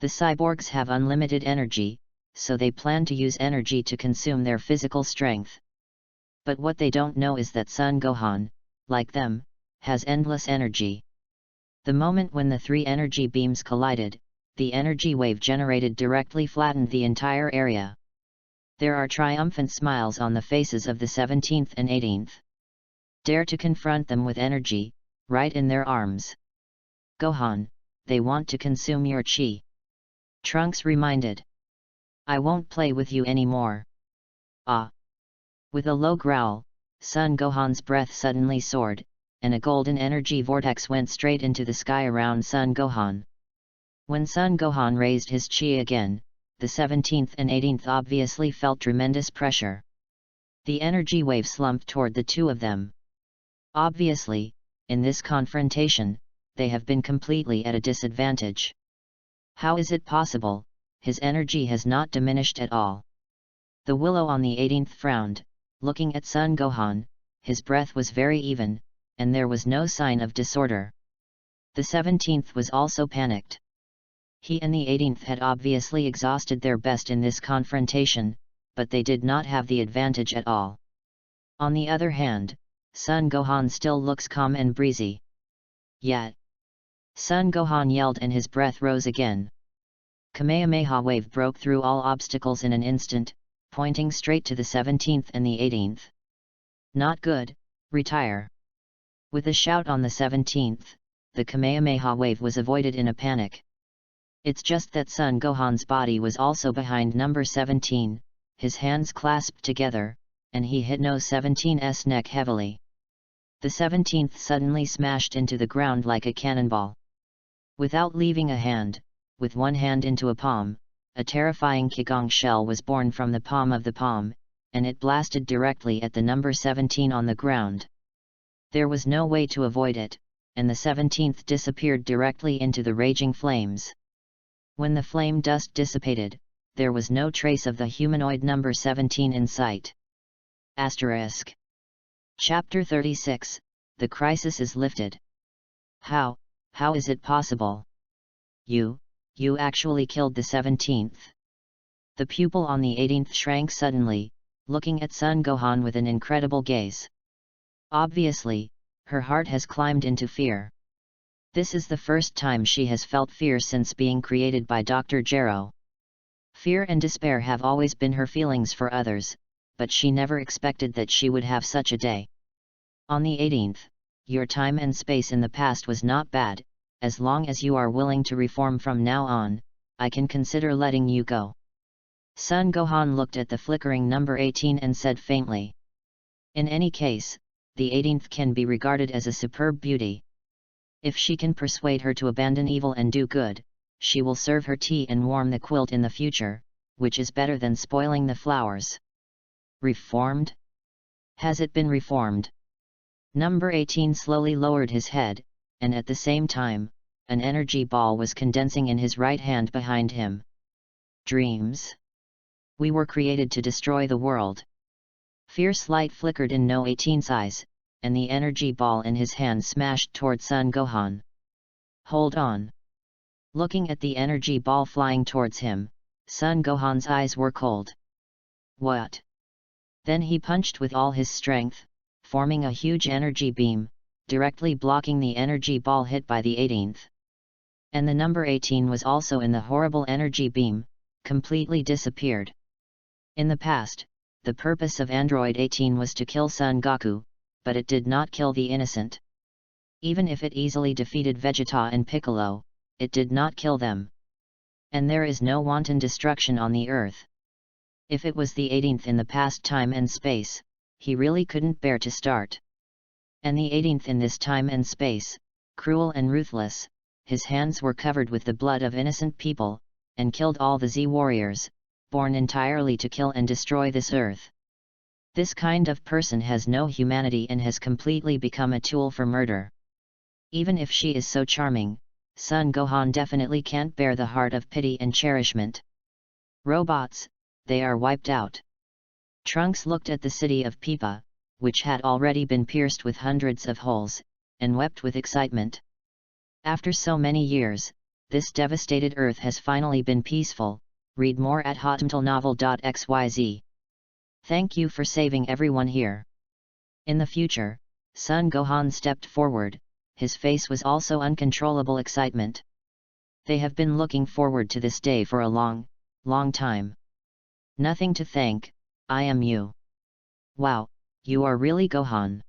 The cyborgs have unlimited energy, so they plan to use energy to consume their physical strength. But what they don't know is that Son Gohan, like them, has endless energy. The moment when the 3 energy beams collided, the energy wave generated directly flattened the entire area. There are triumphant smiles on the faces of the 17th and 18th. Dare to confront them with energy, right in their arms. Gohan, they want to consume your chi. Trunks reminded. I won't play with you anymore. Ah! With a low growl, Son Gohan's breath suddenly soared, and a golden energy vortex went straight into the sky around Son Gohan. When Son Gohan raised his chi again, the 17th and 18th obviously felt tremendous pressure. The energy wave slumped toward the 2 of them. Obviously, in this confrontation, they have been completely at a disadvantage. How is it possible? His energy has not diminished at all. The willow on the 18th frowned, looking at Son Gohan. His breath was very even, and there was no sign of disorder. The 17th was also panicked. He and the 18th had obviously exhausted their best in this confrontation, but they did not have the advantage at all. On the other hand, Son Gohan still looks calm and breezy. Yet, Son Gohan yelled and his breath rose again. Kamehameha wave broke through all obstacles in an instant, pointing straight to the 17th and the 18th. Not good, retire. With a shout on the 17th, the Kamehameha wave was avoided in a panic. It's just that Son Gohan's body was also behind number 17, his hands clasped together, and he hit No 17's neck heavily. The 17th suddenly smashed into the ground like a cannonball. Without leaving a hand, with one hand into a palm, a terrifying Kigong shell was born from the palm of the palm, and it blasted directly at the number 17 on the ground. There was no way to avoid it, and the 17th disappeared directly into the raging flames. When the flame dust dissipated, there was no trace of the humanoid number 17 in sight. Asterisk. Chapter 36, The Crisis is Lifted. How is it possible? You actually killed the 17th. The pupil on the 18th shrank suddenly, looking at Son Gohan with an incredible gaze. Obviously, her heart has climbed into fear. This is the first time she has felt fear since being created by Dr. Gero. Fear and despair have always been her feelings for others, but she never expected that she would have such a day. On the 18th, your time and space in the past was not bad. As long as you are willing to reform from now on, I can consider letting you go. Son Gohan looked at the flickering number 18 and said faintly. In any case, the 18th can be regarded as a superb beauty. If she can persuade her to abandon evil and do good, she will serve her tea and warm the quilt in the future, which is better than spoiling the flowers. Reformed? Has it been reformed? Number 18 slowly lowered his head, and at the same time, an energy ball was condensing in his right hand behind him. Dreams? We were created to destroy the world. Fierce light flickered in No 18's eyes, and the energy ball in his hand smashed toward Son Gohan. Hold on. Looking at the energy ball flying towards him, Son Gohan's eyes were cold. What? Then he punched with all his strength, forming a huge energy beam, directly blocking the energy ball hit by the 18th. And the number 18 was also in the horrible energy beam, completely disappeared. In the past, the purpose of Android 18 was to kill Son Goku, but it did not kill the innocent. Even if it easily defeated Vegeta and Piccolo, it did not kill them. And there is no wanton destruction on the earth. If it was the 18th in the past time and space, he really couldn't bear to start. And the 18th in this time and space, cruel and ruthless, his hands were covered with the blood of innocent people, and killed all the Z-warriors, born entirely to kill and destroy this earth. This kind of person has no humanity and has completely become a tool for murder. Even if she is so charming, Son Gohan definitely can't bear the heart of pity and cherishment. Robots, they are wiped out. Trunks looked at the city of EPUB, which had already been pierced with hundreds of holes, and wept with excitement. After so many years, this devastated earth has finally been peaceful. Read more at hotmtlnovel.xyz. Thank you for saving everyone here. In the future, Son Gohan stepped forward, his face was also uncontrollable excitement. They have been looking forward to this day for a long time. Nothing to thank, I am you. Wow, you are really Gohan.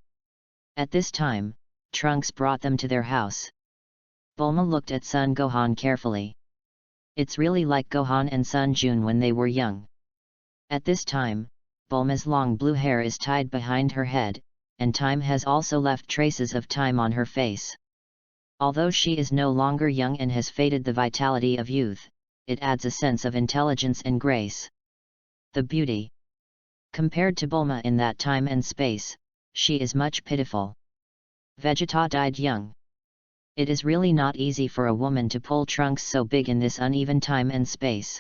At this time, Trunks brought them to their house. Bulma looked at Son Gohan carefully. It's really like Gohan and Son Jun when they were young. At this time, Bulma's long blue hair is tied behind her head, and time has also left traces of time on her face. Although she is no longer young and has faded the vitality of youth, it adds a sense of intelligence and grace. The beauty. Compared to Bulma in that time and space, she is much pitiful. Vegeta died young. It is really not easy for a woman to pull Trunks so big in this uneven time and space.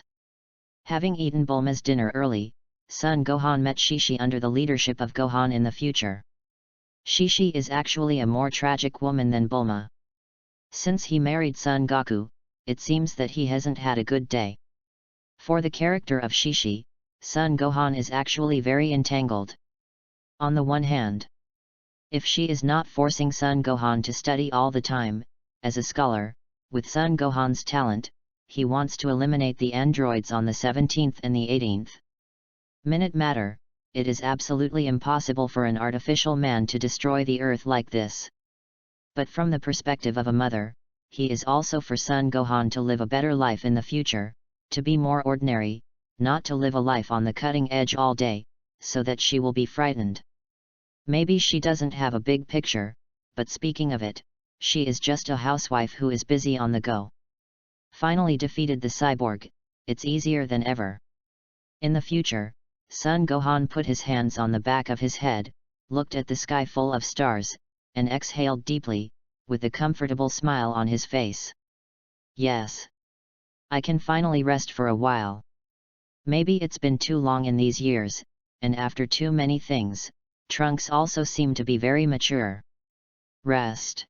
Having eaten Bulma's dinner early, Son Gohan met Shishi under the leadership of Gohan in the future. Shishi is actually a more tragic woman than Bulma. Since he married Son Goku, it seems that he hasn't had a good day. For the character of Shishi, Son Gohan is actually very entangled. On the one hand, if she is not forcing Son Gohan to study all the time, as a scholar, with Son Gohan's talent, he wants to eliminate the androids on the 17th and the 18th minute matter. It is absolutely impossible for an artificial man to destroy the Earth like this. But from the perspective of a mother, he is also for Son Gohan to live a better life in the future, to be more ordinary, not to live a life on the cutting edge all day, so that she will be frightened. Maybe she doesn't have a big picture, but speaking of it, she is just a housewife who is busy on the go. Finally defeated the cyborg, it's easier than ever. In the future, Son Gohan put his hands on the back of his head, looked at the sky full of stars, and exhaled deeply, with a comfortable smile on his face. Yes. I can finally rest for a while. Maybe it's been too long in these years, and after too many things, Trunks also seemed to be very mature. Rest.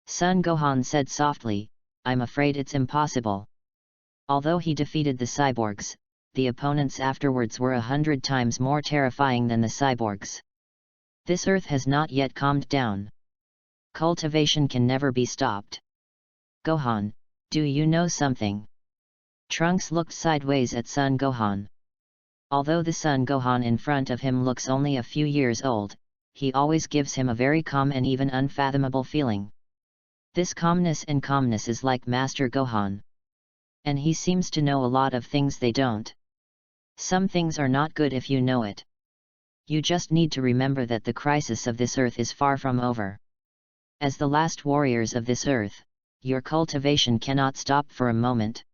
Son Gohan said softly, I'm afraid it's impossible. Although he defeated the cyborgs, the opponents afterwards were 100 times more terrifying than the cyborgs. This Earth has not yet calmed down. Cultivation can never be stopped. Gohan, do you know something? Trunks looked sideways at Son Gohan. Although the Son Gohan in front of him looks only a few years old, he always gives him a very calm and even unfathomable feeling. This calmness is like Master Gohan. And he seems to know a lot of things they don't. Some things are not good if you know it. You just need to remember that the crisis of this Earth is far from over. As the last warriors of this Earth, your cultivation cannot stop for a moment.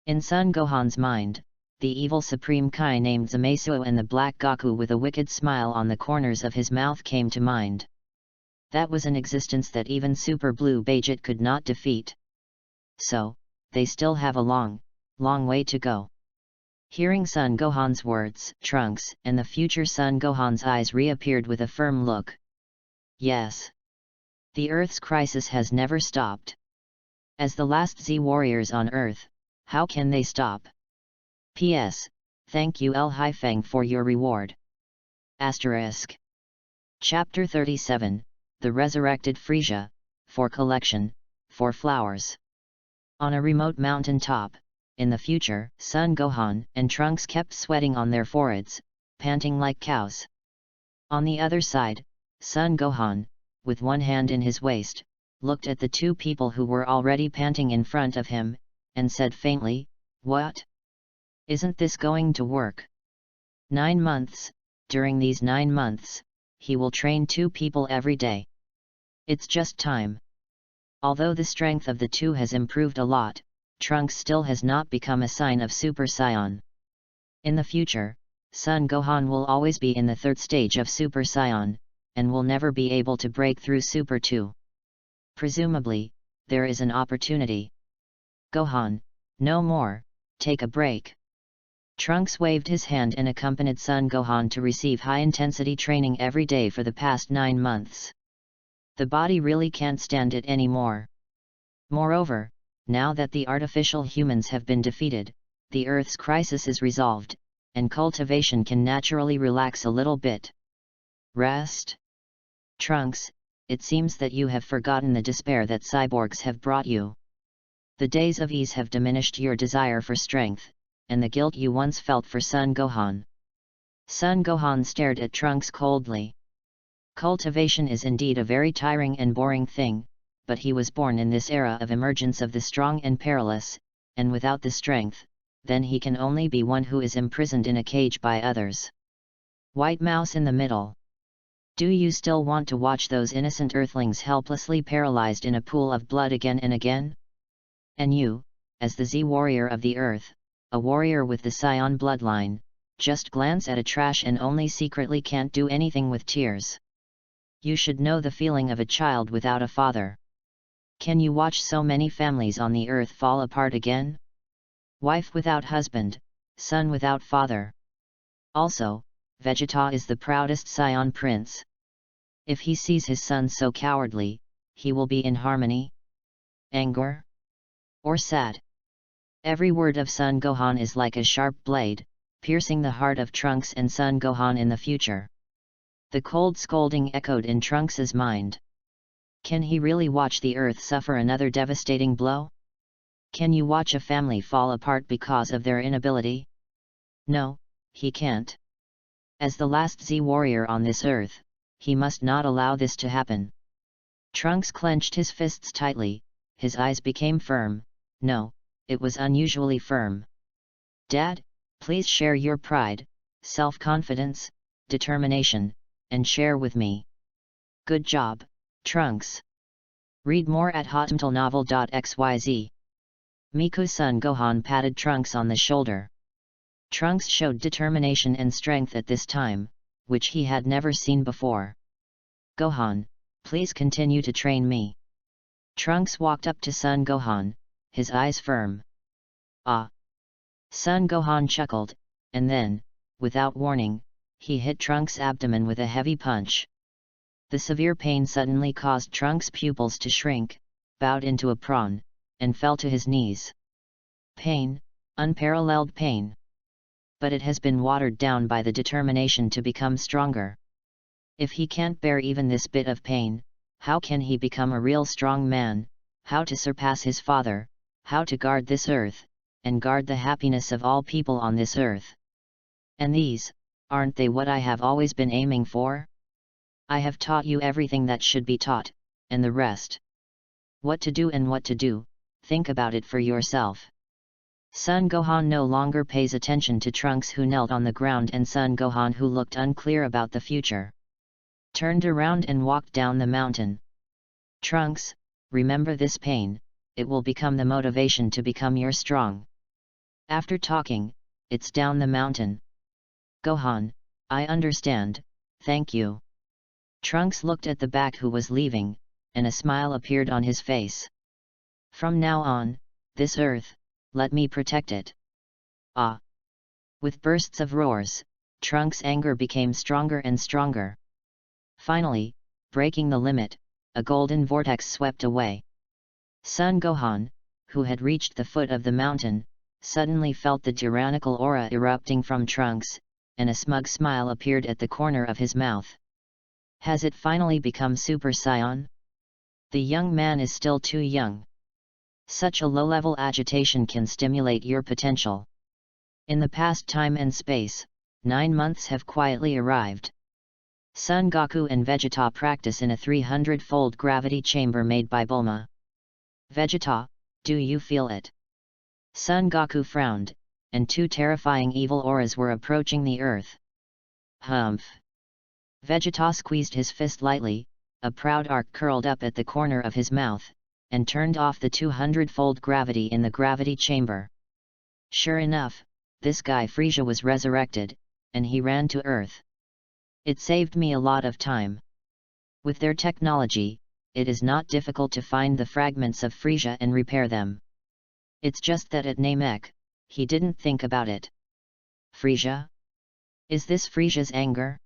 In Son Gohan's mind, the evil Supreme Kai named Zamasu and the Black Goku with a wicked smile on the corners of his mouth came to mind. That was an existence that even Super Blue Bajet could not defeat. So, they still have a long way to go. Hearing Son Gohan's words, Trunks and the future Son Gohan's eyes reappeared with a firm look. Yes. The Earth's crisis has never stopped. As the last Z warriors on Earth, how can they stop? P.S. Thank you El Haifeng for your reward. Asterisk. Chapter 37, The Resurrected Frisia, for collection, for flowers. On a remote mountain top, in the future, Son Gohan and Trunks kept sweating on their foreheads, panting like cows. On the other side, Son Gohan, with one hand in his waist, looked at the two people who were already panting in front of him, and said faintly, "What? Isn't this going to work?" 9 months, during these 9 months, he will train 2 people every day. It's just time. Although the strength of the two has improved a lot, Trunks still has not become a sign of Super Saiyan. In the future, Son Gohan will always be in the 3rd stage of Super Saiyan, and will never be able to break through Super 2. Presumably, there is an opportunity. Gohan, no more, take a break. Trunks waved his hand and accompanied Son Gohan to receive high-intensity training every day for the past 9 months. The body really can't stand it anymore. Moreover, now that the artificial humans have been defeated, the Earth's crisis is resolved, and cultivation can naturally relax a little bit. Rest? Trunks, it seems that you have forgotten the despair that cyborgs have brought you. The days of ease have diminished your desire for strength, and the guilt you once felt for Son Gohan. Son Gohan stared at Trunks coldly. Cultivation is indeed a very tiring and boring thing, but he was born in this era of emergence of the strong and perilous, and without the strength, then he can only be one who is imprisoned in a cage by others. White mouse in the middle. Do you still want to watch those innocent earthlings helplessly paralyzed in a pool of blood again and again? And you, as the Z warrior of the Earth, a warrior with the Saiyan bloodline, just glance at a trash and only secretly can't do anything with tears. You should know the feeling of a child without a father. Can you watch so many families on the Earth fall apart again? Wife without husband, son without father. Also, Vegeta is the proudest Saiyan prince. If he sees his son so cowardly, he will be in harmony. anger, or sad? Every word of Son Gohan is like a sharp blade, piercing the heart of Trunks and Son Gohan in the future. The cold scolding echoed in Trunks' mind. Can he really watch the Earth suffer another devastating blow? Can you watch a family fall apart because of their inability? No, he can't. As the last Z warrior on this Earth, he must not allow this to happen. Trunks clenched his fists tightly, his eyes became firm. No, it was unusually firm. Dad, please share your pride, self-confidence, determination, and share with me. Good job, Trunks. Read more at hotmtlnovel.xyz. Miku's son Gohan patted Trunks on the shoulder. Trunks showed determination and strength at this time, which he had never seen before. Gohan, please continue to train me. Trunks walked up to Son Gohan, his eyes firm. Ah! Son Gohan chuckled, and then, without warning, he hit Trunks' abdomen with a heavy punch. The severe pain suddenly caused Trunks' pupils to shrink, bowed into a prawn, and fell to his knees. Pain, unparalleled pain. But it has been watered down by the determination to become stronger. If he can't bear even this bit of pain, how can he become a real strong man, how to surpass his father, how to guard this earth, and guard the happiness of all people on this earth? And these, aren't they what I have always been aiming for? I have taught you everything that should be taught, and the rest. What to do and what to do, think about it for yourself. Son Gohan no longer pays attention to Trunks, who knelt on the ground, and Son Gohan, who looked unclear about the future. Turned around and walked down the mountain. Trunks, remember this pain, it will become the motivation to become your strong. After talking, it's down the mountain. Gohan, I understand, thank you. Trunks looked at the back who was leaving, and a smile appeared on his face. From now on, this earth, let me protect it. Ah! With bursts of roars, Trunks' anger became stronger and stronger. Finally, breaking the limit, a golden vortex swept away. Son Gohan, who had reached the foot of the mountain, suddenly felt the tyrannical aura erupting from Trunks, and a smug smile appeared at the corner of his mouth. Has it finally become Super Saiyan? The young man is still too young. Such a low-level agitation can stimulate your potential. In the past time and space, 9 months have quietly arrived. Son Goku and Vegeta practice in a 300-fold gravity chamber made by Bulma. Vegeta, do you feel it? Son Goku frowned, and 2 terrifying evil auras were approaching the earth. Humph! Vegeta squeezed his fist lightly, a proud arc curled up at the corner of his mouth, and turned off the 200-fold gravity in the gravity chamber. Sure enough, this guy Frieza was resurrected, and he ran to Earth. It saved me a lot of time. With their technology, it is not difficult to find the fragments of Frieza and repair them. It's just that at Namek, he didn't think about it. Frieza? Is this Frieza's anger?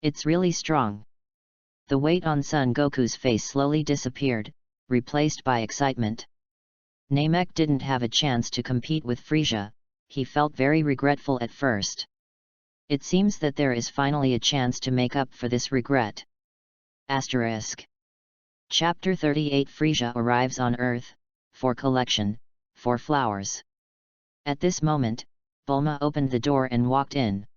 It's really strong. The weight on Son Goku's face slowly disappeared, replaced by excitement. Namek didn't have a chance to compete with Frieza, he felt very regretful at first. It seems that there is finally a chance to make up for this regret. Asterisk. Chapter 38 Frieza arrives on Earth, for collection, for flowers. At this moment, Bulma opened the door and walked in.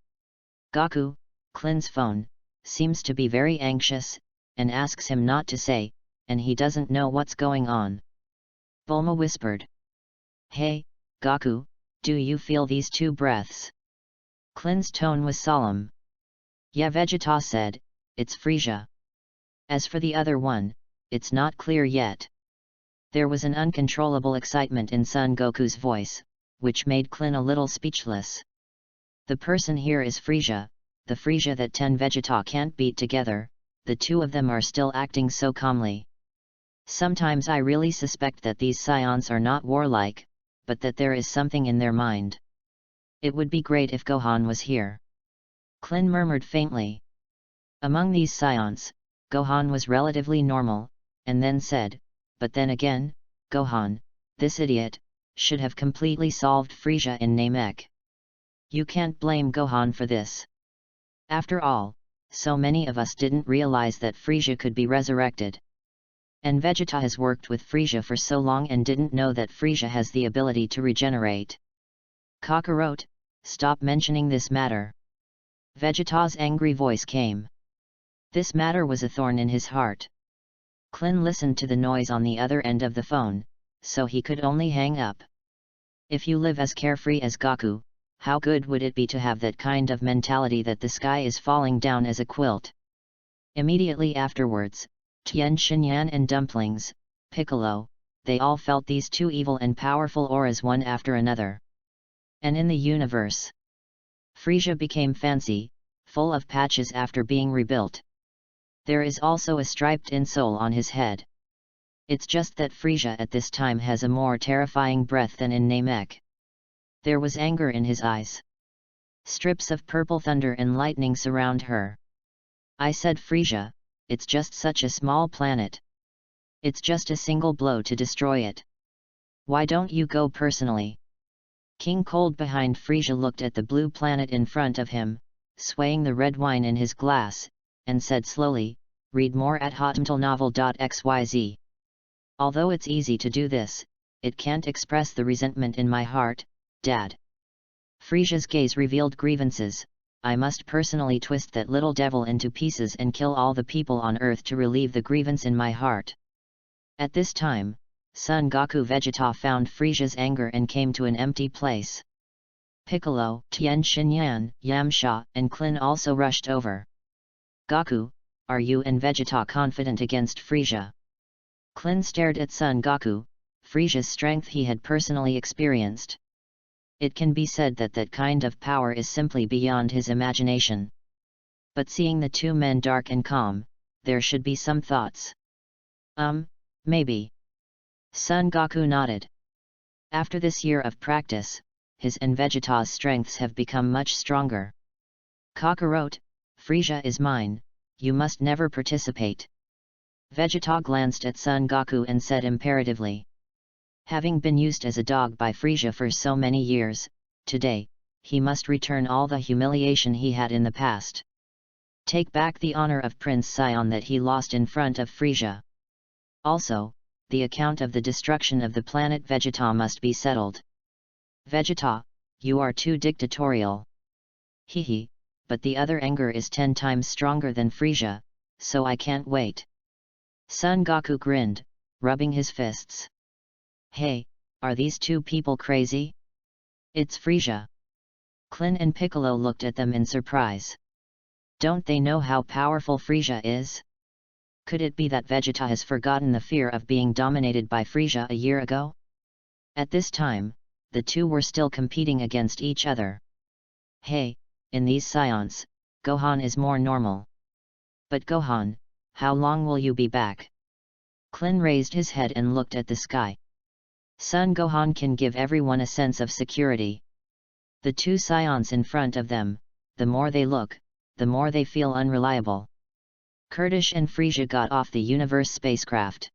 Goku, Klin's phone, seems to be very anxious, and asks him not to say, and he doesn't know what's going on. Bulma whispered. Hey, Goku, do you feel these 2 breaths? Klin's tone was solemn. Yeah, Vegeta said, it's Frieza. As for the other one, it's not clear yet. There was an uncontrollable excitement in Son Goku's voice, which made Klin a little speechless. The person here is Frieza, the Frieza that 10 Vegeta can't beat together, the 2 of them are still acting so calmly. Sometimes I really suspect that these Saiyans are not warlike, but that there is something in their mind. It would be great if Gohan was here. Klin murmured faintly. Among these Saiyans, Gohan was relatively normal, and then said, but then again, Gohan, this idiot, should have completely solved Frisia in Namek. You can't blame Gohan for this. After all, so many of us didn't realize that Frisia could be resurrected. And Vegeta has worked with Frisia for so long and didn't know that Frisia has the ability to regenerate. Kakarot, stop mentioning this matter. Vegeta's angry voice came. This matter was a thorn in his heart. Klin listened to the noise on the other end of the phone, so he could only hang up. If you live as carefree as Goku, how good would it be to have that kind of mentality that the sky is falling down as a quilt? Immediately afterwards, Tien Shinyan and Dumplings, Piccolo, they all felt these two evil and powerful auras one after another. And in the universe, Frisia became fancy, full of patches after being rebuilt. There is also a striped insole on his head. It's just that Frisia at this time has a more terrifying breath than in Namek. There was anger in his eyes. Strips of purple thunder and lightning surround her. I said, Frisia, it's just such a small planet. It's just a single blow to destroy it. Why don't you go personally? King Cold behind Frisia looked at the blue planet in front of him, swaying the red wine in his glass, and said slowly, read more at hotmtlnovel.xyz. Although it's easy to do this, it can't express the resentment in my heart, Dad. Frisia's gaze revealed grievances. I must personally twist that little devil into pieces and kill all the people on Earth to relieve the grievance in my heart. At this time, Son Goku Vegeta found Frisia's anger and came to an empty place. Piccolo, Tien Shinyan, Yamcha, and Klin also rushed over. Goku, are you and Vegeta confident against Frisia? Klin stared at Son Goku, Frisia's strength he had personally experienced. It can be said that that kind of power is simply beyond his imagination. But seeing the two men dark and calm, there should be some thoughts. Maybe. Son Goku nodded. After this year of practice, his and Vegeta's strengths have become much stronger. Kakarot, Frisia is mine, you must never participate. Vegeta glanced at Son Goku and said imperatively. Having been used as a dog by Frisia for so many years, today, he must return all the humiliation he had in the past. Take back the honor of Prince Sion that he lost in front of Frisia. Also, the account of the destruction of the planet Vegeta must be settled. Vegeta, you are too dictatorial. Hehe, but the other anger is 10 times stronger than Frisia, so I can't wait. Son Goku grinned, rubbing his fists. Hey, are these two people crazy? It's Frisia. Klin and Piccolo looked at them in surprise. Don't they know how powerful Frisia is? Could it be that Vegeta has forgotten the fear of being dominated by Frisia a year ago? At this time, the two were still competing against each other. Hey, in these scions, Gohan is more normal. But Gohan, how long will you be back? Klin raised his head and looked at the sky. Son Gohan can give everyone a sense of security. The two scions in front of them, the more they look, the more they feel unreliable. Kurdish and Frisia got off the universe spacecraft.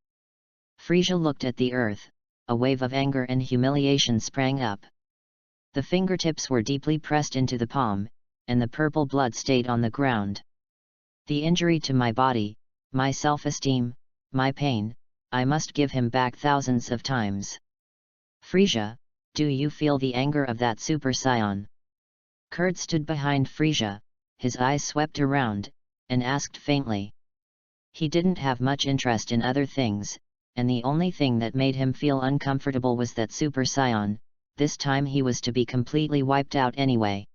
Frisia looked at the Earth, a wave of anger and humiliation sprang up. The fingertips were deeply pressed into the palm, and the purple blood stayed on the ground. The injury to my body, my self-esteem, my pain, I must give him back thousands of times. Frisia, do you feel the anger of that Super Saiyan? Kurd stood behind Frisia, his eyes swept around, and asked faintly. He didn't have much interest in other things, and the only thing that made him feel uncomfortable was that Super Saiyan, this time he was to be completely wiped out anyway.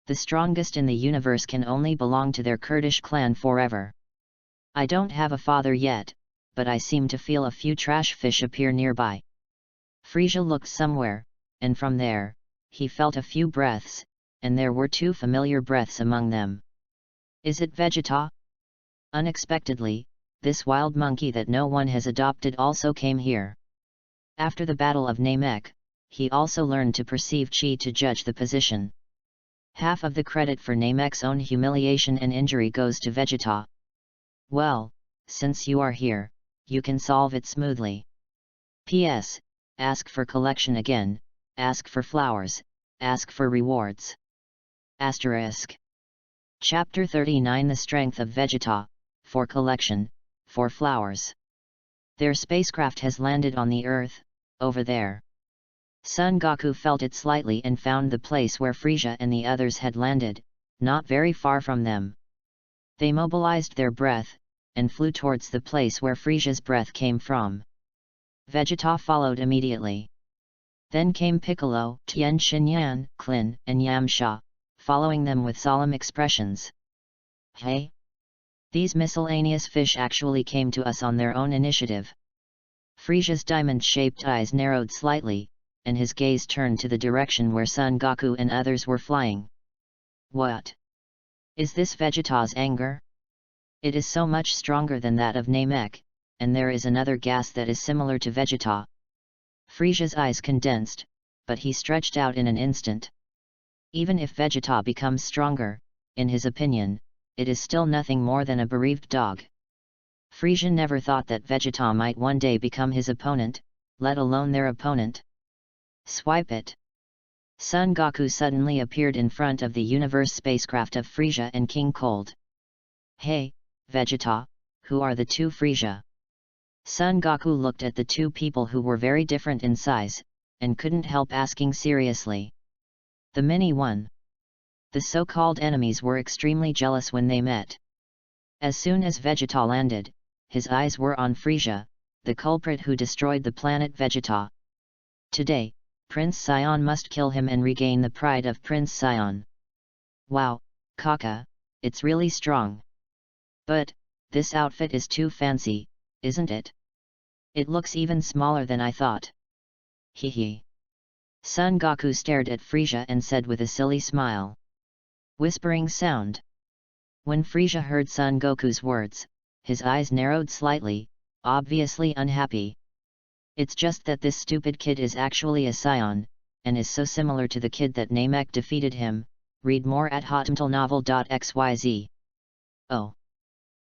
The strongest in the universe can only belong to their Kurdish clan forever. I don't have a father yet, but I seem to feel a few trash fish appear nearby. Frisia looked somewhere, and from there, he felt a few breaths, and there were two familiar breaths among them. Is it Vegeta? Unexpectedly, this wild monkey that no one has adopted also came here. After the Battle of Namek, he also learned to perceive chi to judge the position. Half of the credit for Namek's own humiliation and injury goes to Vegeta. Well, since you are here, you can solve it smoothly. P.S. Ask for collection again, ask for flowers, ask for rewards. Asterisk. Chapter 39 The Strength of Vegeta, for collection, for flowers. Their spacecraft has landed on the Earth, over there. Son Goku felt it slightly and found the place where Frieza and the others had landed, not very far from them. They mobilized their breath, and flew towards the place where Frieza's breath came from. Vegeta followed immediately. Then came Piccolo, Tien Shinyan, Klin, and Yamcha, following them with solemn expressions. Hey! These miscellaneous fish actually came to us on their own initiative. Frieza's diamond-shaped eyes narrowed slightly, and his gaze turned to the direction where Son Goku and others were flying. What? Is this Vegeta's anger? It is so much stronger than that of Namek, and there is another gas that is similar to Vegeta. Frieza's eyes condensed, but he stretched out in an instant. Even if Vegeta becomes stronger, in his opinion, it is still nothing more than a bereaved dog. Frieza never thought that Vegeta might one day become his opponent, let alone their opponent. Swipe it. Son Goku suddenly appeared in front of the universe spacecraft of Frieza and King Cold. Hey, Vegeta, who are the two Frieza? Son Goku looked at the two people who were very different in size, and couldn't help asking seriously. The Mini One. The so-called enemies were extremely jealous when they met. As soon as Vegeta landed, his eyes were on Frieza, the culprit who destroyed the planet Vegeta. Today, Prince Saiyan must kill him and regain the pride of Prince Saiyan. Wow, Kaka, it's really strong. But, this outfit is too fancy, isn't it? It looks even smaller than I thought. Hee. Son Goku stared at Frieza and said with a silly smile. Whispering sound. When Frieza heard Son Goku's words, his eyes narrowed slightly, obviously unhappy. It's just that this stupid kid is actually a Saiyan, and is so similar to the kid that Namek defeated him. Read more at hotmtlnovel.xyz. Oh.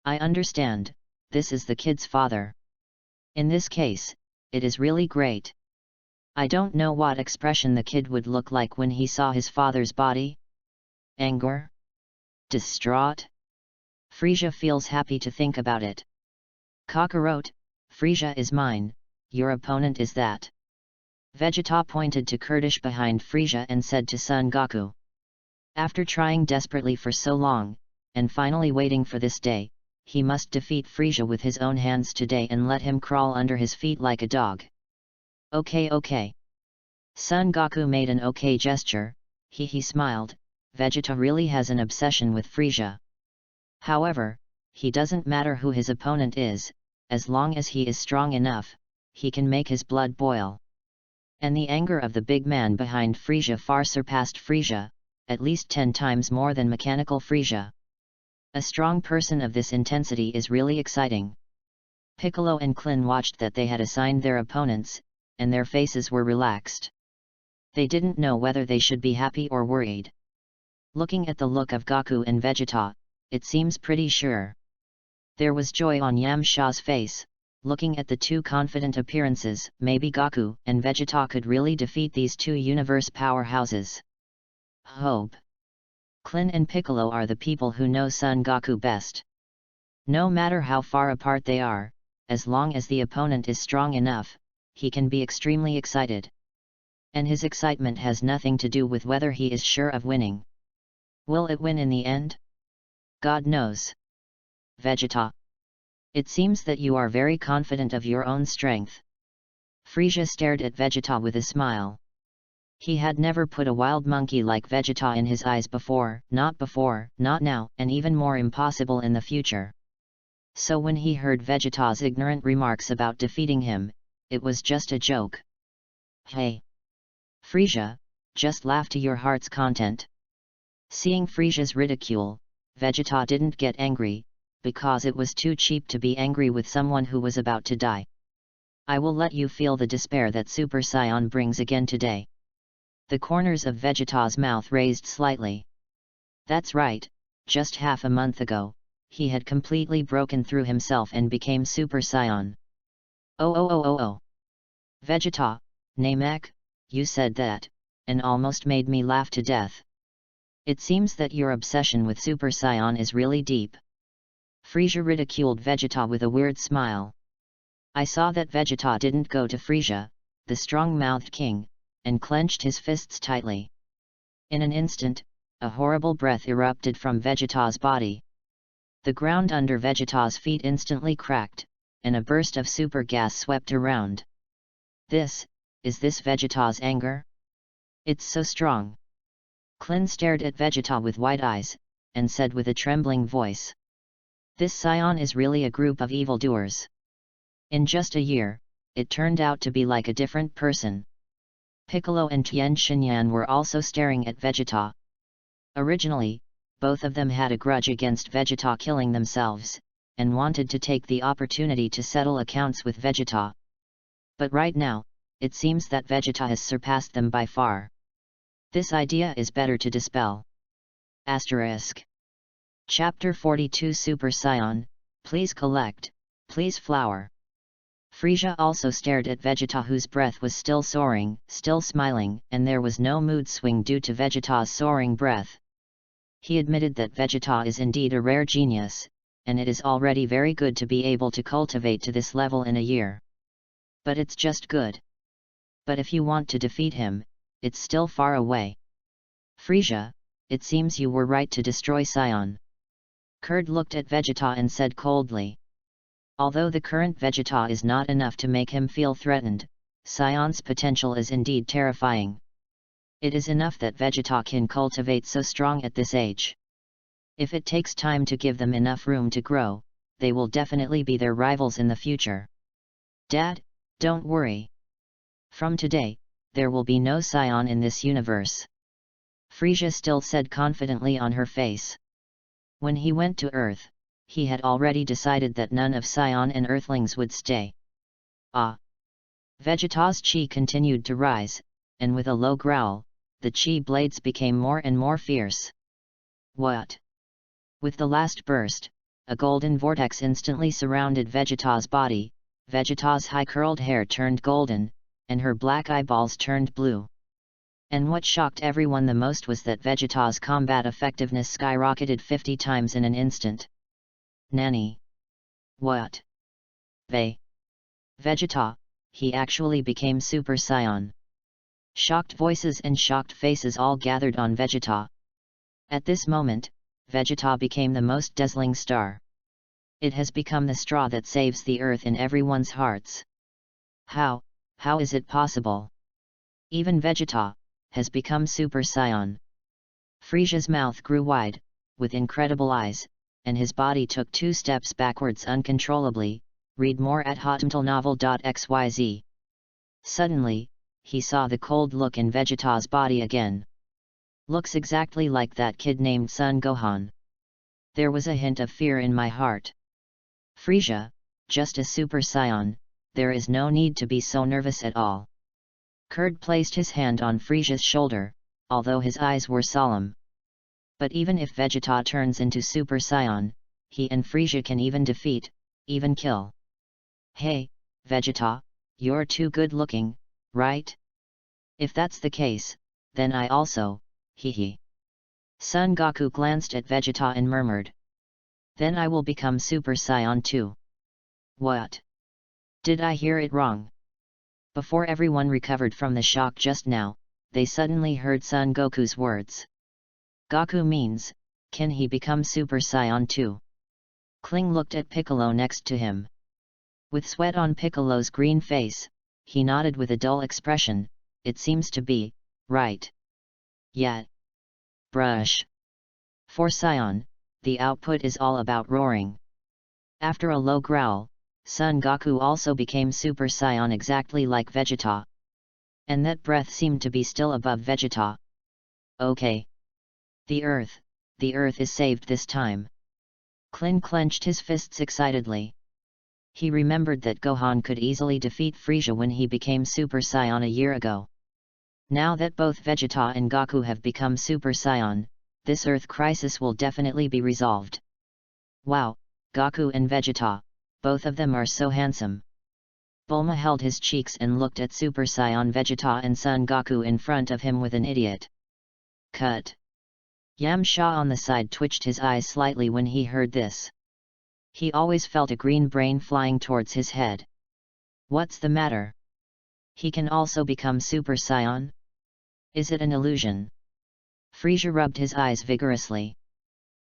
I understand, this is the kid's father. In this case, it is really great. I don't know what expression the kid would look like when he saw his father's body. Anger? Distraught? Frieza feels happy to think about it. Kakarot, Frieza is mine, your opponent is that. Vegeta pointed to Kurdish behind Frieza and said to Son Goku. After trying desperately for so long, and finally waiting for this day, he must defeat Frieza with his own hands today and let him crawl under his feet like a dog. Okay. Son Goku made an okay gesture, he smiled. Vegeta really has an obsession with Frieza. However, he doesn't matter who his opponent is, as long as he is strong enough, he can make his blood boil. And the anger of the big man behind Frieza far surpassed Frieza, at least 10 times more than mechanical Frieza. A strong person of this intensity is really exciting. Piccolo and Klin watched that they had assigned their opponents, and their faces were relaxed. They didn't know whether they should be happy or worried. Looking at the look of Goku and Vegeta, it seems pretty sure. There was joy on Yamcha's face. Looking at the two confident appearances, maybe Goku and Vegeta could really defeat these two universe powerhouses. Hope. Klin and Piccolo are the people who know Son Goku best. No matter how far apart they are, as long as the opponent is strong enough, he can be extremely excited. And his excitement has nothing to do with whether he is sure of winning. Will it win in the end? God knows. Vegeta. It seems that you are very confident of your own strength. Frieza stared at Vegeta with a smile. He had never put a wild monkey like Vegeta in his eyes before, not now, and even more impossible in the future. So when he heard Vegeta's ignorant remarks about defeating him, it was just a joke. Hey! Frieza, just laugh to your heart's content. Seeing Frieza's ridicule, Vegeta didn't get angry, because it was too cheap to be angry with someone who was about to die. I will let you feel the despair that Super Saiyan brings again today. The corners of Vegeta's mouth raised slightly. That's right, just half a month ago, he had completely broken through himself and became Super Saiyan. Oh. Vegeta, Namek, you said that, and almost made me laugh to death. It seems that your obsession with Super Saiyan is really deep. Frieza ridiculed Vegeta with a weird smile. I saw that Vegeta didn't go to Frieza, the strong-mouthed king, and clenched his fists tightly. In an instant, a horrible breath erupted from Vegeta's body. The ground under Vegeta's feet instantly cracked, and a burst of super gas swept around. Is this Vegeta's anger? It's so strong. Klin stared at Vegeta with wide eyes, and said with a trembling voice. This Saiyan is really a group of evildoers. In just a year, it turned out to be like a different person. Piccolo and Tien Shinyan were also staring at Vegeta. Originally, both of them had a grudge against Vegeta killing themselves, and wanted to take the opportunity to settle accounts with Vegeta. But right now, it seems that Vegeta has surpassed them by far. This idea is better to dispel. Asterisk. Chapter 42 Super Saiyan, please collect, please flower. Frieza also stared at Vegeta, whose breath was still soaring, still smiling, and there was no mood swing due to Vegeta's soaring breath. He admitted that Vegeta is indeed a rare genius, and it is already very good to be able to cultivate to this level in a year. But it's just good. But if you want to defeat him, it's still far away. Frieza, it seems you were right to destroy Saiyan. Kurd looked at Vegeta and said coldly. Although the current Vegeta is not enough to make him feel threatened, Saiyan's potential is indeed terrifying. It is enough that Vegeta can cultivate so strong at this age. If it takes time to give them enough room to grow, they will definitely be their rivals in the future. Dad, don't worry. From today, there will be no Saiyan in this universe. Frieza still said confidently on her face. When he went to Earth, he had already decided that none of Saiyan and Earthlings would stay. Ah! Vegeta's chi continued to rise, and with a low growl, the chi blades became more and more fierce. What? With the last burst, a golden vortex instantly surrounded Vegeta's body, Vegeta's high-curled hair turned golden, and her black eyeballs turned blue. And what shocked everyone the most was that Vegeta's combat effectiveness skyrocketed 50 times in an instant. Nanny! What? Vegeta, he actually became Super Saiyan. Shocked voices and shocked faces all gathered on Vegeta. At this moment, Vegeta became the most dazzling star. It has become the straw that saves the earth in everyone's hearts. How is it possible? Even Vegeta has become Super Saiyan. Frieza's mouth grew wide, with incredible eyes, and his body took 2 steps backwards uncontrollably. Read more at hotmtlnovel.xyz. Suddenly, he saw the cold look in Vegeta's body again. Looks exactly like that kid named Son Gohan. There was a hint of fear in my heart. Frieza, just a Super Saiyan, there is no need to be so nervous at all. Kurd placed his hand on Frieza's shoulder, although his eyes were solemn. But even if Vegeta turns into Super Saiyan, he and Frieza can even defeat, even kill. Hey, Vegeta, you're too good looking, right? If that's the case, then I also, hee. Son Goku glanced at Vegeta and murmured. Then I will become Super Saiyan too. What? Did I hear it wrong? Before everyone recovered from the shock just now, they suddenly heard Son Goku's words. Goku means, can he become Super Saiyan too? Kling looked at Piccolo next to him. With sweat on Piccolo's green face, he nodded with a dull expression. It seems to be, right. Yeah. Brush. For Saiyan, the output is all about roaring. After a low growl, Son Goku also became Super Saiyan exactly like Vegeta. And that breath seemed to be still above Vegeta. Okay. The Earth is saved this time. Klin clenched his fists excitedly. He remembered that Gohan could easily defeat Frieza when he became Super Saiyan a year ago. Now that both Vegeta and Goku have become Super Saiyan, this Earth crisis will definitely be resolved. Wow, Goku and Vegeta, both of them are so handsome. Bulma held his cheeks and looked at Super Saiyan Vegeta and Son Goku in front of him with an idiot. Cut. Yamcha on the side twitched his eyes slightly when he heard this. He always felt a green brain flying towards his head. What's the matter? He can also become Super Saiyan? Is it an illusion? Frieza rubbed his eyes vigorously.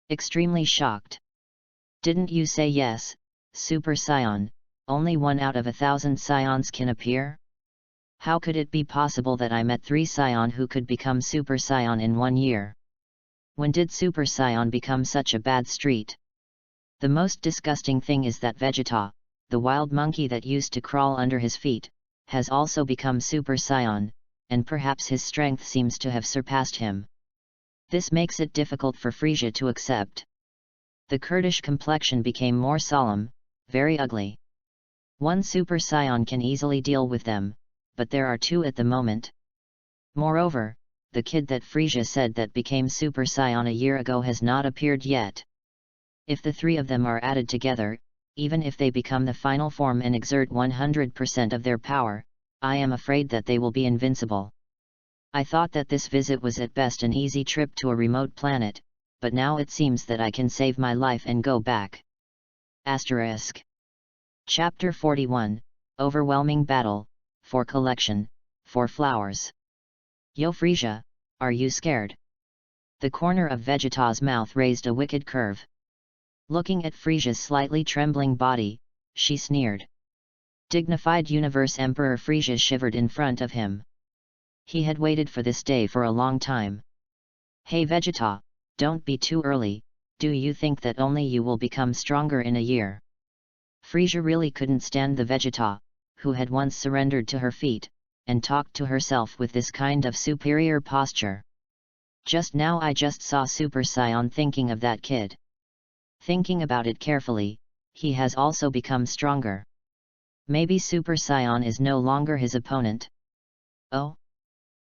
Extremely shocked. Didn't you say yes, Super Saiyan, only 1 out of 1,000 Saiyans can appear? How could it be possible that I met 3 Saiyan who could become Super Saiyan in 1 year? When did Super Saiyan become such a bad street? The most disgusting thing is that Vegeta, the wild monkey that used to crawl under his feet, has also become Super Saiyan, and perhaps his strength seems to have surpassed him. This makes it difficult for Frieza to accept. The Kurdish complexion became more solemn, very ugly. 1 Super Saiyan can easily deal with them, but there are 2 at the moment. Moreover, the kid that Frieza said that became Super Saiyan a year ago has not appeared yet. If the 3 of them are added together, even if they become the final form and exert 100% of their power, I am afraid that they will be invincible. I thought that this visit was at best an easy trip to a remote planet, but now it seems that I can save my life and go back. Asterisk. Chapter 41, Overwhelming Battle, 4 Collection, 4 Flowers. Yo Frieza, are you scared? The corner of Vegeta's mouth raised a wicked curve. Looking at Frieza's slightly trembling body, she sneered. Dignified Universe Emperor Frieza shivered in front of him. He had waited for this day for a long time. Hey Vegeta, don't be too early, do you think that only you will become stronger in a year? Frieza really couldn't stand the Vegeta, who had once surrendered to her feet, and talked to herself with this kind of superior posture. Just now I just saw Super Saiyan thinking of that kid. Thinking about it carefully, he has also become stronger. Maybe Super Saiyan is no longer his opponent. Oh?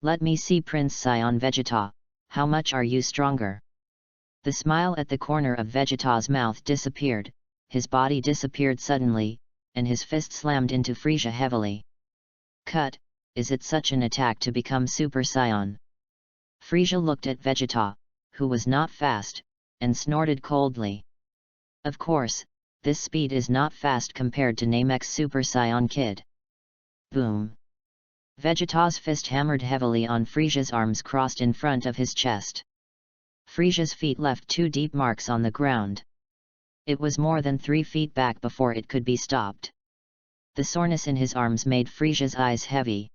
Let me see Prince Saiyan Vegeta, how much are you stronger? The smile at the corner of Vegeta's mouth disappeared, his body disappeared suddenly, and his fist slammed into Frieza heavily. Cut, is it such an attack to become Super Saiyan? Frieza looked at Vegeta, who was not fast, and snorted coldly. Of course, this speed is not fast compared to Namex Super Saiyan Kid. Boom! Vegeta's fist hammered heavily on Frieza's arms crossed in front of his chest. Frieza's feet left 2 deep marks on the ground. It was more than 3 feet back before it could be stopped. The soreness in his arms made Frieza's eyes heavy.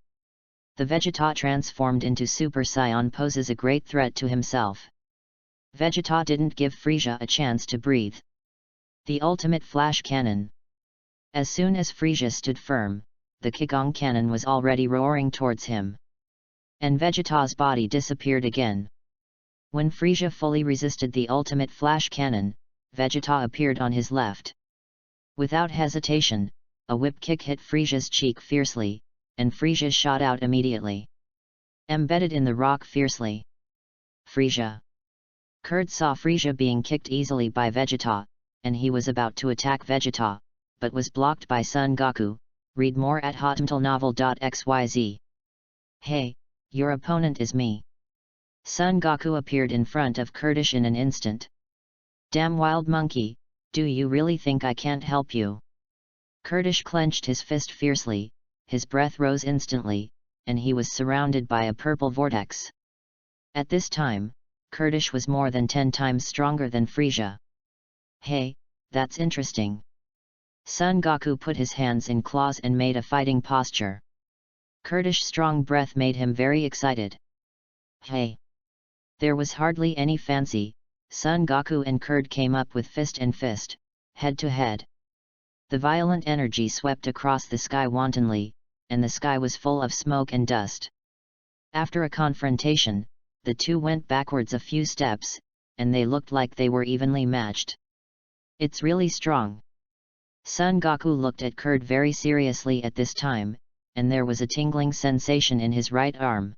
The Vegeta transformed into Super Saiyan poses a great threat to himself. Vegeta didn't give Frieza a chance to breathe. The ultimate flash cannon. As soon as Frieza stood firm, the Kigong cannon was already roaring towards him. And Vegeta's body disappeared again. When Frieza fully resisted the ultimate flash cannon, Vegeta appeared on his left. Without hesitation, a whip kick hit Frieza's cheek fiercely, and Frieza shot out immediately. Embedded in the rock fiercely. Frieza. Kurd saw Frieza being kicked easily by Vegeta, and he was about to attack Vegeta, but was blocked by Son Goku. Read more at hotmtlnovel.xyz. Hey, your opponent is me. Son Goku appeared in front of Kurdish in an instant. Damn wild monkey, do you really think I can't help you? Kurdish clenched his fist fiercely, his breath rose instantly, and he was surrounded by a purple vortex. At this time, Kurdish was more than 10 times stronger than Frieza. Hey, that's interesting. Son Goku put his hands in claws and made a fighting posture. Kurdish's strong breath made him very excited. Hey! There was hardly any fancy, Son Goku and Kurd came up with fist and fist, head to head. The violent energy swept across the sky wantonly, and the sky was full of smoke and dust. After a confrontation, the 2 went backwards a few steps, and they looked like they were evenly matched. It's really strong. Son Goku looked at Kurd very seriously at this time, and there was a tingling sensation in his right arm.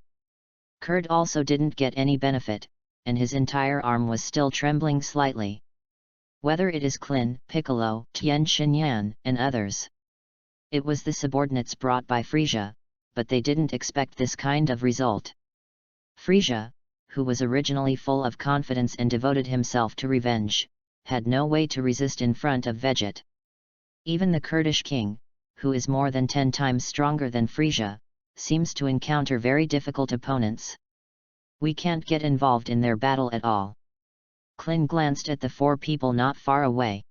Kurd also didn't get any benefit, and his entire arm was still trembling slightly. Whether it is Klin, Piccolo, Tien Shinyan, and others. It was the subordinates brought by Frisia, but they didn't expect this kind of result. Frisia, who was originally full of confidence and devoted himself to revenge, had no way to resist in front of Veget. Even the Kurdish king, who is more than 10 times stronger than Frisia, seems to encounter very difficult opponents. We can't get involved in their battle at all. Klin glanced at the 4 people not far away.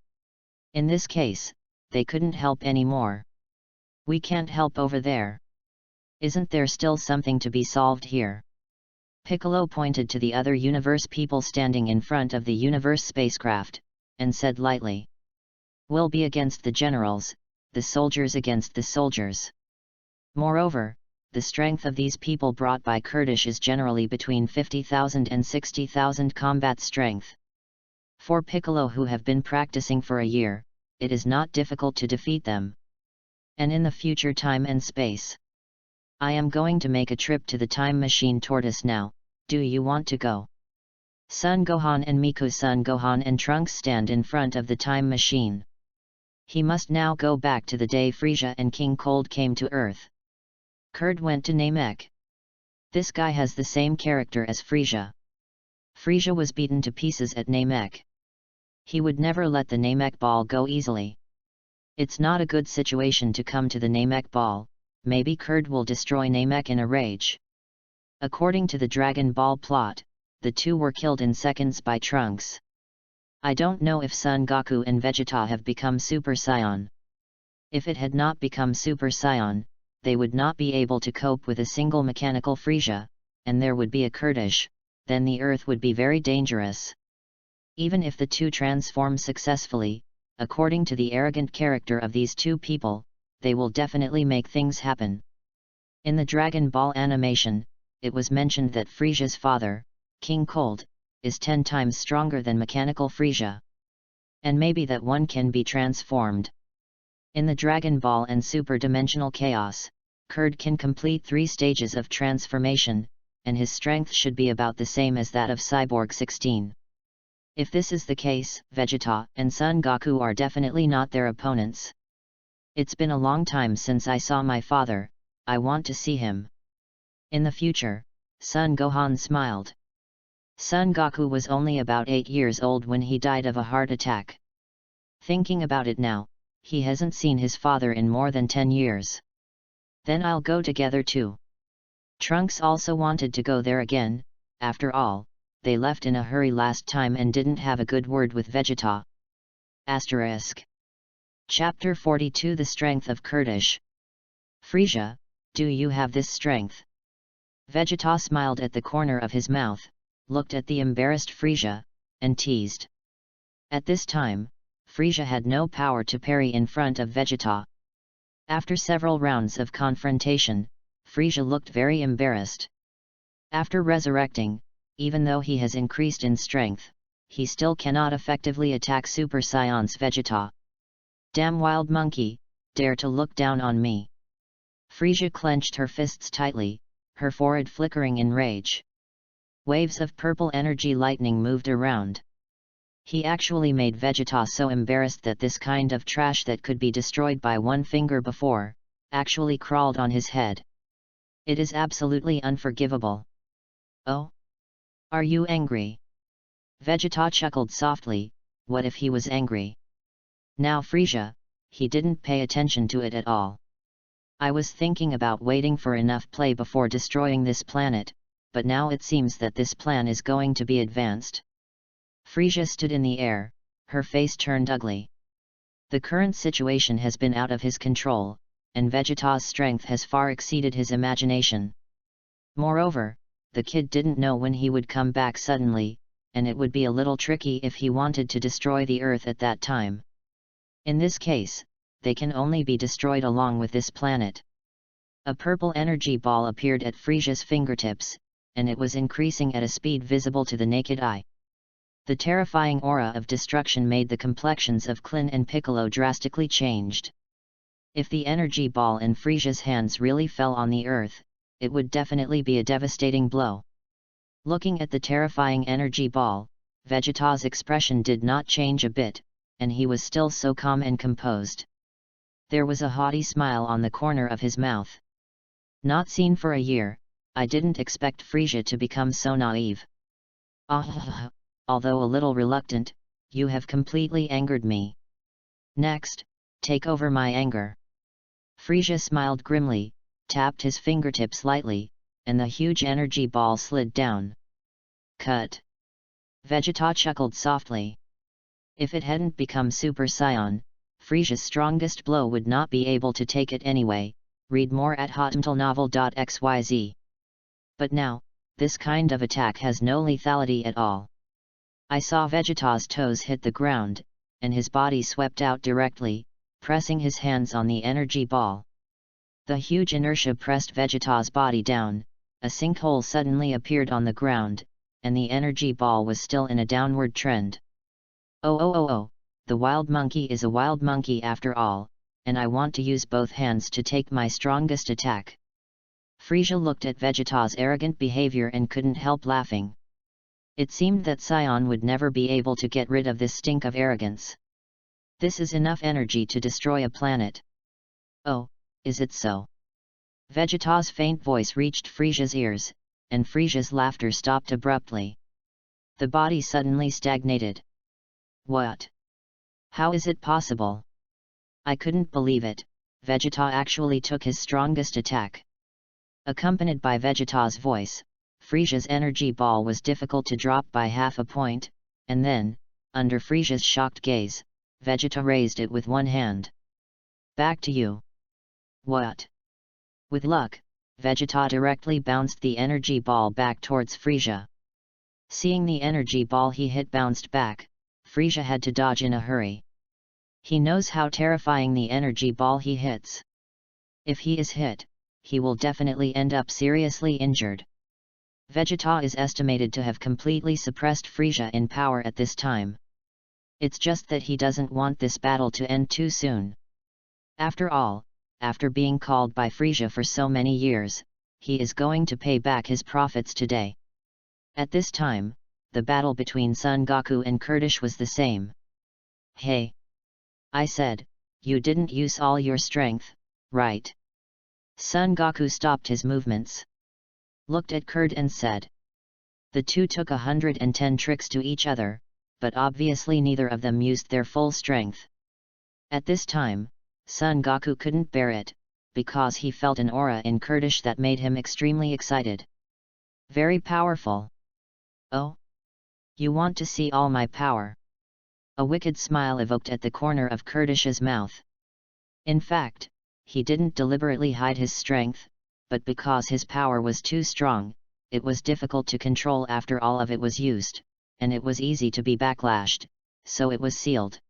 In this case, they couldn't help anymore. We can't help over there. Isn't there still something to be solved here? Piccolo pointed to the other universe people standing in front of the universe spacecraft, and said lightly. We'll be against the generals, the soldiers against the soldiers. Moreover, the strength of these people brought by Kurdish is generally between 50,000 and 60,000 combat strength. For Piccolo who have been practicing for a year, it is not difficult to defeat them. And in the future time and space. I am going to make a trip to the time machine tortoise now, do you want to go? Son Gohan and Miku's son Gohan and Trunks stand in front of the time machine. He must now go back to the day Frisia and King Cold came to Earth. Kurd went to Namek. This guy has the same character as Frisia. Frisia was beaten to pieces at Namek. He would never let the Namek ball go easily. It's not a good situation to come to the Namek ball. Maybe Kurd will destroy Namek in a rage. According to the Dragon Ball plot, the 2 were killed in seconds by Trunks. I don't know if Son Goku and Vegeta have become Super Saiyan. If it had not become Super Saiyan, they would not be able to cope with a single mechanical Frisia, and there would be a Kurdish, then the Earth would be very dangerous. Even if the 2 transform successfully, according to the arrogant character of these 2 people, they will definitely make things happen. In the Dragon Ball animation, it was mentioned that Frisia's father, King Cold, is 10 times stronger than mechanical Frisia. And maybe that one can be transformed. In the Dragon Ball and Super Dimensional Chaos, Kurd can complete 3 stages of transformation, and his strength should be about the same as that of Cyborg 16. If this is the case, Vegeta and Son Goku are definitely not their opponents. It's been a long time since I saw my father, I want to see him. In the future, Son Gohan smiled. Son Goku was only about 8 years old when he died of a heart attack. Thinking about it now, he hasn't seen his father in more than 10 years. Then I'll go together too. Trunks also wanted to go there again, after all, they left in a hurry last time and didn't have a good word with Vegeta. Asterisk. Chapter 42 The Strength of Kurdish. Frisia, do you have this strength? Vegeta smiled at the corner of his mouth, looked at the embarrassed Frisia, and teased. At this time, Frisia had no power to parry in front of Vegeta. After several rounds of confrontation, Frisia looked very embarrassed. After resurrecting, even though he has increased in strength, he still cannot effectively attack Super Saiyan's Vegeta. Damn wild monkey, dare to look down on me. Frisia clenched her fists tightly, her forehead flickering in rage. Waves of purple energy lightning moved around. He actually made Vegeta so embarrassed that this kind of trash that could be destroyed by one finger before, actually crawled on his head. It is absolutely unforgivable. Oh? Are you angry? Vegeta chuckled softly, what if he was angry? Now Frisia, he didn't pay attention to it at all. I was thinking about waiting for enough play before destroying this planet, but now it seems that this plan is going to be advanced. Frisia stood in the air, her face turned ugly. The current situation has been out of his control, and Vegeta's strength has far exceeded his imagination. Moreover, the kid didn't know when he would come back suddenly, and it would be a little tricky if he wanted to destroy the Earth at that time. In this case, they can only be destroyed along with this planet. A purple energy ball appeared at Frisia's fingertips, and it was increasing at a speed visible to the naked eye. The terrifying aura of destruction made the complexions of Klin and Piccolo drastically changed. If the energy ball in Frisia's hands really fell on the Earth, it would definitely be a devastating blow. Looking at the terrifying energy ball, Vegeta's expression did not change a bit, and he was still so calm and composed. There was a haughty smile on the corner of his mouth. Not seen for a year, I didn't expect Frisia to become so naive. Ah, although a little reluctant, you have completely angered me. Next, take over my anger. Frisia smiled grimly, tapped his fingertips lightly, and the huge energy ball slid down. Cut. Vegeta chuckled softly. If it hadn't become Super Saiyan, Frisia's strongest blow would not be able to take it anyway. Read more at hotmtlnovel.xyz. But now, this kind of attack has no lethality at all. I saw Vegeta's toes hit the ground, and his body swept out directly, pressing his hands on the energy ball. The huge inertia pressed Vegeta's body down, a sinkhole suddenly appeared on the ground, and the energy ball was still in a downward trend. Oh, the wild monkey is a wild monkey after all, and I want to use both hands to take my strongest attack. Frisia looked at Vegeta's arrogant behavior and couldn't help laughing. It seemed that Saiyan would never be able to get rid of this stink of arrogance. This is enough energy to destroy a planet. Oh, is it so? Vegeta's faint voice reached Frisia's ears, and Frisia's laughter stopped abruptly. The body suddenly stagnated. What? How is it possible? I couldn't believe it. Vegeta actually took his strongest attack. Accompanied by Vegeta's voice, Frisia's energy ball was difficult to drop by half a point, and then, under Frisia's shocked gaze, Vegeta raised it with one hand. Back to you. What? With luck, Vegeta directly bounced the energy ball back towards Frisia. Seeing the energy ball he hit bounced back, Frisia had to dodge in a hurry. He knows how terrifying the energy ball he hits. If he is hit, he will definitely end up seriously injured. Vegeta is estimated to have completely suppressed Frisia in power at this time. It's just that he doesn't want this battle to end too soon. After all, after being called by Frisia for so many years, he is going to pay back his profits today. At this time, the battle between Son Goku and Kurdish was the same. Hey! I said, you didn't use all your strength, right? Son Goku stopped his movements. Looked at Kurd and said. The two took 110 tricks to each other, but obviously neither of them used their full strength. At this time, Son Goku couldn't bear it, because he felt an aura in Kurdish that made him extremely excited. Very powerful. Oh? You want to see all my power? A wicked smile evoked at the corner of Kurdish's mouth. In fact, he didn't deliberately hide his strength, but because his power was too strong, it was difficult to control after all of it was used, and it was easy to be backlashed, so it was sealed.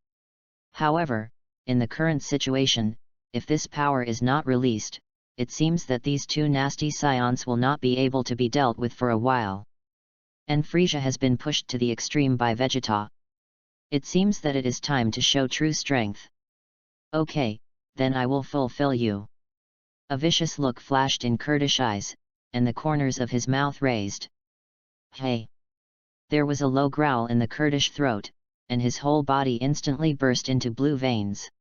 However, in the current situation, if this power is not released, it seems that these two nasty Scions will not be able to be dealt with for a while. And Frisia has been pushed to the extreme by Vegeta. It seems that it is time to show true strength. Okay, then I will fulfill you. A vicious look flashed in Kurdish eyes, and the corners of his mouth raised. Hey! There was a low growl in the Kurdish throat, and his whole body instantly burst into blue veins.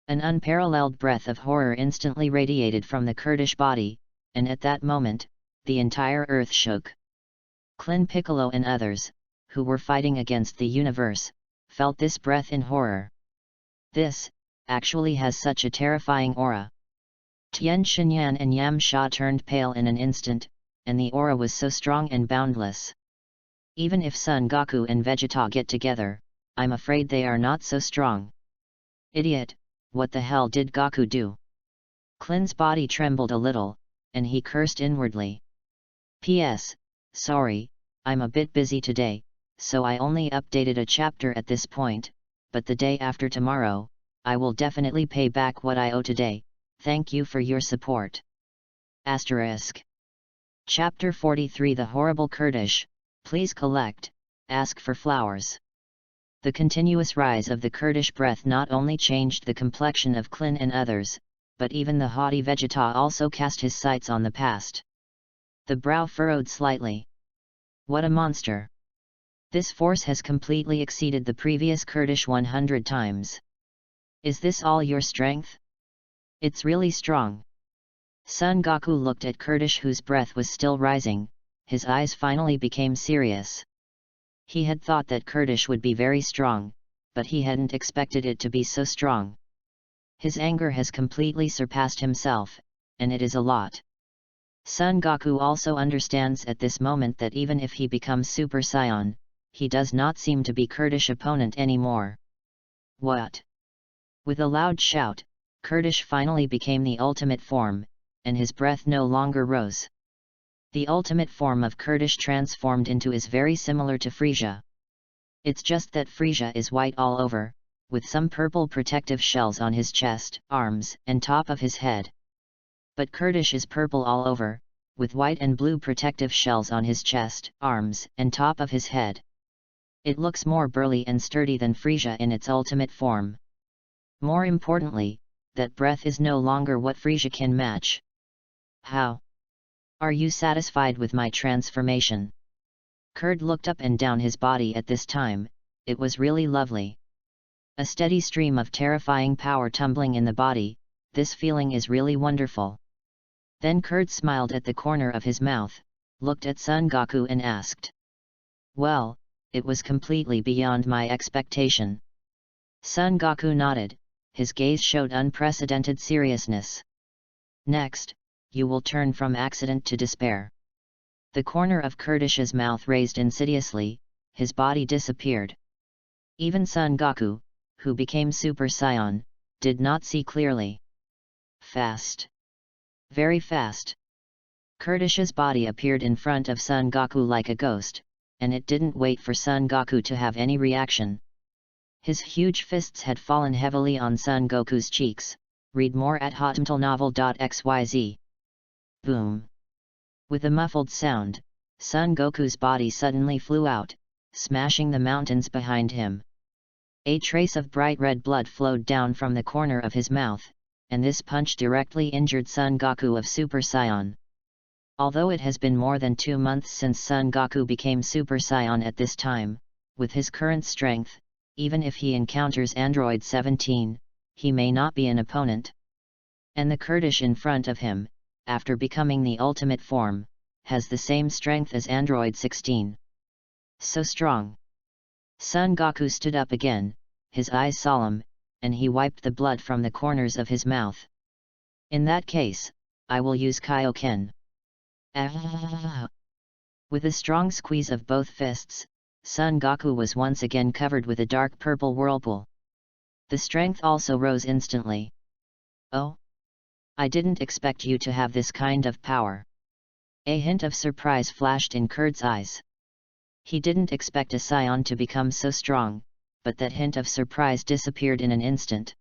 An unparalleled breath of horror instantly radiated from the Kurdish body, and at that moment, the entire earth shook. Clin Piccolo and others, who were fighting against the universe, felt this breath in horror. This, actually has such a terrifying aura. Tien Shinyan and Yam Sha turned pale in an instant, and the aura was so strong and boundless. Even if Son Goku and Vegeta get together, I'm afraid they are not so strong. Idiot, what the hell did Goku do? Clin's body trembled a little, and he cursed inwardly. P.S. Sorry, I'm a bit busy today, so I only updated a chapter at this point, but the day after tomorrow, I will definitely pay back what I owe today. Thank you for your support. Asterisk. Chapter 43 The Horrible Kurdish, Please Collect, Ask for Flowers. The continuous rise of the Kurdish breath not only changed the complexion of Clin and others, but even the haughty Vegeta also cast his sights on the past. The brow furrowed slightly. What a monster! This force has completely exceeded the previous Kurdish 100 times. Is this all your strength? It's really strong. Son Goku looked at Kurdish, whose breath was still rising. His eyes finally became serious. He had thought that Kurdish would be very strong, but he hadn't expected it to be so strong. His anger has completely surpassed himself, and it is a lot. Son Goku also understands at this moment that even if he becomes Super Saiyan, he does not seem to be Kurdish opponent anymore. What? With a loud shout, Kurdish finally became the ultimate form, and his breath no longer rose. The ultimate form of Kurdish transformed into is very similar to Frieza. It's just that Frieza is white all over, with some purple protective shells on his chest, arms, and top of his head. But Kurdish is purple all over, with white and blue protective shells on his chest, arms, and top of his head. It looks more burly and sturdy than Frieza in its ultimate form. More importantly, that breath is no longer what Frieza can match. How? Are you satisfied with my transformation? Kurd looked up and down his body at this time. It was really lovely. A steady stream of terrifying power tumbling in the body. This feeling is really wonderful. Then Kurd smiled at the corner of his mouth, looked at Son Goku and asked. Well, it was completely beyond my expectation. Son Goku nodded, his gaze showed unprecedented seriousness. Next, you will turn from accident to despair. The corner of Kurdish's mouth raised insidiously, his body disappeared. Even Son Goku, who became Super Saiyan, did not see clearly. Fast. Very fast. Kurdish's body appeared in front of Son Goku like a ghost, and it didn't wait for Son Goku to have any reaction. His huge fists had fallen heavily on Son Goku's cheeks. Read more at hotmtlnovel.xyz. Boom. With a muffled sound, Son Goku's body suddenly flew out, smashing the mountains behind him. A trace of bright red blood flowed down from the corner of his mouth, and this punch directly injured Son Goku of Super Saiyan. Although it has been more than 2 months since Son Goku became Super Saiyan at this time, with his current strength, even if he encounters Android 17, he may not be an opponent. And the Kurdish in front of him, after becoming the ultimate form, has the same strength as Android 16. So strong. Son Goku stood up again, his eyes solemn, and he wiped the blood from the corners of his mouth. In that case, I will use Kaioken. With a strong squeeze of both fists, Son Goku was once again covered with a dark purple whirlpool. The strength also rose instantly. Oh? I didn't expect you to have this kind of power. A hint of surprise flashed in Kurd's eyes. He didn't expect a Saiyan to become so strong, but that hint of surprise disappeared in an instant.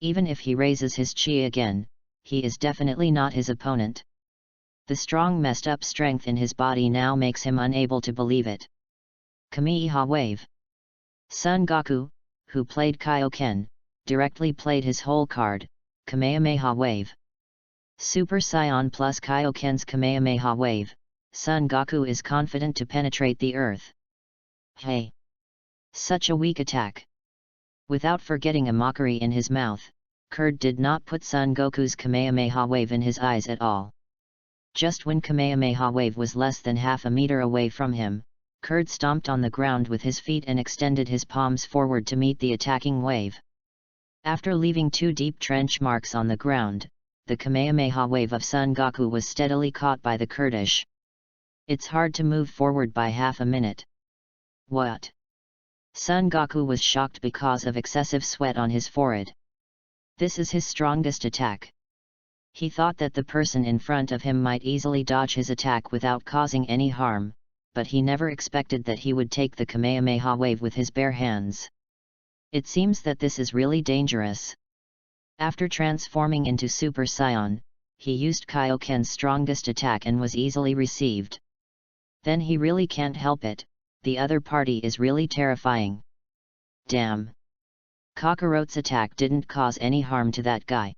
Even if he raises his chi again, he is definitely not his opponent. The strong messed up strength in his body now makes him unable to believe it. Kamehameha Wave. Son Goku, who played Kaioken, directly played his whole card, Kamehameha Wave. Super Saiyan plus Kaioken's Kamehameha Wave, Son Goku is confident to penetrate the earth. Hey! Such a weak attack! Without forgetting a mockery in his mouth, Kurd did not put Son Goku's Kamehameha Wave in his eyes at all. Just when Kamehameha Wave was less than half a meter away from him, Kurd stomped on the ground with his feet and extended his palms forward to meet the attacking wave. After leaving 2 deep trench marks on the ground, the Kamehameha Wave of Son Goku was steadily caught by the Kurdish. It's hard to move forward by half a minute. What? Son Goku was shocked because of excessive sweat on his forehead. This is his strongest attack. He thought that the person in front of him might easily dodge his attack without causing any harm, but he never expected that he would take the Kamehameha Wave with his bare hands. It seems that this is really dangerous. After transforming into Super Saiyan, he used Kaioken's strongest attack and was easily received. Then he really can't help it, the other party is really terrifying. Damn! Kakarot's attack didn't cause any harm to that guy.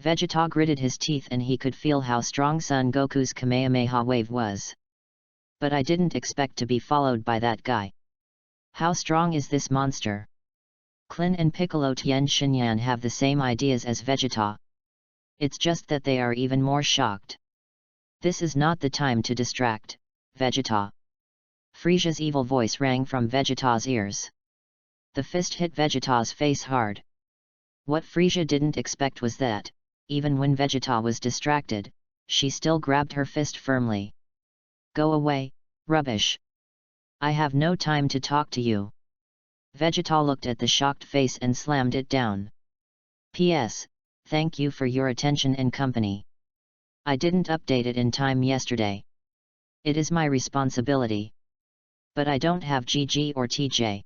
Vegeta gritted his teeth and he could feel how strong Son Goku's Kamehameha Wave was. But I didn't expect to be followed by that guy. How strong is this monster? Klin and Piccolo Tien Shinyan have the same ideas as Vegeta, It's just that they are even more shocked. This is not the time to distract, Vegeta. Frisia's evil voice rang from Vegeta's ears. The fist hit Vegeta's face hard. What Frisia didn't expect was that, even when Vegeta was distracted, she still grabbed her fist firmly. Go away, rubbish. I have no time to talk to you. Vegeta looked at the shocked face and slammed it down. P.S. Thank you for your attention and company. I didn't update it in time yesterday. It is my responsibility. But I don't have GG or TJ.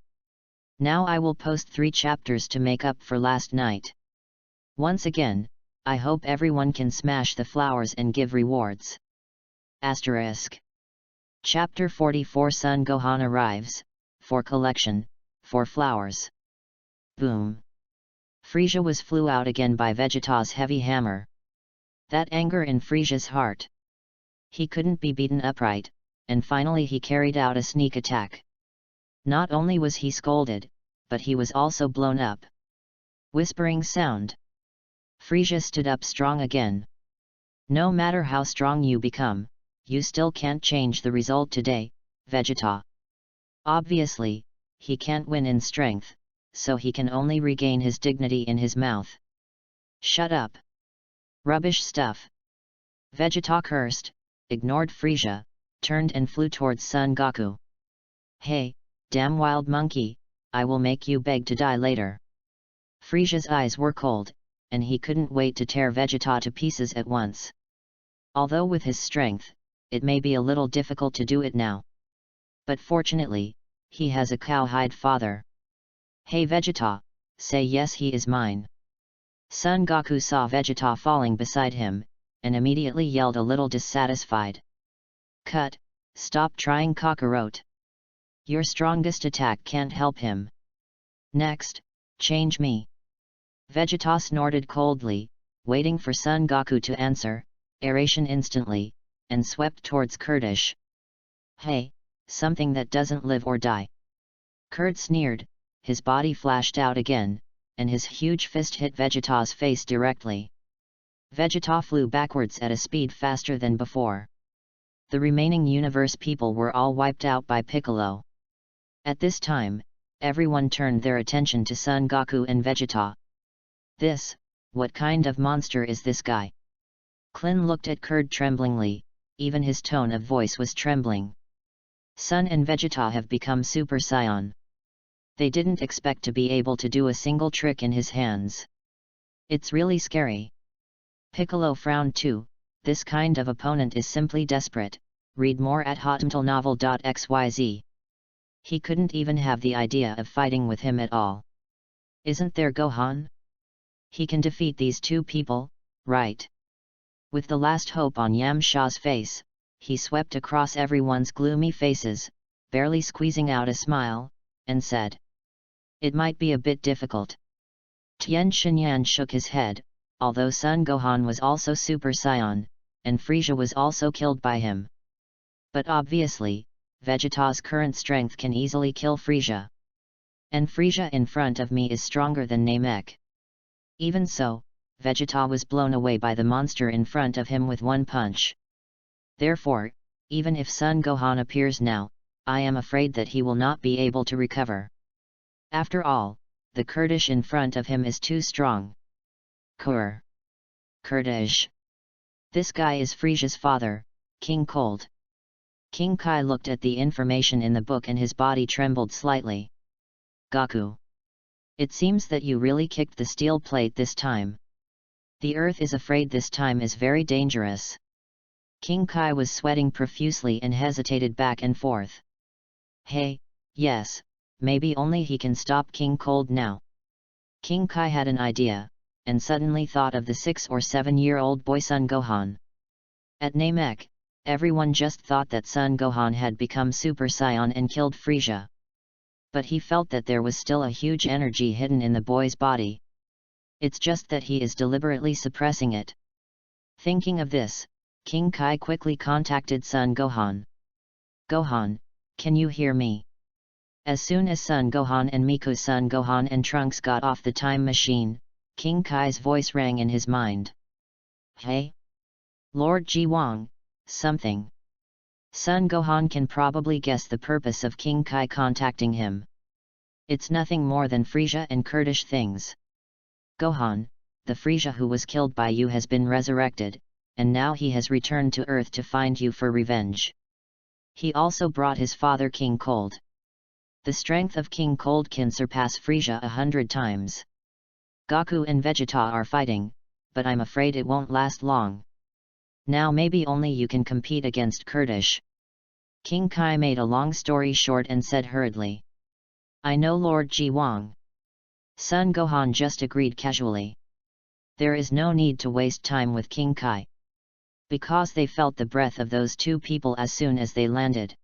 Now I will post 3 chapters to make up for last night. Once again, I hope everyone can smash the flowers and give rewards. Asterisk. Chapter 44 Son Gohan arrives, for collection, for flowers. Boom. Frisia flew out again by Vegeta's heavy hammer. That anger in Frisia's heart. He couldn't be beaten upright, and finally he carried out a sneak attack. Not only was he scolded, but he was also blown up. Whispering sound. Frisia stood up strong again. No matter how strong you become, you still can't change the result today, Vegeta. Obviously, he can't win in strength, so he can only regain his dignity in his mouth. Shut up. Rubbish stuff. Vegeta cursed, ignored Frisia, turned and flew towards Son Goku. Hey, damn wild monkey, I will make you beg to die later. Frisia's eyes were cold, and he couldn't wait to tear Vegeta to pieces at once. Although with his strength, it may be a little difficult to do it now. But fortunately, he has a cowhide father. Hey Vegeta, say yes, he is mine. Son Goku saw Vegeta falling beside him, and immediately yelled a little dissatisfied. Cut, stop trying Kakarot. Your strongest attack can't help him. Next, change me. Vegeta snorted coldly, waiting for Son Goku to answer, aeration instantly, and swept towards Kurdish. Hey, something that doesn't live or die. Kurd sneered, his body flashed out again, and his huge fist hit Vegeta's face directly. Vegeta flew backwards at a speed faster than before. The remaining universe people were all wiped out by Piccolo. At this time, everyone turned their attention to Son Goku and Vegeta. What kind of monster is this guy? Klin looked at Kurd tremblingly, even his tone of voice was trembling. Son and Vegeta have become Super Saiyan. They didn't expect to be able to do a single trick in his hands. It's really scary. Piccolo frowned too. This kind of opponent is simply desperate. Read more at hotmtlnovel.xyz. He couldn't even have the idea of fighting with him at all. Isn't there Gohan? He can defeat these 2 people, right? With the last hope on Yamcha's face, he swept across everyone's gloomy faces, barely squeezing out a smile, and said, it might be a bit difficult. Tien Shinyan shook his head, although Son Gohan was also Super Saiyan, and Frisia was also killed by him. But obviously, Vegeta's current strength can easily kill Frisia. And Frisia in front of me is stronger than Namek. Even so, Vegeta was blown away by the monster in front of him with one punch. Therefore, even if Son Gohan appears now, I am afraid that he will not be able to recover. After all, the Kurdish in front of him is too strong. Kurdish. This guy is Frisia's father, King Cold. King Kai looked at the information in the book and his body trembled slightly. Goku. It seems that you really kicked the steel plate this time. The earth is afraid this time is very dangerous. King Kai was sweating profusely and hesitated back and forth. Hey, yes, maybe only he can stop King Cold now. King Kai had an idea, and suddenly thought of the 6 or 7-year-old boy Son Gohan. At Namek, everyone just thought that Son Gohan had become Super Saiyan and killed Frisia. But he felt that there was still a huge energy hidden in the boy's body. It's just that he is deliberately suppressing it. Thinking of this, King Kai quickly contacted Son Gohan. Gohan, can you hear me? As soon as Son Gohan and Miku's Son Gohan and Trunks got off the time machine, King Kai's voice rang in his mind. Hey? Lord Jiwang, something. Son Gohan can probably guess the purpose of King Kai contacting him. It's nothing more than Frisia and Kurdish things. Gohan, the Frisia who was killed by you has been resurrected, and now he has returned to Earth to find you for revenge. He also brought his father King Cold. The strength of King Cold can surpass Frisia 100 times. Goku and Vegeta are fighting, but I'm afraid it won't last long. Now maybe only you can compete against Kurdish. King Kai made a long story short and said hurriedly. I know Lord Jiwang. Son Gohan just agreed casually. There is no need to waste time with King Kai. Because they felt the breath of those two people as soon as they landed.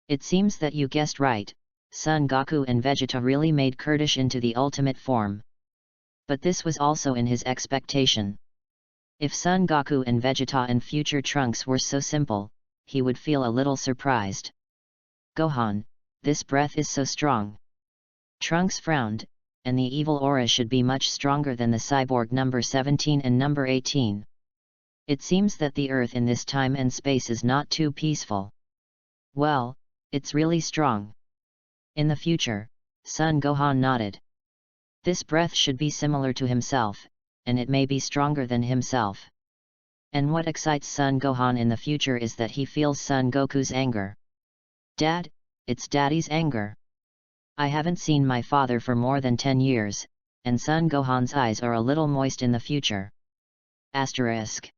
It seems that you guessed right, Son Goku and Vegeta really made Kurdish into the ultimate form. But this was also in his expectation. If Son Goku and Vegeta and future Trunks were so simple, he would feel a little surprised. Gohan, this breath is so strong. Trunks frowned, and the evil aura should be much stronger than the cyborg number 17 and number 18. It seems that the Earth in this time and space is not too peaceful. Well, it's really strong. In the future, Son Gohan nodded. This breath should be similar to himself, and it may be stronger than himself. And what excites Son Gohan in the future is that he feels Son Goku's anger. Dad, it's Daddy's anger. I haven't seen my father for more than 10 years, and Son Gohan's eyes are a little moist in the future. Asterisk.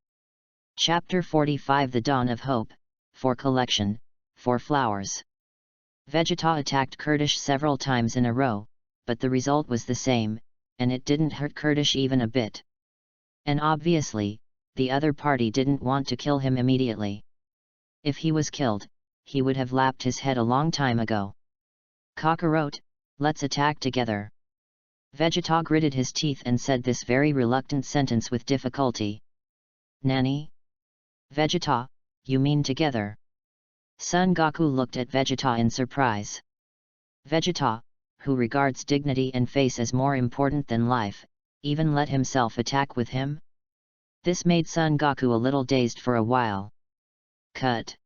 Chapter 45 The Dawn of Hope, 4 Collection, 4 Flowers. Vegeta attacked Kurdish several times in a row, but the result was the same, and it didn't hurt Kurdish even a bit. And obviously, the other party didn't want to kill him immediately. If he was killed, he would have lapped his head a long time ago. Kakarot, let's attack together. Vegeta gritted his teeth and said this very reluctant sentence with difficulty. Nani? Vegeta, you mean together? Son Goku looked at Vegeta in surprise. Vegeta, who regards dignity and face as more important than life, even let himself attack with him? This made Son Goku a little dazed for a while. Cut.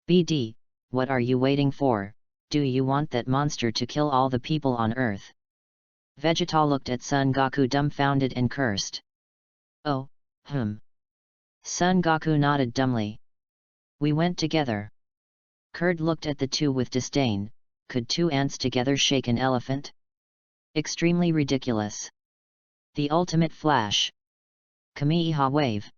BD, what are you waiting for? Do you want that monster to kill all the people on Earth? Vegeta looked at Son Goku dumbfounded and cursed. Oh, Son Goku nodded dumbly. We went together. Kurd looked at the two with disdain. Could two ants together shake an elephant? Extremely ridiculous. The ultimate flash. Kamehameha wave.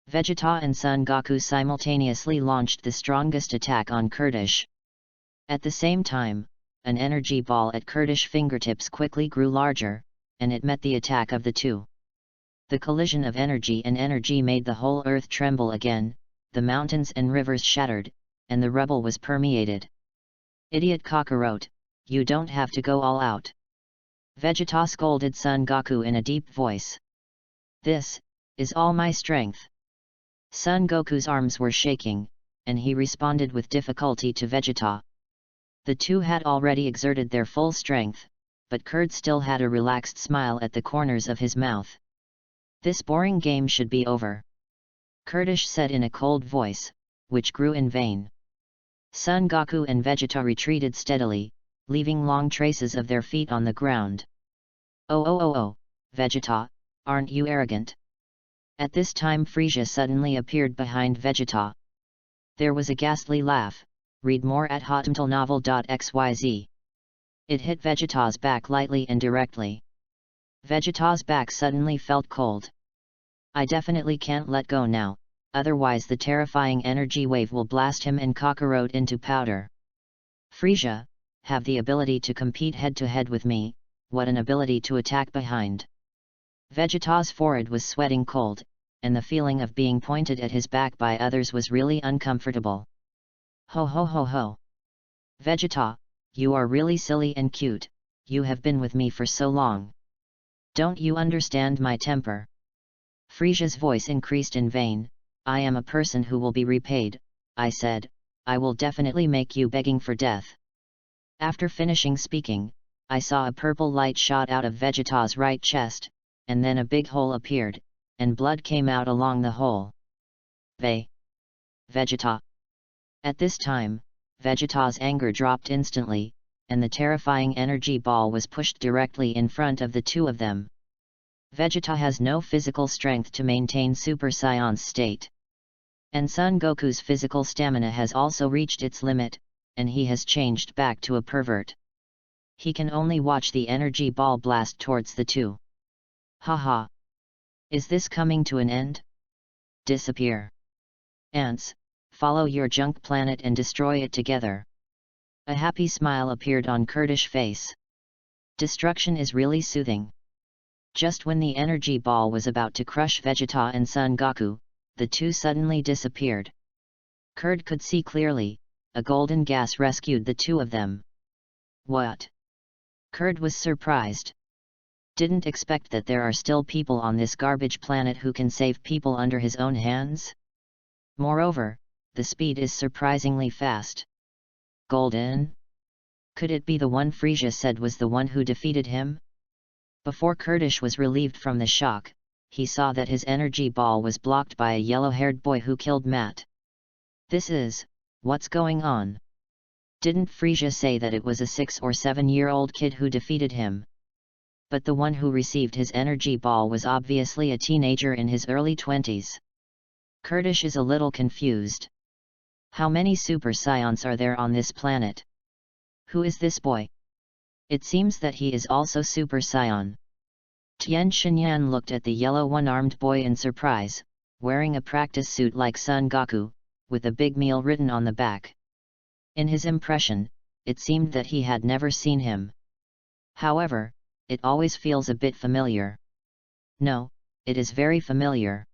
Vegeta and Son Goku simultaneously launched the strongest attack on Kurdish. At the same time, an energy ball at Kurdish fingertips quickly grew larger, and it met the attack of the two. The collision of energy and energy made the whole earth tremble again, the mountains and rivers shattered, and the rubble was permeated. Idiot Kakarot, you don't have to go all out. Vegeta scolded Son Goku in a deep voice. This is all my strength. Son Goku's arms were shaking, and he responded with difficulty to Vegeta. The two had already exerted their full strength, but Kurd still had a relaxed smile at the corners of his mouth. This boring game should be over. Kurdish said in a cold voice, which grew in vain. Son Goku and Vegeta retreated steadily, leaving long traces of their feet on the ground. Oh, Vegeta, aren't you arrogant? At this time Frisia suddenly appeared behind Vegeta. There was a ghastly laugh. Read more at hotmtlnovel.xyz. It hit Vegeta's back lightly and directly. Vegeta's back suddenly felt cold. I definitely can't let go now, otherwise the terrifying energy wave will blast him and Kakarot into powder. Frisia, have the ability to compete head-to-head with me, what an ability to attack behind. Vegeta's forehead was sweating cold, and the feeling of being pointed at his back by others was really uncomfortable. Ho ho ho ho. Vegeta, you are really silly and cute, you have been with me for so long. Don't you understand my temper? Frisia's voice increased in vain. I am a person who will be repaid, I said, I will definitely make you begging for death. After finishing speaking, I saw a purple light shot out of Vegeta's right chest, and then a big hole appeared, and blood came out along the hole. Vegeta. At this time, Vegeta's anger dropped instantly, and the terrifying energy ball was pushed directly in front of the two of them. Vegeta has no physical strength to maintain Super Saiyan's state. And Son Goku's physical stamina has also reached its limit, and he has changed back to a pervert. He can only watch the energy ball blast towards the two. Haha! Is this coming to an end? Disappear. Ants, follow your junk planet and destroy it together. A happy smile appeared on Kurdish face. Destruction is really soothing. Just when the energy ball was about to crush Vegeta and Son Goku, the two suddenly disappeared. Kurd could see clearly, a golden gas rescued the two of them. What? Kurd was surprised. Didn't expect that there are still people on this garbage planet who can save people under his own hands. Moreover, the speed is surprisingly fast. Golden? Could it be the one Frisia said was the one who defeated him? Before Kurdish was relieved from the shock, he saw that his energy ball was blocked by a yellow-haired boy who killed Matt. What's going on? Didn't Frisia say that it was a 6 or 7-year-old kid who defeated him? But the one who received his energy ball was obviously a teenager in his early 20s. Kurdish is a little confused. How many Super Saiyans are there on this planet? Who is this boy? It seems that he is also Super Saiyan. Tien Shinyan looked at the yellow one-armed boy in surprise, wearing a practice suit like Son Goku, with a big meal written on the back. In his impression, it seemed that he had never seen him. However, it always feels a bit familiar. No, it is very familiar.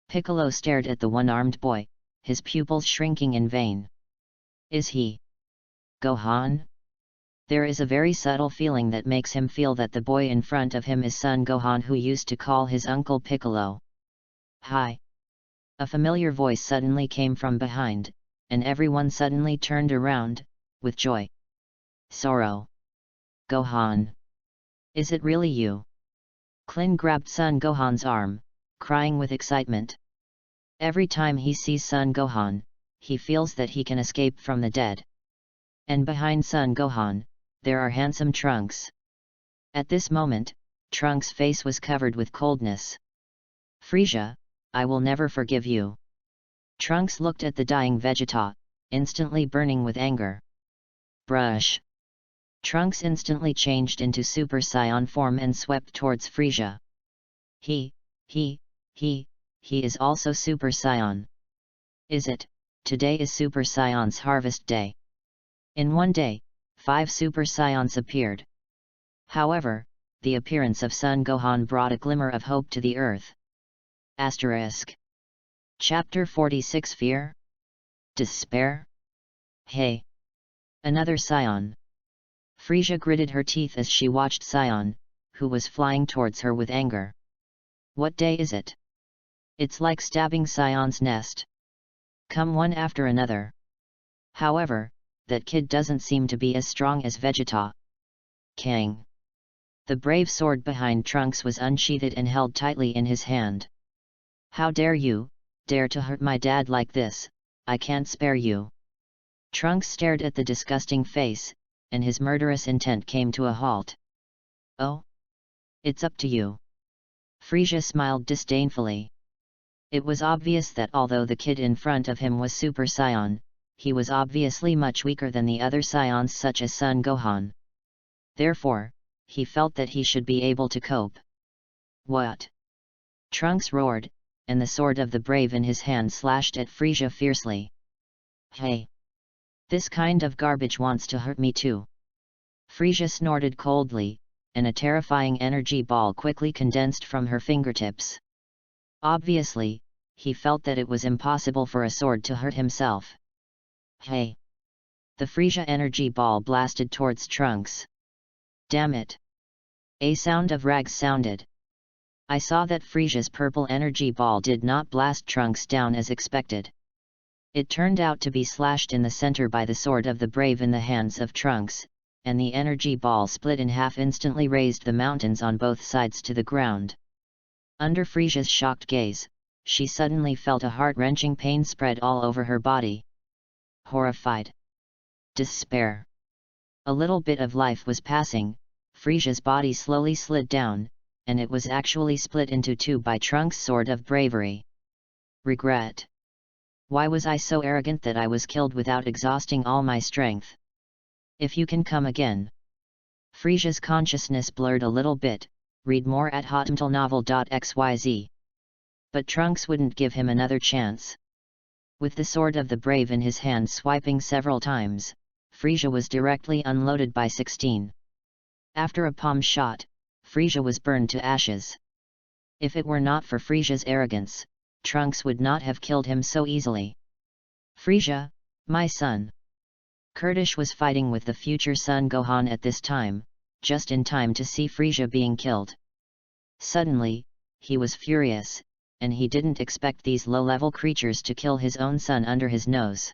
Piccolo stared at the one-armed boy, his pupils shrinking in vain. Is he Gohan? There is a very subtle feeling that makes him feel that the boy in front of him is Son Gohan, who used to call his uncle Piccolo. Hi! A familiar voice suddenly came from behind, and everyone suddenly turned around, with joy. Sorrow. Gohan. Is it really you? Klin grabbed Son Gohan's arm, crying with excitement. Every time he sees Son Gohan, he feels that he can escape from the dead. And behind Son Gohan, there are handsome Trunks. At this moment, Trunks' face was covered with coldness. Frisia, I will never forgive you. Trunks looked at the dying Vegeta, instantly burning with anger. Brush. Trunks instantly changed into Super Saiyan form and swept towards Frisia. He is also Super Saiyan. Is it? Today is Super Saiyan's harvest day. In one day, 5 Super Saiyans appeared. However, the appearance of Son Gohan brought a glimmer of hope to the earth. Asterisk. Chapter 46 Fear? Despair? Hey! Another Saiyan. Frisia gritted her teeth as she watched Saiyan, who was flying towards her with anger. What day is it? It's like stabbing Saiyan's nest. Come one after another. However, that kid doesn't seem to be as strong as Vegeta. Kang. The brave sword behind Trunks was unsheathed and held tightly in his hand. How dare you, dare to hurt my dad like this? I can't spare you. Trunks stared at the disgusting face, and his murderous intent came to a halt. Oh? It's up to you. Frisia smiled disdainfully. It was obvious that although the kid in front of him was Super Saiyan, he was obviously much weaker than the other Saiyans such as Son Gohan. Therefore, he felt that he should be able to cope. What? Trunks roared, and the sword of the brave in his hand slashed at Frisia fiercely. Hey! This kind of garbage wants to hurt me too. Frisia snorted coldly, and a terrifying energy ball quickly condensed from her fingertips. Obviously, he felt that it was impossible for a sword to hurt himself. Hey! The Frisia energy ball blasted towards Trunks. Damn it! A sound of rags sounded. I saw that Frisia's purple energy ball did not blast Trunks down as expected. It turned out to be slashed in the center by the sword of the brave in the hands of Trunks, and the energy ball split in half, instantly raised the mountains on both sides to the ground. Under Frisia's shocked gaze, she suddenly felt a heart-wrenching pain spread all over her body. Horrified. Despair. A little bit of life was passing, Frisia's body slowly slid down, and it was actually split into two by Trunk's sword of bravery. Regret. Why was I so arrogant that I was killed without exhausting all my strength? If you can come again. Frisia's consciousness blurred a little bit, read more at hotmtlnovel.xyz. But Trunks wouldn't give him another chance. With the sword of the brave in his hand swiping several times, Frisia was directly unloaded by 16. After a palm shot, Frisia was burned to ashes. If it were not for Frisia's arrogance, Trunks would not have killed him so easily. Frisia, my son. Kurdish was fighting with the future son Gohan at this time, just in time to see Frisia being killed. Suddenly, he was furious, and he didn't expect these low-level creatures to kill his own son under his nose.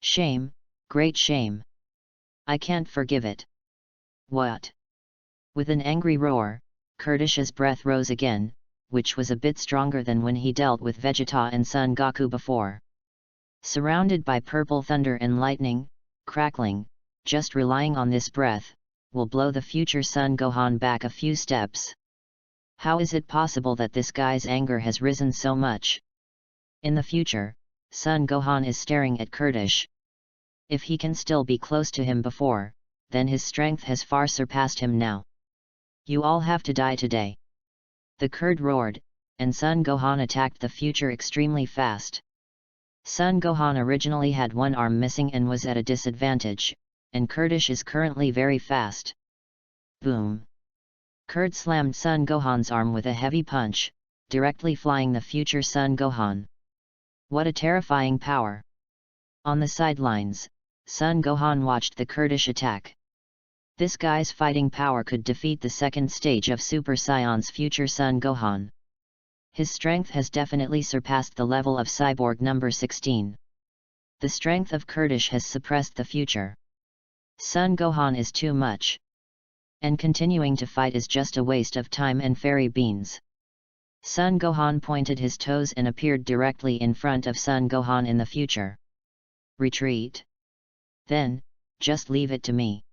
Shame, great shame. I can't forgive it. What? With an angry roar, Kurdish's breath rose again, which was a bit stronger than when he dealt with Vegeta and Son Goku before. Surrounded by purple thunder and lightning, crackling, just relying on this breath, will blow the future Son Gohan back a few steps. How is it possible that this guy's anger has risen so much? In the future, Son Gohan is staring at Kurdish. If he can still be close to him before, then his strength has far surpassed him now. You all have to die today. The Kurd roared, and Son Gohan attacked the future extremely fast. Son Gohan originally had one arm missing and was at a disadvantage, and Kurdish is currently very fast. Boom! Kurd slammed Son Gohan's arm with a heavy punch, directly flying the future Son Gohan. What a terrifying power! On the sidelines, Son Gohan watched the Kurdish attack. This guy's fighting power could defeat the second stage of Super Saiyan's future Son Gohan. His strength has definitely surpassed the level of Cyborg number 16. The strength of Kurdish has suppressed the future. Son Gohan is too much. And continuing to fight is just a waste of time and fairy beans. Son Gohan pointed his toes and appeared directly in front of Son Gohan in the future. Retreat. Then, just leave it to me.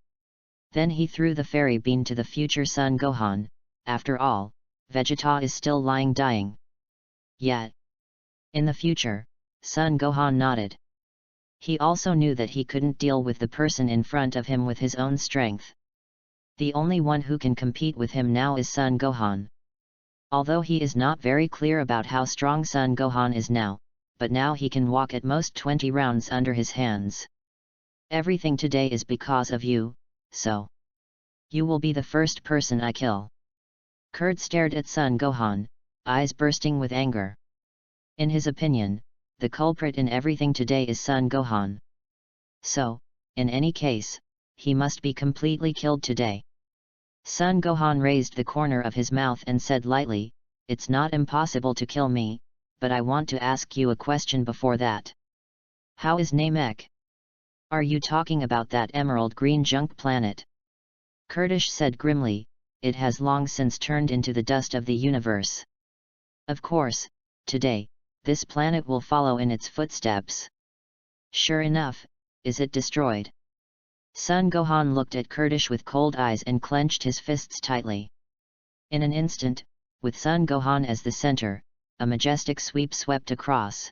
Then he threw the fairy bean to the future Son Gohan. After all, Vegeta is still lying dying. Yet. In the future, Son Gohan nodded. He also knew that he couldn't deal with the person in front of him with his own strength. The only one who can compete with him now is Son Gohan. Although he is not very clear about how strong Son Gohan is now, but now he can walk at most 20 rounds under his hands. Everything today is because of you, so. You will be the first person I kill. Kurd stared at Son Gohan, eyes bursting with anger. In his opinion, the culprit in everything today is Son Gohan. So, in any case, he must be completely killed today. Son Gohan raised the corner of his mouth and said lightly, "It's not impossible to kill me, but I want to ask you a question before that. How is Namek? Are you talking about that emerald green junk planet?" Kurdish said grimly, "It has long since turned into the dust of the universe. Of course, today, this planet will follow in its footsteps. Sure enough, is it destroyed?" Son Gohan looked at Kurdish with cold eyes and clenched his fists tightly. In an instant, with Son Gohan as the center, a majestic sweep swept across.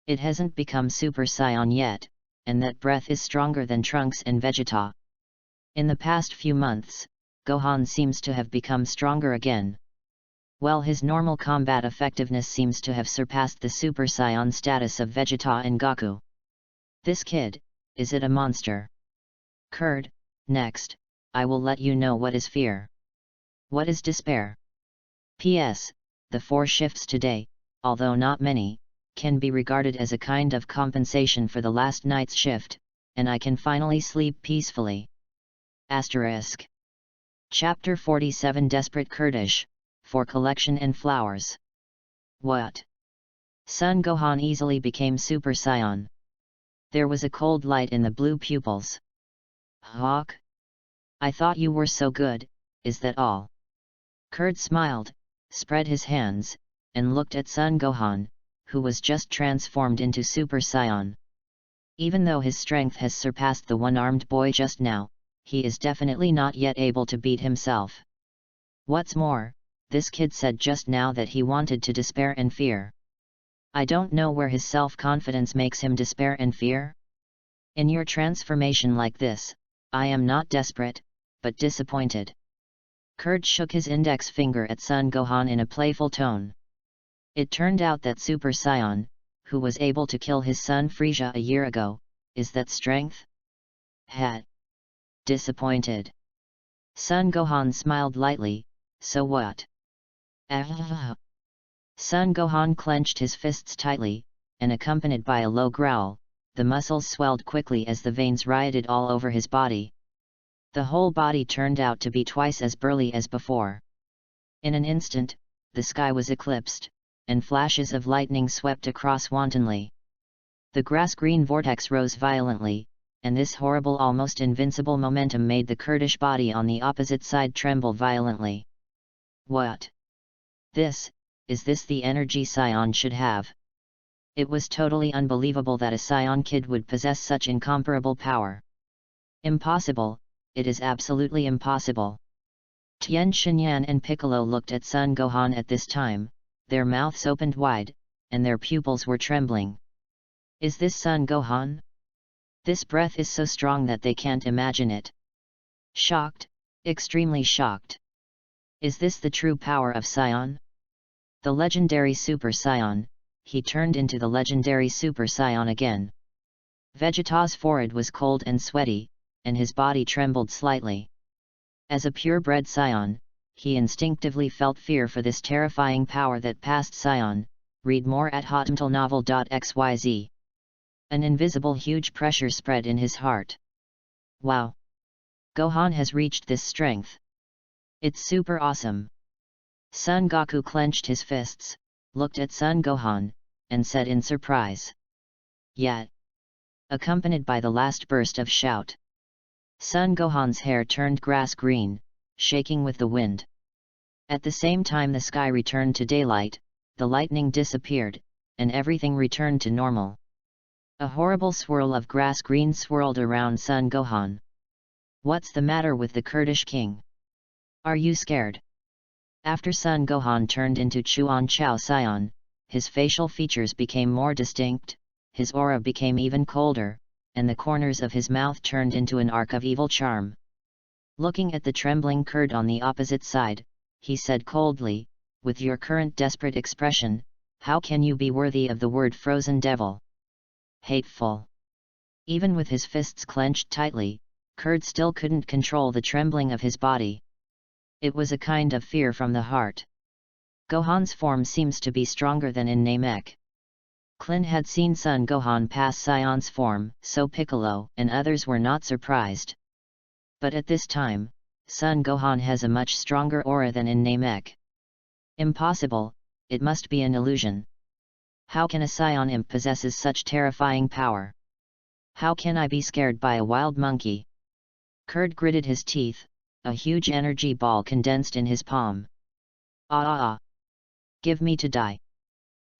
It hasn't become Super Saiyan yet, and that breath is stronger than Trunks and Vegeta. In the past few months, Gohan seems to have become stronger again. Well, his normal combat effectiveness seems to have surpassed the Super Saiyan status of Vegeta and Goku. This kid, is it a monster? Kurd, next, I will let you know what is fear. What is despair? P.S. The 4 shifts today, although not many, can be regarded as a kind of compensation for the last night's shift, and I can finally sleep peacefully. Asterisk. Chapter 47 Desperate Kurdish, for Collection and Flowers. What? Son Gohan easily became Super Saiyan. There was a cold light in the blue pupils. Hawk? I thought you were so good, is that all? Kurd smiled, spread his hands, and looked at Son Gohan, who was just transformed into Super Saiyan. Even though his strength has surpassed the one-armed boy just now, he is definitely not yet able to beat himself. What's more, this kid said just now that he wanted to despair and fear. I don't know where his self-confidence makes him despair and fear. In your transformation like this, I am not desperate, but disappointed. Kurd shook his index finger at Son Gohan in a playful tone. It turned out that Super Saiyan, who was able to kill his son Frieza a year ago, is that strength? Disappointed. Son Gohan smiled lightly, so what? Son Gohan clenched his fists tightly, and accompanied by a low growl, the muscles swelled quickly as the veins rioted all over his body. The whole body turned out to be twice as burly as before. In an instant, the sky was eclipsed, and flashes of lightning swept across wantonly. The grass-green vortex rose violently, and this horrible almost invincible momentum made the Kurdish body on the opposite side tremble violently. What? Is this the energy Saiyan should have? It was totally unbelievable that a Saiyan kid would possess such incomparable power. Impossible, it is absolutely impossible. Tien Shinyan and Piccolo looked at Son Gohan at this time, their mouths opened wide, and their pupils were trembling. Is this Son Gohan? This breath is so strong that they can't imagine it. Shocked, extremely shocked. Is this the true power of Saiyan? The legendary Super Saiyan, he turned into the legendary Super Saiyan again. Vegeta's forehead was cold and sweaty, and his body trembled slightly. As a purebred Saiyan, he instinctively felt fear for this terrifying power that passed Saiyan. Read more at hotmtlnovel.xyz. An invisible huge pressure spread in his heart. Wow! Gohan has reached this strength. It's super awesome. Son Goku clenched his fists, looked at Son Gohan, and said in surprise. Yet! Accompanied by the last burst of shout. Son Gohan's hair turned grass green, shaking with the wind. At the same time the sky returned to daylight, the lightning disappeared, and everything returned to normal. A horrible swirl of grass green swirled around Son Gohan. What's the matter with the Kurdish king? Are you scared? After Son Gohan turned into Chuan Chao Saiyan, his facial features became more distinct, his aura became even colder, and the corners of his mouth turned into an arc of evil charm. Looking at the trembling Kurd on the opposite side, he said coldly, with your current desperate expression, how can you be worthy of the word frozen devil? Hateful. Even with his fists clenched tightly, Kurd still couldn't control the trembling of his body. It was a kind of fear from the heart. Gohan's form seems to be stronger than in Namek. Klin had seen Son Gohan pass Saiyan's form, so Piccolo and others were not surprised. But at this time, Son Gohan has a much stronger aura than in Namek. Impossible, it must be an illusion. How can a Saiyan imp possesses such terrifying power? How can I be scared by a wild monkey? Kurd gritted his teeth, a huge energy ball condensed in his palm. Give me to die.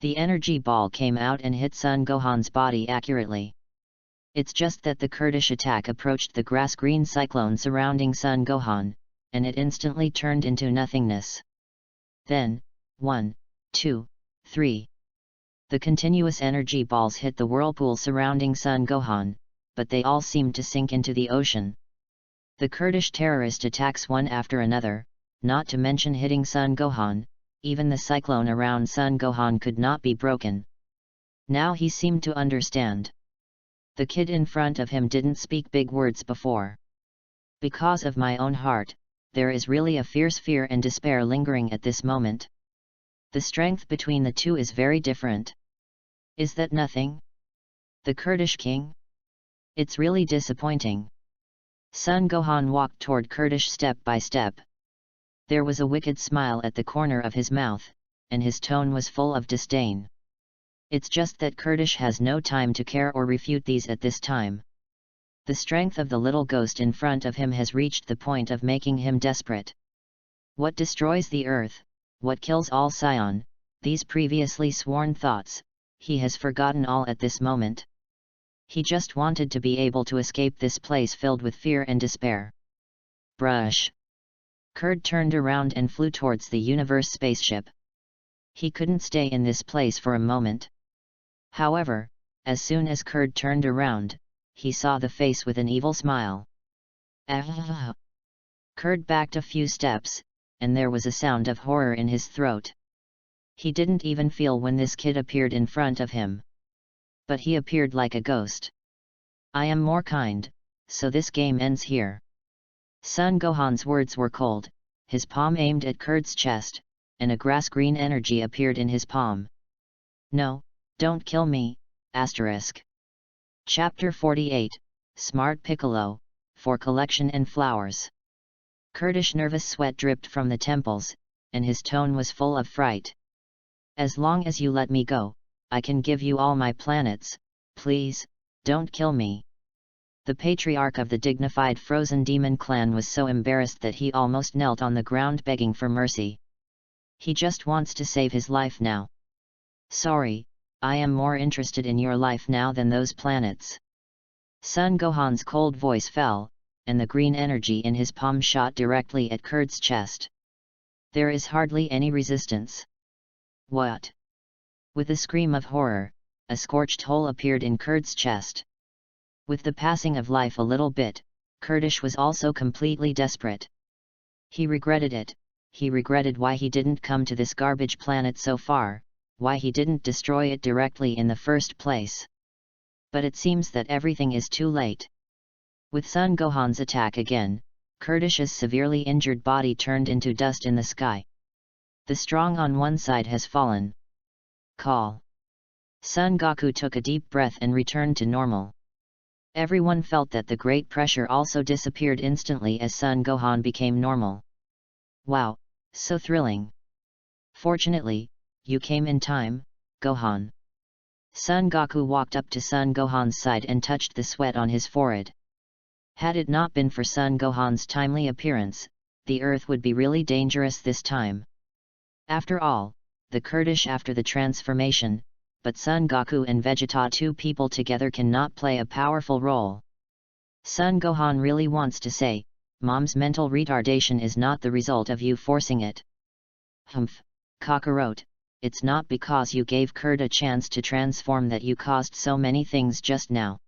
The energy ball came out and hit Son Gohan's body accurately. It's just that the Kurdish attack approached the grass-green cyclone surrounding Son Gohan, and it instantly turned into nothingness. Then, 1, 2, 3. The continuous energy balls hit the whirlpool surrounding Son Gohan, but they all seemed to sink into the ocean. The Kurdish terrorist attacks one after another, not to mention hitting Son Gohan, even the cyclone around Son Gohan could not be broken. Now he seemed to understand. The kid in front of him didn't speak big words before. Because of my own heart, there is really a fierce fear and despair lingering at this moment. The strength between the two is very different. Is that nothing? The Kurdish king? It's really disappointing. Son Gohan walked toward Kurdish step by step. There was a wicked smile at the corner of his mouth, and his tone was full of disdain. It's just that Kurdish has no time to care or refute these at this time. The strength of the little ghost in front of him has reached the point of making him desperate. What destroys the earth, what kills all Scion, these previously sworn thoughts, he has forgotten all at this moment. He just wanted to be able to escape this place filled with fear and despair. Brush. Kurd turned around and flew towards the universe spaceship. He couldn't stay in this place for a moment. However, as soon as Kurd turned around, he saw the face with an evil smile. Ah! Kurd backed a few steps, and there was a sound of horror in his throat. He didn't even feel when this kid appeared in front of him. But he appeared like a ghost. I am more kind, so this game ends here. Son Gohan's words were cold, his palm aimed at Kurd's chest, and a grass-green energy appeared in his palm. No, don't kill me, asterisk. Chapter 48, Smart Piccolo, for Collection and Flowers. Kurdish nervous sweat dripped from the temples, and his tone was full of fright. As long as you let me go, I can give you all my planets, please, don't kill me. The patriarch of the dignified Frozen Demon clan was so embarrassed that he almost knelt on the ground begging for mercy. He just wants to save his life now. Sorry, I am more interested in your life now than those planets. Son Gohan's cold voice fell, and the green energy in his palm shot directly at Kurd's chest. There is hardly any resistance. What? With a scream of horror, a scorched hole appeared in Kurd's chest. With the passing of life a little bit, Kurdish was also completely desperate. He regretted it, he regretted why he didn't come to this garbage planet so far, why he didn't destroy it directly in the first place. But it seems that everything is too late. With Son Gohan's attack again, Kurdish's severely injured body turned into dust in the sky. The strong on one side has fallen. Call. Son Goku took a deep breath and returned to normal. Everyone felt that the great pressure also disappeared instantly as Son Gohan became normal. Wow, so thrilling. Fortunately, you came in time, Gohan. Son Goku walked up to Son Gohan's side and touched the sweat on his forehead. Had it not been for Son Gohan's timely appearance, the earth would be really dangerous this time. After all, the Kurdish after the transformation, but Son Goku and Vegeta, two people together, cannot play a powerful role. Son Gohan really wants to say, Mom's mental retardation is not the result of you forcing it. Humph, Kakarot, it's not because you gave Kurd a chance to transform that you caused so many things just now.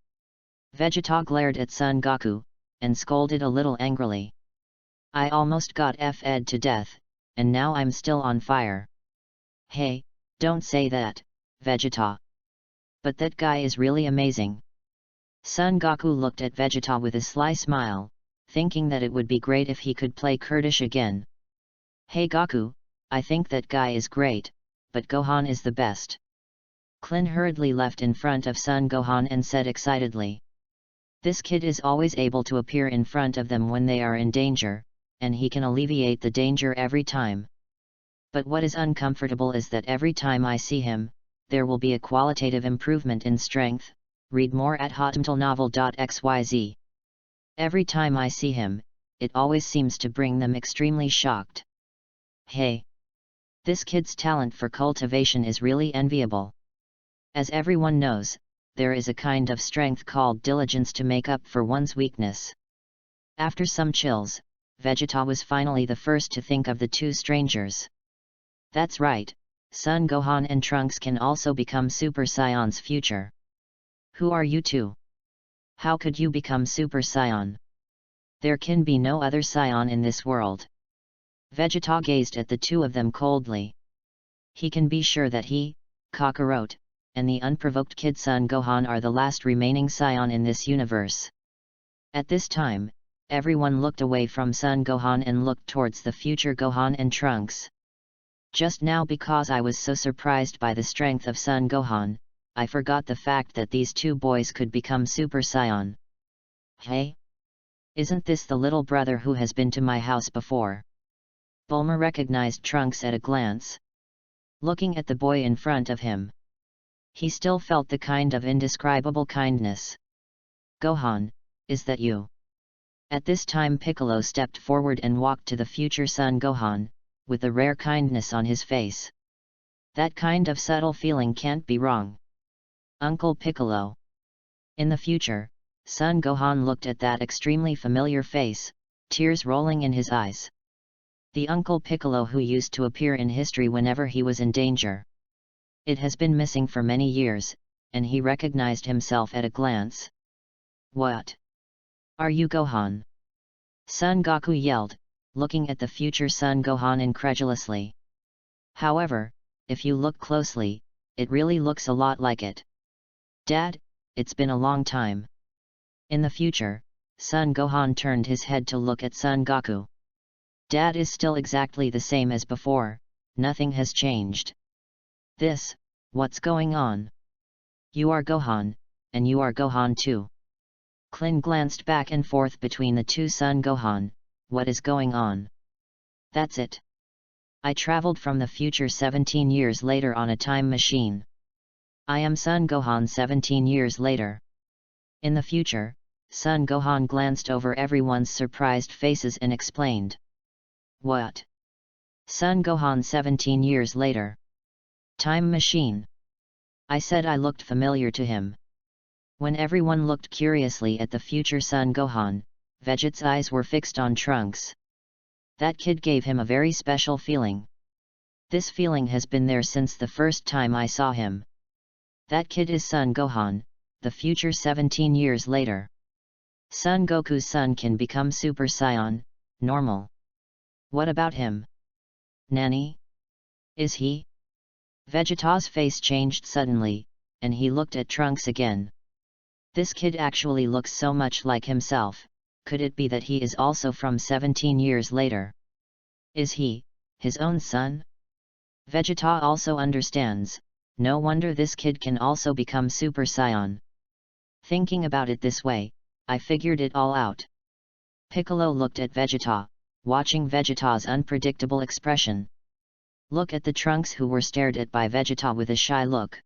Vegeta glared at Son Goku, and scolded a little angrily. I almost got F'd to death, and now I'm still on fire. Hey, don't say that, Vegeta. But that guy is really amazing. Son Goku looked at Vegeta with a sly smile, thinking that it would be great if he could play Kurdish again. Hey Goku, I think that guy is great, but Gohan is the best. Klin hurriedly left in front of Son Gohan and said excitedly. This kid is always able to appear in front of them when they are in danger, and he can alleviate the danger every time. But what is uncomfortable is that every time I see him, there will be a qualitative improvement in strength. Read more at hotmtlnovel.xyz. Every time I see him, it always seems to bring them extremely shocked. Hey! This kid's talent for cultivation is really enviable. As everyone knows, there is a kind of strength called diligence to make up for one's weakness. After some chills, Vegeta was finally the first to think of the two strangers. That's right, Son Gohan and Trunks can also become Super Saiyan's future. Who are you two? How could you become Super Saiyan? There can be no other Saiyan in this world. Vegeta gazed at the two of them coldly. He can be sure that he, Kakarot, and the unprovoked kid Son Gohan are the last remaining Saiyan in this universe. At this time, everyone looked away from Son Gohan and looked towards the future Gohan and Trunks. Just now, because I was so surprised by the strength of Son Gohan, I forgot the fact that these two boys could become Super Saiyan. Hey? Isn't this the little brother who has been to my house before? Bulma recognized Trunks at a glance. Looking at the boy in front of him, he still felt the kind of indescribable kindness. Gohan, is that you? At this time Piccolo stepped forward and walked to the future Son Gohan, with a rare kindness on his face. That kind of subtle feeling can't be wrong. Uncle Piccolo. In the future, Son Gohan looked at that extremely familiar face, tears rolling in his eyes. The Uncle Piccolo who used to appear in history whenever he was in danger. It has been missing for many years, and he recognized himself at a glance. What? Are you Gohan? Son Goku yelled, looking at the future Son Gohan incredulously. However, if you look closely, it really looks a lot like it. Dad, it's been a long time. In the future, Son Gohan turned his head to look at Son Goku. Dad is still exactly the same as before, nothing has changed. What's going on? You are Gohan, and you are Gohan too. Klin glanced back and forth between the two. Son Gohan, what is going on? That's it. I traveled from the future 17 years later on a time machine. I am Son Gohan 17 years later. In the future, Son Gohan glanced over everyone's surprised faces and explained. What? Son Gohan 17 years later. Time machine. I said I looked familiar to him. When everyone looked curiously at the future Son Gohan, Veget's eyes were fixed on Trunks. That kid gave him a very special feeling. This feeling has been there since the first time I saw him. That kid is Son Gohan, the future 17 years later. Son Goku's son can become Super Saiyan, normal. What about him? Nanny? Is he? Vegeta's face changed suddenly, and he looked at Trunks again. This kid actually looks so much like himself, could it be that he is also from 17 years later? Is he, his own son? Vegeta also understands, no wonder this kid can also become Super Saiyan. Thinking about it this way, I figured it all out. Piccolo looked at Vegeta, watching Vegeta's unpredictable expression. Look at the Trunks who were stared at by Vegeta with a shy look.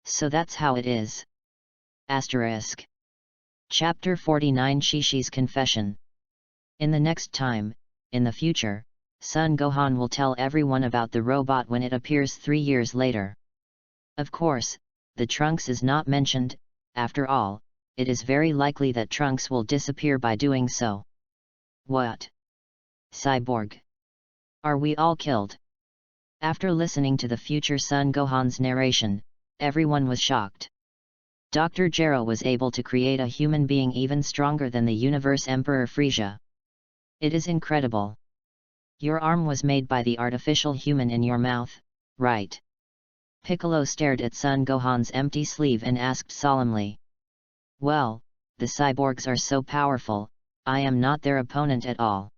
So that's how it is. Asterisk. Chapter 49 Shishi's Confession. In the next time, in the future, Son Gohan will tell everyone about the robot when it appears 3 years later. Of course, the Trunks is not mentioned, after all, it is very likely that Trunks will disappear by doing so. What? Cyborg? Are we all killed? After listening to the future Son Gohan's narration, everyone was shocked. Dr. Gero was able to create a human being even stronger than the Universe Emperor Frieza. It is incredible. Your arm was made by the artificial human in your mouth, right? Piccolo stared at Son Gohan's empty sleeve and asked solemnly. Well, the cyborgs are so powerful, I am not their opponent at all.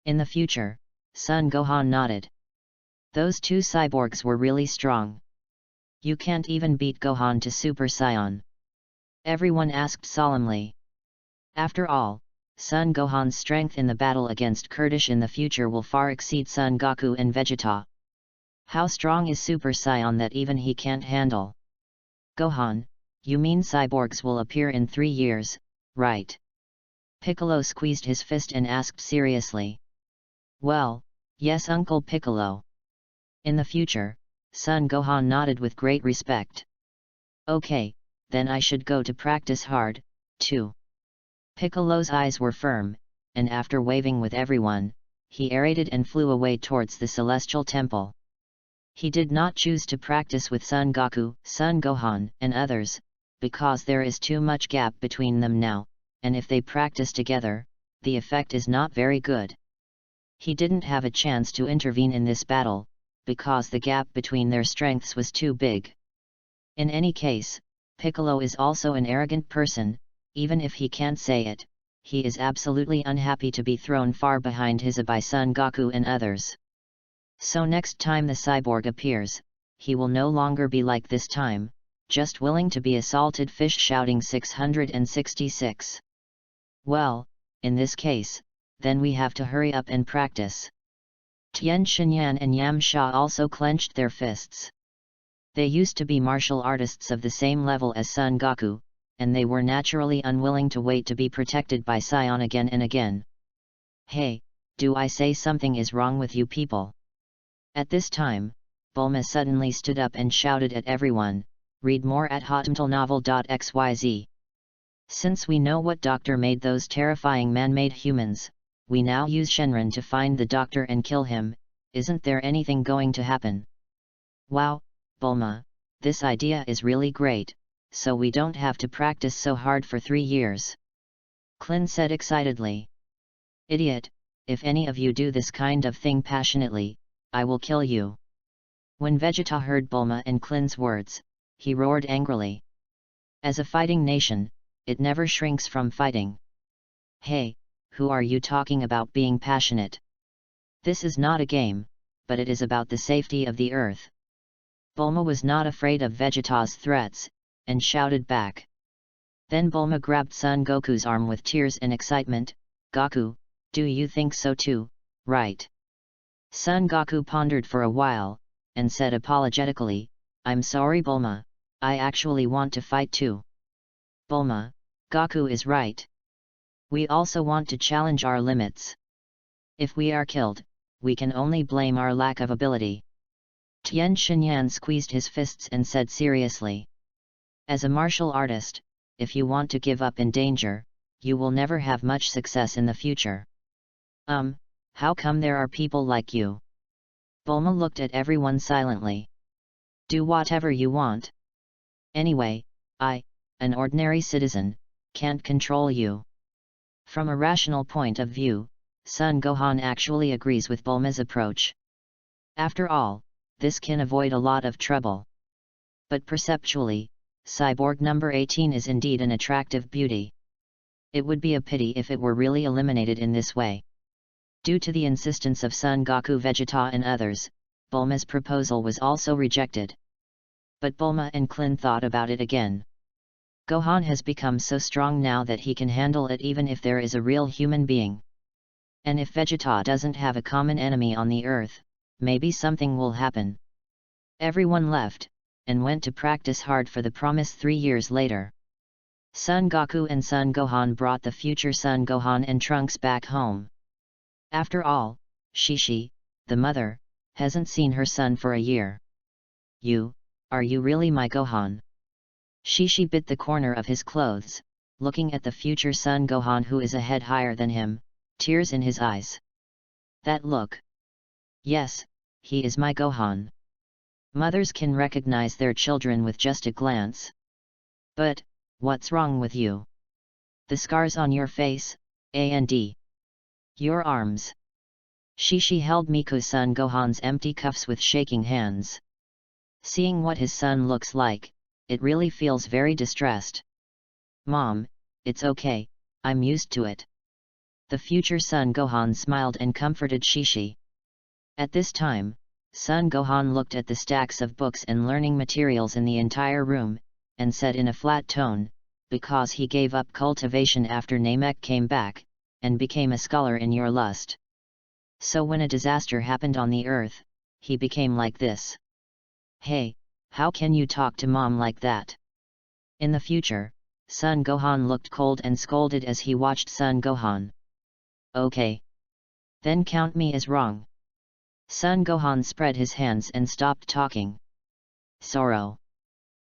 In the future, Son Gohan nodded. Those two cyborgs were really strong. You can't even beat Gohan to Super Saiyan. Everyone asked solemnly. After all, Son Gohan's strength in the battle against Kurdish in the future will far exceed Son Goku and Vegeta. How strong is Super Saiyan that even he can't handle? Gohan, you mean cyborgs will appear in 3 years, right? Piccolo squeezed his fist and asked seriously. Well, yes Uncle Piccolo. In the future, Son Gohan nodded with great respect. Okay, then I should go to practice hard, too. Piccolo's eyes were firm, and after waving with everyone, he aerated and flew away towards the Celestial Temple. He did not choose to practice with Son Goku, Son Gohan, and others, because there is too much gap between them now, and if they practice together, the effect is not very good. He didn't have a chance to intervene in this battle, because the gap between their strengths was too big. In any case, Piccolo is also an arrogant person, even if he can't say it, he is absolutely unhappy to be thrown far behind his by Son Goku and others. So next time the cyborg appears, he will no longer be like this time, just willing to be a salted fish shouting 666. Well, in this case, then we have to hurry up and practice. Tien Shinyan and Yam Sha also clenched their fists. They used to be martial artists of the same level as Son Goku, and they were naturally unwilling to wait to be protected by Saiyan again and again. Hey, do I say something is wrong with you people? At this time, Bulma suddenly stood up and shouted at everyone, read more at hotmtlnovel.xyz. Since we know what doctor made those terrifying man-made humans, we now use Shenron to find the doctor and kill him. Isn't there anything going to happen? Wow, Bulma, this idea is really great, so we don't have to practice so hard for 3 years. Klin said excitedly. Idiot, if any of you do this kind of thing passionately, I will kill you. When Vegeta heard Bulma and Klin's words, he roared angrily. As a fighting nation, it never shrinks from fighting. Hey, who are you talking about being passionate? This is not a game, but it is about the safety of the Earth. Bulma was not afraid of Vegeta's threats, and shouted back. Then Bulma grabbed Son Goku's arm with tears and excitement. Goku, do you think so too, right? Son Goku pondered for a while, and said apologetically, I'm sorry Bulma, I actually want to fight too. Bulma, Goku is right. We also want to challenge our limits. If we are killed, we can only blame our lack of ability. Tien Shinyan squeezed his fists and said seriously. As a martial artist, if you want to give up in danger, you will never have much success in the future. How come there are people like you? Bulma looked at everyone silently. Do whatever you want. Anyway, I, an ordinary citizen, can't control you. From a rational point of view, Son Gohan actually agrees with Bulma's approach. After all, this can avoid a lot of trouble. But perceptually, Cyborg number 18 is indeed an attractive beauty. It would be a pity if it were really eliminated in this way. Due to the insistence of Son Goku, Vegeta and others, Bulma's proposal was also rejected. But Bulma and Klin thought about it again. Gohan has become so strong now that he can handle it even if there is a real human being. And if Vegeta doesn't have a common enemy on the Earth, maybe something will happen. Everyone left, and went to practice hard for the promised 3 years later. Son Goku and Son Gohan brought the future Son Gohan and Trunks back home. After all, Shishi, the mother, hasn't seen her son for a year. Are you really my Gohan? Shishi bit the corner of his clothes, looking at the future Son Gohan who is a head higher than him, tears in his eyes. That look. Yes, he is my Gohan. Mothers can recognize their children with just a glance. But, what's wrong with you? The scars on your face, and your arms. Shishi held Miko's son Gohan's empty cuffs with shaking hands. Seeing what his son looks like, it really feels very distressed. Mom, it's okay, I'm used to it. The future Son Gohan smiled and comforted Shishi. At this time, Son Gohan looked at the stacks of books and learning materials in the entire room, and said in a flat tone, because he gave up cultivation after Namek came back, and became a scholar in your lust. So when a disaster happened on the Earth, he became like this. Hey, how can you talk to mom like that? In the future, Son Gohan looked cold and scolded as he watched Son Gohan. Okay. Then count me as wrong. Son Gohan spread his hands and stopped talking. Sorrow.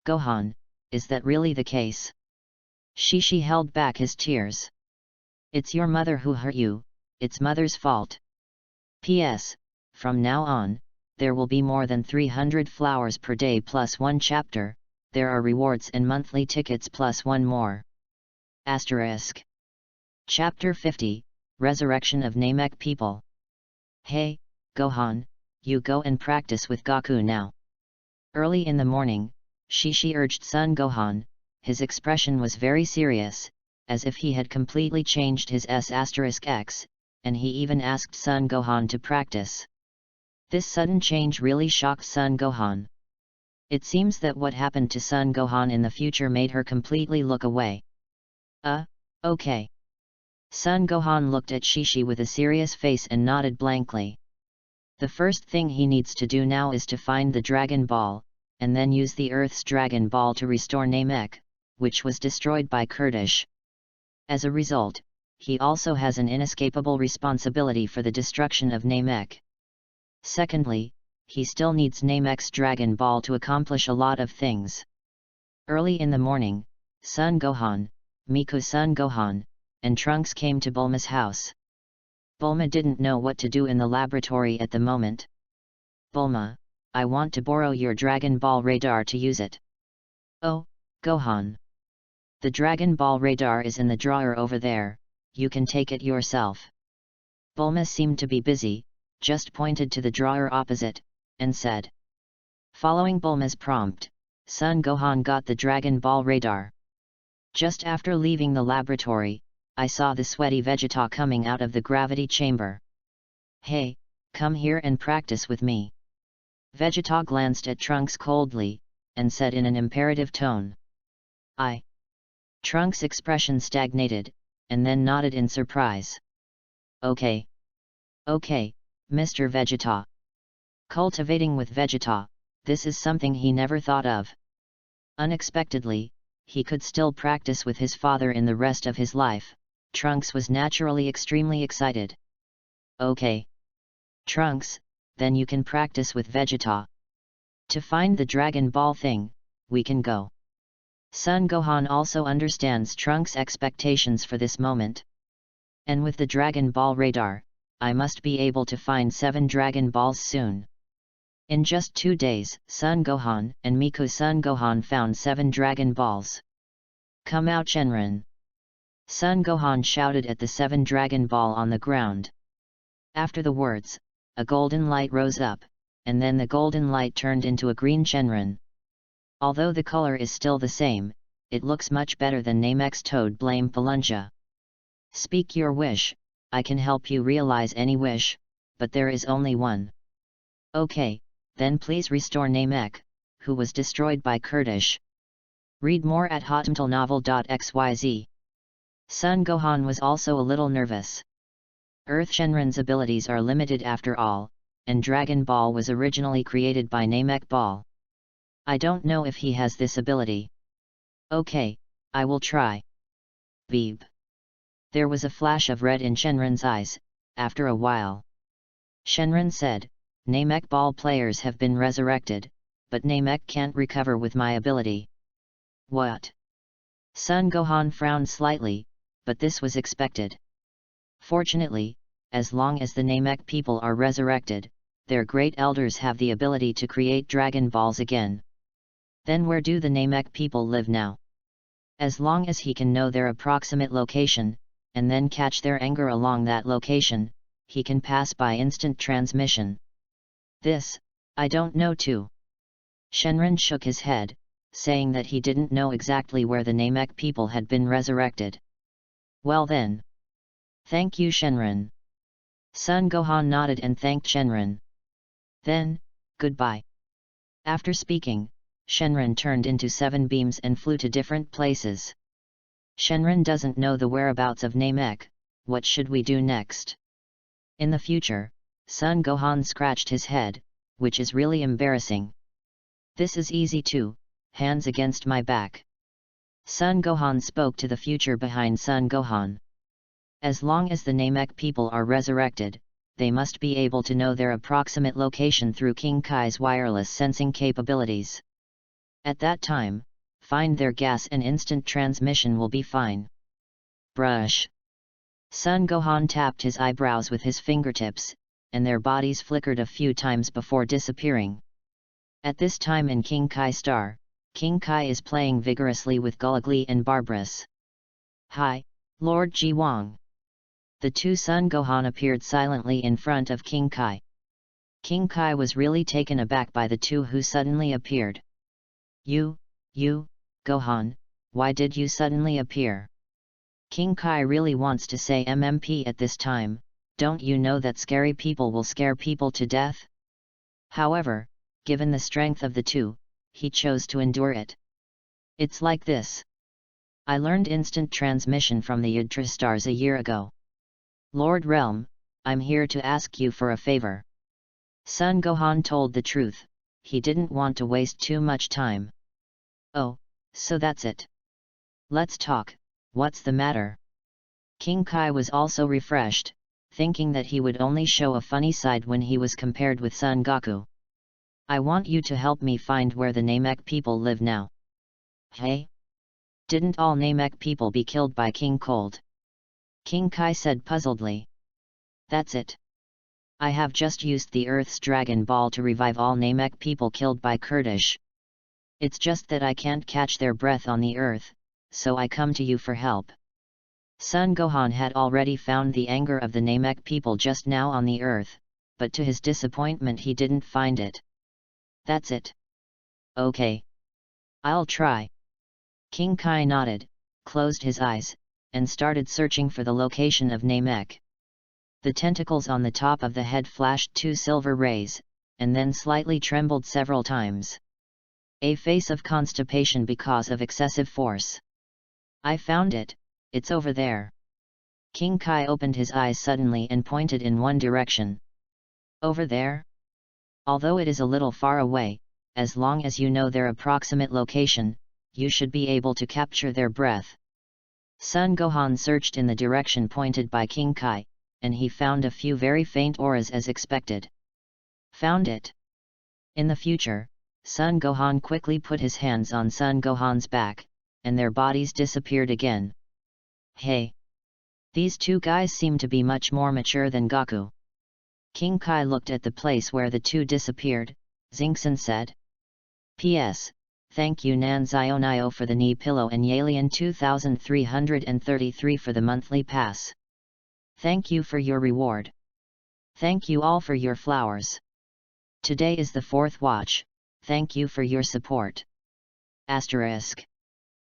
Gohan, is that really the case? Shishi held back his tears. It's your mother who hurt you, it's mother's fault. P.S. From now on, there will be more than 300 flowers per day plus 1 chapter, there are rewards and monthly tickets plus 1 more. Asterisk. Chapter 50, Resurrection of Namek People. Hey, Gohan, you go and practice with Goku now. Early in the morning, Shishi urged Son Gohan. His expression was very serious, as if he had completely changed his S**X, and he even asked Son Gohan to practice. This sudden change really shocked Son Gohan. It seems that what happened to Son Gohan in the future made her completely look away. Okay. Son Gohan looked at Shishi with a serious face and nodded blankly. The first thing he needs to do now is to find the Dragon Ball, and then use the Earth's Dragon Ball to restore Namek, which was destroyed by Kurdish. As a result, he also has an inescapable responsibility for the destruction of Namek. Secondly, he still needs Namek's Dragon Ball to accomplish a lot of things. Early in the morning, Son Gohan, Miku's son Gohan, and Trunks came to Bulma's house. Bulma didn't know what to do in the laboratory at the moment. Bulma, I want to borrow your Dragon Ball radar to use it. Oh, Gohan. The Dragon Ball radar is in the drawer over there, you can take it yourself. Bulma seemed to be busy, just pointed to the drawer opposite, and said. Following Bulma's prompt, Son Gohan got the Dragon Ball radar. Just after leaving the laboratory, I saw the sweaty Vegeta coming out of the gravity chamber. Hey, come here and practice with me. Vegeta glanced at Trunks coldly, and said in an imperative tone. Trunks' expression stagnated, and then nodded in surprise. Okay. Okay, Mr. Vegeta. Cultivating with Vegeta, this is something he never thought of. Unexpectedly, he could still practice with his father in the rest of his life. Trunks was naturally extremely excited. Okay. Trunks, then you can practice with Vegeta. To find the Dragon Ball thing, we can go. Son Gohan also understands Trunks' expectations for this moment. And with the Dragon Ball radar, I must be able to find 7 Dragon Balls soon. In just 2 days, Son Gohan and Miku's son Gohan found 7 Dragon Balls. Come out Shenron! Son Gohan shouted at the 7 Dragon Ball on the ground. After the words, a golden light rose up, and then the golden light turned into a green Shenron. Although the color is still the same, it looks much better than Namek's Toad Blame Palunja. Speak your wish, I can help you realize any wish, but there is only one. Okay, then please restore Namek, who was destroyed by Kurdish. Read more at hotmtlnovel.xyz. Son Gohan was also a little nervous. Earth Shenron's abilities are limited after all, and Dragon Ball was originally created by Namek Ball. I don't know if he has this ability. Okay, I will try. Beep. There was a flash of red in Shenron's eyes, after a while. Shenron said, Namek Ball players have been resurrected, but Namek can't recover with my ability. What? Son Gohan frowned slightly, but this was expected. Fortunately, as long as the Namek people are resurrected, their great elders have the ability to create Dragon Balls again. Then where do the Namek people live now? As long as he can know their approximate location, and then catch their anger along that location, he can pass by instant transmission. This, I don't know too. Shenron shook his head, saying that he didn't know exactly where the Namek people had been resurrected. Well then. Thank you Shenron. Son Gohan nodded and thanked Shenron. Then, goodbye. After speaking, Shenron turned into 7 beams and flew to different places. Shenron doesn't know the whereabouts of Namek, what should we do next? In the future, Son Gohan scratched his head, which is really embarrassing. This is easy too, hands against my back. Son Gohan spoke to the future behind Son Gohan. As long as the Namek people are resurrected, they must be able to know their approximate location through King Kai's wireless sensing capabilities. At that time, find their gas and instant transmission will be fine. Brush. Son Gohan tapped his eyebrows with his fingertips, and their bodies flickered a few times before disappearing. At this time in King Kai Star, King Kai is playing vigorously with Gulligly and Barbarous. Hi, Lord Ji Wang. The 2 Son Gohan appeared silently in front of King Kai. King Kai was really taken aback by the 2 who suddenly appeared. You, Gohan, why did you suddenly appear? King Kai really wants to say MMP at this time, don't you know that scary people will scare people to death? However, given the strength of the 2, he chose to endure it. It's like this. I learned instant transmission from the Yggdrasil stars a year ago. Lord Realm, I'm here to ask you for a favor. Son Gohan told the truth, he didn't want to waste too much time. Oh, so that's it. Let's talk, what's the matter? King Kai was also refreshed, thinking that he would only show a funny side when he was compared with Son Goku. I want you to help me find where the Namek people live now. Hey? Didn't all Namek people be killed by King Cold? King Kai said puzzledly. That's it. I have just used the Earth's Dragon Ball to revive all Namek people killed by Kurdish. It's just that I can't catch their breath on the Earth, so I come to you for help. Son Gohan had already found the anger of the Namek people just now on the Earth, but to his disappointment he didn't find it. That's it. Okay. I'll try. King Kai nodded, closed his eyes, and started searching for the location of Namek. The tentacles on the top of the head flashed 2 silver rays, and then slightly trembled several times. A face of constipation because of excessive force. I found it, it's over there. King Kai opened his eyes suddenly and pointed in one direction. Over there? Although it is a little far away, as long as you know their approximate location, you should be able to capture their breath. Son Gohan searched in the direction pointed by King Kai, and he found a few very faint auras as expected. Found it. In the future, Son Gohan quickly put his hands on Son Gohan's back, and their bodies disappeared again. Hey! These two guys seem to be much more mature than Goku. King Kai looked at the place where the two disappeared, Xingxin said. P.S. Thank you Nan Zionio for the knee pillow and Yalian 2333 for the monthly pass. Thank you for your reward. Thank you all for your flowers. Today is the 4th watch, thank you for your support. Asterisk.